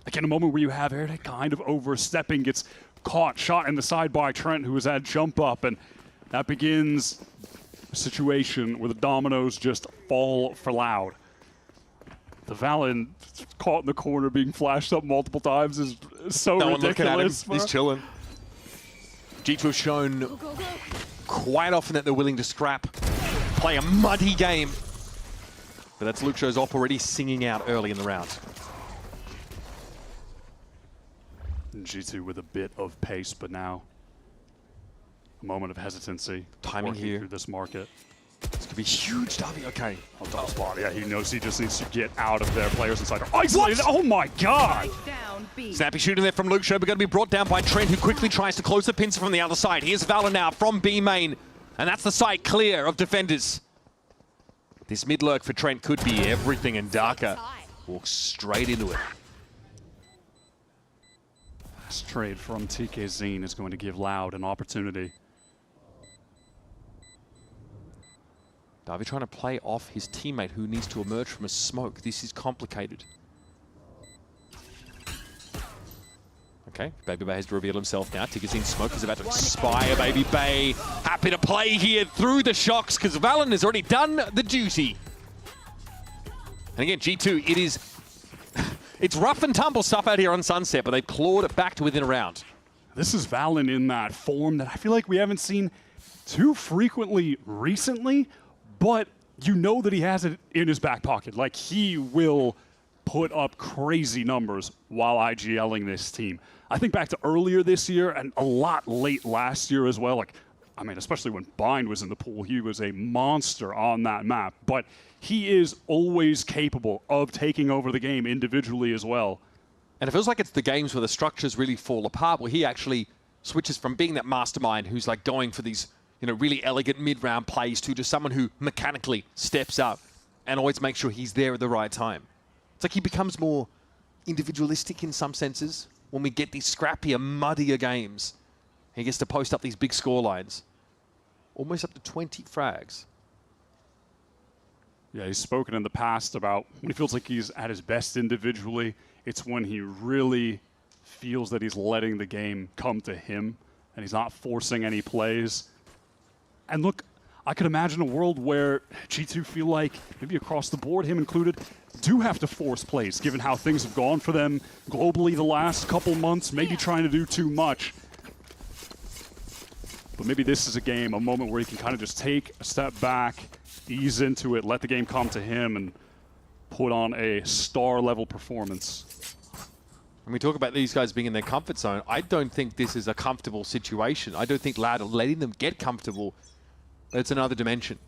Like in a moment where you have Erde kind of overstepping, gets caught, shot in the side by Trent, who has had jump up, and that begins a situation where the dominoes just fall for Loud. The VALORANT caught in the corner being flashed up multiple times is so ridiculous. No one looking at him. He's chilling. G2 have shown quite often that they're willing to scrap, play a muddy game. But that's Luke Show's op already singing out early in the round. G2 with a bit of pace, but now a moment of hesitancy. Timing here through this market. It's Could be huge, Darby. Okay. Oh, double spot. Yeah, he knows he just needs to get out of there. Players inside are isolated. Oh my god! Snappy shooting there from Luke Show, but going to be brought down by Trent, who quickly tries to close the pincer from the other side. Here's Valor now from B main, and that's the site clear of defenders. This mid lurk for Trent could be everything, and Darker walks straight into it. This trade from TKZ is going to give Loud an opportunity. Darby trying to play off his teammate who needs to emerge from a smoke. This is complicated. Okay, Baby Bay has to reveal himself now. TKZ smoke is about to expire. Baby Bay happy to play here through the shocks because Valen has already done the duty. And again, G2, it is... it's rough and tumble stuff out here on Sunset, but they clawed it back to within a round. This is Valen in that form that I feel like we haven't seen too frequently recently, but you know that he has it in his back pocket. Like, he will put up crazy numbers while IGLing this team. I think back to earlier this year and a lot late last year as well. Like, I mean, especially when Bind was in the pool, he was a monster on that map. But he is always capable of taking over the game individually as well. And it feels like it's the games where the structures really fall apart, where he actually switches from being that mastermind who's like going for these, you know, really elegant mid-round plays to just someone who mechanically steps up and always makes sure he's there at the right time. It's like he becomes more individualistic in some senses when we get these scrappier, muddier games. He gets to post up these big score lines. Almost up to 20 frags. Yeah, he's spoken in the past about when he feels like he's at his best individually, it's when he really feels that he's letting the game come to him and he's not forcing any plays. And look, I could imagine a world where G2 feel like, maybe across the board, him included, do have to force plays, given how things have gone for them globally the last couple months, maybe trying to do too much. But maybe this is a game, a moment where he can kind of just take a step back, ease into it, let the game come to him, and put on a star-level performance. When we talk about these guys being in their comfort zone, I don't think this is a comfortable situation. I don't think Loud are letting them get comfortable. It's another dimension.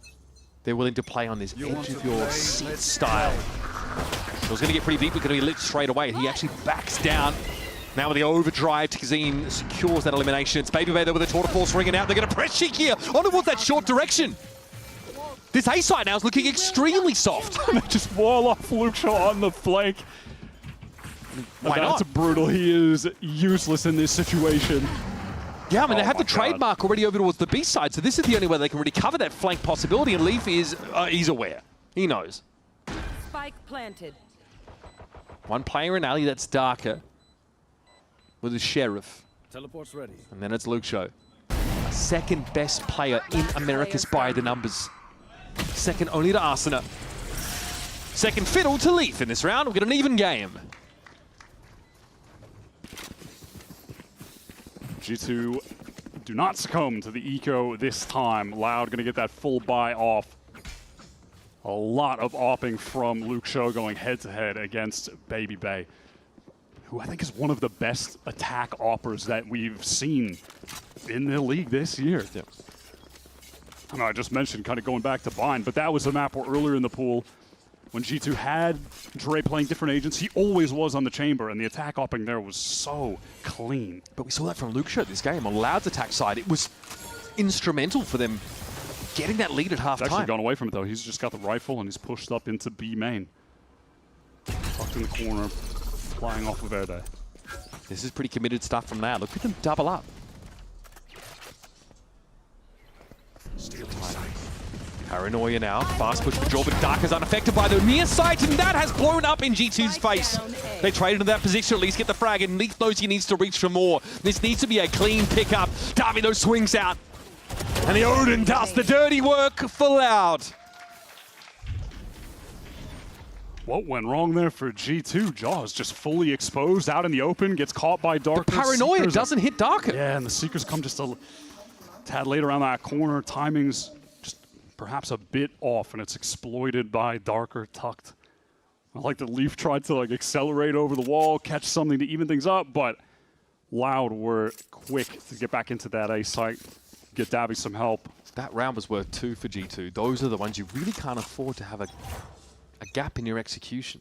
They're willing to play on this edge of your seat style. So it was going to get pretty deep. We're going to be lit straight away. He actually backs down. Now with the overdrive, Kazim secures that elimination. It's Baby Bay there with a tour de force ringing out. They're going to press Sheik here on towards that short direction. This A side now is looking extremely soft. Just wall off Luke Shaw on the flank. Why not? That's brutal. He is useless in this situation. Yeah, I mean, they have the trademark already over towards the B side, so this is the only way they can really cover that flank possibility, and Leaf is, he's aware. He knows. Spike planted. One player in alley, that's Darker, with the Sheriff. Teleport's ready. And then it's Luke Show. Second best player in Americas by the numbers. Second only to Arsena. Second fiddle to Leaf in this round. We've got an even game. G2 do not succumb to the eco this time. Loud going to get that full buy off. A lot of opping from Luke Show going head-to-head against Baby Bay, who I think is one of the best attack oppers that we've seen in the league this year. Yeah. I know I just mentioned kind of going back to Bind, but that was a map where earlier in the pool, when G2 had Dre playing different agents, he always was on the chamber, and the attack opping there was so clean. But we saw that from Luke Show this game. On Loud's attack side, it was instrumental for them getting that lead at half He's time. actually gone away from it, though. He's just got the rifle, and he's pushed up into B main. Tucked in the corner, flying off of Verde. This is pretty committed stuff from Loud. Look at them double up. Paranoia now, fast push for Jaw, but Darker's unaffected by the near sight, and that has blown up in G2's face. They traded into that position, at least get the frag, and Leaf knows he needs to reach for more. This needs to be a clean pickup. Darby though swings out, and the Odin does the dirty work for Loud. What went wrong there for G2? Jaw is just fully exposed out in the open, gets caught by Darker. The Paranoia doesn't hit Darker. Yeah, and the Seekers come just a tad late around that corner. Timing's just perhaps a bit off, and it's exploited by Darker tucked. I like that Leaf tried to like accelerate over the wall, catch something to even things up, but Loud were quick to get back into that A site. get Davi some help. That round was worth 2 for G2. Those are the ones you really can't afford to have a gap in your execution.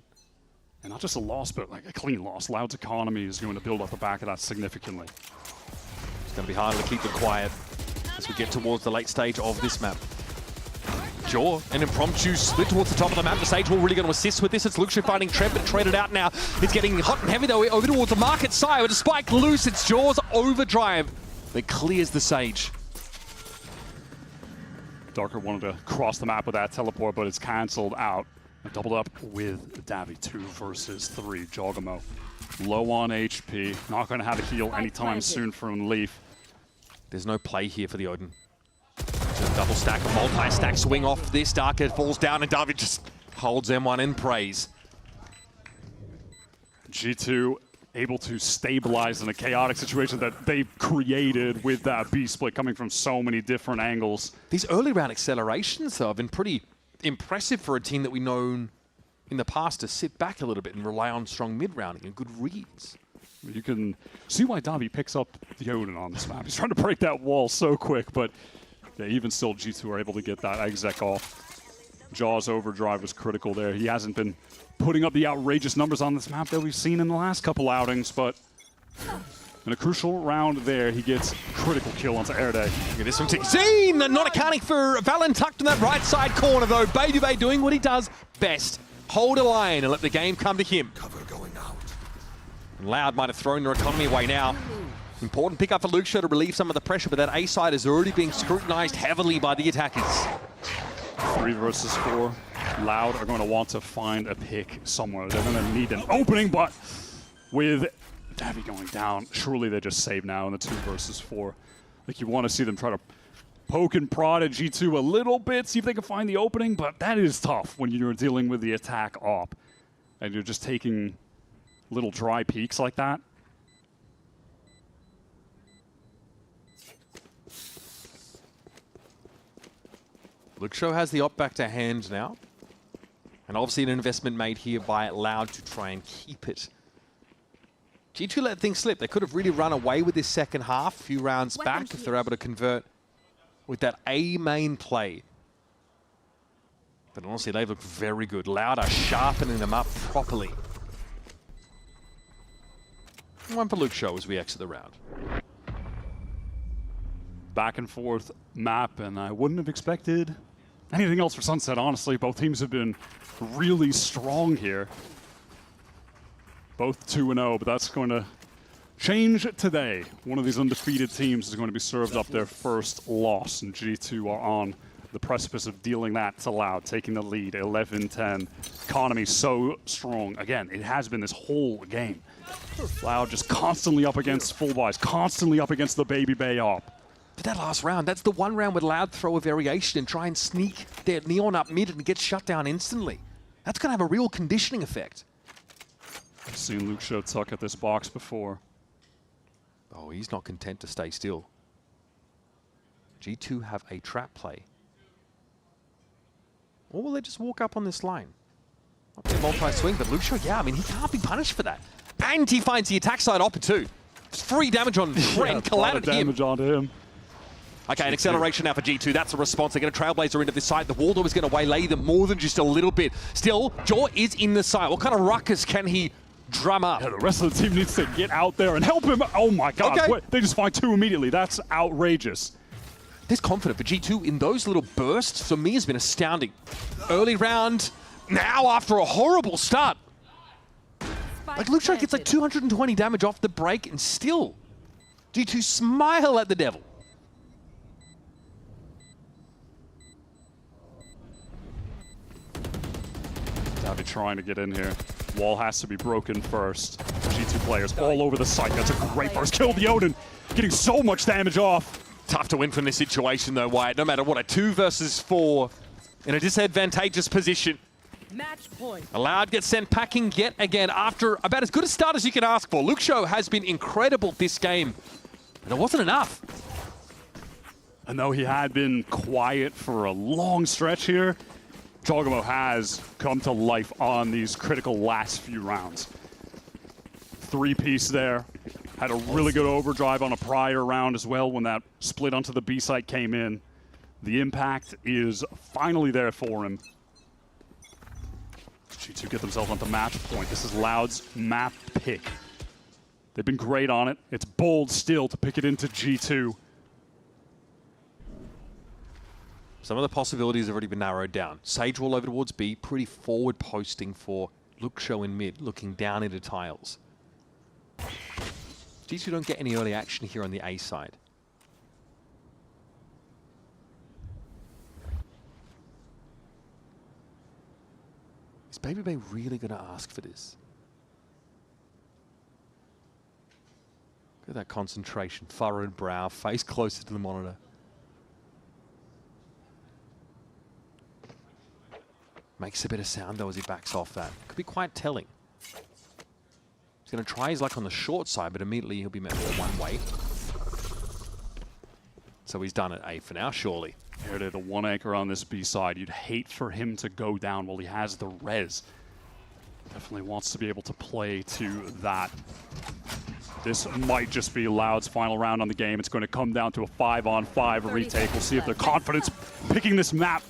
And not just a loss, but like a clean loss. Loud's economy is going to build off the back of that significantly. It's going to be harder to keep them quiet as we get towards the late stage of this map. Jaw, an impromptu split towards the top of the map. The Sage Wall really going to assist with this. It's Luxury fighting Trev, but traded out now. It's getting hot and heavy though, over towards the market side. With a spike loose, it's Jaw's overdrive that clears the Sage. Darker wanted to cross the map with that teleport, but it's cancelled out. Doubled up with Davi, 2 versus 3. Jogamo low on HP, not going to have a heal anytime soon from Leaf. There's no play here for the Odin. Just a double stack, a multi-stack swing off this. Darker falls down and Davi just holds M1 in praise. G2 able to stabilize in a chaotic situation that they created with that B split coming from so many different angles. These early round accelerations though have been pretty impressive for a team that we've known in the past to sit back a little bit and rely on strong mid-rounding and good reads. You can see why Davi picks up the Odin on this map. He's trying to break that wall so quick, but yeah, even still, G2 are able to get that exec off. Jaw's overdrive was critical there. He hasn't been putting up the outrageous numbers on this map that we've seen in the last couple outings, but in a crucial round there, he gets critical kill onto Air Day. Look at this from Zine, not accounting for Valen tucked in that right side corner though. Baby Bay doing what he does best. Hold a line and let the game come to him. Cover going out. Loud might have thrown their economy away now. Important pickup for Luxo to relieve some of the pressure, but that A side is already being scrutinized heavily by the attackers. 3 versus 4. Loud are going to want to find a pick somewhere. They're going to need an opening, but with Davi going down, surely they just save now in the 2 versus 4. Like, you want to see them try to poke and prod at G2 a little bit, see if they can find the opening, but that is tough when you're dealing with the attack op and you're just taking little dry peaks like that. Luxo has the op back to hand now. And obviously an investment made here by Loud to try and keep it. G2 let things slip. They could have really run away with this second half, a few rounds back, if they're able to convert with that A main play. But honestly, they've looked very good. Loud are sharpening them up properly. One for Luxo as we exit the round. Back and forth map, and I wouldn't have expected anything else for Sunset, honestly. Both teams have been really strong here. Both 2-0, but that's going to change today. One of these undefeated teams is going to be served up their first loss, and G2 are on the precipice of dealing that to Loud, taking the lead, 11-10. Economy so strong. Again, it has been this whole game. Loud just constantly up against full buys, constantly up against the Baby Bay op. But that last round, that's the one round where Loud throw a variation and try and sneak their Neon up mid and get shut down instantly. That's going to have a real conditioning effect. I've seen Luxo tuck at this box before. Oh, he's not content to stay still. G2 have a trap play. Or will they just walk up on this line? Not be a multi-swing, but Luxo, yeah, I mean, he can't be punished for that. And he finds the attack side oppa too. It's free damage on Ren, collided him. Damage onto him. Okay, an acceleration now for G2. That's a response. They get a Trailblazer into this side. The Waldo is going to waylay them more than just a little bit. Still, Jaw is in the side. What kind of ruckus can he drum up? Yeah, the rest of the team needs to get out there and help him. Oh my god, okay. They just find 2 immediately. That's outrageous. This confident for G2 in those little bursts, for me, has been astounding. Early round, now after a horrible start. Like, Luxo gets like 220 damage off the break, and still, G2 smile at the devil. Davi trying to get in here. Wall has to be broken first. G2 players all over the site. That's a great first kill. The Odin getting so much damage off. Tough to win from this situation though, Wyatt. No matter what, a 2 versus 4 in a disadvantageous position. Match point. Loud gets sent packing yet again after about as good a start as you can ask for. Luxo has been incredible this game, and it wasn't enough. And though he had been quiet for a long stretch here, Jogamo has come to life on these critical last few rounds. 3-piece there. Had a really good overdrive on a prior round as well when that split onto the B site came in. The impact is finally there for him. G2 get themselves onto match point. This is Loud's map pick. They've been great on it. It's bold still to pick it into G2. Some of the possibilities have already been narrowed down. Sage will over towards B, pretty forward posting for Luxo in mid, looking down into tiles. G2 don't get any early action here on the A side. Is BabyBay really going to ask for this? Look at that concentration, furrowed brow, face closer to the monitor. Makes a bit of sound though as he backs off that. Could be quite telling. He's going to try his luck on the short side, but immediately he'll be met with one way. So he's done at A for now, surely. Here to the 1 anchor on this B side. You'd hate for him to go down while he has the res. Definitely wants to be able to play to that. This might just be Loud's final round on the game. It's going to come down to a 5-on-5 retake. We'll see if their confidence picking this map,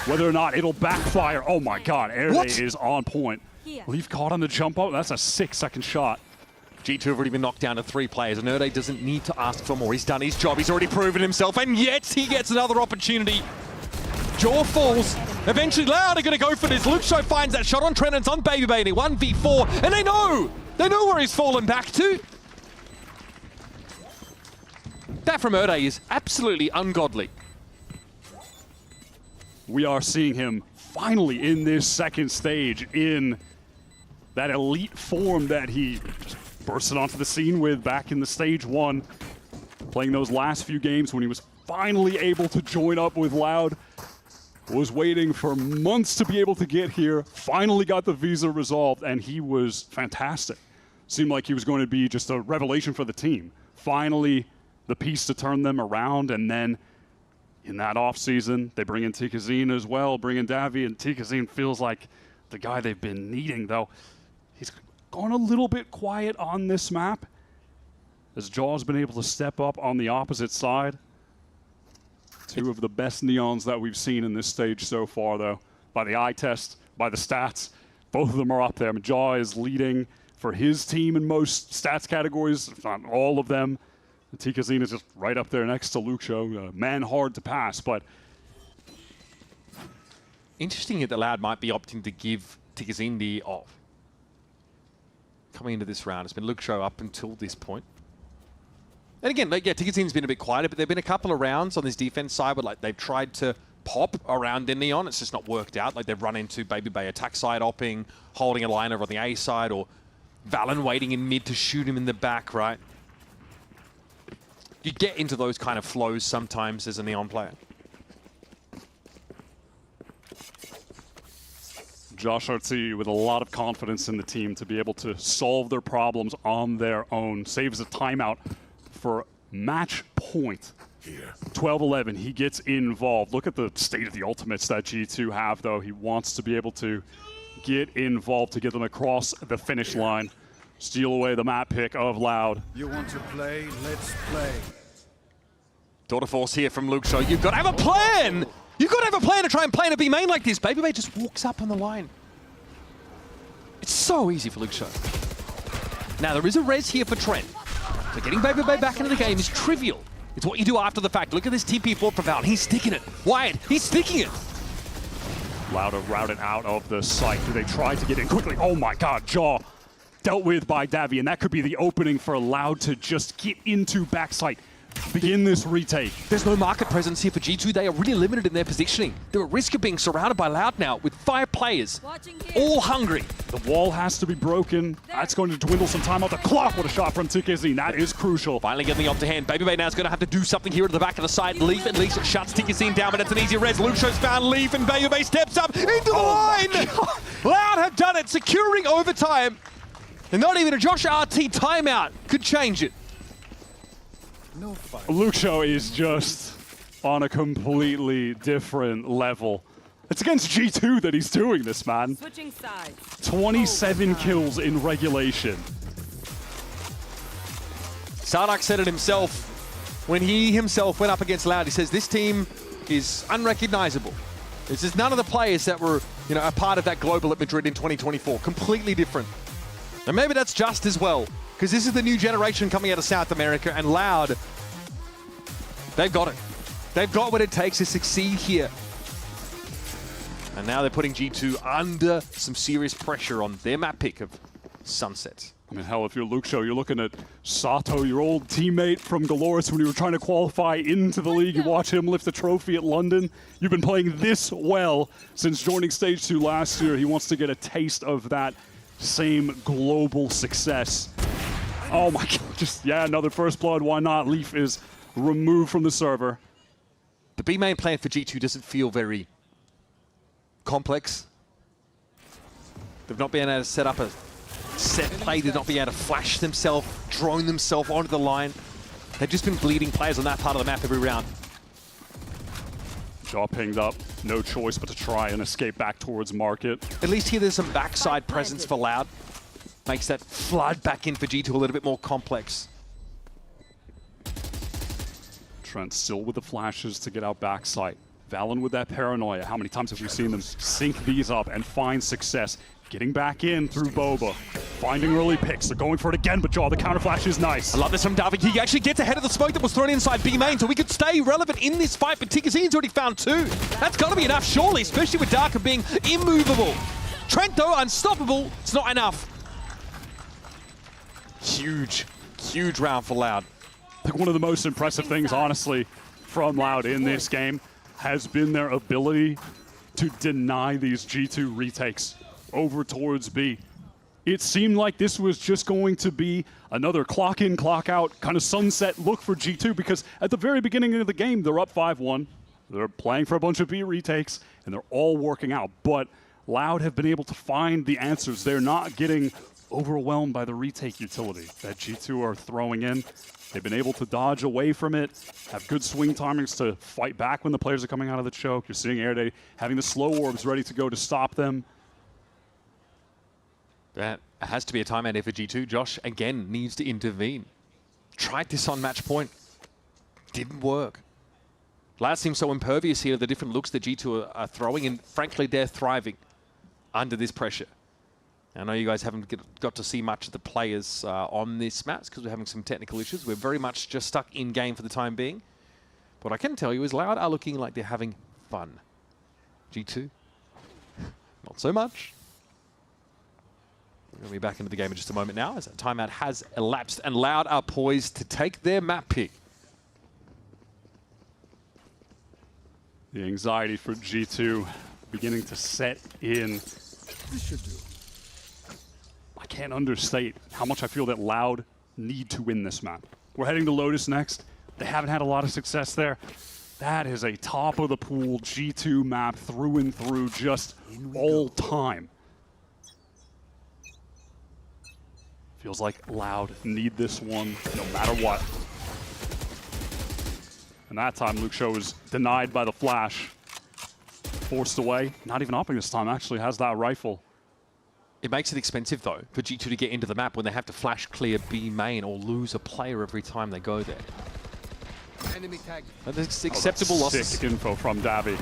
whether or not it'll backfire. Oh my god, Airday is on point. Leaf caught on the jump out. That's a 6-second shot. G2 have already been knocked down to 3 players, and Airday doesn't need to ask for more. He's done his job. He's already proven himself, and yet he gets another opportunity. Jaw falls. Eventually, Loud are going to go for this. Luxo finds that shot on Trent, and it's on BabyBay, and he 1v4, and they know where he's fallen back to. That from Airday is absolutely ungodly. We are seeing him finally in this second stage in that elite form that he just bursted onto the scene with back in the stage 1. Playing those last few games when he was finally able to join up with Loud. Was waiting for months to be able to get here. Finally got the visa resolved, and he was fantastic. Seemed like he was going to be just a revelation for the team. Finally, the piece to turn them around, and then in that offseason, they bring in Tikazine as well, bring in Davi, and Tikazine feels like the guy they've been needing, though. He's gone a little bit quiet on this map, as Jaw's been able to step up on the opposite side. Two of the best Neons that we've seen in this stage so far, though. By the eye test, by the stats, both of them are up there. Jaw is leading for his team in most stats categories, if not all of them. Tikazine is just right up there next to Luxo. Man hard to pass, but... Interesting that Loud might be opting to give Tikazine the off. Coming into this round, it's been Luxo up until this point. And again, like, yeah, Tikazine's been a bit quieter, but there have been a couple of rounds on this defense side where like they've tried to pop around in Neon. It's just not worked out. Like they've run into BabyBay attack side opping, holding a line over on the A side, or Valen waiting in mid to shoot him in the back, right? You get into those kind of flows sometimes as a Neon player. Josh Artsy with a lot of confidence in the team to be able to solve their problems on their own. Saves a timeout for match point. 12-11, he gets involved. Look at the state of the ultimates that G2 have, though. He wants to be able to get involved to get them across the finish line. Steal away the map pick of Loud. You want to play? Let's play. Daughter Force here from Luxo. You've got to have a plan! You've got to have a plan to try and play in a B main like this. BabyBay just walks up on the line. It's so easy for Luxo. Now, there is a res here for Trent. So getting BabyBay back into the game is trivial. It's what you do after the fact. Look at this TP4 for Val. He's sticking it. Wyatt, he's sticking it. Loud routed out of the site. Do they try to get in quickly? Oh my god, Jaw dealt with by Davi, and that could be the opening for Loud to just get into backside. Begin this retake. There's no market presence here for G2. They are really limited in their positioning. They're at risk of being surrounded by Loud now with 5 players, all hungry. The wall has to be broken. That's going to dwindle some time out the clock. What a shot from Tikazine. That is crucial. Finally getting the up to hand. BabyBay now is going to have to do something here at the back of the side. Leaf at least shuts Tikazine down, but it's an easy res. Luxo's found Leaf, and BabyBay steps up into the line. Loud have done it, securing overtime. And not even a Josh RT timeout could change it. No fight. Luxo is just on a completely different level. It's against G2 that he's doing this, man. Switching sides. 27 kills in regulation. Sarnak said it himself when he himself went up against Loud. He says this team is unrecognizable. This is none of the players that were, a part of that global at Madrid in 2024. Completely different. And maybe that's just as well, because this is the new generation coming out of South America, and Loud, they've got it. They've got what it takes to succeed here. And now they're putting G2 under some serious pressure on their map pick of Sunset. I mean, hell, if you're Luxo, you're looking at Sato, your old teammate from Galoris when you were trying to qualify into the league. You watch him lift a trophy at London. You've been playing this well since joining Stage 2 last year. He wants to get a taste of that same global success. Oh my god, another first blood, why not? Leaf is removed from the server. The B main plan for G2 doesn't feel very complex. They've not been able to set up a set play, they've not been able to flash themselves, drone themselves onto the line. They've just been bleeding players on that part of the map every round. Jaw pinged up, no choice but to try and escape back towards market. At least here there's some backside presence for Loud. Makes that flood back in for G2 a little bit more complex. Trent still with the flashes to get out backside. Valen with that paranoia. How many times have we seen them sync these up and find success? Getting back in through Boba. Finding early picks. They're going for it again, but Jaw, the counter flash is nice. I love this from Davi. He actually gets ahead of the smoke that was thrown inside B main, so we could stay relevant in this fight, but Tigazine's already found 2. That's got to be enough, surely, especially with Darker being immovable. Trent, though, unstoppable. It's not enough. Huge, huge round for Loud. I think one of the most impressive things, honestly, from Loud in this game has been their ability to deny these G2 retakes over towards B. It seemed like this was just going to be another clock in, clock out kind of sunset look for G2, because at the very beginning of the game, they're up 5-1. They're playing for a bunch of B retakes, and they're all working out. But Loud have been able to find the answers. They're not getting overwhelmed by the retake utility that G2 are throwing in. They've been able to dodge away from it, have good swing timings to fight back when the players are coming out of the choke. You're seeing Airday having the slow orbs ready to go to stop them. That has to be a timeout here for G2. Josh, again, needs to intervene. Tried this on match point. Didn't work. Loud seems so impervious here to the different looks that G2 are throwing, and frankly, they're thriving under this pressure. I know you guys haven't got to see much of the players on this match because we're having some technical issues. We're very much just stuck in game for the time being. What I can tell you is Loud are looking like they're having fun. G2, not so much. We're going to be back into the game in just a moment now as that timeout has elapsed, and Loud are poised to take their map pick. The anxiety for G2 beginning to set in. This should do. I can't understate how much I feel that Loud need to win this map. We're heading to Lotus next. They haven't had a lot of success there. That is a top of the pool G2 map through and through, just all time. Feels like Loud need this one no matter what. And that time Luxo was denied by the flash. Forced away. Not even upping this time, actually has that rifle. It makes it expensive, though, for G2 to get into the map when they have to flash clear B main or lose a player every time they go there. Enemy tag. That's acceptable losses. Sick info from Davi.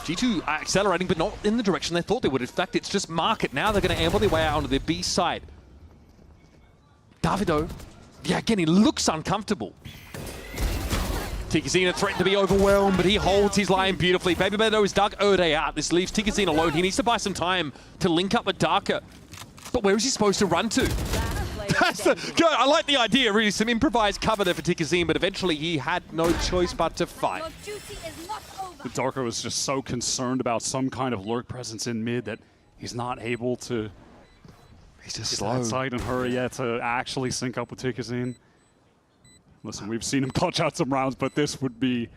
G2 are accelerating, but not in the direction they thought they would. In fact, it's just market. Now they're going to amble their way out onto their B side. Davido, yeah, again, he looks uncomfortable. Tikazina threatened to be overwhelmed, but he holds his line beautifully. Baby Beto has dug Erde out. This leaves Tikazina alone. He needs to buy some time to link up with Darker. But where is he supposed to run to? Good. I like the idea, really. Some improvised cover there for Tikazine, but eventually he had no choice but to fight. Darker was just so concerned about some kind of lurk presence in mid that he's not able to He's just get slow. that side and hurry yet to actually sync up with Tikazine. Listen, we've seen him clutch out some rounds, but this would be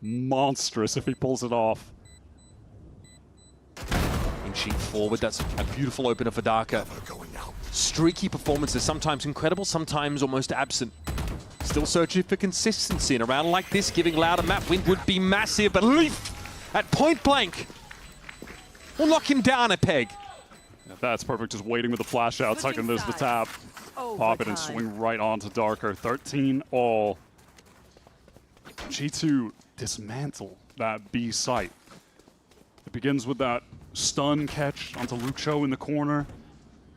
monstrous if he pulls it off. Inching forward, that's a beautiful opener for Darker. Streaky performances, sometimes incredible, sometimes almost absent. Still searching for consistency in a round like this, giving Loud a map win would be massive, but Leaf at point blank will knock him down a peg. Yeah, that's perfect, just waiting with the flash out, second there's the tap. Pop it and swing right onto Darker. 13 all. G2 dismantle that B site. It begins with that stun catch onto Lucho in the corner.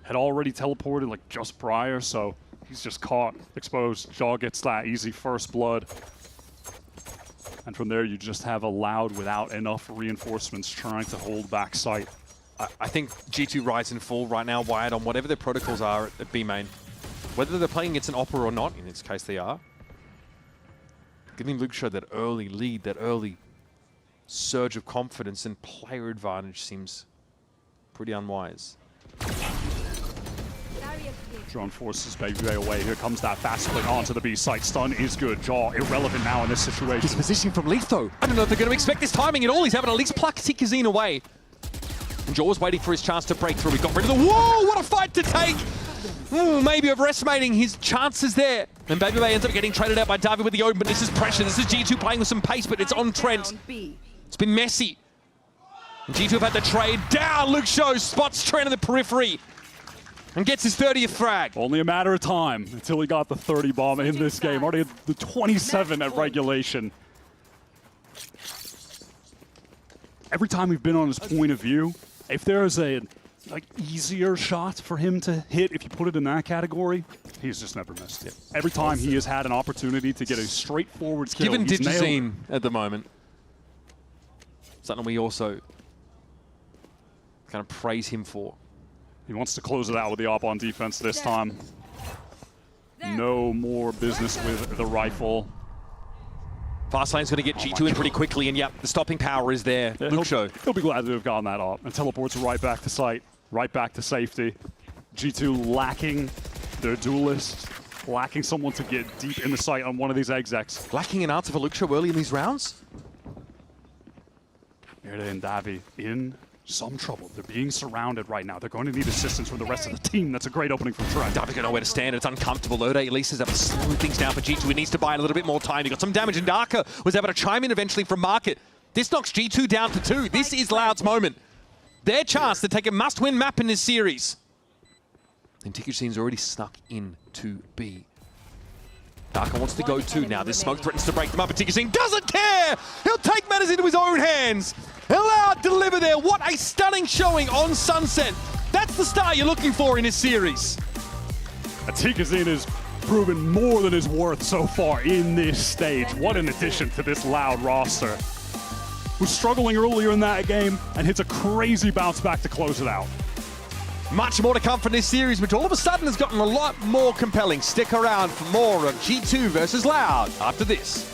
Had already teleported like just prior, so he's just caught, exposed. Jaw gets that easy first blood. And from there, you just have a Loud without enough reinforcements trying to hold back site. I think G2 rise and fall right now, wired on whatever their protocols are at B main. Whether they're playing against an Opera or not, in this case they are. Giving Lucho that early lead, that early surge of confidence and player advantage seems pretty unwise. Drone forces Baby away. Here comes that fast split onto the B site. Stun is good. Jaw irrelevant now in this situation. This positioning from Letho. I don't know if they're going to expect this timing at all. He's having to at least pluck Tikazine away. And Jaw's waiting for his chance to break through. He got rid of the... Whoa, what a fight to take! Ooh, maybe overestimating his chances there. And Baby ends up getting traded out by Davi with the open, but this is pressure. This is G2 playing with some pace, but it's on Trent. It's been messy. And G2 have had to trade down. Luke Show spots Trent in the periphery and gets his 30th frag. Only a matter of time until he got the 30 bomb in this game. Already at the 27 at regulation. Every time we've been on his point of view, if there is a easier shot for him to hit, if you put it in that category, he's just never missed it. Every time he has had an opportunity to get a straightforward kill, Given he's nailed Digizine at the moment, something we also kind of praise him for. He wants to close it out with the op on defense this time. No more business with the rifle. Fastlane's going to get G2 in pretty quickly, and yep, the stopping power is there. Yeah, he'll be glad to have gotten that op. And teleports right back to site, right back to safety. G2 lacking their duelist, lacking someone to get deep in the site on one of these execs. Lacking an answer for Luxo early in these rounds? Mirda and Davi in some trouble. They're being surrounded right now. They're going to need assistance from the rest of the team. That's a great opening from Trent. Davi got nowhere to stand. It's uncomfortable. Ode at least is able to slow things down for G2. He needs to buy a little bit more time. He got some damage, and Darker was able to chime in eventually from Market. This knocks G2 down to 2. This is Loud's moment. Their chance to take a must-win map in this series. And Tikuchine's already snuck in to B. Darker wants to go too now. This smoke threatens to break them up, and Tikazine doesn't care! He'll take matters into his own hands! Loud deliver there. What a stunning showing on Sunset. That's the star you're looking for in this series. Tikazine has proven more than his worth so far in this stage. What an addition to this Loud roster. Was struggling earlier in that game and hits a crazy bounce back to close it out. Much more to come from this series, which all of a sudden has gotten a lot more compelling. Stick around for more of G2 versus Loud after this.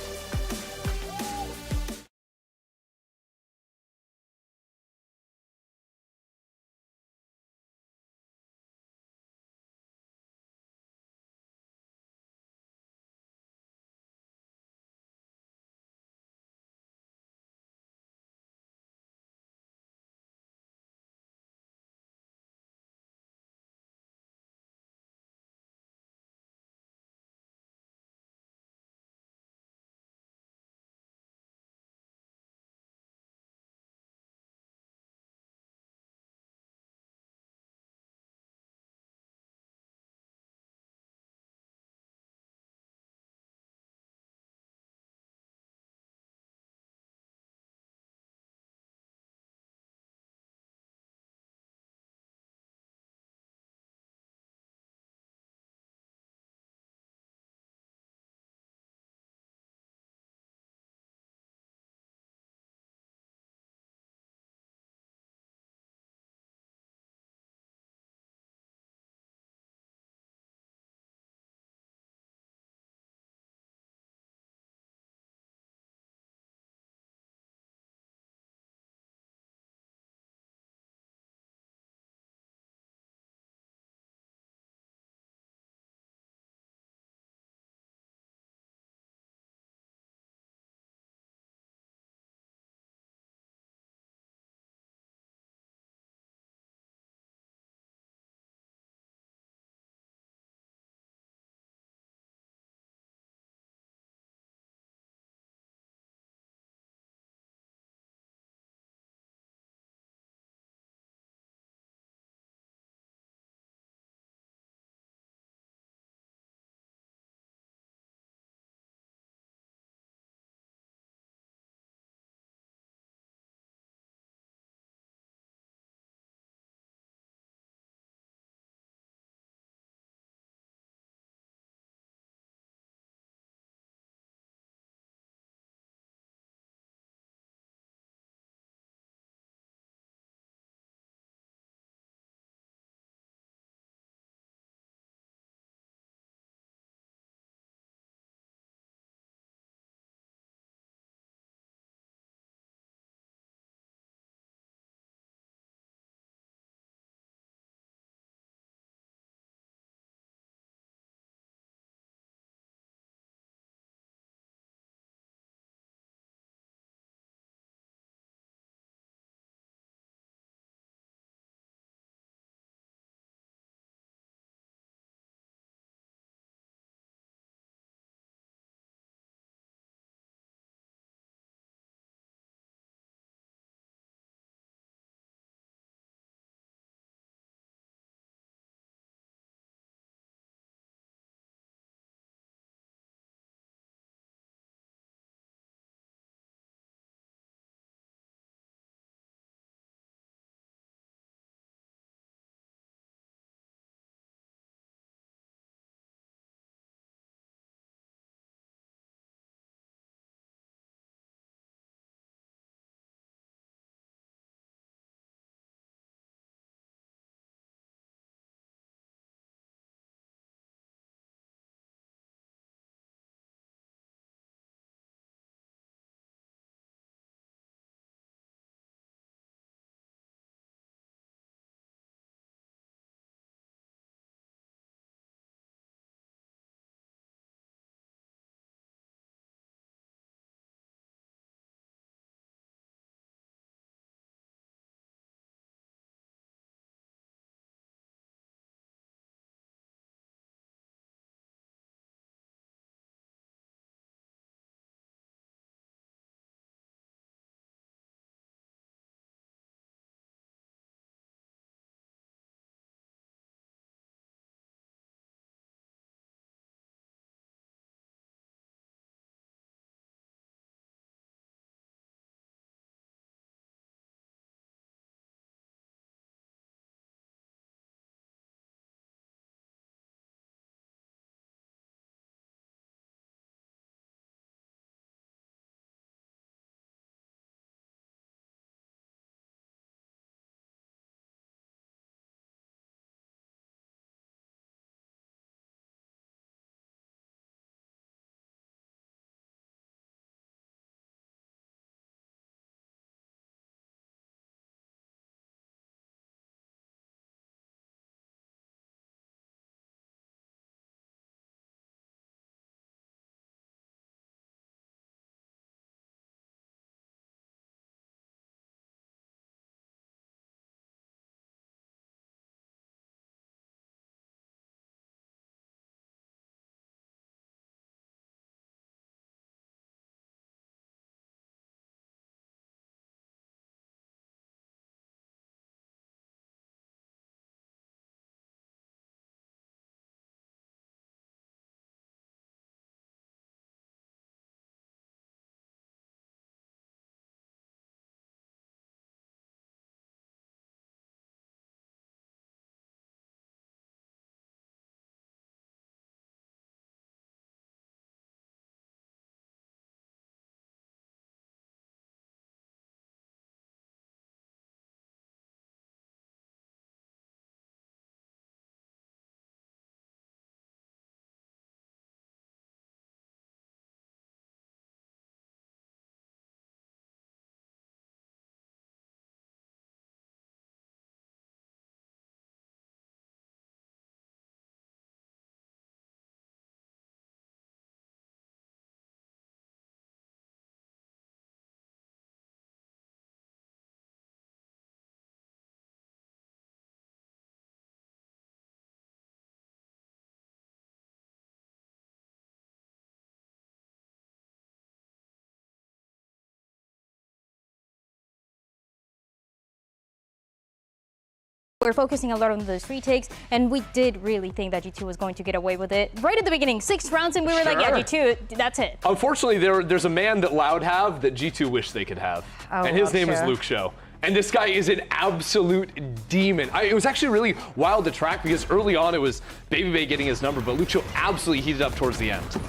We're focusing a lot on those retakes, and we did really think that G2 was going to get away with it. Right at the beginning, 6 rounds, and we were like, yeah, G2, that's it. Unfortunately, there's a man that Loud have that G2 wish they could have. And his name is Luke Show. And this guy is an absolute demon. It was actually really wild to track because early on it was Baby Bay getting his number, but Luke Show absolutely heated up towards the end.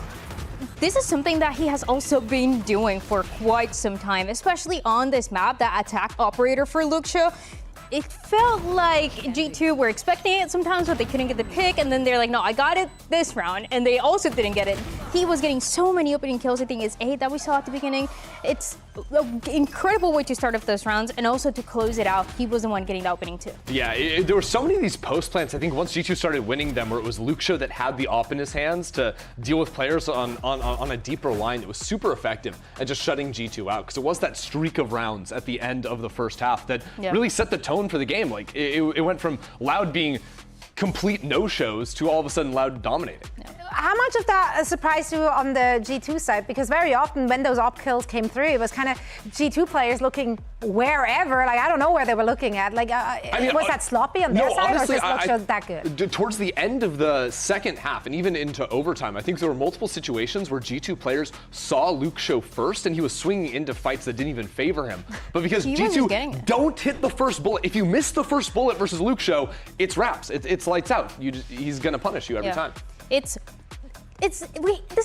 This is something that he has also been doing for quite some time, especially on this map, that attack operator for Luke Show. It felt like G2 were expecting it sometimes, but they couldn't get the pick, and then they're like, no, I got it this round, and they also didn't get it. He was getting so many opening kills. I think it's 8 that we saw at the beginning. It's an incredible way to start off those rounds, and also to close it out, he was the one getting the opening too. Yeah, there were so many of these post plants, I think once G2 started winning them, where it was Luke Show that had the op in his hands to deal with players on a deeper line. It was super effective at just shutting G2 out, because it was that streak of rounds at the end of the first half that really set the tone for the game. Like it went from Loud being complete no-shows to all of a sudden Loud dominating. How much of that surprised you on the G2 side? Because very often when those op kills came through, it was kind of G2 players looking wherever. Like, I don't know where they were looking at. Like, was that sloppy on their side, honestly, or just Luke Show that good? Towards the end of the second half and even into overtime, I think there were multiple situations where G2 players saw Luke Show first and he was swinging into fights that didn't even favor him. But because G2 don't hit the first bullet, if you miss the first bullet versus Luke Show, it's wraps. It's lights out. He's going to punish you every time. This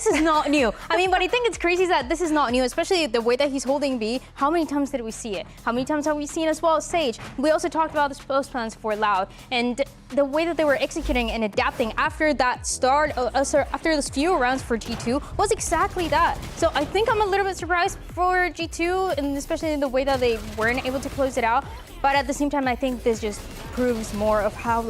is not new. I mean, but I think it's crazy that this is not new, especially the way that he's holding B. How many times did we see it? How many times have we seen as well Sage? We also talked about the post plans for Loud, and the way that they were executing and adapting after that start, after those few rounds for G2 was exactly that. So I think I'm a little bit surprised for G2, and especially in the way that they weren't able to close it out. But at the same time, I think this just proves more of how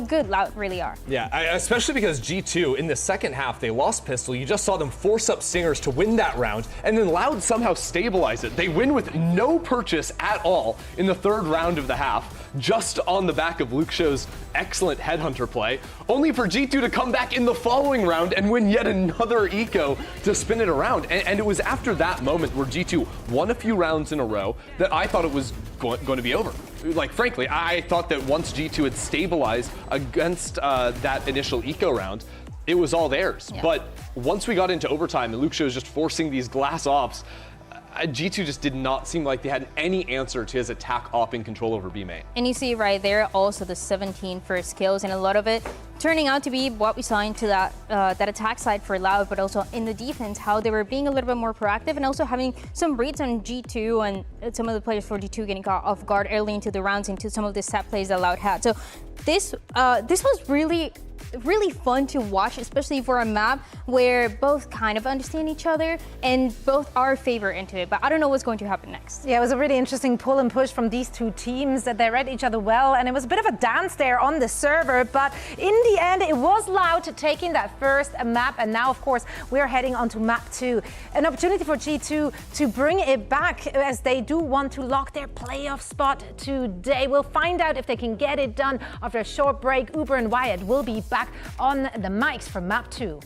good Loud really are. Yeah, especially because G2, in the second half, they lost Pistol. You just saw them force up Singers to win that round, and then Loud somehow stabilized it. They win with no purchase at all in the third round of the half, just on the back of Luke Show's excellent Headhunter play, only for G2 to come back in the following round and win yet another eco to spin it around. And it was after that moment where G2 won a few rounds in a row that I thought it was going to be over. Like, frankly, I thought that once G2 had stabilized against that initial eco round, it was all theirs. Yeah. But once we got into overtime and Luke Show was just forcing these glass offs, G2 just did not seem like they had any answer to his attack op in control over B main. And you see right there also the 17 first kills, and a lot of it turning out to be what we saw into that attack side for Loud, but also in the defense, how they were being a little bit more proactive and also having some reads on G2 and some of the players for G2 getting caught off guard early into the rounds, into some of the set plays that Loud had. So this was really fun to watch, especially for a map where both kind of understand each other and both are favored into it. But I don't know what's going to happen next. Yeah, it was a really interesting pull and push from these two teams. That they read each other well, and it was a bit of a dance there on the server. But in the end, it was Loud taking that first map, and now, of course, we're heading on to map 2. An opportunity for G2 to bring it back, as they do want to lock their playoff spot today. We'll find out if they can get it done after a short break. Uber and Wyatt will be back on the mics for map 2.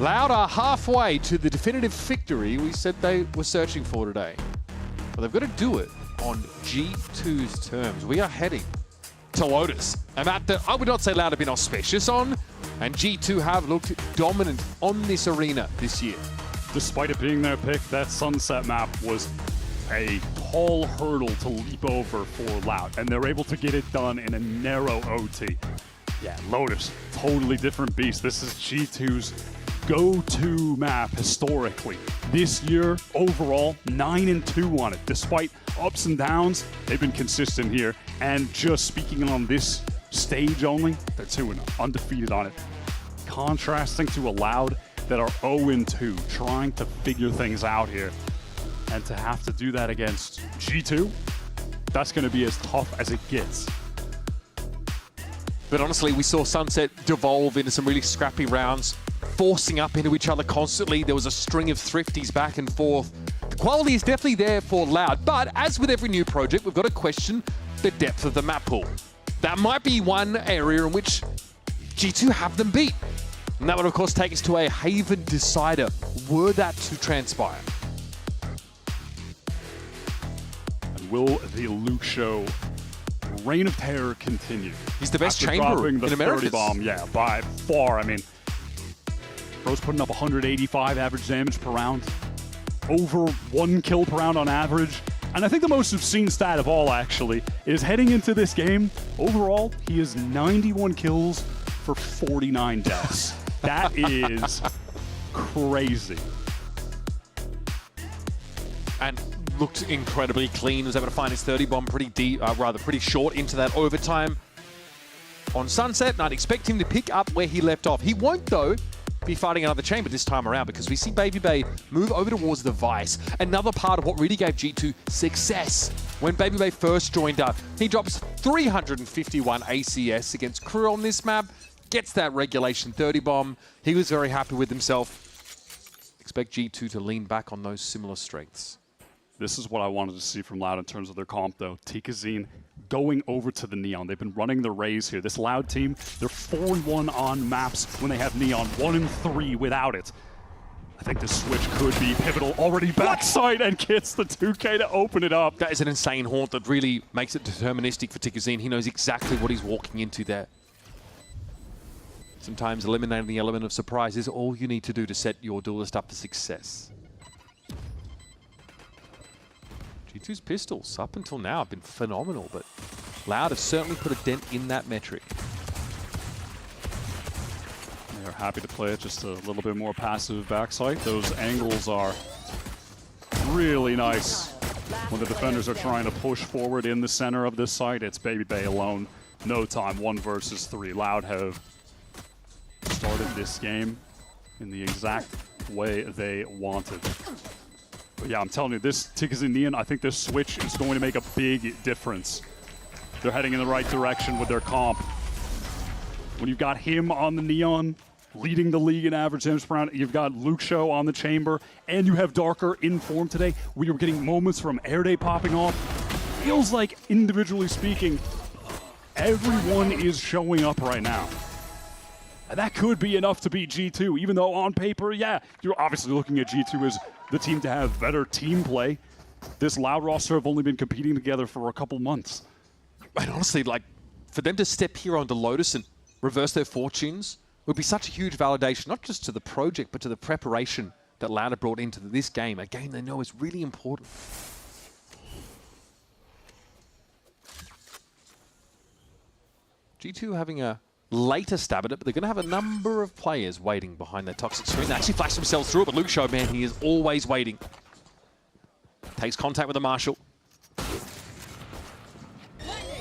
Loud are halfway to the definitive victory we said they were searching for today. But they've got to do it on G2's terms. We are heading to Lotus. A map that I would not say Loud have been auspicious on, and G2 have looked dominant on this arena this year. Despite it being their pick, that Sunset map was a tall hurdle to leap over for Loud, and they're able to get it done in a narrow OT. Yeah, Lotus, totally different beast. This is G2's go-to map historically. This year, overall, 9-2 on it. Despite ups and downs, they've been consistent here. And just speaking on this stage only, they're 2-0, undefeated on it. Contrasting to a Loud that are 0-2, trying to figure things out here. And to have to do that against G2, that's going to be as tough as it gets. But honestly, we saw Sunset devolve into some really scrappy rounds, forcing up into each other constantly. There was a string of thrifties back and forth. The quality is definitely there for Loud, but as with every new project, we've got to question the depth of the map pool. That might be one area in which G2 have them beat. And that would, of course, take us to a Haven decider, were that to transpire. And will the Luke Show reign of terror continue? He's the best After chamber dropping the in Americas. 30 bomb, yeah, by far. I mean, Bro's putting up 185 average damage per round, over 1 kill per round on average. And I think the most obscene stat of all, actually, is heading into this game, overall, he has 91 kills for 49 deaths. That is crazy. And looked incredibly clean, was able to find his 30 bomb pretty short into that overtime on Sunset, and I'd expect him to pick up where he left off. He won't, though, be fighting another chamber this time around, because we see Baby Bay move over towards the Vice. Another part of what really gave G2 success when Baby Bay first joined up. He drops 351 ACS against Crew on this map, gets that regulation 30 bomb. He was very happy with himself. Expect G2 to lean back on those similar strengths. This is what I wanted to see from Loud in terms of their comp, though. Tikazine going over to the Neon. They've been running the Rays here. This Loud team, they're 4-1 on maps when they have Neon, 1-3 without it. I think this switch could be pivotal. Already backside and gets the 2K to open it up. That is an insane haunt that really makes it deterministic for Tikazine. He knows exactly what he's walking into there. Sometimes eliminating the element of surprise is all you need to do to set your duelist up for success. G2's pistols, up until now, have been phenomenal, but Loud has certainly put a dent in that metric. They're happy to play it just a little bit more passive backside. Those angles are really nice. When the defenders are trying to push forward in the center of this site, it's Baby Bay alone. No time, 1 versus 3. Loud have started this game in the exact way they wanted. But yeah, I'm telling you, this Tikazine Neon, I think this switch is going to make a big difference. They're heading in the right direction with their comp. When you've got him on the Neon, leading the league in average damage per round, you've got Luke Show on the chamber, and you have Darker in form today. We are getting moments from Air Day popping off. Feels like, individually speaking, everyone is showing up right now. And that could be enough to beat G2, even though on paper, yeah, you're obviously looking at G2 as the team to have better team play. This Loud roster have only been competing together for a couple months. And honestly, like, for them to step here onto Lotus and reverse their fortunes would be such a huge validation, not just to the project, but to the preparation that Loud have brought into this game, a game they know is really important. G2 having a later stab at it, but they're going to have a number of players waiting behind their toxic screen. They actually flash themselves through it, but Luke Show, man, he is always waiting. Takes contact with the Marshal.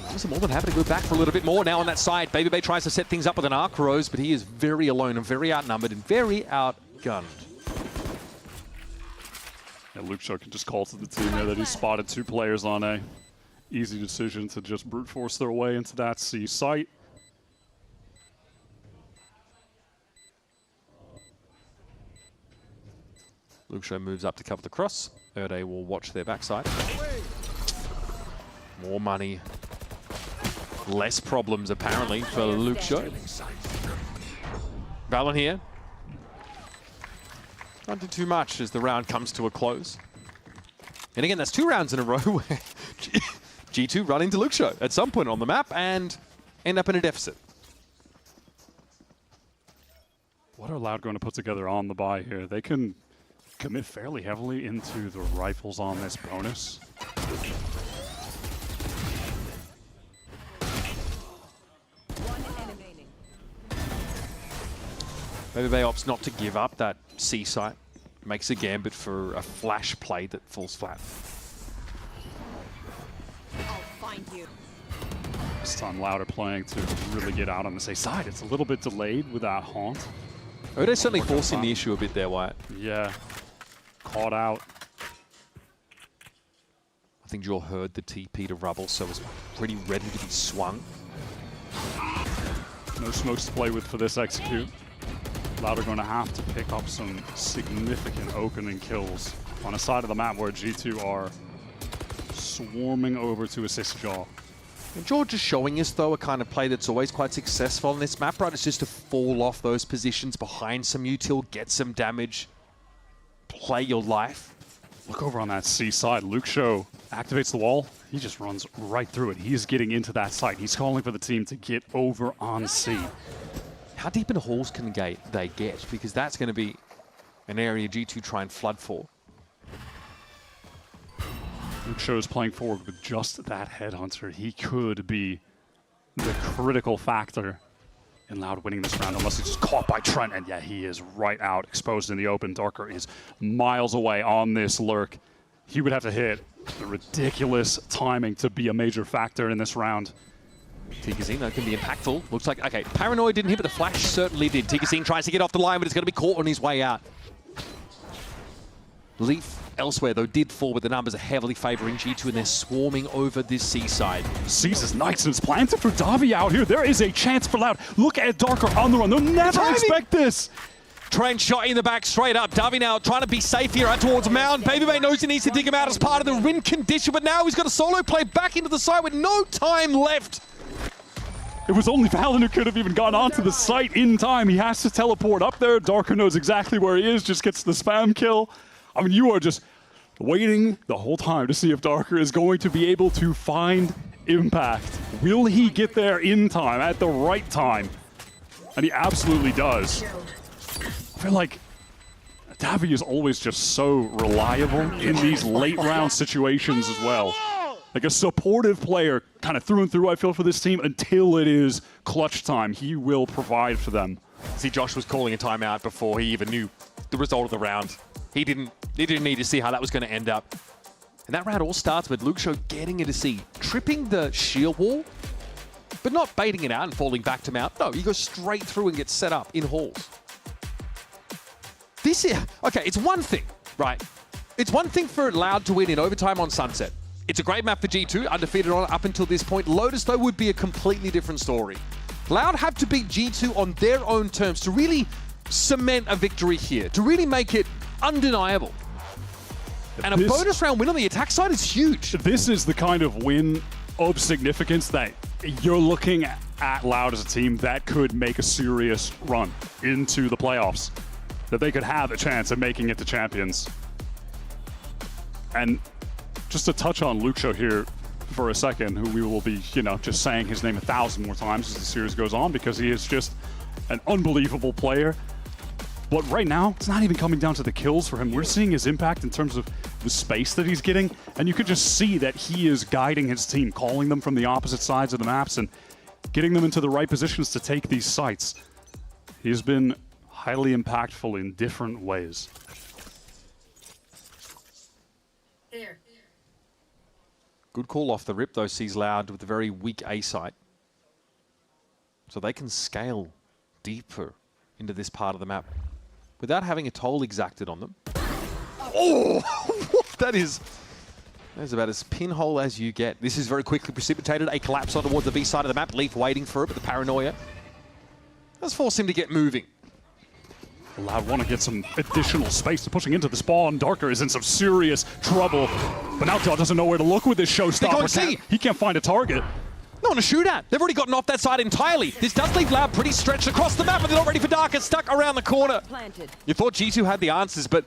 He's more than happy to go back for a little bit more now on that side. Baby Bay tries to set things up with an Arc Rose, but he is very alone and very outnumbered and very outgunned. Yeah, Luke Show can just call to the team there that he spotted 2 players on A. Easy decision to just brute force their way into that C site. Luke Show moves up to cover the cross. Erde will watch their backside. More money. Less problems, apparently, for Luke Show. Valorant here. Not do too much as the round comes to a close. And again, that's 2 rounds in a row where G2 run into Luke Show at some point on the map and end up in a deficit. What are Loud going to put together on the buy here? They can commit fairly heavily into the rifles on this bonus. Baby Bay opts not to give up that C site. Makes a gambit for a flash play that falls flat. I'll find you. This time Loud are playing to really get out on the safe side. It's a little bit delayed with that haunt. They're certainly forcing the issue a bit there, Wyatt. Yeah. Caught out. I think Jaw heard the TP to Rubble, so was pretty ready to be swung. No smokes to play with for this execute. Loud are going to have to pick up some significant opening kills on a side of the map where G2 are swarming over to assist Jaw. And Jaw just showing us, though, a kind of play that's always quite successful on this map, right? It's just to fall off those positions behind some util, get some damage, play your life. Look over on that C side. Luke Show activates the wall. He just runs right through it. He's getting into that site. He's calling for the team to get over on C. How deep in halls can they get? Because that's going to be an area G2 try and flood for. Luke Show is playing forward with just that headhunter. He could be the critical factor in Loud winning this round, unless he's just caught by Trent. And yeah, he is right out, exposed in the open. Darker is miles away on this lurk. He would have to hit the ridiculous timing to be a major factor in this round. Tigazine can be impactful. Looks like, okay, Paranoid didn't hit, but the flash certainly did. Tigazine tries to get off the line, but it's going to be caught on his way out. Leaf elsewhere, though, did fall, but the numbers are heavily favoring G2, and they're swarming over this seaside. Seizes Knights and it's planted for Davi out here. There is a chance for Loud. Look at Darker on the run. They'll never expect this. Trent shot in the back straight up. Davi now trying to be safe here out towards Mound. Baby Bay knows he needs to dig him out as part of the win condition, but now he's got a solo play back into the side with no time left. It was only Valen who could have even gone onto the site in time. He has to teleport up there. Darker knows exactly where he is, just gets the spam kill. I mean, you are just waiting the whole time to see if Darker is going to be able to find impact. Will he get there in time, at the right time? And he absolutely does. I feel like Davi is always just so reliable in these late round situations as well. Like a supportive player, kind of through and through, I feel, for this team until it is clutch time. He will provide for them. See, Josh was calling a timeout before he even knew the result of the round. He didn't need to see how that was going to end up. And that round all starts with Luke Show getting it to see, tripping the shield wall, but not baiting it out and falling back to Mount. No, he goes straight through and gets set up in halls. This is, okay, it's one thing, right? It's one thing for Loud to win in overtime on Sunset. It's a great map for G2, undefeated on it up until this point. Lotus, though, would be a completely different story. Loud have to beat G2 on their own terms to really cement a victory here, to really make it undeniable. And a bonus round win on the attack side is huge. This is the kind of win of significance that you're looking at Loud as a team that could make a serious run into the playoffs, that they could have a chance at making it to champions. And just to touch on Luke Show here for a second, who we will be, just saying his name 1,000 more times as the series goes on, because he is just an unbelievable player. But right now, it's not even coming down to the kills for him. We're seeing his impact in terms of the space that he's getting, and you could just see that he is guiding his team, calling them from the opposite sides of the maps and getting them into the right positions to take these sites. He's been highly impactful in different ways. Good call off the rip, though, sees Loud with a very weak A site. So they can scale deeper into this part of the map without having a toll exacted on them. Oh, that is about as pinhole as you get. This is very quickly precipitated. A collapse on towards the B side of the map. Leaf waiting for it, but the paranoia does force him to get moving. Loud want to get some additional space to pushing into the spawn. Darker is in some serious trouble, but now Jaw doesn't know where to look with this showstopper. He can't find a target. No one to shoot at. They've already gotten off that side entirely. This does leave Loud pretty stretched across the map, but they're not ready for Darker. Stuck around the corner. You thought G2 had the answers, but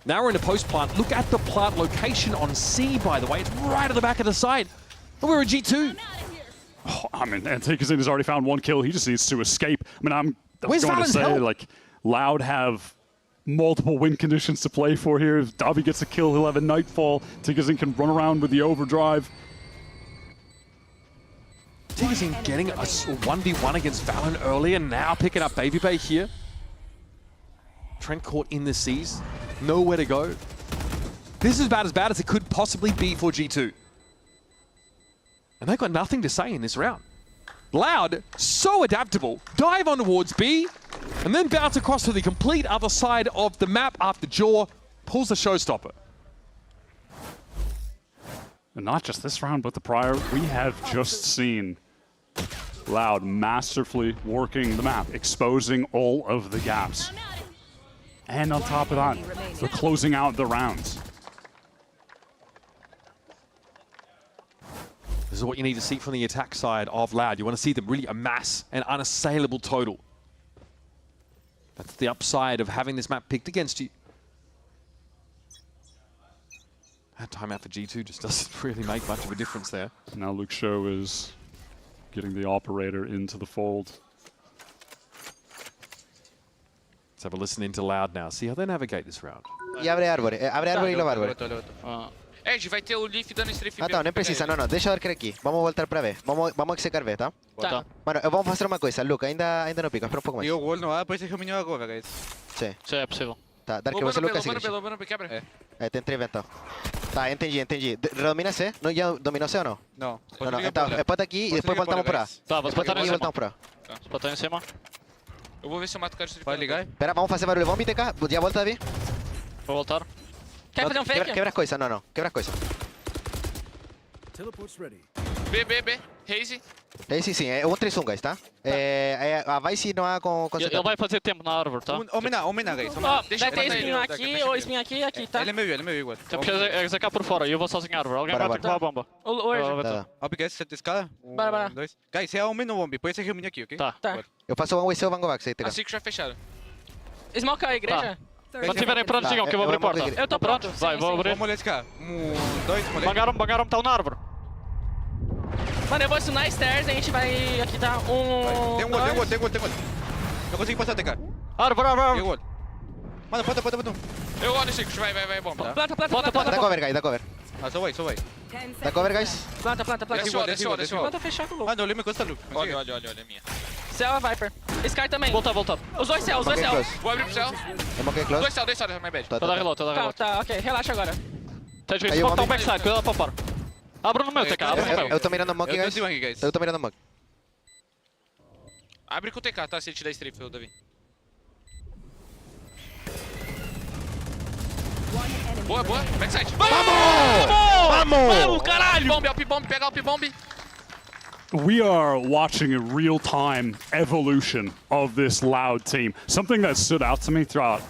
now we're in a post plant. Look at the plant location on C, by the way. It's right at the back of the site. And we're at G2. Oh, I mean, Antikazin has already found one kill. He just needs to escape. I mean, I'm going to say, like, Loud have multiple win conditions to play for here. If Davi gets a kill, he'll have a Nightfall. Tigazin can run around with the overdrive. Tigazin getting a 1v1 against Valen earlier, now picking up Baby Bay here. Trent caught in the seas. Nowhere to go. This is about as bad as it could possibly be for G2. And they've got nothing to say in this round. Loud, so adaptable. Dive on towards B, and then bounce across to the complete other side of the map after Jaw pulls the showstopper. And not just this round, but the prior, we have just seen Loud masterfully working the map, exposing all of the gaps. And on top of that, they're closing out the rounds. This is what you need to see from the attack side of Loud. You want to see them really amass an unassailable total. That's the upside of having this map picked against you. That timeout for G2 just doesn't really make much of a difference there. Now Luke Show is getting the operator into the fold. Let's have a listen into Loud now. See how they navigate this round. E abre árvore e leva árvore. Edge, vai ter o Leaf dando strafe. Não, nem precisa, não. Deixa eu arcar aqui. Vamos voltar pra ver. Vamos secar ver, tá? Tá. Mano, vamos fazer uma coisa. Luke, ainda não pica. Espera um pouco mais. E o gol não há, depois tem que caminhar agora, guys. Sim. Sim, é possível. Tá, Dark, você Lucas. Vou no B, quebra. Tem 3 ventão. Tá, entendi. Redomina C? Não, já dominou C ou não? Não. Não. Então, pode aqui e depois voltamos pra. Tá, vou botar em cima. Voltamos pra. Botar em cima. Eu vou ver se eu mato o cara de. Vai ligar? Espera, vamos fazer barulho. Vamos BTK. Já volta, Davi. Vou voltar. Quer fazer um fake? Quebra as coisas. Não. Quebra as coisas. Teleport's ready. B. Haze. Sim, sim. É 1-3-1, guys, tá? A Vice não há com... Ele vai fazer tempo na árvore, tá? Omina, guys. Vai ter spin aqui ou spin aqui, tá? Ele é meu igual. Tem que execar por fora e eu vou sozinho na árvore. Alguém vai ter que a bomba. Ó, porque você descala? Bora. Guys, se é no bomb, põe esse reunião aqui, ok? Tá. Eu faço um WC ou Vango Vax aí, tá? A Secret já fechado. Smoke a igreja. Quando tiverem pronto, digam que eu vou abrir porta. Eu tô pronto. Vai, vou abrir. Vamos olhar esse cara. 2, molhei. Bangaram tá na árvore. Mano, eu vou stunar stairs e a gente vai aqui dar Tem gol. Eu consegui passar, TK. Árvore. Tem gol. Mano, bota. Eu olho, Chico, vai, bomba. Planta. Dá cover, guys, dá cover. Só vai. Dá cover, guys. Planta. Desceu. Planta fechar com o louco. Mano, olha minha costa, Luke. Olha, minha. Céu é Viper. Sky também. Voltar. Os dois céus. Vou abrir pro céu. Dois céus, my bad. Tá reload. Tá, ok. Relaxa agora. Tá de vez botar um backside, cuidado pra fora. Abra no meu, TK, abra no meu. Eu tô mirando a mock, guys. Eu tô mirando a mock. Abre com o TK, tá? Se ele te der strip, Davi. Boa. Backside. Vamos, caralho! Up-bomb, pega o up-bomb. We are watching a real-time evolution of this Loud team. Something that stood out to me throughout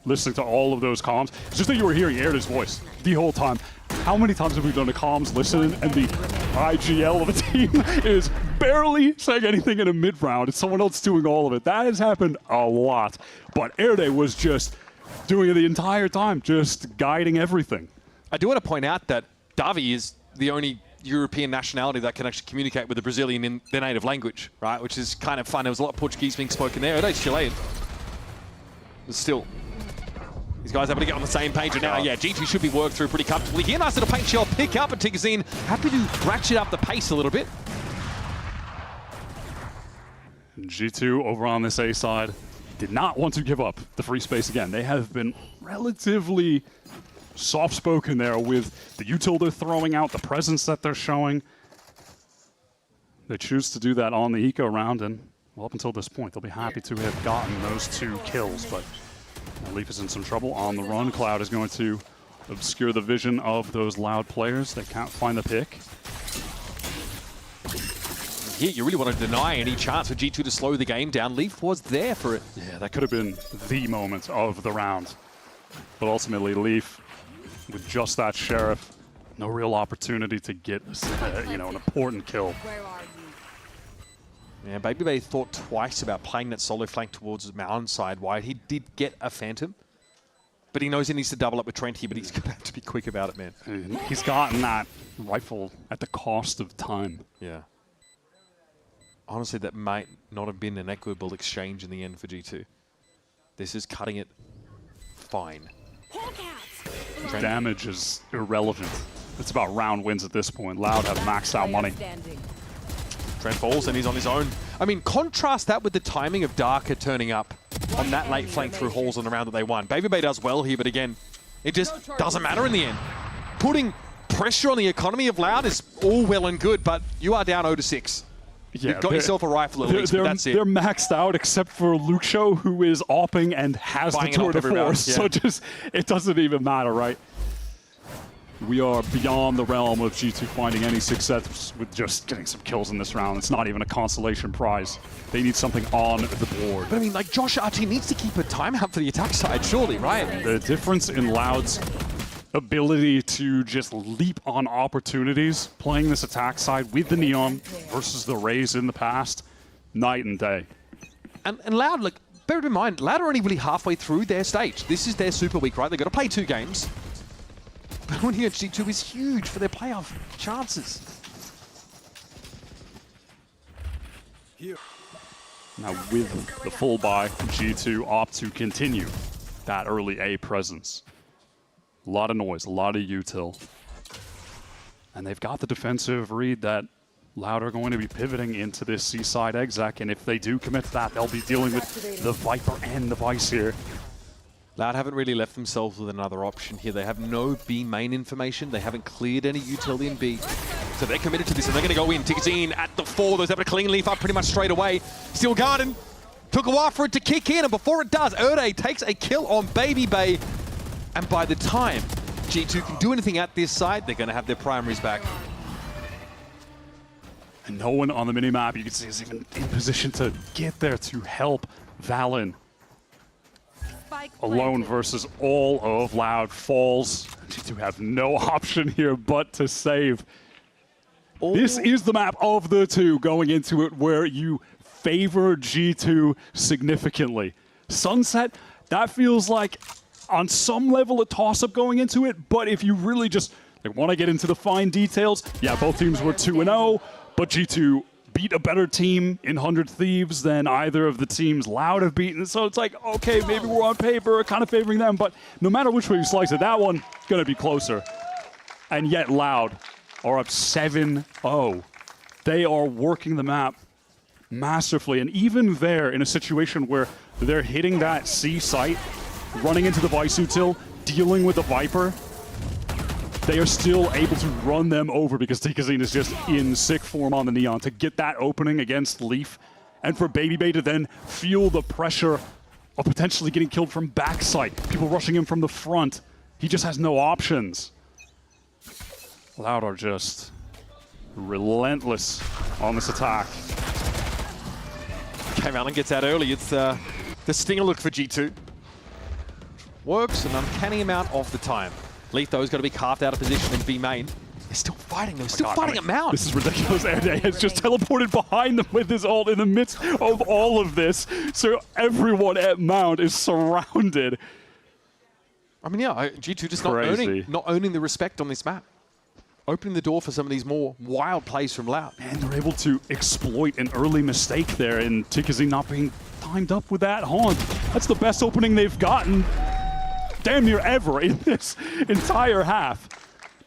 listening to all of those comms is just that you were hearing Erda's voice the whole time. How many times have we done a comms listen and the IGL of a team is barely saying anything in a mid-round and someone else doing all of it? That has happened a lot. But Erde was just doing it the entire time, just guiding everything. I do want to point out that Davi is the only European nationality that can actually communicate with the Brazilian in their native language, right? Which is kind of fun. There was a lot of Portuguese being spoken there. Erde's Chilean. But still, these guys able to get on the same page, and now, yeah, G2 should be worked through pretty comfortably here. Nice little paint shell pick up, and Tigazine happy to ratchet up the pace a little bit. G2 over on this A side did not want to give up the free space again. They have been relatively soft-spoken there with the util they're throwing out, the presence that they're showing. They choose to do that on the eco round, and well, up until this point, they'll be happy to have gotten those 2 kills, but Leaf is in some trouble on the run. Cloud is going to obscure the vision of those Loud players. They can't find the pick. Here, you really want to deny any chance for G2 to slow the game down. Leaf was there for it. Yeah, that could have been the moment of the round. But ultimately, Leaf, with just that Sheriff, no real opportunity to get an important kill. Yeah, Baby Bay thought twice about playing that solo flank towards the mountain side wide. He did get a Phantom, but he knows he needs to double up with Trent here, but he's going to have to be quick about it, man. And he's gotten that rifle at the cost of time. Yeah. Honestly, that might not have been an equitable exchange in the end for G2. This is cutting it fine. Damage is irrelevant. It's about round wins at this point. Loud have maxed out money. Trent falls and he's on his own. I mean, contrast that with the timing of Darker turning up. on that late flank through halls on the round that they won. Baby Bay does well here, but again, it just doesn't matter in the end. Putting pressure on the economy of Loud is all well and good, but you are down 0-6. Yeah, You've got yourself a rifle at least, but that's it. They're maxed out except for Luxo, who is opping and has the tour de force. Yeah. So just, it doesn't even matter, right? We are beyond the realm of G2 finding any success with just getting some kills in this round. It's not even a consolation prize. They need something on the board. But I mean, like, Josh Archie needs to keep a timeout for the attack side, surely, right? The difference in Loud's ability to just leap on opportunities, playing this attack side with the Neon versus the Rays in the past, night and day. And Loud, like, bear in mind, Loud are only really halfway through their stage. This is their Super Week, right? They've got to play 2 games. But winning at G2 is huge for their playoff chances. Now with the full buy, G2 opt to continue that early A presence. A lot of noise, a lot of util. And they've got the defensive read that Loud are going to be pivoting into this Seaside exec, and if they do commit to that, they'll be dealing with the Viper and the Vice here. Loud haven't really left themselves with another option here. They have no B main information. They haven't cleared any utility in B. So they're committed to this, and they're going to go in. Tigazine at the 4. They're able to clean Leaf up pretty much straight away. Steel Garden took a while for it to kick in, and before it does, Erde takes a kill on Baby Bay. And by the time G2 can do anything at this side, they're going to have their primaries back. And no one on the minimap, you can see, is even in position to get there to help Valen. Alone versus all of Loud falls. G2 have no option here but to save. This is the map of the 2 going into it where you favor G2 significantly. Sunset, that feels like on some level a toss-up going into it, but if you really just want to get into the fine details, yeah, both teams were 2-0, but G2 beat a better team in 100 Thieves than either of the teams Loud have beaten. So it's like, okay, maybe we're on paper kind of favoring them, but no matter which way you slice it, that one's going to be closer. And yet Loud are up 7-0. They are working the map masterfully, and even there in a situation where they're hitting that C site, running into the Vice util, dealing with the Viper, they are still able to run them over because Tigazine is just in sick form on the Neon to get that opening against Leaf, and for Baby Bay to then feel the pressure of potentially getting killed from backside, people rushing him from the front. He just has no options. Loud are just relentless on this attack. Came out and gets out early. It's the stinger look for G2. Works an uncanny amount of the time. Leaf, though, has got to be carved out of position in B main. They're still fighting. They're still fighting at Mount. This is ridiculous. Erde has just teleported behind them with his ult in the midst of all of this. So everyone at Mount is surrounded. I mean, yeah, G2 just not owning the respect on this map. Opening the door for some of these more wild plays from Loud. And they're able to exploit an early mistake there in Tigazine not being timed up with that haunt. That's the best opening they've gotten damn near ever in this entire half.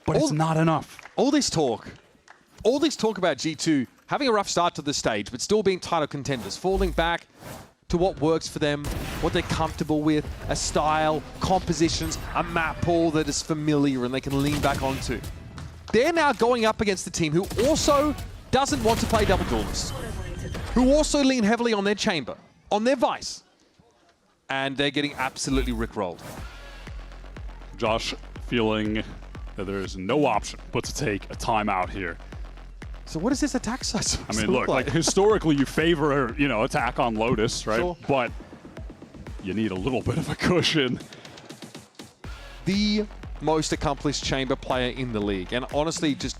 But it's not enough. All this talk about G2 having a rough start to the stage, but still being title contenders, falling back to what works for them, what they're comfortable with, a style, compositions, a map pool that is familiar and they can lean back onto. They're now going up against the team who also doesn't want to play double duelists, who also lean heavily on their chamber, on their Vice, and they're getting absolutely rickrolled. Josh feeling that there is no option but to take a timeout here. So what is this attack size? I mean, look, like historically you favor, attack on Lotus, right? Sure. But you need a little bit of a cushion. The most accomplished chamber player in the league, and honestly, just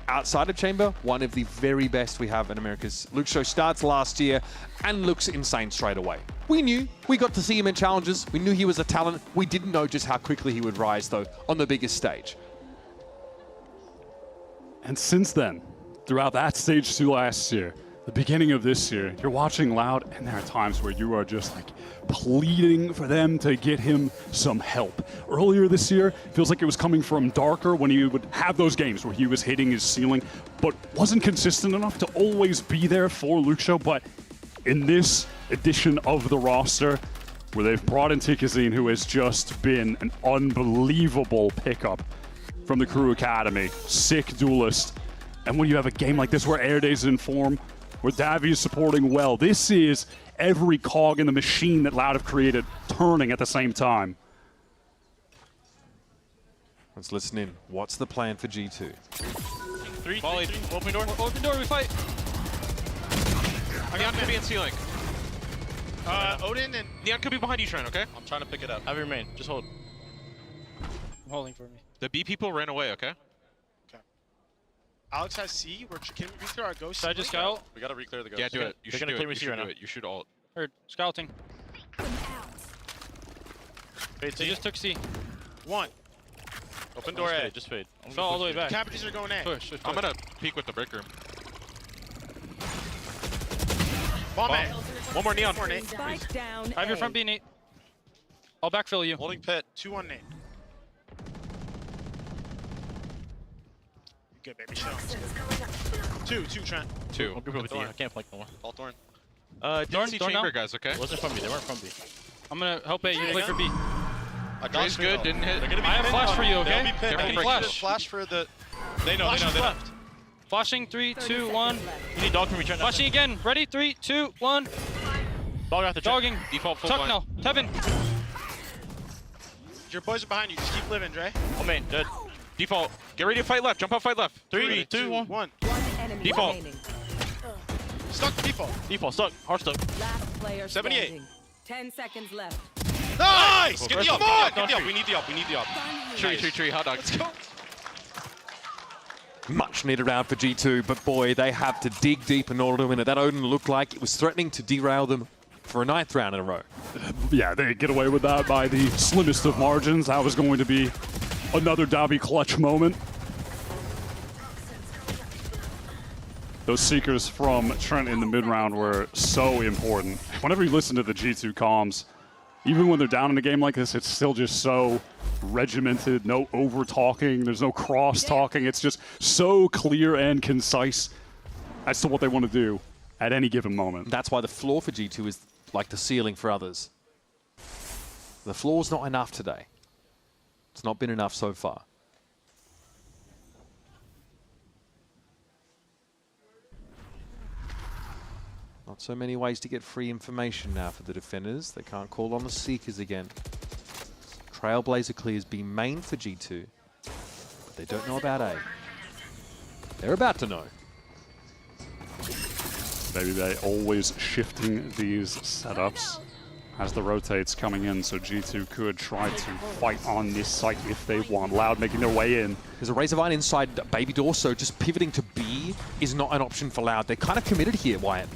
outside of chamber, one of the very best we have in Americas. Luxo starts last year and looks insane straight away. We knew, we got to see him in challenges, we knew he was a talent, we didn't know just how quickly he would rise though on the biggest stage. And since then, throughout that stage 2 last year, the beginning of this year, you're watching Loud, and there are times where you are just like pleading for them to get him some help. Earlier this year, it feels like it was coming from Darker when he would have those games where he was hitting his ceiling, but wasn't consistent enough to always be there for Luxo. But in this edition of the roster, where they've brought in Tikazine, who has just been an unbelievable pickup from the Crew Academy. Sick duelist. And when you have a game like this where Airday's in form, where Davi is supporting well, this is every cog in the machine that Loud have created turning at the same time. Let's listen in. What's the plan for G2? Three. Open door. Open door, we fight. Neon could be in ceiling. Odin and Neon could be behind you, Shrine, okay? I'm trying to pick it up. Have your main. Just hold. I'm holding for me. The B people ran away, okay? Okay. Alex has C. Can we clear our ghost? Should I just scout? We gotta re-clear the ghost. Yeah, do it. You should do it. You should do it. You should ult. Heard. Scouting. They just took C. One. Open door A. Just fade. Fell all the way back. Cabbages are going A. Push. I'm gonna peek with the break room. Bomb A. One more Neon. Spike down. I have your front B, Nate. I'll backfill you. Holding pit. 2-1 Nate. Good, baby. Show. Two, Trent. Two. I'll group with D. I can't flank no more. All Thorn. Thorn chamber, guys, okay? Wasn't from B. They weren't from B. I'm gonna help A. You play for B. Dre's good. Didn't hit. I have flash for you, okay? I can flash. Flash for the... They know. Flashing, 3, 2, 1. You need dog from me. Flashing again. Ready? 3, 2, 1. Dog after dogging. Default full Tuck now. Tevin. Your boys are behind you. Just keep living, Dre. Oh, man. Dead. Default. Get ready to fight left. Jump out, fight left. 3, 2, 1. Default. Stuck default. Default. Stuck. Hard stuck. Last player 78. standing. 10 seconds left. Nice! Get the up. Get the up. We need the up. We need the up. Tree. Hot dog. Let's go. Much needed round for G2, but boy, they have to dig deep in order to win it. That Odin looked like it was threatening to derail them for a 9th round in a row. Yeah, they get away with that by the slimmest of margins. That was going to be another Davi clutch moment. Those Seekers from Trent in the mid-round were so important. Whenever you listen to the G2 comms, even when they're down in a game like this, it's still just so regimented, no over-talking, there's no cross-talking. It's just so clear and concise as to what they want to do at any given moment. That's why the floor for G2 is like the ceiling for others. The floor's not enough today. It's not been enough so far. Not so many ways to get free information now for the defenders. They can't call on the Seekers again. Trailblazer clears B main for G2, but they don't know about A. They're about to know. Maybe they always shifting these setups as the rotates coming in, so G2 could try to fight on this site if they want. Loud making their way in. There's a Razorvine inside Baby Door, so just pivoting to B is not an option for Loud. They're kind of committed here, Wyatt.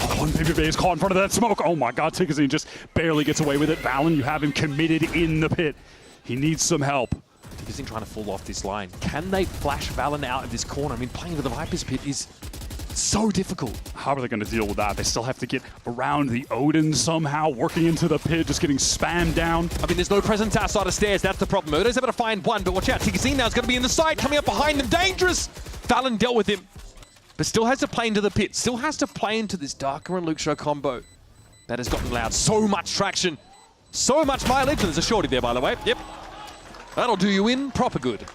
Oh, and PBB is caught in front of that smoke. Oh my god, Tikazine just barely gets away with it. Valen, you have him committed in the pit. He needs some help. Tikazine trying to fall off this line. Can they flash Valen out of this corner? I mean, playing with the Viper's pit is so difficult. How are they going to deal with that? They still have to get around the Odin somehow, working into the pit, just getting spammed down. I mean, there's no presence outside of stairs. That's the problem. Odo's able to find one, but watch out. Tikazine now is going to be in the side, coming up behind them. Dangerous! Valen dealt with him, but still has to play into the pit. Still has to play into this Darker and Luke Show combo that has gotten Loud so much traction, so much mileage. There's a shorty there, by the way. Yep. That'll do you in proper good.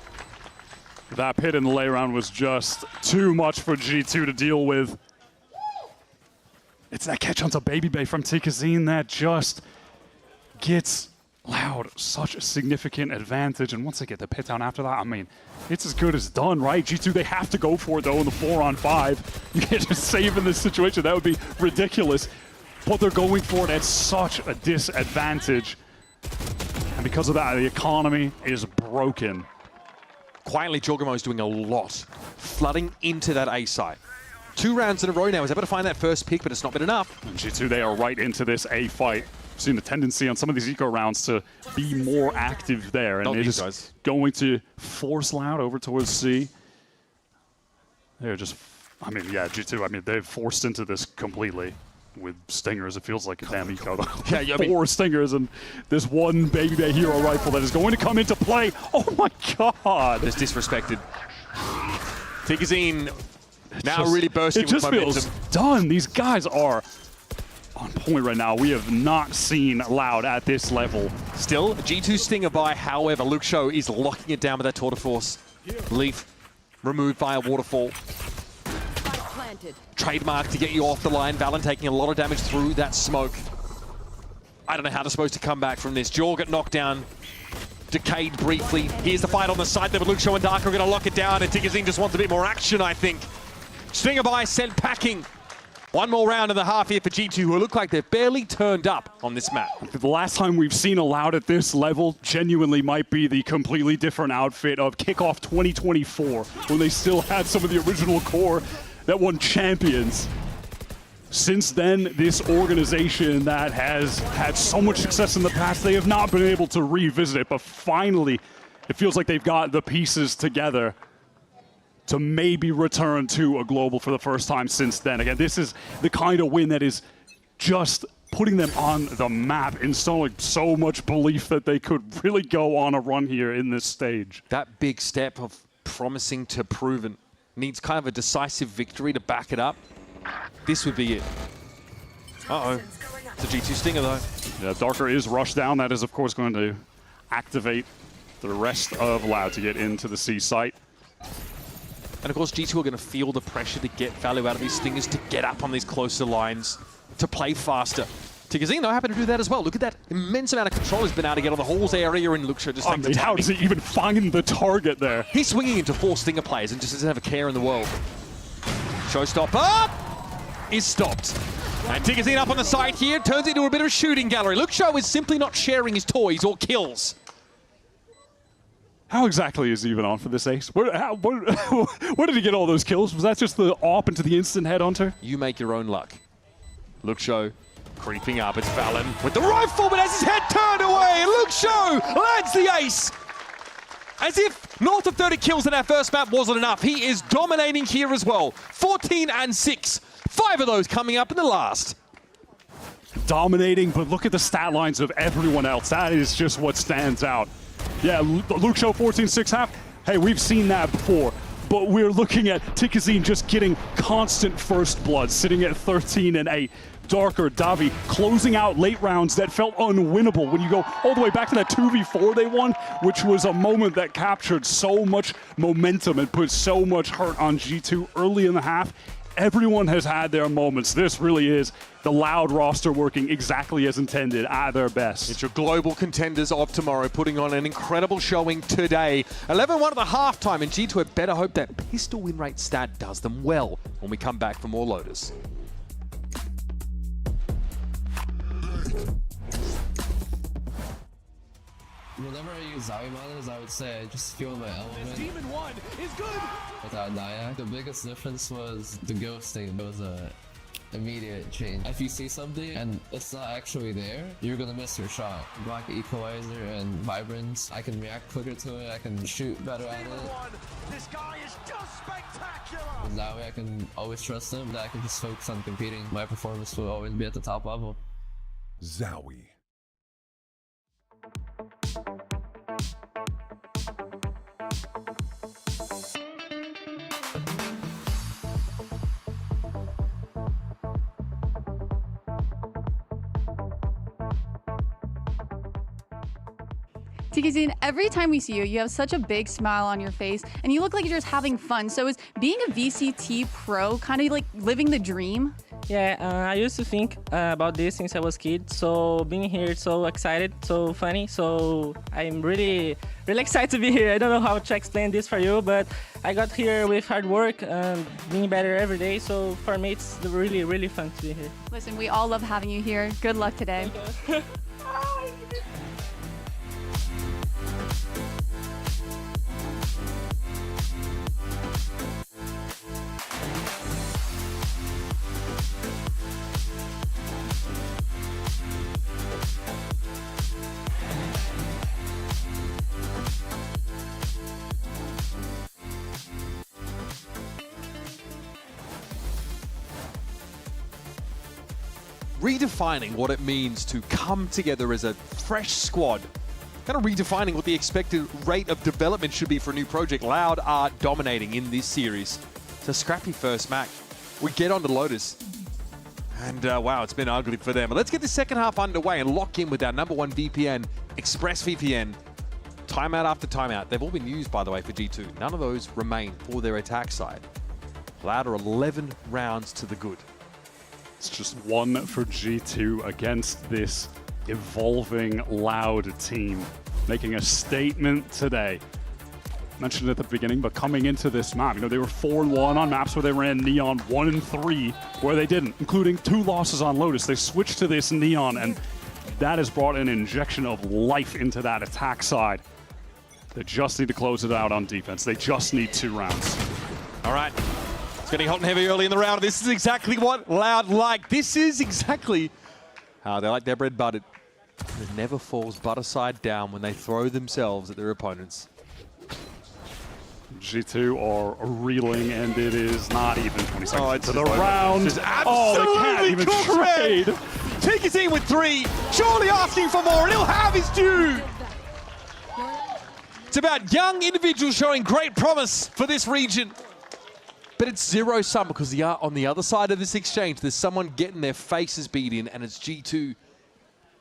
That pit in the lay round was just too much for G2 to deal with. It's that catch onto Baby Bay from Tikazine that just gets Loud such a significant advantage. And once they get the pit down after that, I mean, it's as good as done, right? G2, they have to go for it, though, in the 4-on-5. You can't just save in this situation. That would be ridiculous. But they're going for it at such a disadvantage. And because of that, the economy is broken. Quietly, Jorgamo's doing a lot, flooding into that A site. 2 rounds in a row now. He's able to find that first pick, but it's not been enough. And G2, they are right into this A fight. We've seen the tendency on some of these eco rounds to be more active there. And it is going to force Loud over towards C. They're just, I mean, yeah, G2, I mean, they've forced into this completely. With Stingers, it feels like a damn eco. Yeah, I mean, 4 Stingers and this one Baby Bay Hero rifle that is going to come into play. Oh my god! It's disrespected. Tikazine now really bursting with momentum. It just feels done. These guys are on point right now. We have not seen Loud at this level. Still, G2 Stinger by, however, Luke Show is locking it down with that Tour de Force. Leaf removed via Waterfall. Trademark to get you off the line. Valen taking a lot of damage through that smoke. I don't know how they're supposed to come back from this. Jor got knocked down. Decayed briefly. Here's the fight on the side there, but Luke Show and Dark are going to lock it down, and Tigazine just wants a bit more action, I think. Stinger by sent packing. One more round and a half here for G2, who look like they've barely turned up on this map. The last time we've seen a Loud at this level genuinely might be the completely different outfit of Kickoff 2024, when they still had some of the original core that won champions. Since then, this organization that has had so much success in the past, they have not been able to revisit it, but finally, it feels like they've got the pieces together to maybe return to a global for the first time since then. Again, this is the kind of win that is just putting them on the map, installing so much belief that they could really go on a run here in this stage. That big step of promising to proven needs kind of a decisive victory to back it up. This would be it. Uh-oh. It's a G2 Stinger, though. Yeah, Darker is rushed down. That is, of course, going to activate the rest of Loud to get into the C site. And of course, G2 are going to feel the pressure to get value out of these Stingers, to get up on these closer lines, to play faster. Tigazine, though, happy to do that as well. Look at that immense amount of control he's been able to get on the Halls area, and Luke Show just takes the timing. How does he even find the target there? He's swinging into 4 Stinger players and just doesn't have a care in the world. Showstopper is stopped. And Tigazine up on the side here, turns into a bit of a shooting gallery. Luke Show is simply not sharing his toys or kills. How exactly is he even on for this ace? Where did he get all those kills? Was that just the AWP into the instant headhunter? You make your own luck. Luke Show creeping up. It's Valen with the rifle, but has his head turned away. And Luke Show lands the ace. As if north of 30 kills in our first map wasn't enough. He is dominating here as well. 14 and 6. 5 of those coming up in the last. Dominating, but look at the stat lines of everyone else. That is just what stands out. Yeah, Luke Show 14-6 half. Hey, we've seen that before. But we're looking at Tigazine just getting constant first blood, sitting at 13 and 8. Darker, Davi, closing out late rounds that felt unwinnable when you go all the way back to that 2v4 they won, which was a moment that captured so much momentum and put so much hurt on G2 early in the half. Everyone has had their moments. This really is the Loud roster working exactly as intended at their best. It's your global contenders of tomorrow, putting on an incredible showing today. 11-1 at the halftime, and G2 had better hope that pistol win rate stat does them well when we come back for more Lotus. Whenever I use Zowie models, I would say I just feel my element. Demon 1 is good. Without Nyack, the biggest difference was the ghosting. It was a immediate change. If you see something and it's not actually there, you're gonna miss your shot. Black Equalizer and Vibrance, I can react quicker to it, I can shoot better at it. This guy is just spectacular. With Zowie, I can always trust him, that I can just focus on competing. My performance will always be at the top level. Zowie. Tigazine, every time we see you, you have such a big smile on your face, and you look like you're just having fun. So is being a VCT pro kind of like living the dream? Yeah, I used to think about this since I was a kid. So being here, it's so excited, so funny. So I'm really excited to be here. I don't know how to explain this for you, but I got here with hard work and being better every day. So for me, it's really fun to be here. Listen, we all love having you here. Good luck today. Thank you. Redefining what it means to come together as a fresh squad. Kind of redefining what the expected rate of development should be for a new project. Loud are dominating in this series. It's a scrappy first match. We get on to Lotus. And wow, it's been ugly for them. But let's get the second half underway and lock in with our #1 VPN, ExpressVPN. Timeout after timeout. They've all been used, by the way, for G2. None of those remain for their attack side. Loud are 11 rounds to the good. It's just one for G2 against this evolving Loud team, making a statement today. Mentioned at the beginning, but coming into this map, you know, they were 4-1 on maps where they ran Neon, 1-3 where they didn't, including 2 losses on Lotus. They switched to this Neon, and that has brought an injection of life into that attack side. They just need to close it out on defense. They just need 2 rounds. All right. It's getting hot and heavy early in the round. This is exactly what Loud like. This is exactly how they like their bread buttered. It never falls butter side down when they throw themselves at their opponents. G2 are reeling, and it is not even 20 seconds into the round. Just They can't even trade. TKZ with 3, surely asking for more, and he'll have his due. It's about young individuals showing great promise for this region. But it's zero-sum because on the other side of this exchange, there's someone getting their faces beat in, and it's G2.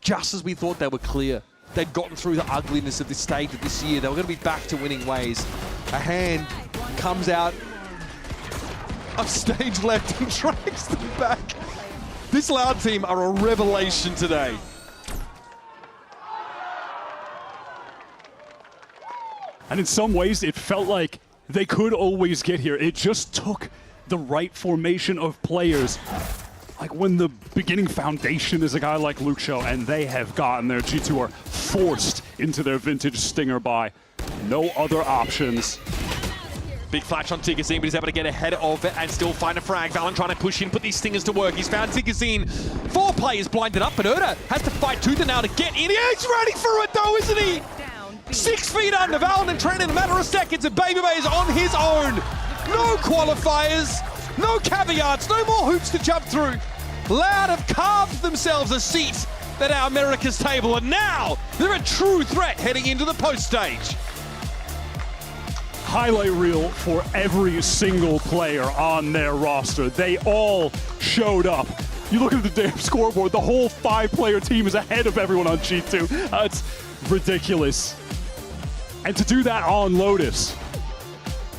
Just as we thought they were clear. They'd gotten through the ugliness of this stage of this year. They were going to be back to winning ways. A hand comes out of stage left and drags them back. This Loud team are a revelation today. And in some ways, it felt like they could always get here. It just took the right formation of players. Like when the beginning foundation is a guy like Luke Show, and they have gotten there. G2 are forced into their vintage Stinger buy. No other options. Big flash on Tigazine, but he's able to get ahead of it and still find a frag. VALORANT trying to push in, put these Stingers to work. He's found Tigazine. 4 players blinded up, but Erda has to fight tooth and nail to get in. He's ready for it though, isn't he? 6 feet under, VALORANT training in a matter of seconds, and Babybay is on his own. No qualifiers, no caveats, no more hoops to jump through. Loud have carved themselves a seat at our America's table, and now they're a true threat heading into the post stage. Highlight reel for every single player on their roster. They all showed up. You look at the damn scoreboard, the whole 5-player team is ahead of everyone on G2. It's ridiculous. And to do that on Lotus,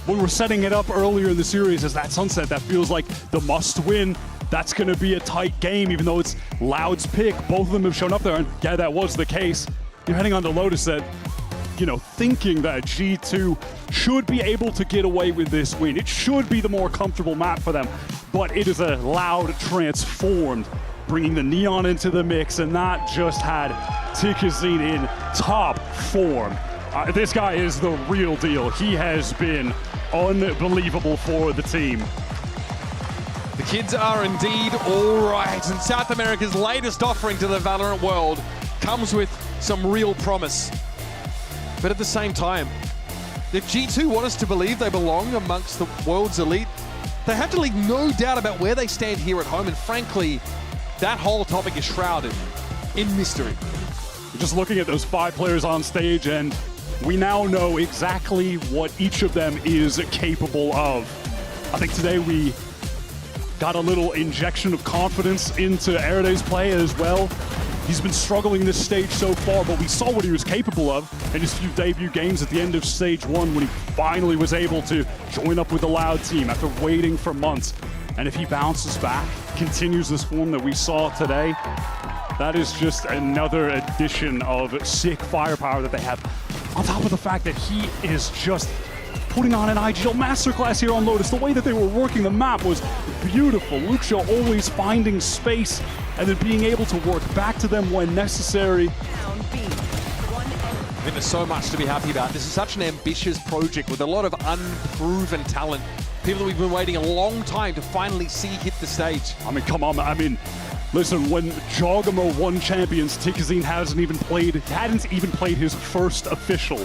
when we're setting it up earlier in the series as that Sunset, that feels like the must-win. That's going to be a tight game, even though it's Loud's pick. Both of them have shown up there, and yeah, that was the case. You're heading on to Lotus that, you know, thinking that G2 should be able to get away with this win. It should be the more comfortable map for them, but it is a Loud transformed, bringing the Neon into the mix, and that just had Tigazine in top form. This guy is the real deal. He has been unbelievable for the team. The kids are indeed all right, and South America's latest offering to the VALORANT world comes with some real promise. But at the same time, if G2 want us to believe they belong amongst the world's elite, they have to leave no doubt about where they stand here at home, and frankly, that whole topic is shrouded in mystery. Just looking at those 5 players on stage, and we now know exactly what each of them is capable of. I think today we got a little injection of confidence into Erade's play as well. He's been struggling this stage so far, but we saw what he was capable of in his few debut games at the end of stage 1 when he finally was able to join up with the Loud team after waiting for months. And if he bounces back, continues this form that we saw today, that is just another addition of sick firepower that they have. On top of the fact that he is just putting on an IGL masterclass here on Lotus. The way that they were working the map was beautiful. Luxio always finding space and then being able to work back to them when necessary. I think there's so much to be happy about. This is such an ambitious project with a lot of unproven talent. People that we've been waiting a long time to finally see hit the stage. I mean, come on. I mean, listen, when Jogamo won Champions, Tigazine hadn't even played his first official.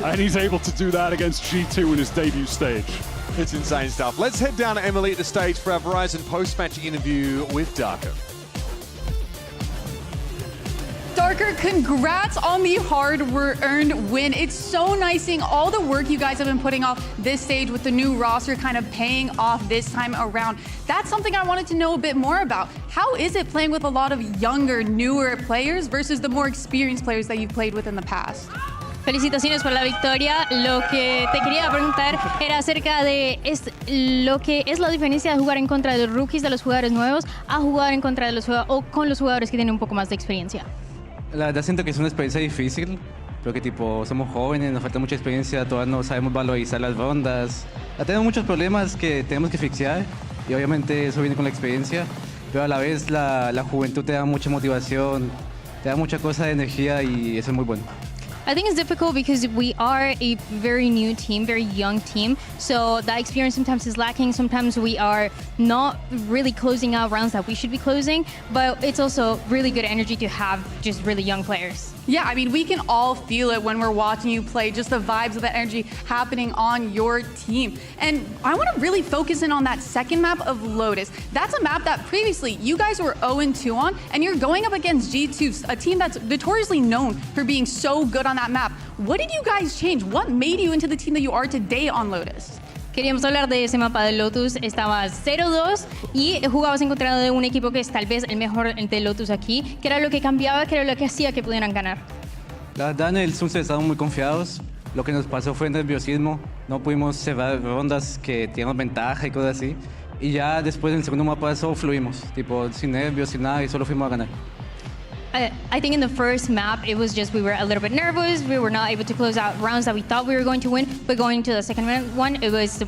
And he's able to do that against G2 in his debut stage. It's insane stuff. Let's head down to Emily at the stage for our Verizon post-match interview with Darko. Darker, congrats on the hard-earned win. It's so nice seeing all the work you guys have been putting off this stage with the new roster kind of paying off this time around. That's something I wanted to know a bit more about. How is it playing with a lot of younger, newer players versus the more experienced players that you've played with in the past? Felicitaciones por la victoria. Lo que te quería preguntar era acerca de lo que es la diferencia de jugar en contra de los rookies, de los jugadores nuevos, a jugar en contra de o con los jugadores que tienen un poco más de experiencia. La verdad siento que es una experiencia difícil, porque tipo somos jóvenes, nos falta mucha experiencia, todavía no sabemos valorizar las rondas. Ya tenemos muchos problemas que tenemos que fixear y obviamente eso viene con la experiencia, pero a la vez la juventud te da mucha motivación, te da mucha cosa de energía y eso es muy bueno. I think it's difficult because we are a very new team, very young team. So that experience sometimes is lacking. Sometimes we are not really closing out rounds that we should be closing. But it's also really good energy to have just really young players. Yeah, I mean, we can all feel it when we're watching you play, just the vibes of the energy happening on your team. And I want to really focus in on that second map of Lotus. That's a map that previously you guys were 0-2 on, and you're going up against G2, a team that's notoriously known for being so good on that map. What did you guys change? What made you into the team that you are today on Lotus? Queríamos hablar de ese mapa de Lotus. Estabas 0-2 y jugabas en contra de un equipo que es tal vez el mejor de Lotus aquí. ¿Qué era lo que cambiaba? ¿Qué era lo que hacía que pudieran ganar? La verdad en el Sunset estábamos muy confiados. Lo que nos pasó fue nerviosismo. No pudimos cerrar rondas que teníamos ventaja y cosas así. Y ya después en el segundo mapa solo fluimos. Tipo, sin nervios, sin nada y solo fuimos a ganar. I think in the first map, it was just we were a little bit nervous. We were not able to close out rounds that we thought we were going to win. But going to the second one, it was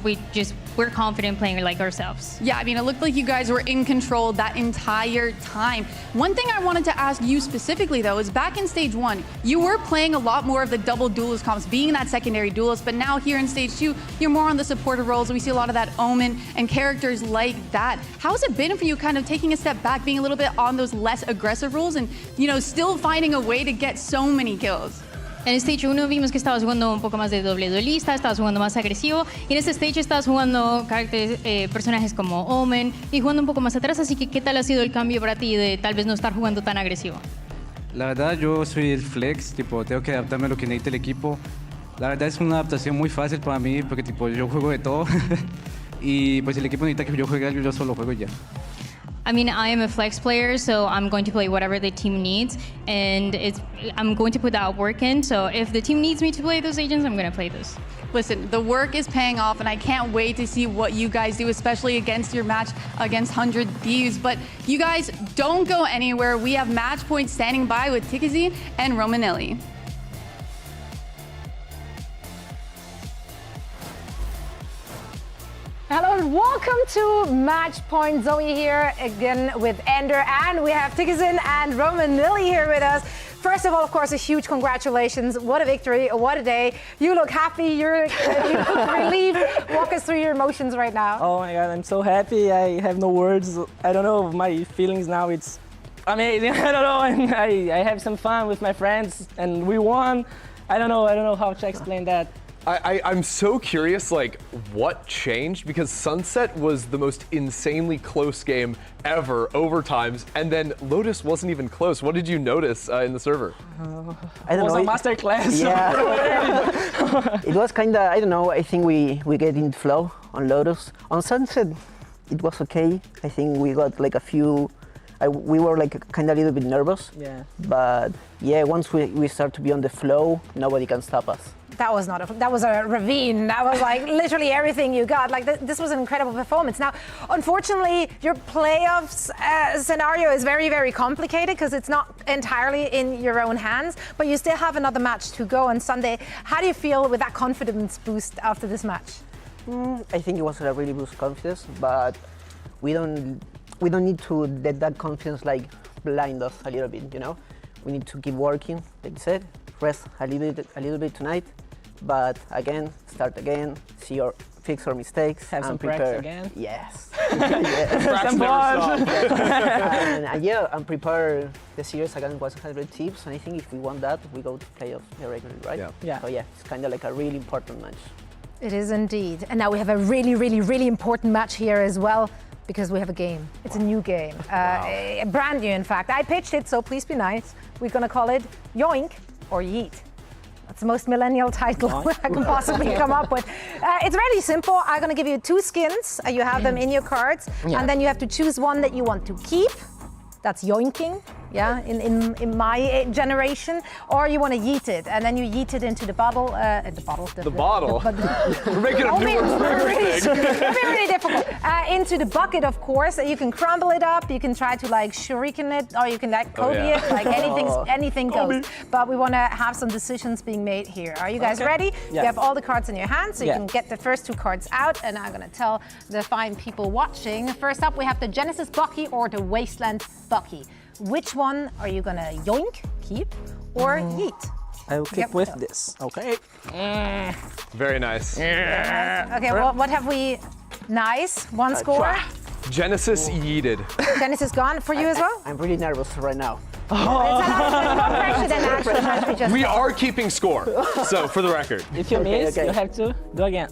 we're confident playing like ourselves. Yeah, I mean, it looked like you guys were in control that entire time. One thing I wanted to ask you specifically, though, is back in stage 1, you were playing a lot more of the double duelist comps, being that secondary duelist. But now here in stage 2, you're more on the supporter roles. We see a lot of that Omen and characters like that. How's it been for you kind of taking a step back, being a little bit on those less aggressive roles and, you know, still finding a way to get so many kills? En Stage 1 vimos que estabas jugando un poco más de doble duelista, estabas jugando más agresivo, y en este stage estabas jugando personajes como Omen y jugando un poco más atrás, así que ¿qué tal ha sido el cambio para ti de tal vez no estar jugando tan agresivo? La verdad yo soy el flex, tipo tengo que adaptarme a lo que necesita el equipo. La verdad es una adaptación muy fácil para mí porque tipo yo juego de todo y pues el equipo necesita que yo juegue algo, yo solo juego y ya. I mean, I am a flex player, so I'm going to play whatever the team needs, and I'm going to put that work in. So if the team needs me to play those agents, I'm going to play those. Listen, the work is paying off, and I can't wait to see what you guys do, especially against your match against 100 Thieves. But you guys don't go anywhere. We have match points standing by with Tikazine and Romanelli. Hello and welcome to Match Point. Zowie here again with Ender, and we have Tikazine and Romanelli here with us. First of all, of course, a huge congratulations. What a victory, what a day. You look happy, you look relieved. Walk us through your emotions right now. Oh my God, I'm so happy. I have no words. I don't know, my feelings now, it's amazing. I don't know, and I have some fun with my friends, and we won. I don't know how to explain that. I'm so curious, like, what changed? Because Sunset was the most insanely close game ever, overtimes, and then Lotus wasn't even close. What did you notice in the server? I don't know. It was a master class. Yeah. It was kind of, I don't know, I think we get in flow on Lotus. On Sunset, it was okay. I think we got like a few, we were like kind of a little bit nervous. Yeah. But yeah, once we start to be on the flow, nobody can stop us. That was a ravine. That was like literally everything you got. Like this was an incredible performance. Now, unfortunately, your playoffs scenario is very, very complicated because it's not entirely in your own hands, but you still have another match to go on Sunday. How do you feel with that confidence boost after this match? I think it was a really boost confidence, but we don't need to let that confidence like blind us a little bit, you know? We need to keep working, like you said, rest a little bit tonight. But again, start again, fix our mistakes, have some practice again. Yes. Some fun. And prepare the series against 100 Thieves. And I think if we want that, we go to playoff directly, right? Yeah. So yeah, it's kind of like a really important match. It is indeed. And now we have a really, really, really important match here as well. because we have a game. It's a new game, brand new, in fact. I pitched it, so please be nice. We're gonna call it Yoink or Yeet. That's the most millennial title I can possibly come up with. It's really simple. I'm gonna give you 2 skins. You have them in your cards, and then you have to choose one that you want to keep. That's yoinking, yeah, in my generation. Or you want to yeet it, and then you yeet it into the bottle. The bottle. We're making a new word thing. Really difficult. Into the bucket, of course. You can crumble it up. You can try to like shuriken it, or you can like Kobe it. Like anything goes. But we want to have some decisions being made here. Are you guys ready? Yeah. You have all the cards in your hand, so you can get the first 2 cards out. And I'm gonna tell the fine people watching. First up, we have the Genesis Bucky or the Wasteland Bucky. Which one are you gonna yoink, keep, or yeet? I will keep with this. Okay. Very nice. Okay, well, what have we? Nice. 1 score. Genesis yeeted. Genesis gone for you as well? I'm really nervous right now. It's a lot more pressure than actual match we just We saw. are keeping score, so for the record. If you miss, you have to do again.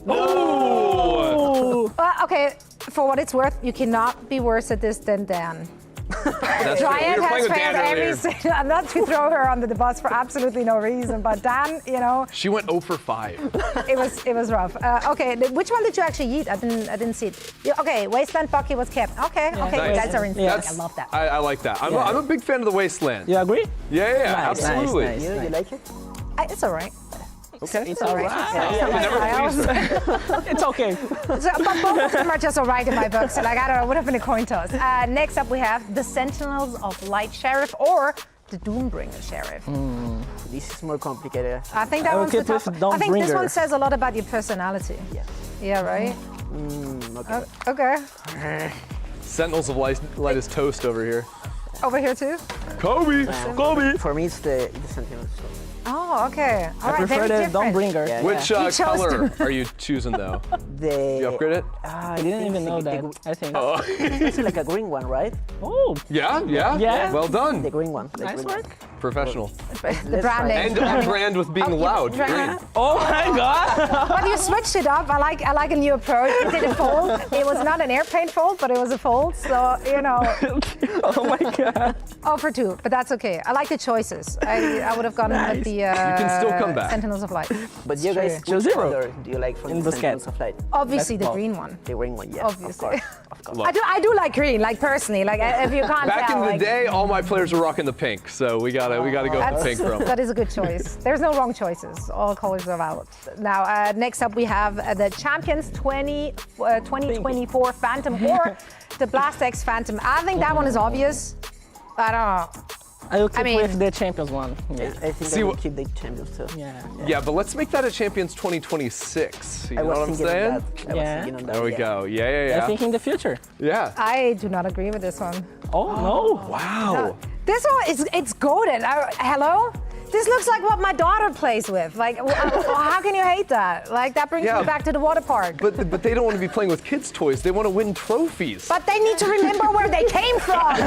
Okay, for what it's worth, you cannot be worse at this than Dan. That's true. Triad We were playing has with Dan failed earlier. every single. Not to throw her under the bus for absolutely no reason, but Dan, you know, She went 0 for 5. it was rough. Okay, which one did you actually eat? I didn't see it. Okay, Wasteland Bucky was kept. Okay, Nice. you guys are in sync. That's- I love that. I like that. I'm a big fan of the Wasteland. You agree? Yeah, Nice, absolutely. nice, You like it? It's all right. Okay. It's all right. It's okay. So, but both of them are just all right in my book. So like, I don't know, would have been a coin toss. Next up, we have the Sentinels of Light Sheriff or the Doombringer Sheriff. This is more complicated. I think that I will one's the keep with tough. I think this Dawnbringer. one says a lot about your personality. Yeah. Yeah, right? Okay. Okay. Sentinels of light is toast over here. Over here too? Kobe! Kobe! For me, it's the Sentinels. Oh, okay. All I right, prefer very the different. Dawnbringer. Yeah, Which He chose color are you choosing though? The, You upgrade it? I didn't even know that. I think. It's like a green one, right? Oh, Yeah. Yeah. Well The done. green one. The nice green work. Professional. The branding. And on brand with being loud. Right. Great. Oh my God. But you switched it up. I like a new approach. You did a fold. It was not an airplane fold, but it was a fold. So, you know. Oh my God. 0 for 2, but that's okay. I like the choices. I would have gone with the You can still come back. Sentinels of Light. But you guys, True. which 0-0. color do you like from In the Busquets. Sentinels of Light? Obviously, the Basketball. green one. The green one, yeah. Obviously. Of course. I do like green, like personally. Like if you can't Back tell. in the like, day, all my players were rocking the pink, so we gotta go with the pink from. That is a good choice. There's no wrong choices. All colors are valid. Now, next up we have the Champions 2024 Phantom or the Blast X Phantom. I think that one is obvious. I don't know. I will keep mean- with the Champions one. Yeah. I think See I will what- keep the Champions too. Yeah, but let's make that a Champions 2026. You know what I'm saying? I was thinking on that. There we go. Yeah. I think in the future. Yeah. I do not agree with this one. Oh, no. Wow. This one it's goated. Hello? This looks like what my daughter plays with. Like, how can you hate that? Like, that brings Yeah. me back to the water park. But they don't want to be playing with kids' toys. They want to win trophies. But they need to remember where they came from.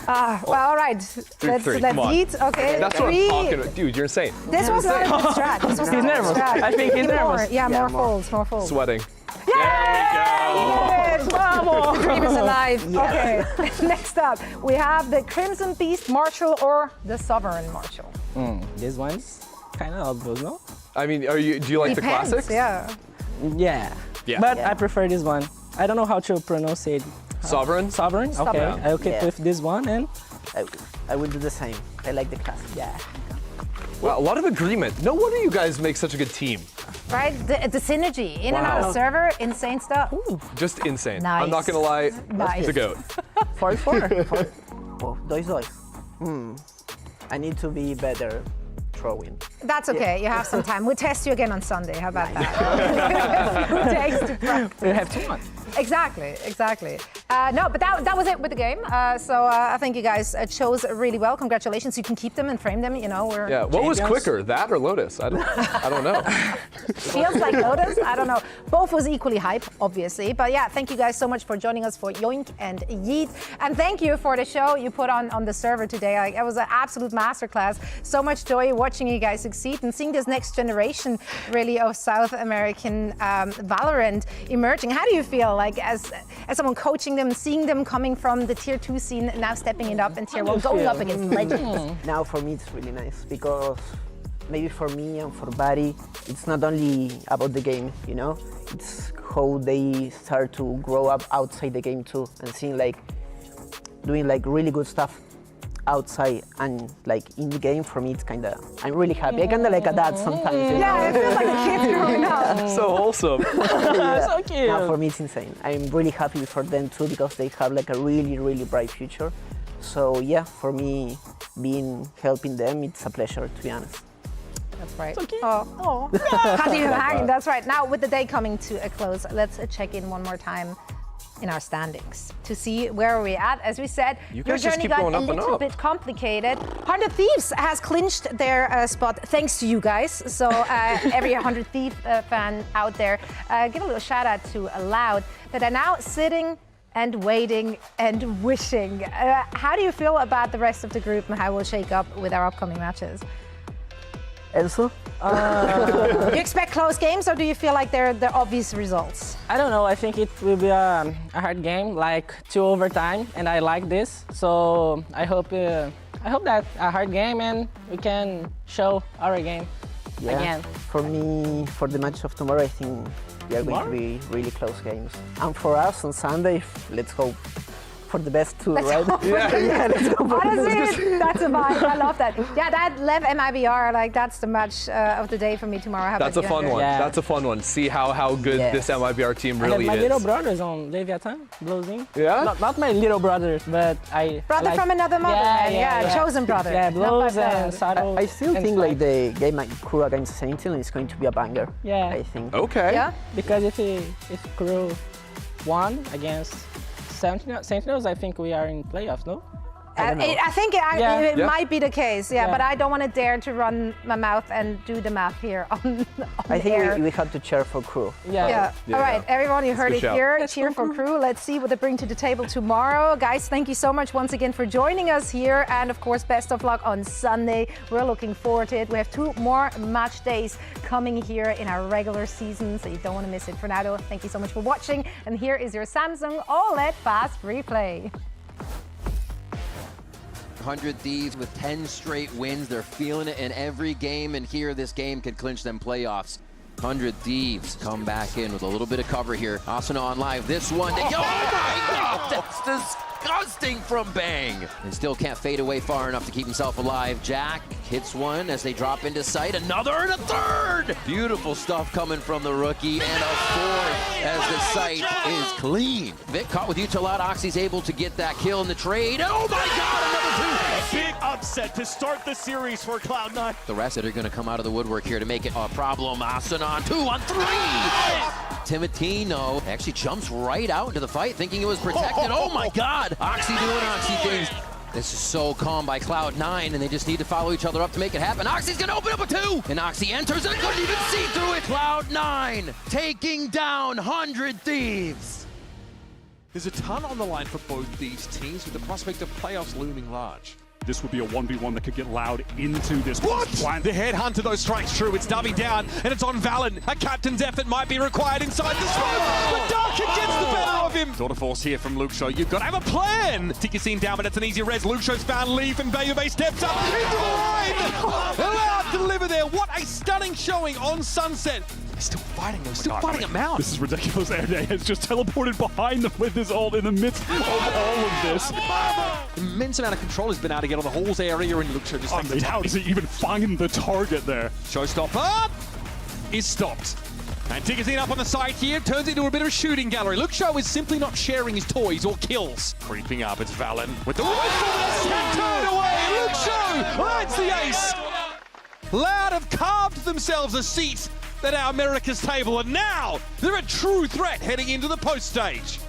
Well, all right. Let's come on. eat. Okay. That's what I'm 3. talking about. Dude, you're insane. This was not a good strat. This was He's not a good nervous. strat. I think he's More. nervous. Yeah, more folds. More folds. Sweating. Yay! The dream is alive. Okay. Next up, we have the Crimson Beast Marshal or the Sovereign Marshal. This one's kind of obvious, no? I mean, do you like Depends, the classics? Yeah. Yeah. Yeah. But I prefer this one. I don't know how to pronounce it. Sovereign? Sovereign? Okay. Sovereign. I'll keep Yeah. with this one and I will do the same. I like the classic. yeah. Wow, a lot of agreement. No wonder you guys make such a good team. Right? The synergy. In and out of server, insane stuff. Just insane. Nice. I'm not gonna lie. Nice. The GOAT. 4-4. Oh, dois. I need to be better throwing. That's okay. You have some time. We'll test you again on Sunday. How about that? A few days to practice. We have 2 months. Exactly. No, but that was it with the game. So I think you guys chose really well. Congratulations. You can keep them and frame them. You know, we're What was champions. quicker, that or Lotus? I don't know. Feels like Lotus. I don't know. Both was equally hype, obviously. But yeah, thank you guys so much for joining us for Yoink and Yeet. And thank you for the show you put on the server today. Like, it was an absolute masterclass. So much joy watching you guys succeed and seeing this next generation really of South American Valorant emerging. How do you feel like as someone coaching them, seeing them coming from the tier 2 scene, now stepping it up in tier 1, going up against legends? Now for me it's really nice because maybe for me and for Barry, it's not only about the game, you know? It's how they start to grow up outside the game too and seeing like doing like really good stuff outside and like in the game. For me it's kinda, I'm really happy. I kinda like a dad sometimes. You know? It feels like a kid growing up. So wholesome. So cute. Now for me it's insane. I'm really happy for them too because they have like a really, really bright future. So yeah, for me, helping them, it's a pleasure, to be honest. That's right. So cute. Oh. That's right. Now with the day coming to a close, let's check in one more time in our standings to see where we're at. As we said, your journey got a little bit complicated. 100 Thieves has clinched their spot thanks to you guys. So every 100 Thief fan out there, give a little shout out to Loud that are now sitting and waiting and wishing. How do you feel about the rest of the group and how we'll shake up with our upcoming matches? Enzo? Do you expect close games or do you feel like they're obvious results? I don't know. I think it will be a hard game, like 2 overtime, and I like this. So I hope that a hard game and we can show our game again. For me, for the match of tomorrow, I think we are going to be really close games. And for us on Sunday, let's hope for the best too, right? Let's go for Honestly, that's a vibe. I love that. Yeah, that Lev MIBR, like that's the match of the day for me tomorrow. How That's a fun one. Yeah. That's a fun one. See how good this MIBR team really is. I have my little brothers on Leviatán, Blowsing. Yeah? Not my little brothers, but Brother from another mother, chosen brother. Yeah, Blows and Sato. I still think like the game like Crew against Sentinel is going to be a banger. Yeah. I think. Okay. Yeah? Because if Crew won against Sentinels, I think we are in playoffs, no? I think it might be the case, but I don't want to dare to run my mouth and do the math here on I think air. we have to cheer for Crew. Yeah. All right, everyone, you heard it here. Cheer for Crew. Let's see what they bring to the table tomorrow. Guys, thank you so much once again for joining us here. And of course, best of luck on Sunday. We're looking forward to it. We have 2 more match days coming here in our regular season, so you don't want to miss it. For now, though, thank you so much for watching. And here is your Samsung OLED Fast Replay. 100 Thieves with 10 straight wins. They're feeling it in every game, and here this game could clinch them playoffs. 100 Thieves come back in with a little bit of cover here. Asuna on live. This one. Oh my God, that's disgusting from Bang. And still can't fade away far enough to keep himself alive. Jack hits one as they drop into sight. Another and a third. Beautiful stuff coming from the rookie. And a fourth as the sight is clean. Vic caught with Utilot. Oxy's able to get that kill in the trade. Oh my God, another 2. Big upset to start the series for Cloud9. The rest that are going to come out of the woodwork here to make it a problem. Asuna on 2 on 3. Timotino actually jumps right out into the fight thinking it was protected. Oh my God. Oxy doing Oxy things. This is so calm by Cloud9, and they just need to follow each other up to make it happen. Oxy's gonna open up a 2, and Oxy enters, and I couldn't even see through it. Cloud9 taking down 100 Thieves. There's a ton on the line for both these teams with the prospect of playoffs looming large. This would be a 1v1 that could get Loud into this. What? The headhunter, though, strikes true. It's Dubby down, and it's on Valen. A captain's effort might be required inside the smoke, but Darkin gets the better of him. Daughter force here from Luke Show. You've got to have a plan. Tikasine down, but it's an easy res. Luke Show's found Leaf, and Bayube steps up into the line. Loud deliver there. What a stunning showing on Sunset. They're still fighting, though. Still fighting at Mount. This is ridiculous. Airday has just teleported behind them with his ult in the midst of all of this. Immense amount of control has been able to get on the halls area, and Luke Show just takes the how does he even find the target there? Showstopper is stopped. And Tikazine up on the side here, turns into a bit of a shooting gallery. Luke Show is simply not sharing his toys or kills. Creeping up, it's Valen with the rifle. Turned away, Luke Show lands the ace. Loud have carved themselves a seat at our America's table, and now they're a true threat heading into the post stage.